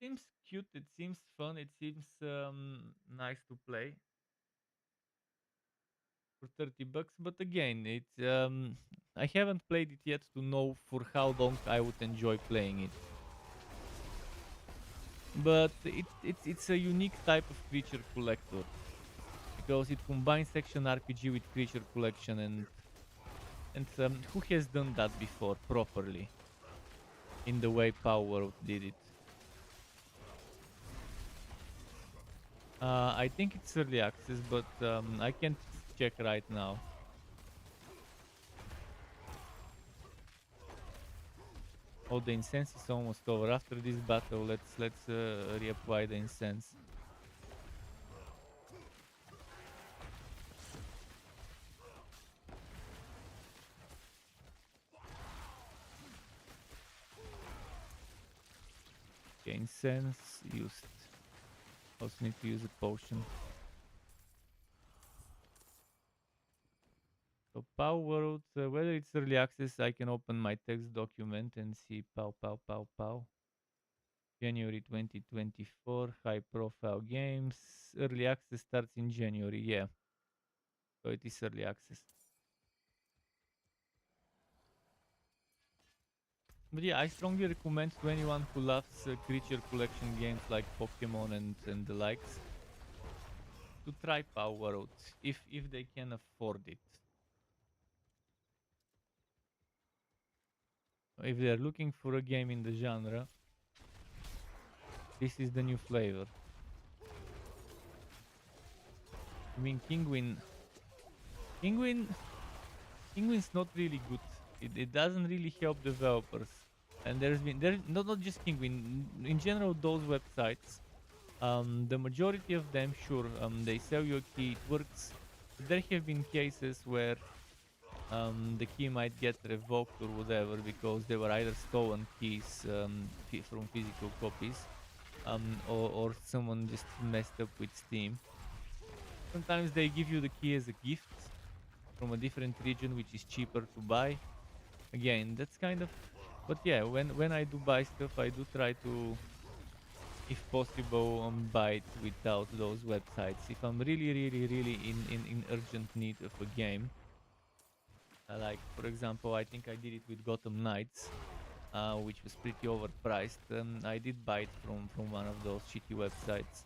Seems cute, it seems fun, it seems nice to play for 30 bucks, but again, it's I haven't played it yet to know for how long I would enjoy playing it. But it's a unique type of creature collector because it combines action RPG with creature collection, and who has done that before properly in the way Power did it? I think it's early access, but I can't check right now. Oh, the incense is almost over. After this battle, let's reapply the incense. Okay, incense used. Also need to use a potion. So power, whether it's early access, I can open my text document and see pow. January 2024, high profile games. Early access starts in January, yeah. So it is early access. But yeah, I strongly recommend to anyone who loves creature collection games like Pokemon and the likes to try Power Out if they can afford it. If they're looking for a game in the genre, this is the new flavor. I mean, Penguin's not really good. It doesn't really help developers. And there's not just Penguin. In general, those websites, the majority of them, sure, they sell you a key, it works. There have been cases where the key might get revoked or whatever because they were either stolen keys from physical copies, or someone just messed up with Steam. Sometimes they give you the key as a gift from a different region, which is cheaper to buy. Again, that's kind of... But yeah, when I do buy stuff, I do try to, if possible, buy it without those websites. If I'm really in urgent need of a game, like for example, I think I did it with Gotham Knights, which was pretty overpriced. I did buy it from one of those shitty websites.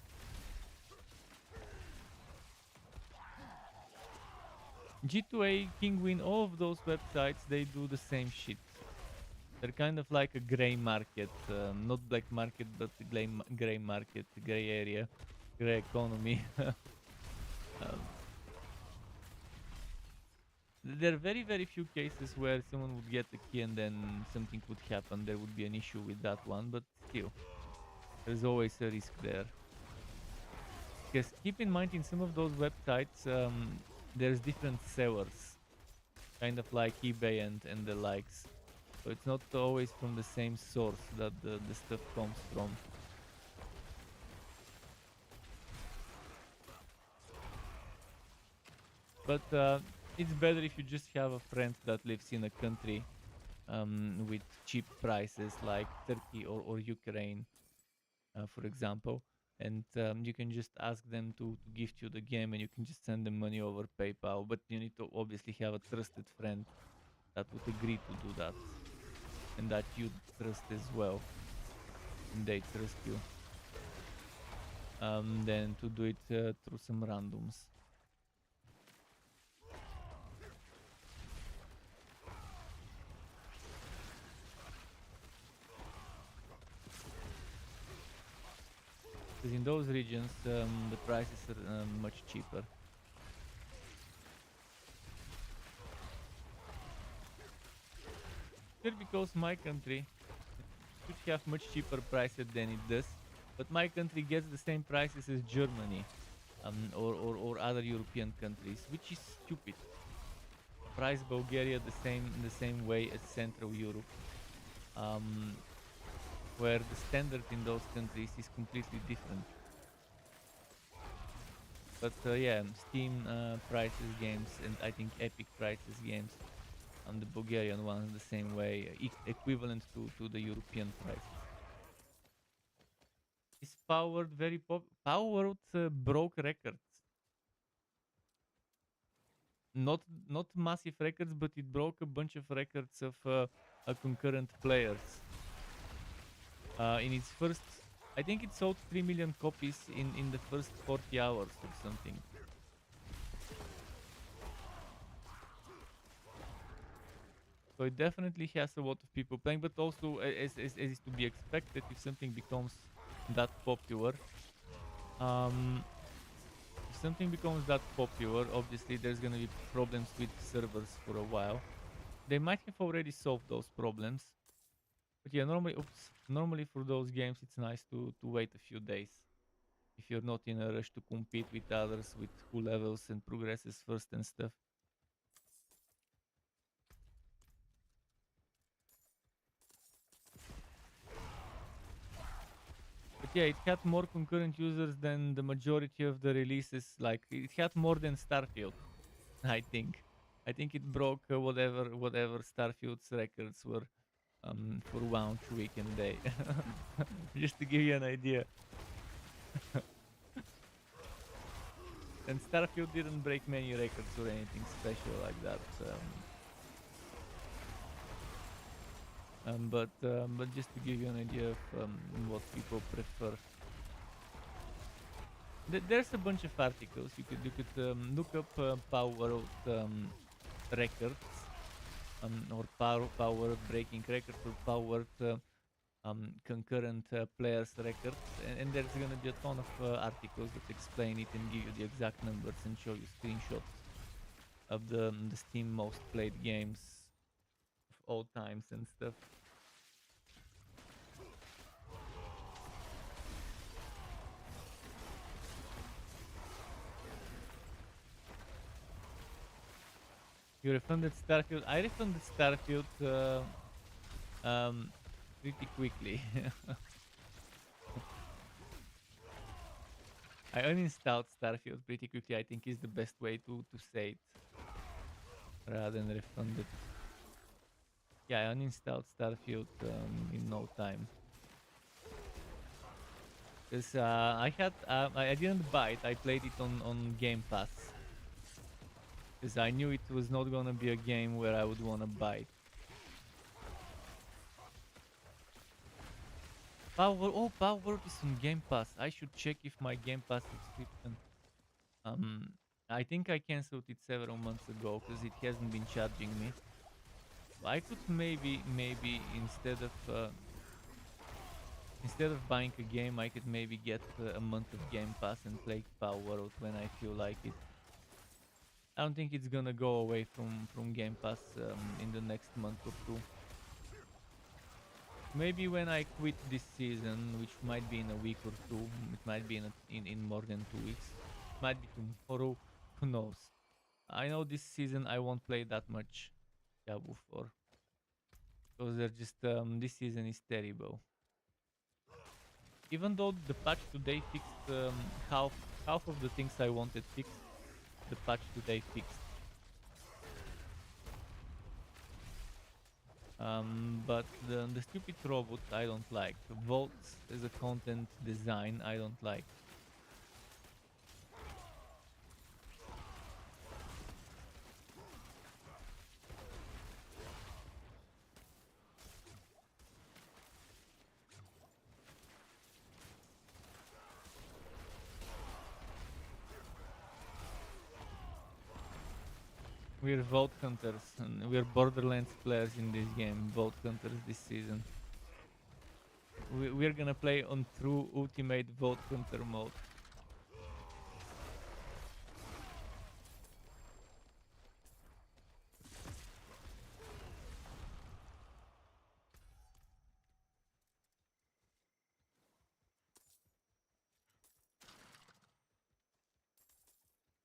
G2A, Penguin, all of those websites, they do the same shit. They're kind of like a gray market, not black market, but gray market, gray area, gray economy. There are very few cases where someone would get the key and then something would happen. There would be an issue with that one, but still, there's always a risk there. Because keep in mind, in some of those websites, there's different sellers, kind of like eBay and the likes. So it's not always from the same source that the stuff comes from. But it's better if you just have a friend that lives in a country with cheap prices like Turkey or Ukraine, for example. And you can just ask them to gift you the game, and you can just send them money over PayPal. But you need to obviously have a trusted friend that would agree to do that, and that you trust as well, and they trust you. Then to do it through some randoms. Because in those regions, the prices are much cheaper. Here, because my country should have much cheaper prices than it does, but my country gets the same prices as Germany, or other European countries, which is stupid. Price Bulgaria the same way as Central Europe. where the standard in those countries is completely different. But yeah, Steam prices games, and I think Epic prices games on the Bulgarian ones the same way, equivalent to the European prices. Is Powered very Powered broke records. Not massive records, but it broke a bunch of records of concurrent players. In its first, I think it sold 3 million copies in the first 40 hours or something. So it definitely has a lot of people playing, but also, as is to be expected, if something becomes that popular, obviously there's gonna be problems with servers for a while. They might have already solved those problems, but yeah, normally for those games it's nice to wait a few days if you're not in a rush to compete with others with who levels and progresses first and stuff. But yeah, it had more concurrent users than the majority of the releases. Like, it had more than Starfield, I think. I think it broke whatever Starfield's records were for launch week and day. Just to give you an idea. And Starfield didn't break many records or anything special like that. But just to give you an idea of what people prefer. There's a bunch of articles you could look up power records or power breaking records or powered concurrent players records, and there's gonna be a ton of articles that explain it and give you the exact numbers and show you screenshots of the Steam most played games of all times and stuff. You refunded Starfield? I refunded Starfield pretty quickly. I uninstalled Starfield pretty quickly, I think is the best way to say it, rather than refunded. Yeah, I uninstalled Starfield in no time. Because I didn't buy it, I played it on Game Pass. Because I knew it was not gonna be a game where I would wanna buy it. Power is on Game Pass. I should check if my Game Pass subscription. I think I cancelled it several months ago because it hasn't been charging me. I could maybe instead of buying a game, I could maybe get a month of Game Pass and play Power when I feel like it. I don't think it's gonna go away from Game Pass in the next month or two. Maybe when I quit this season, which might be in a week or two, it might be in more than 2 weeks, might be tomorrow, who knows. I know this season I won't play that much Diablo 4, because they're just, this season is terrible. Even though the patch today fixed half of the things I wanted fixed, the patch today fixed. But the stupid robot I don't like. Vaults as a content design I don't like. We're Vault Hunters, and we're Borderlands players in this game, Vault Hunters this season. We're gonna play on true ultimate Vault Hunter mode.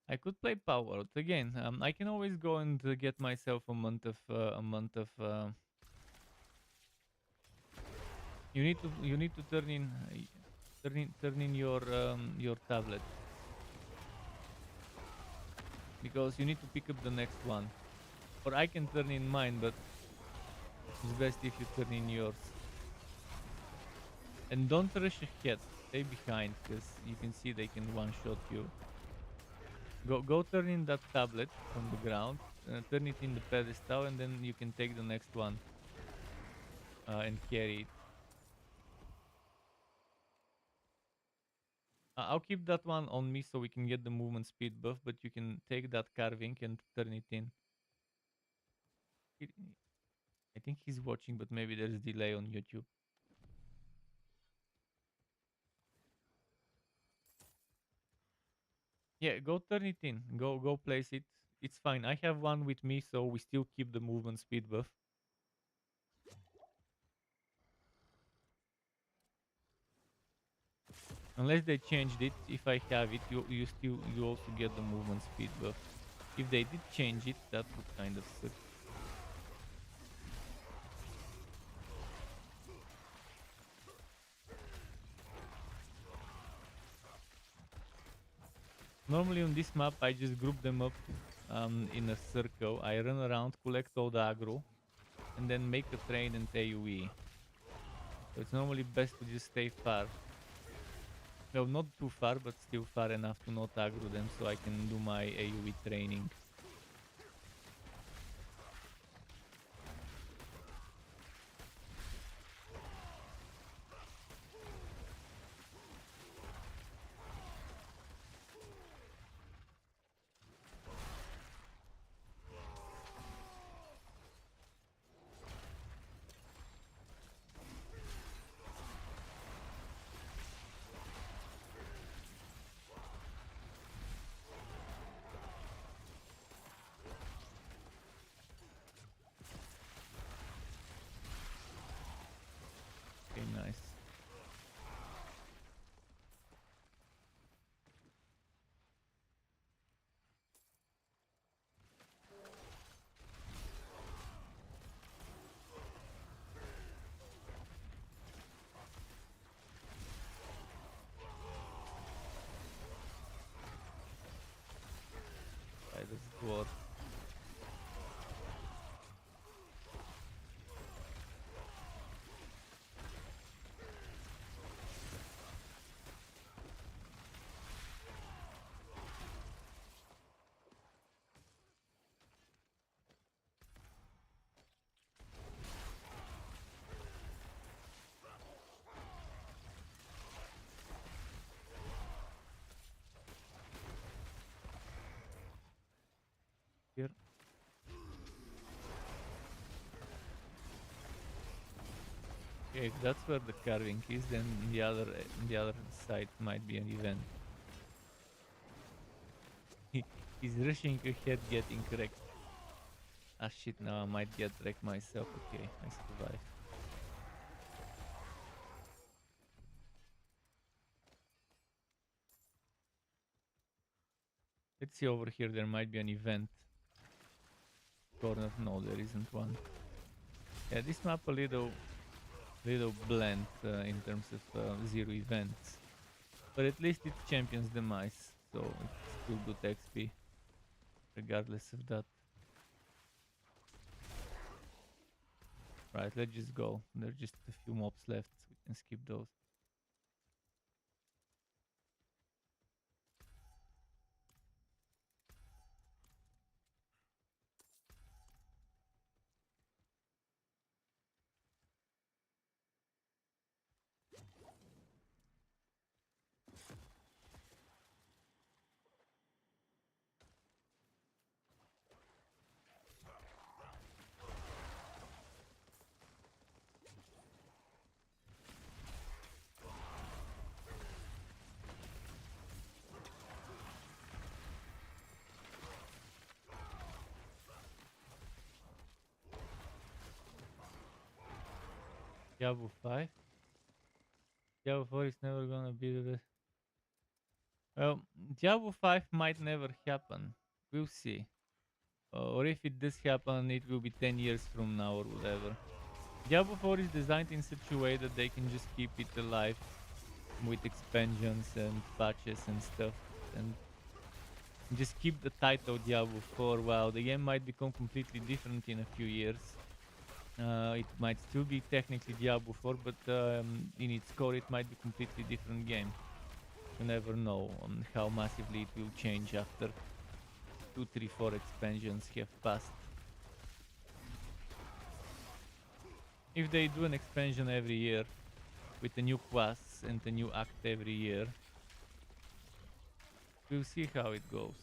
I could play Power Out again. I can always go and get myself a month of You need to turn in your tablet, because you need to pick up the next one. Or I can turn in mine, but it's best if you turn in yours. And don't rush ahead. Stay behind, because you can see they can one-shot you. Go turn in that tablet on the ground, turn it in the pedestal, and then you can take the next one and carry it. I'll keep that one on me so we can get the movement speed buff, but you can take that carving and turn it in. I think he's watching, but maybe there's delay on YouTube. Yeah, go turn it in. Go place it. It's fine. I have one with me, so we still keep the movement speed buff. Unless they changed it, if I have it, you also get the movement speed buff. If they did change it, that would kind of suck. Normally on this map, I just group them up in a circle. I run around, collect all the aggro, and then make a train and AoE. So it's normally best to just stay far. Well, not too far, but still far enough to not aggro them, so I can do my AoE training. Okay, nice. Right, let's go. Here. Okay, if that's where the carving is, then the other side might be an event. He's rushing ahead, getting wrecked. Ah shit, now I might get wrecked myself. Okay, I survived. Let's see over here, there might be an event. Corner, no, there isn't one. Yeah, this map a little bland in terms of zero events. But at least it's Champion's Demise, so it's still good XP, regardless of that. Right, let's just go. There are just a few mobs left, so we can skip those. Diablo 5? Diablo 4 is never gonna be the best. Well, Diablo 5 might never happen. We'll see. Or if it does happen, it will be 10 years from now or whatever. Diablo 4 is designed in such a way that they can just keep it alive with expansions and patches and stuff, and just keep the title Diablo 4. While the game might become completely different in a few years, it might still be technically Diablo 4, but in its core it might be a completely different game. You never know how massively it will change after 2, 3, 4 expansions have passed. If they do an expansion every year with a new class and a new act every year, we'll see how it goes.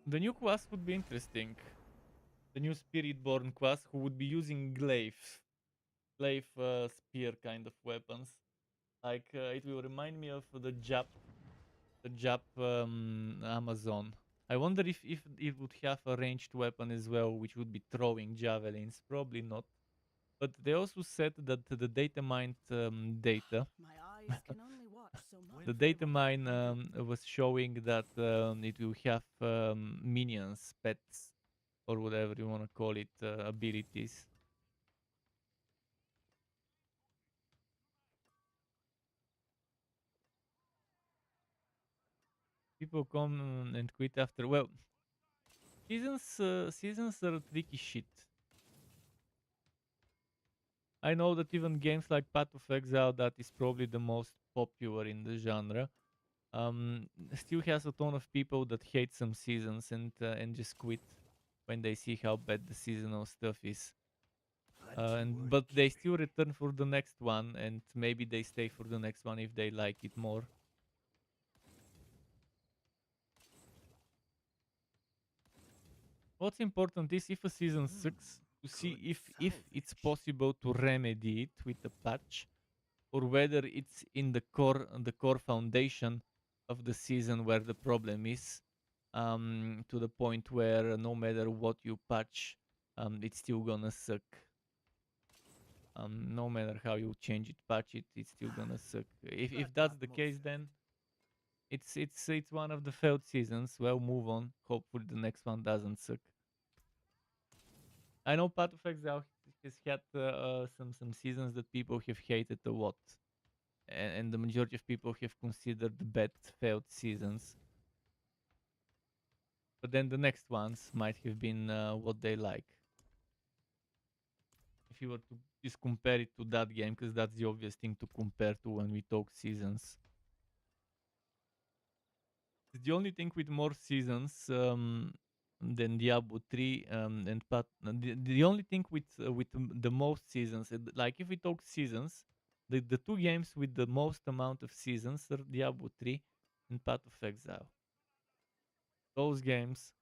The new class would be interesting. The new Spiritborn class who would be using glaive spear kind of weapons. Like it will remind me of the Jap Amazon. I wonder if it would have a ranged weapon as well, which would be throwing javelins. Probably not. But they also said that the data mined data. My eyes can only watch so much. The data mine was showing that it will have minions, pets, or whatever you want to call it, abilities. People come and quit after. Well, seasons are tricky shit. I know that even games like Path of Exile, that is probably the most popular in the genre, still has a ton of people that hate some seasons and just quit when they see how bad the seasonal stuff is. But they still return for the next one, and maybe they stay for the next one if they like it more. What's important is if a season sucks, to see if it's possible to remedy it with a patch, or whether it's in the core foundation of the season where the problem is, to the point where no matter what you patch, it's still gonna suck. No matter how you change it, patch it, it's still gonna suck. If that's the case, then it's one of the failed seasons. Well, move on. Hopefully the next one doesn't suck. I know Path of Exile has had some seasons that people have hated a lot, and the majority of people have considered the bad failed seasons. But then the next ones might have been what they like. If you were to just compare it to that game, because that's the obvious thing to compare to when we talk seasons. The only thing with more seasons than Diablo 3 and the only thing with the most seasons, like if we talk seasons, the two games with the most amount of seasons are Diablo 3 and Path of Exile. Those games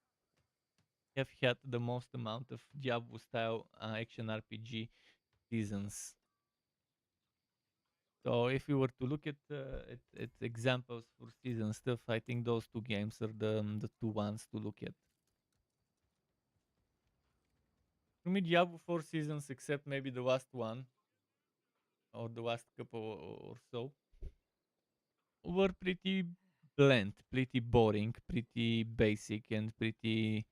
have had the most amount of Diablo style action RPG seasons. So if we were to look at examples for season stuff, I think those two games are the two ones to look at. For me, Diablo 4 seasons, except maybe the last one or the last couple or so, were pretty bland, pretty boring, pretty basic, and pretty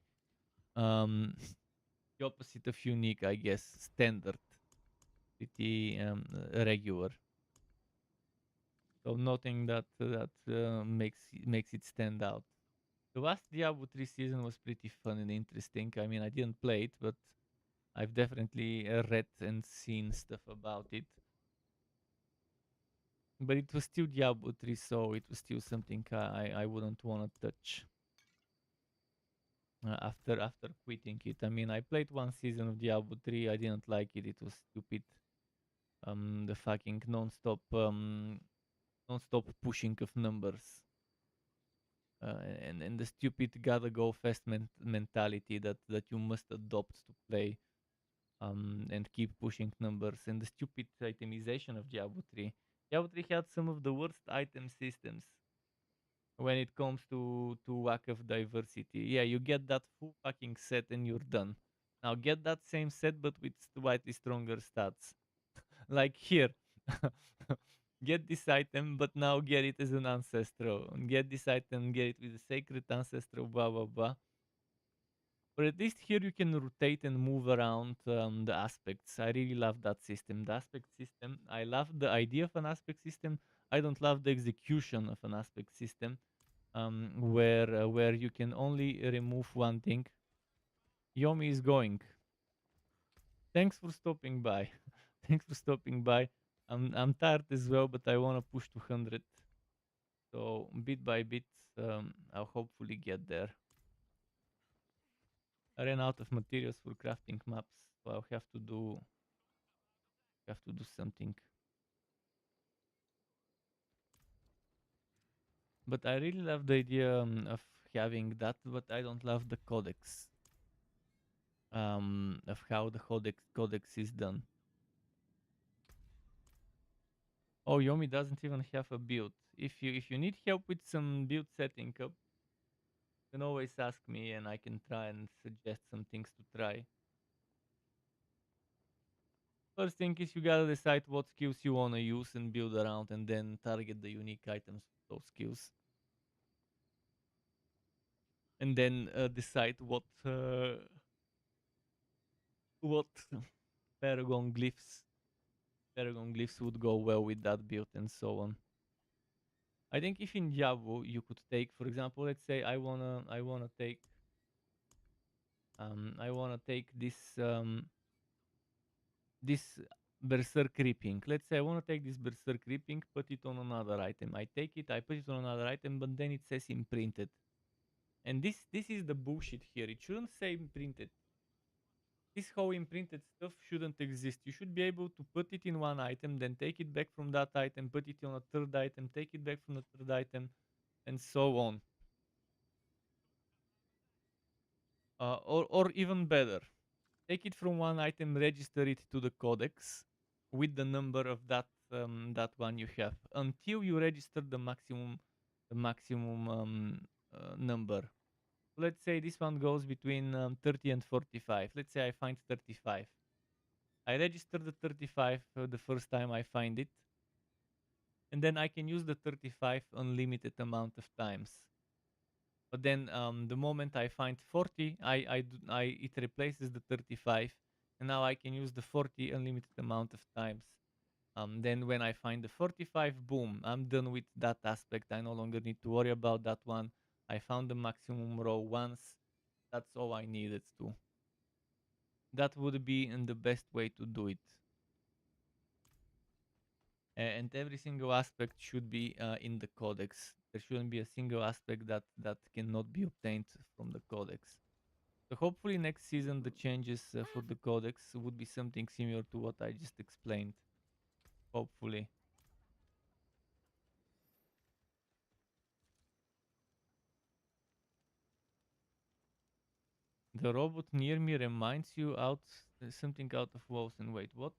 the opposite of unique, I guess, standard, pretty regular. So nothing that makes it stand out. The last Diablo 3 season was pretty fun and interesting. I mean, I didn't play it, but I've definitely read and seen stuff about it. But it was still Diablo 3, so it was still something I wouldn't want to touch after quitting it. I mean, I played one season of Diablo 3. I didn't like it. It was stupid. The fucking non-stop pushing of numbers. And the stupid gotta go fast mentality that you must adopt to play and keep pushing numbers, and the stupid itemization of Diablo 3. Diablo 3 had some of the worst item systems when it comes to lack of diversity. Yeah, you get that full fucking set and you're done. Now get that same set but with slightly stronger stats. Like here. Get this item, but now get it as an ancestral. And get this item, get it with a sacred ancestral, blah blah blah. But at least here you can rotate and move around the aspects. I really love that system. The aspect system. I love the idea of an aspect system. I don't love the execution of an aspect system, where you can only remove one thing. Yomi is going. Thanks for stopping by. Thanks for stopping by. I'm tired as well, but I want to push to 100. So bit by bit, I'll hopefully get there. I ran out of materials for crafting maps, so I'll have to do something. But I really love the idea of having that, but I don't love the codex. Of how the codex is done. Oh, Yomi doesn't even have a build. If you need help with some build setting up, you can always ask me and I can try and suggest some things to try. First thing is you gotta decide what skills you wanna use and build around, and then target the unique items with those skills. And then decide what paragon glyphs would go well with that build and so on. I think if in Diablo you could take, for example, let's say I wanna take this berserk reaping. Let's say I wanna take this berserk reaping, put it on another item. I take it, I put it on another item, but then it says imprinted. And this is the bullshit here. It shouldn't say imprinted. This whole imprinted stuff shouldn't exist. You should be able to put it in one item, then take it back from that item, put it on a third item, take it back from the third item, and so on. Or even better, take it from one item, register it to the codex with the number of that one you have until you register the maximum number. Let's say this one goes between 30 and 45. Let's say I find 35. I register the 35 the first time I find it, and then I can use the 35 unlimited amount of times. But then the moment I find 40, it replaces the 35, and now I can use the 40 unlimited amount of times. Then when I find the 45, boom, I'm done with that aspect. I no longer need to worry about that one. I found the maximum row once. That's all I needed to. That would be the best way to do it. And every single aspect should be in the codex. There shouldn't be a single aspect that cannot be obtained from the codex. So hopefully next season the changes for the codex would be something similar to what I just explained. Hopefully. The robot near me reminds you something out of walls. And wait, what?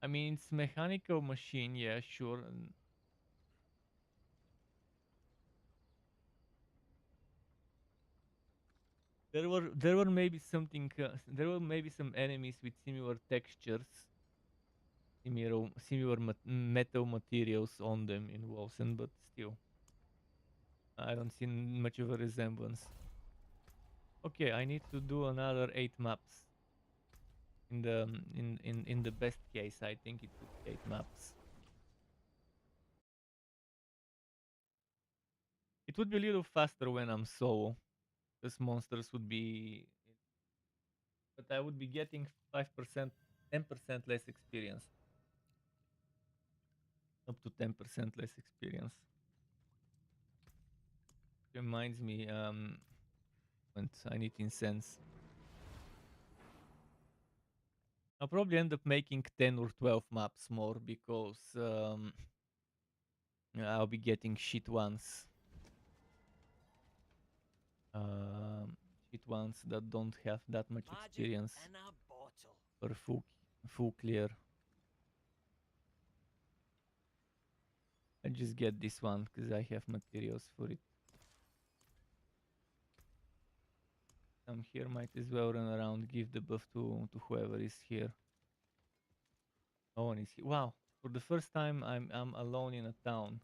I mean, it's mechanical machine, yeah, sure. There were maybe something. There were maybe some enemies with similar textures, similar metal materials on them in Wolsen, but still, I don't see much of a resemblance. Okay, I need to do another 8 maps. In the best case, I think it took 8 maps. It would be a little faster when I'm solo, because monsters would be, but I would be getting 5%, 10% less experience. Up to 10% less experience. Reminds me, and I need incense. I'll probably end up making 10 or 12 maps more because I'll be getting shit ones. Shit ones that don't have that much experience for full clear. I just get this one because I have materials for it. I'm here, might as well run around, give the buff to whoever is here. No one is here. Wow, for the first time I'm alone in a town.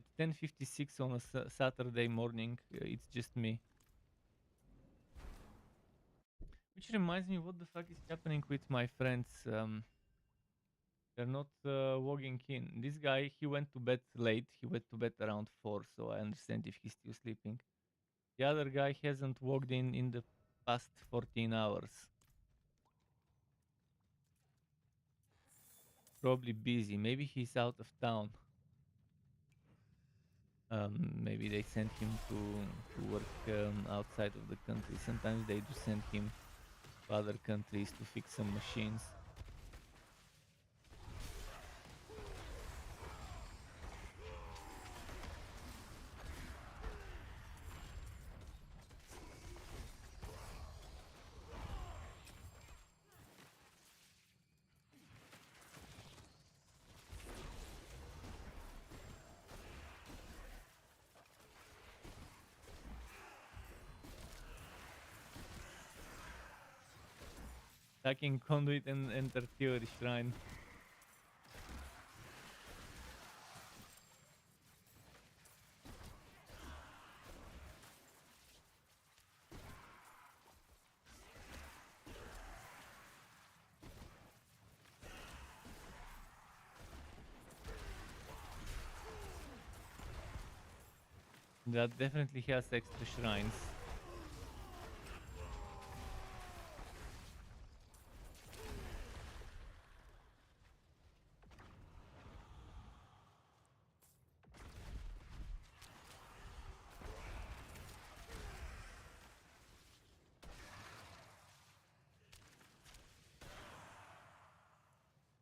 It's 10:56 on a Saturday morning. It's just me. Which reminds me, what the fuck is happening with my friends? They're not logging in. This guy, he went to bed late. He went to bed around 4, so I understand if he's still sleeping. The other guy hasn't logged in the past 14 hours. Probably busy. Maybe he's out of town. Maybe they sent him to work outside of the country. Sometimes they do send him to other countries to fix some machines. Attacking conduit and enter theory shrine. That definitely has extra shrines.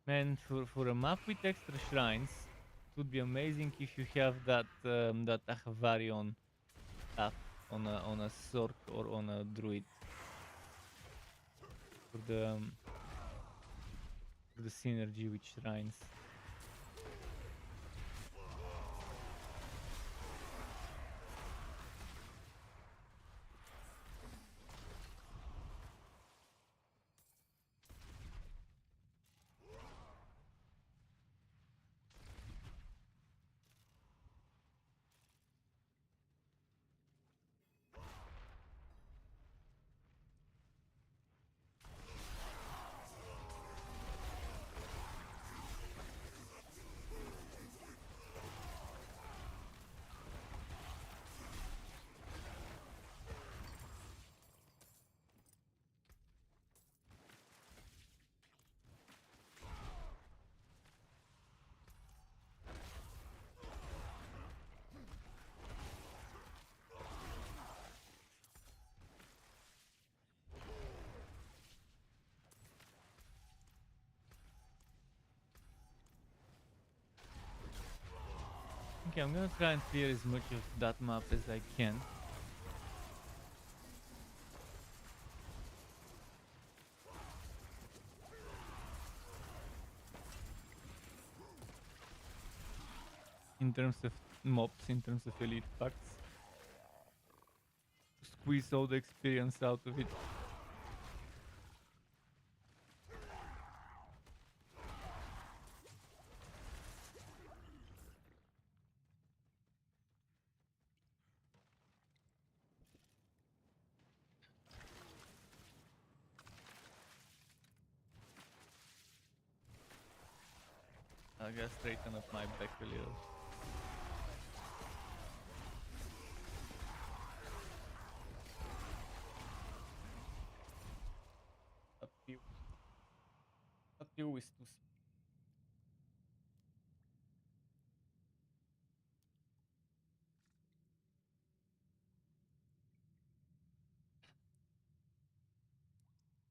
Man, for a map with extra shrines, it would be amazing if you have that that Ahavarion stuff on a Sork or on a Druid for the synergy with shrines. Okay, I'm gonna try and clear as much of that map as I can. In terms of mobs, in terms of elite packs. Squeeze all the experience out of it. I gotta straighten up my back a little. Up you is too.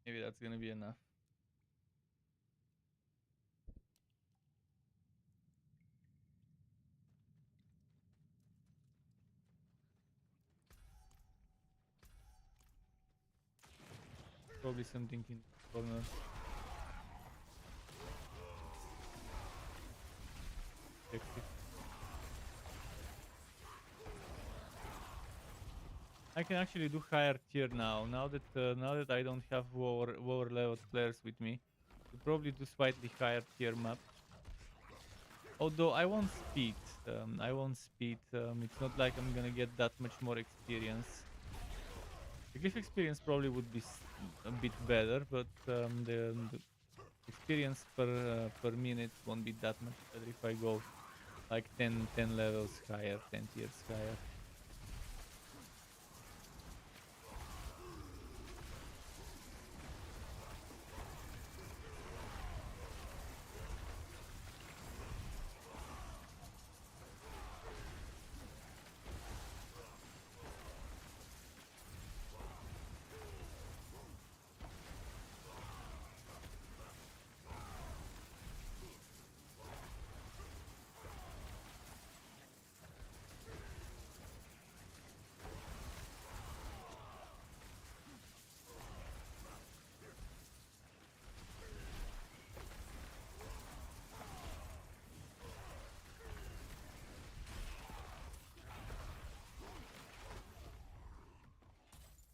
Maybe that's gonna be enough. Probably something in the corner. Fix it. I can actually do higher tier now. Now that I don't have lower level players with me, to probably do slightly higher tier map. Although I won't speed. It's not like I'm gonna get that much more experience. The glyph experience probably would be a bit better, but the experience per minute won't be that much better if I go like 10 levels higher, 10 tiers higher.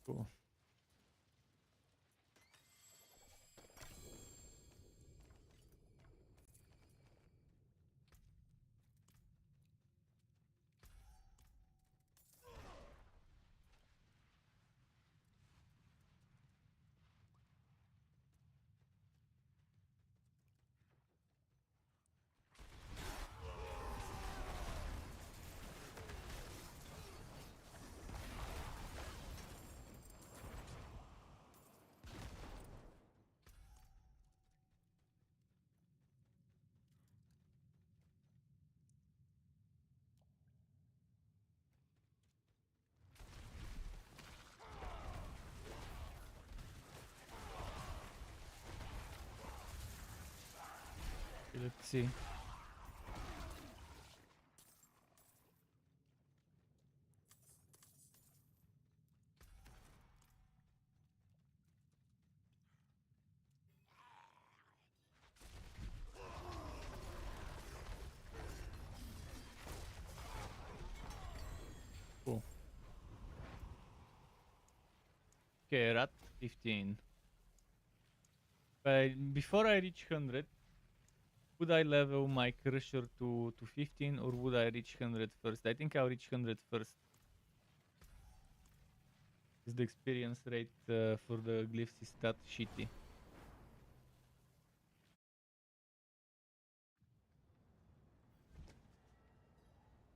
Cool. Let's see. Cool. Okay, rat 15. Before I reach 100, would I level my crusher to 15 or would I reach 100 first? I think I'll reach 100 first. Because the experience rate for the glyphs is that shitty.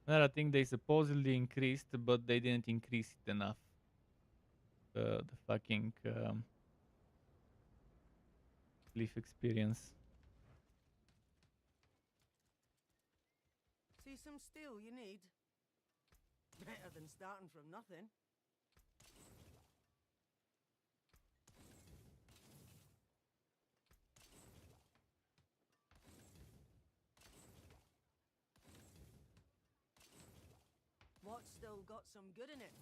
Well, I think they supposedly increased, but they didn't increase it enough. The fucking glyph experience. See some steel you need? Better than starting from nothing. What's still got some good in it?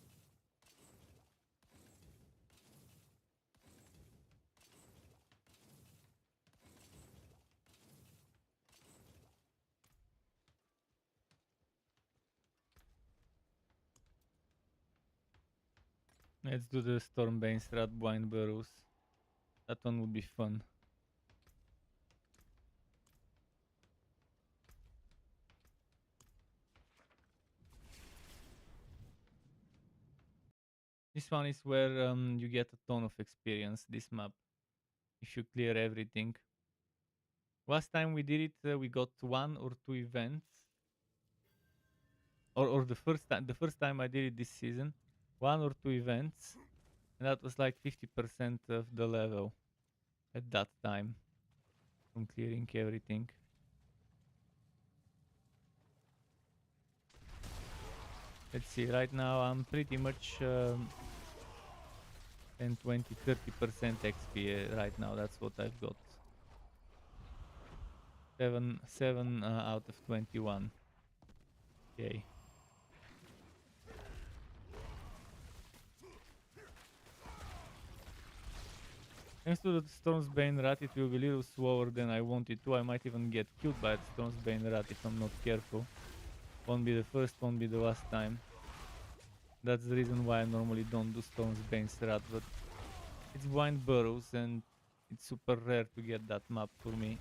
Let's do the Stormbane's Ratblind Burrows. That one would be fun. This one is where you get a ton of experience, this map, if you clear everything. Last time we did it, we got 1 or 2 events. Or the first time I did it this season, 1 or 2 events. And that was like 50% of the level at that time from clearing everything. Let's see, right now I'm pretty much 10, 20, 30% XP right now. That's what I've got. 7 out of 21. Okay. Thanks to the Stormsbane rat, it will be a little slower than I wanted to. I might even get killed by the Stormsbane rat if I'm not careful. Won't be the first, won't be the last time. That's the reason why I normally don't do Stone's Bane strat, but it's Blind Burrows and it's super rare to get that map for me.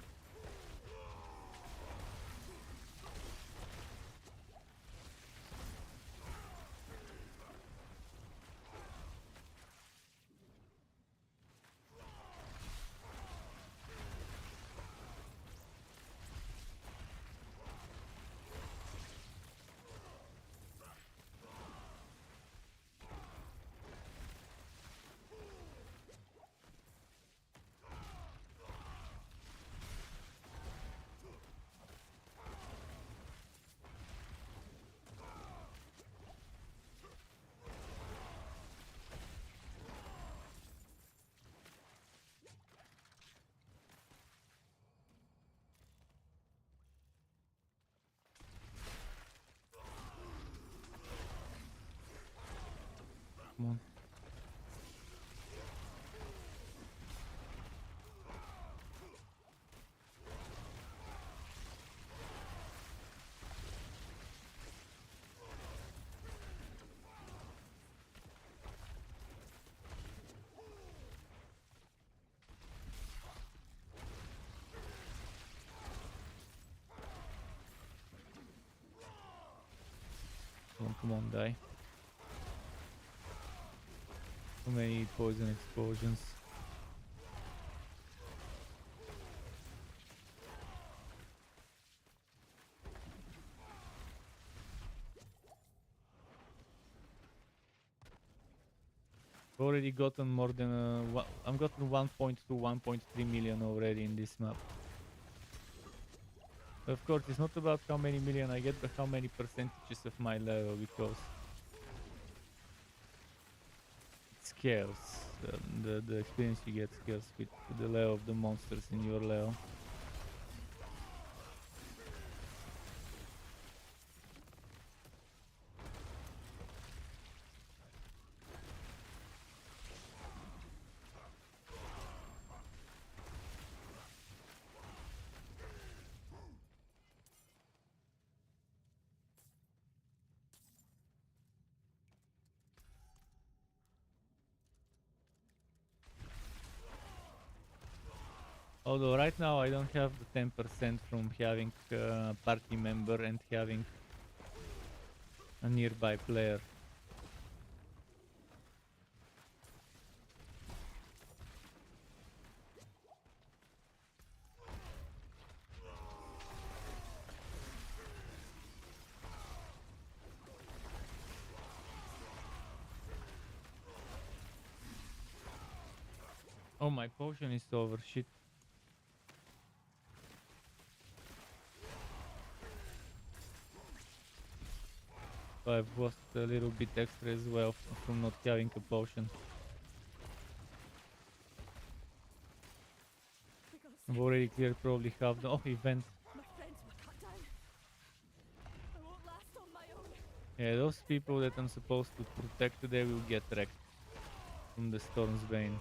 Come on. Come on, die. Too many poison explosions. Already gotten more than I'm gotten 1.2, 1.3 million already in this map. Of course, it's not about how many million I get, but how many percentages of my level, because it scales. The experience you get scales with the level of the monsters in your level. Although right now I don't have the 10% from having a party member and having a nearby player. Oh, my potion is over, shit. I've lost a little bit extra as well from not having a potion. I've already cleared probably half the event. My friends were cut down. I won't last on my own. Yeah, those people that I'm supposed to protect, they will get wrecked from the Storm's Bane.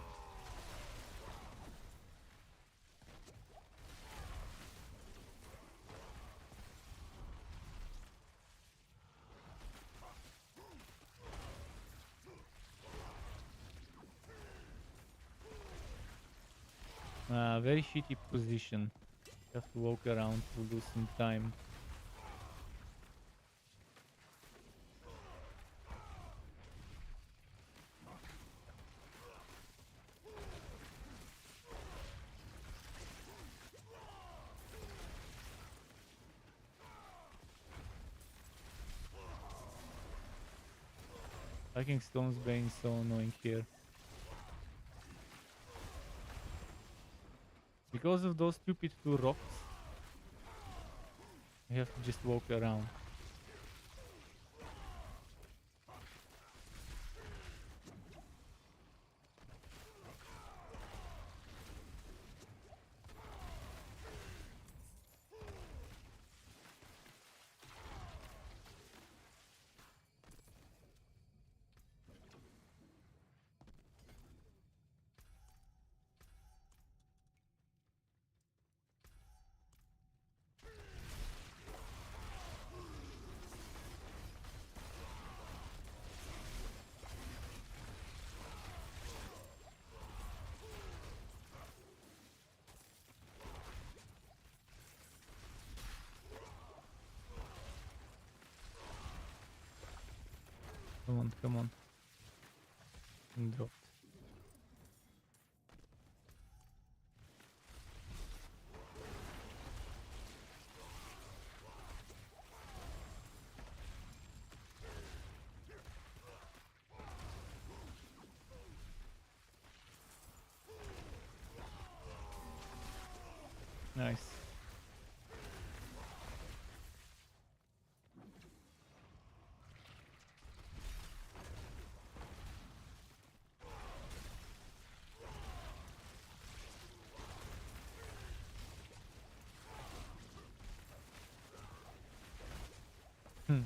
Very shitty position. Have to walk around to lose some time. I think Stone's Bane is so annoying here. Because of those stupid two rocks, I have to just walk around. Come on, come on. And dropped. Nice. Hmm.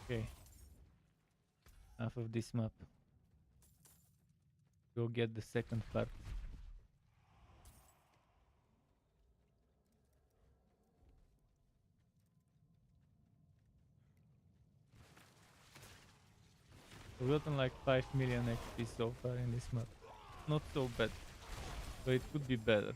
Okay. Half of this map. Go get the second part. We've gotten like 5 million XP so far in this map. Not so bad, but it could be better.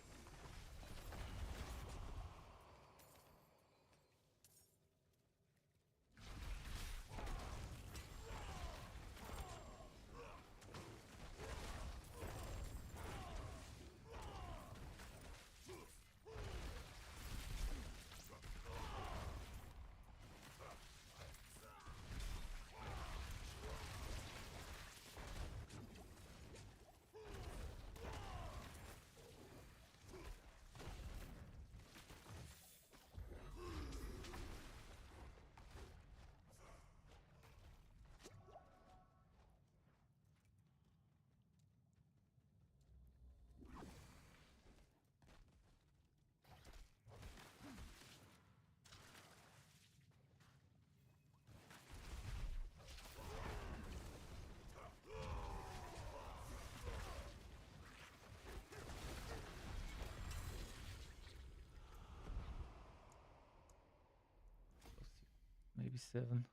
Maybe 7.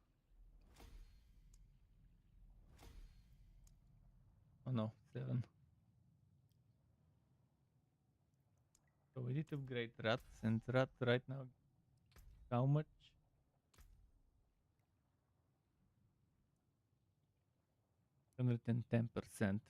Oh no, 7. So we need to upgrade rats, and rat right now, how much? 110%.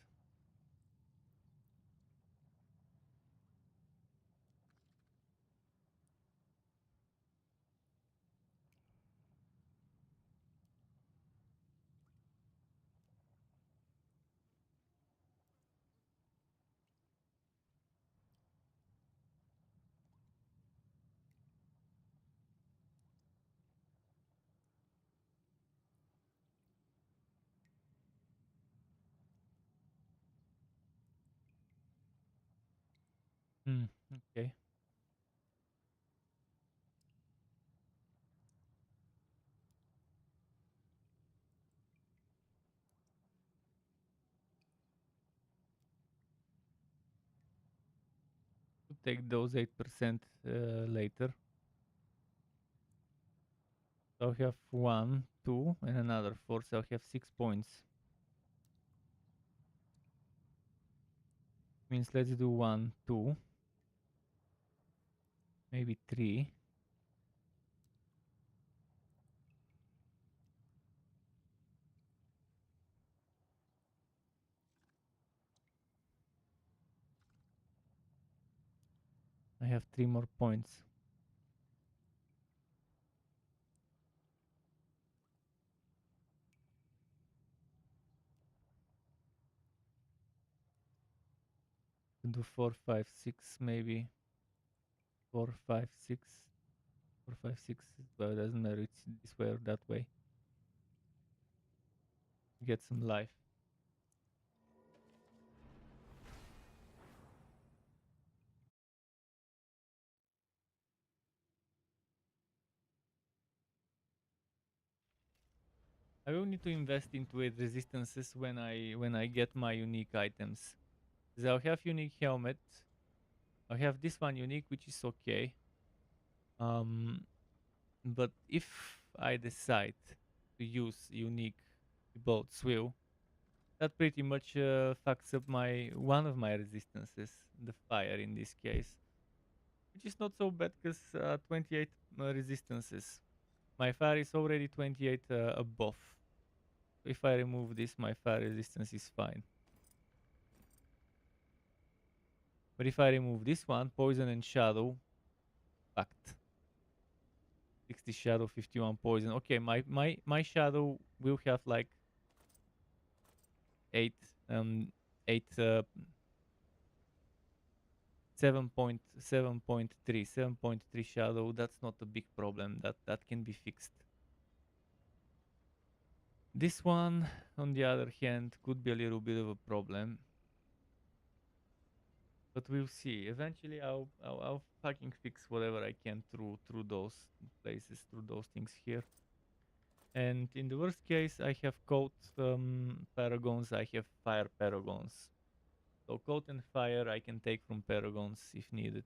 Okay. To take those 8% later. So I have 1, 2, and another 4, so I have 6 points. Means let's do 1, 2, maybe 3. I have 3 more points. Do 4, 5, 6, maybe 4, 5, 6, 4, 5, 6. Well, it doesn't matter. It's this way or that way. Get some life. I will need to invest into it resistances when I get my unique items. So I'll have unique helmet. I have this one unique, which is okay. But if I decide to use unique bolt swill, that pretty much fucks up one of my resistances, the fire in this case, which is not so bad because 28 resistances. My fire is already 28 above. If I remove this, my fire resistance is fine. But if I remove this one, poison and shadow, fucked. 60 shadow, 51 poison. Okay, my shadow will have like 8 7.3 shadow. That's not a big problem. That can be fixed. This one, on the other hand, could be a little bit of a problem. But we'll see. Eventually, I'll fucking fix whatever I can through those places, through those things here. And in the worst case, I have coat paragons. I have fire paragons. So coat and fire I can take from paragons if needed.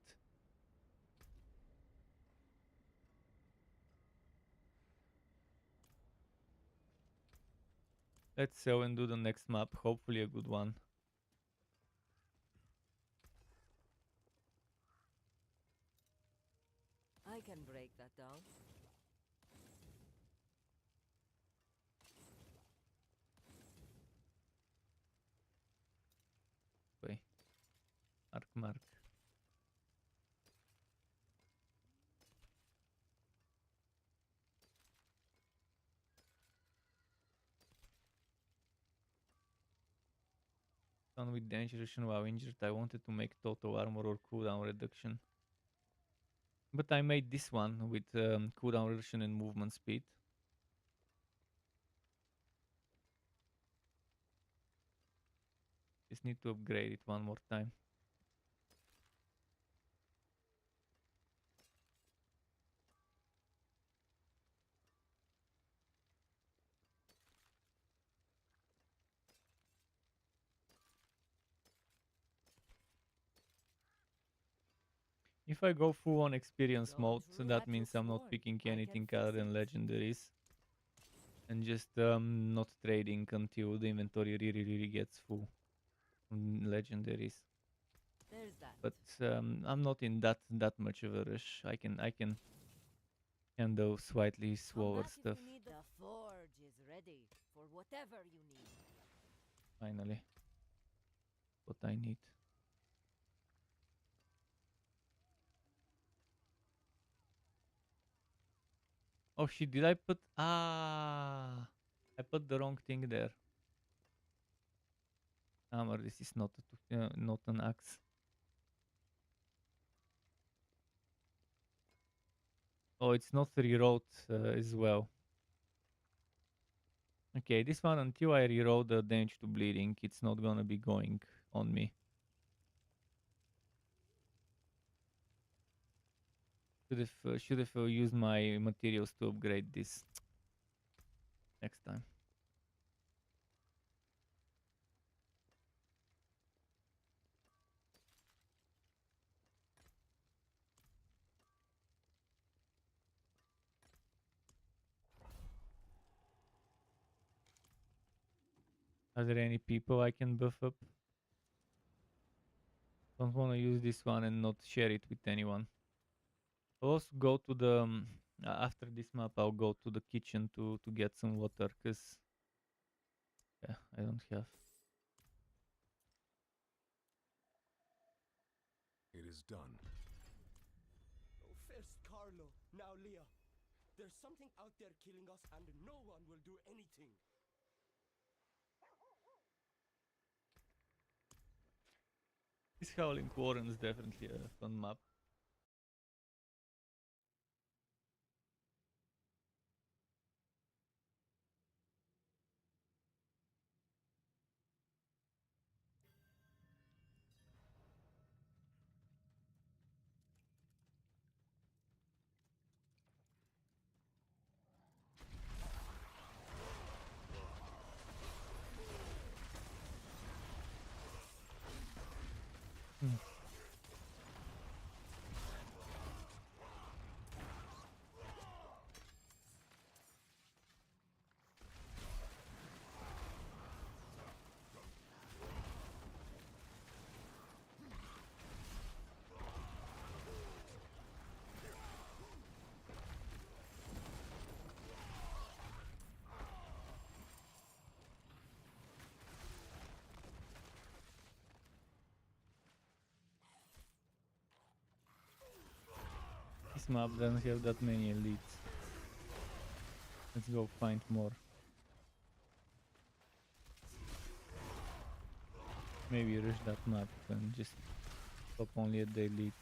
Let's go and do the next map. Hopefully a good one. I can break that down. Wait. Mark. Done with dangerous while injured. I wanted to make total armor or cooldown reduction. But I made this one with cooldown reduction and movement speed. Just need to upgrade it one more time. If I go full on experience mode, so that means I'm not picking anything other than legendaries. And just not trading until the inventory really gets full on legendaries. There's that. But I'm not in that much of a rush. I can handle slightly slower stuff. The forge is ready for whatever you need. Finally, what I need. Oh shit, did I put... I put the wrong thing there. Hammer, this is not an axe. Oh, it's not rerolled as well. Okay, this one, until I reroll the damage to bleeding, it's not gonna be going on me. Should have used my materials to upgrade this next time. Are there any people I can buff up? Don't want to use this one and not share it with anyone. I'll also go to the... after this map, I'll go to the kitchen to get some water, because... yeah, I don't have. It is done. Oh, first Carlo, now Leah. There's something out there killing us and no one will do anything. This Howling Warren is definitely a fun map. this map doesn't have that many elites. Let's go find more. Maybe rush that map and just stop only at the elites.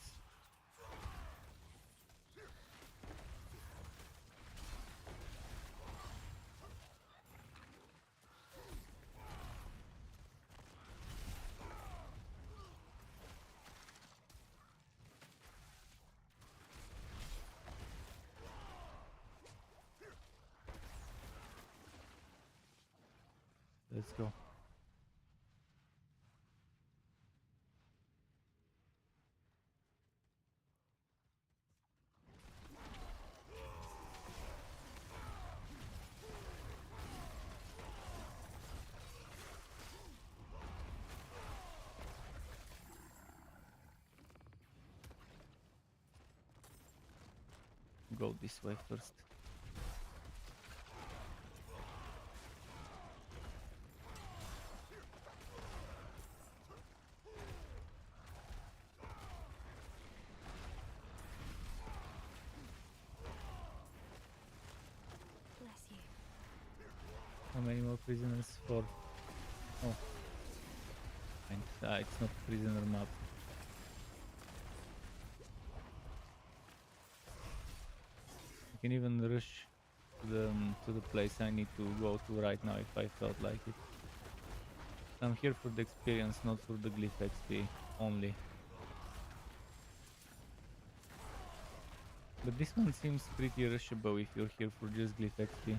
Let's go. Go this way first. Bless you. How many more prisoners? 4. Oh. Fine. It's not prisoner map. I can even rush to the place I need to go to right now if I felt like it. I'm here for the experience, not for the glyph XP only. But this one seems pretty rushable if you're here for just glyph XP.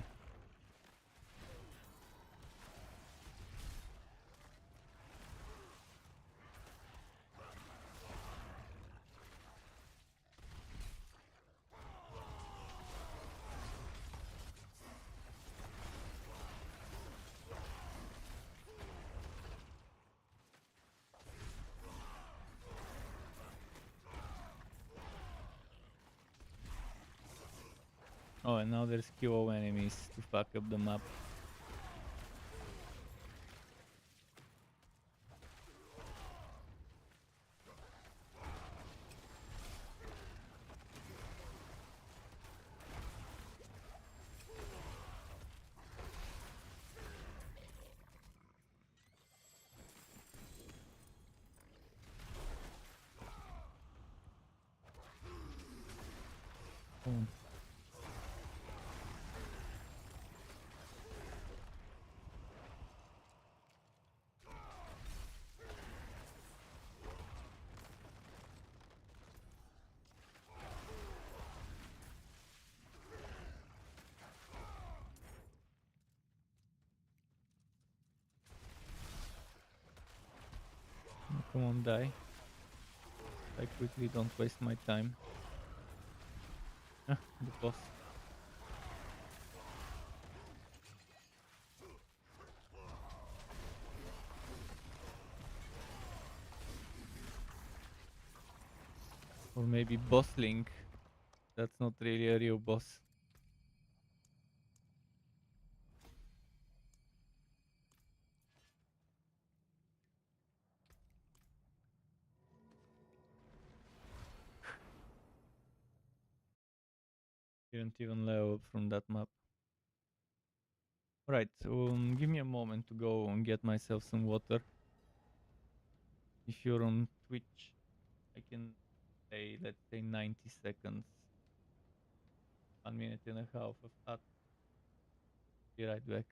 Oh, and now there's QO enemies to fuck up the map. Boom. Come on, die. I quickly, don't waste my time. Ah, the boss. Or maybe boss link. That's not really a real boss. Didn't even level up from that map. Right, give me a moment to go and get myself some water. If you're on Twitch, I can say, let's say 90 seconds. 1 minute and a half of that. Be right back.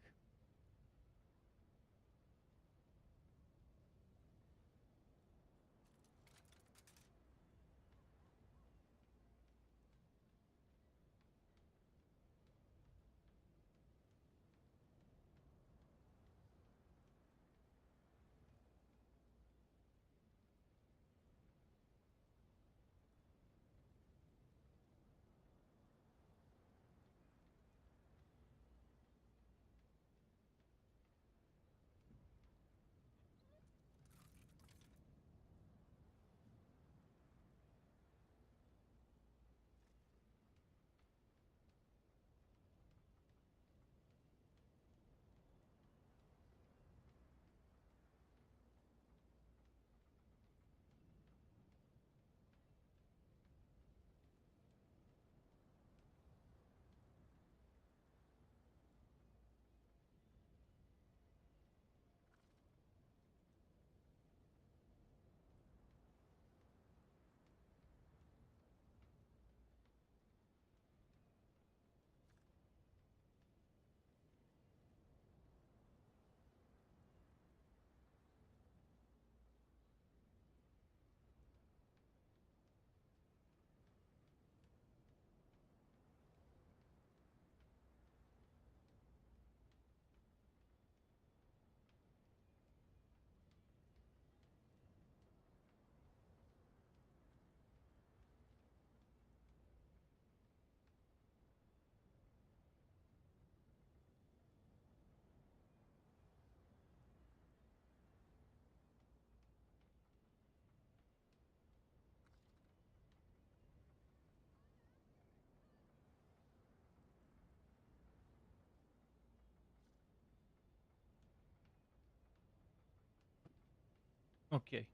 Okay.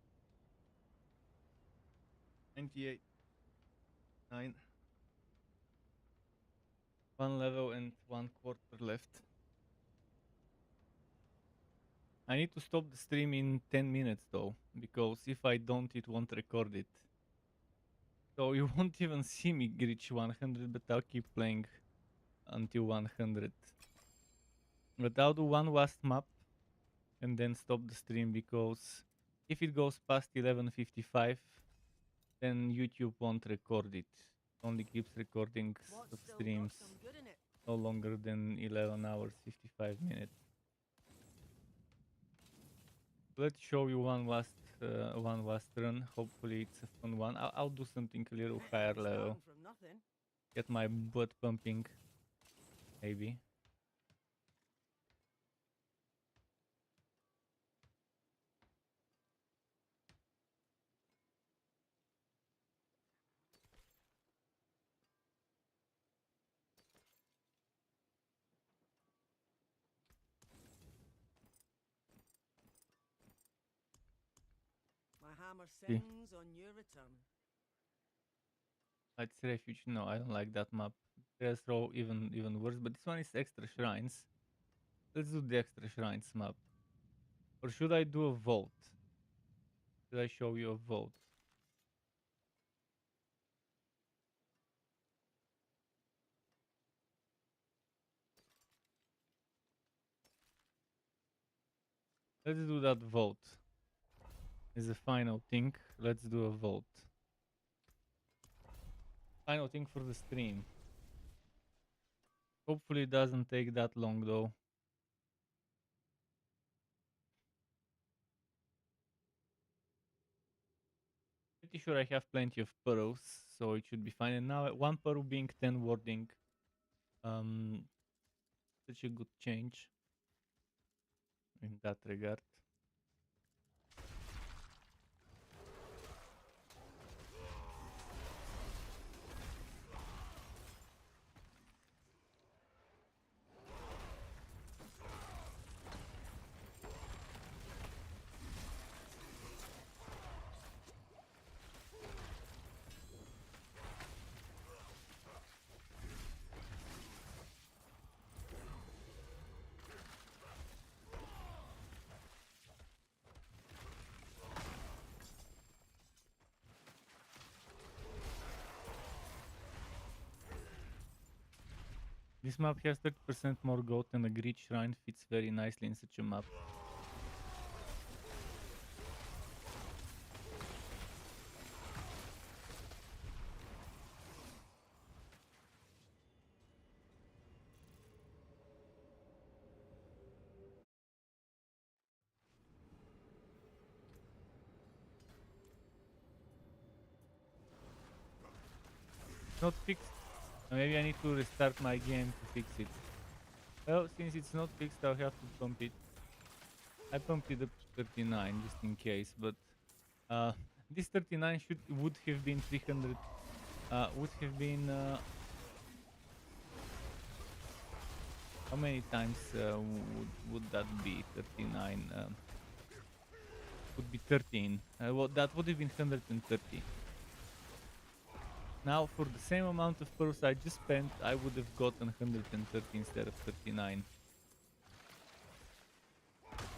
98. 9. 1 level and 1/4 left. I need to stop the stream in 10 minutes though, because if I don't, it won't record it. So you won't even see me reach 100, but I'll keep playing until 100. But I'll do one last map and then stop the stream, because if it goes past 11:55, then YouTube won't record it. It only keeps recording of streams no longer than 11 hours 55 minutes. Let's show you one last run. Hopefully it's a fun one. I'll do something a little higher level. Get my butt pumping, maybe. My hammer sings on your return. It's refuge. No, I don't like that map. There's row even worse, but this one is extra shrines. Let's do the extra shrines map. Or should I do a vault? Should I show you a vault? Let's do that vault. Is a final thing. Let's do a vault. Final thing for the stream. Hopefully it doesn't take that long though. Pretty sure I have plenty of pearls, so it should be fine. And now 1 pearl being 10 warding. Such a good change in that regard. This map has 30% more gold and a grid shrine fits very nicely in such a map. Not fixed. Maybe I need to restart my game to fix it. Well, since it's not fixed, I'll have to pump it. I pumped it up to 39 just in case, but this 39 would have been 300. Would have been how many times would that be? 39 would be 13. Well, that would have been 130. Now, for the same amount of pearls I just spent, I would have gotten 130 instead of 39.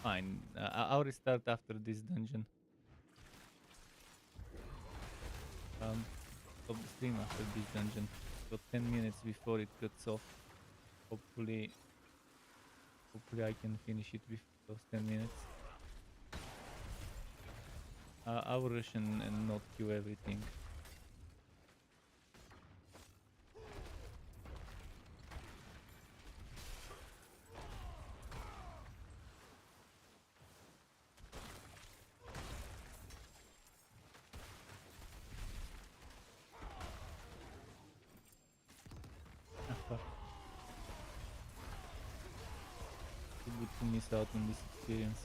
Fine, I'll restart after this dungeon. Stop the stream after this dungeon. Got 10 minutes before it cuts off. Hopefully I can finish it with those 10 minutes. I'll rush and not kill everything. Good to miss out on this experience.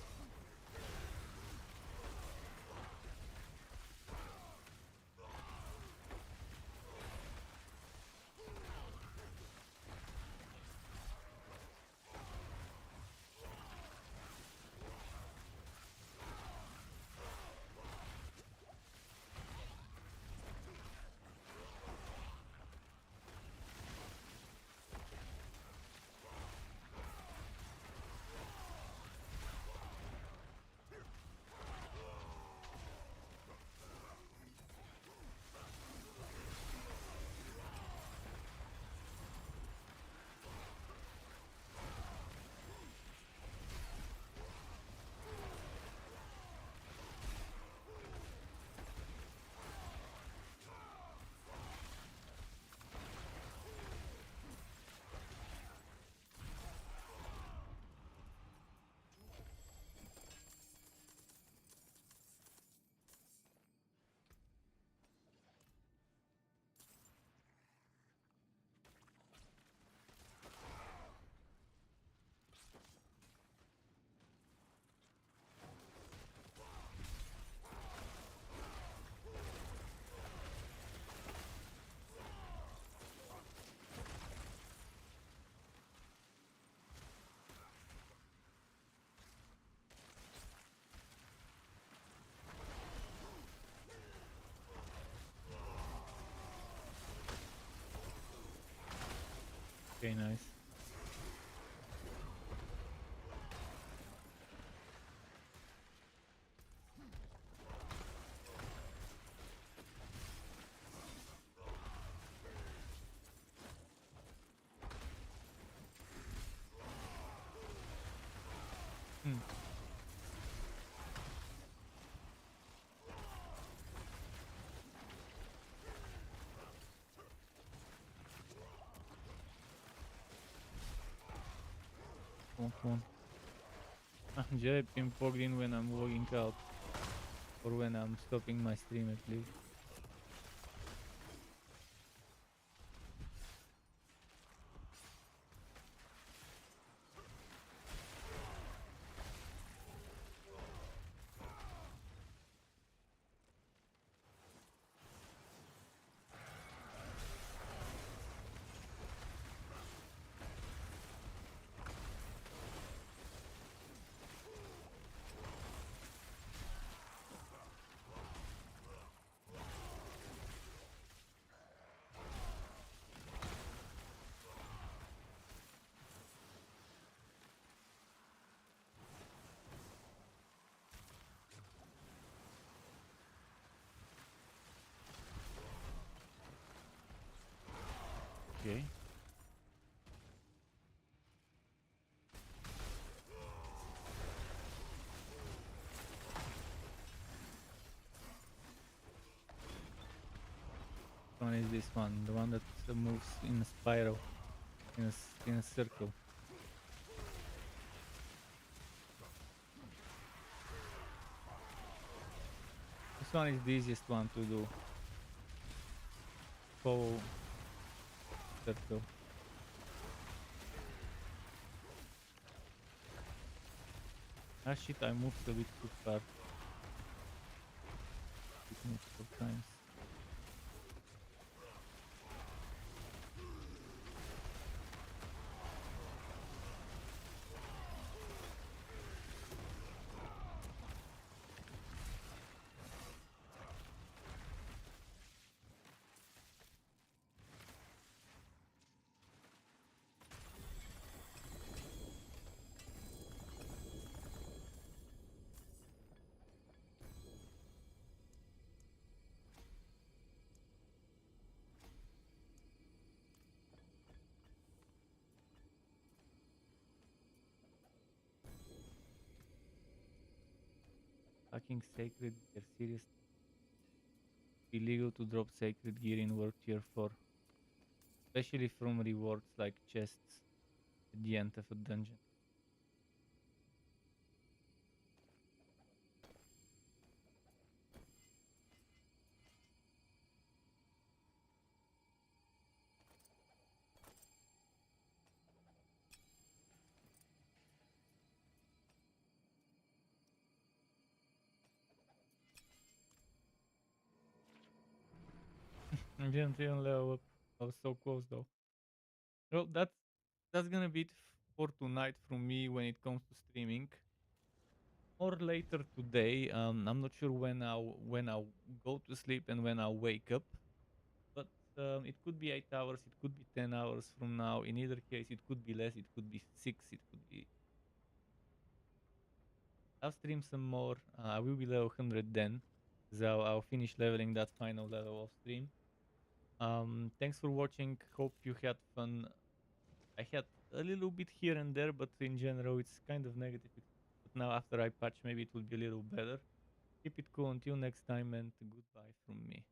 Okay, nice. Come on. Jeb can pog in when I'm logging out. Or when I'm stopping my stream at least. Okay. Which one is this one? The one that moves in a spiral, in a circle. This one is the easiest one to do. Follow circle. Ah shit, I moved a bit too far. It multiple times. Fucking sacred, they're serious. Illegal to drop sacred gear in work tier 4. Especially from rewards like chests at the end of a dungeon. I didn't even level up. I was so close though. Well, that's gonna be it for tonight from me when it comes to streaming. Or later today. I'm not sure when I'll go to sleep and when I'll wake up. But it could be 8 hours. It could be 10 hours from now. In either case, it could be less. It could be 6. It could be. I'll stream some more. I will be level 100 then. So I'll finish leveling that final level of stream. Thanks for watching. Hope you had fun. I had a little bit here and there, but in general it's kind of negative. But now after I patch, maybe it will be a little better. Keep it cool until next time, and goodbye from me.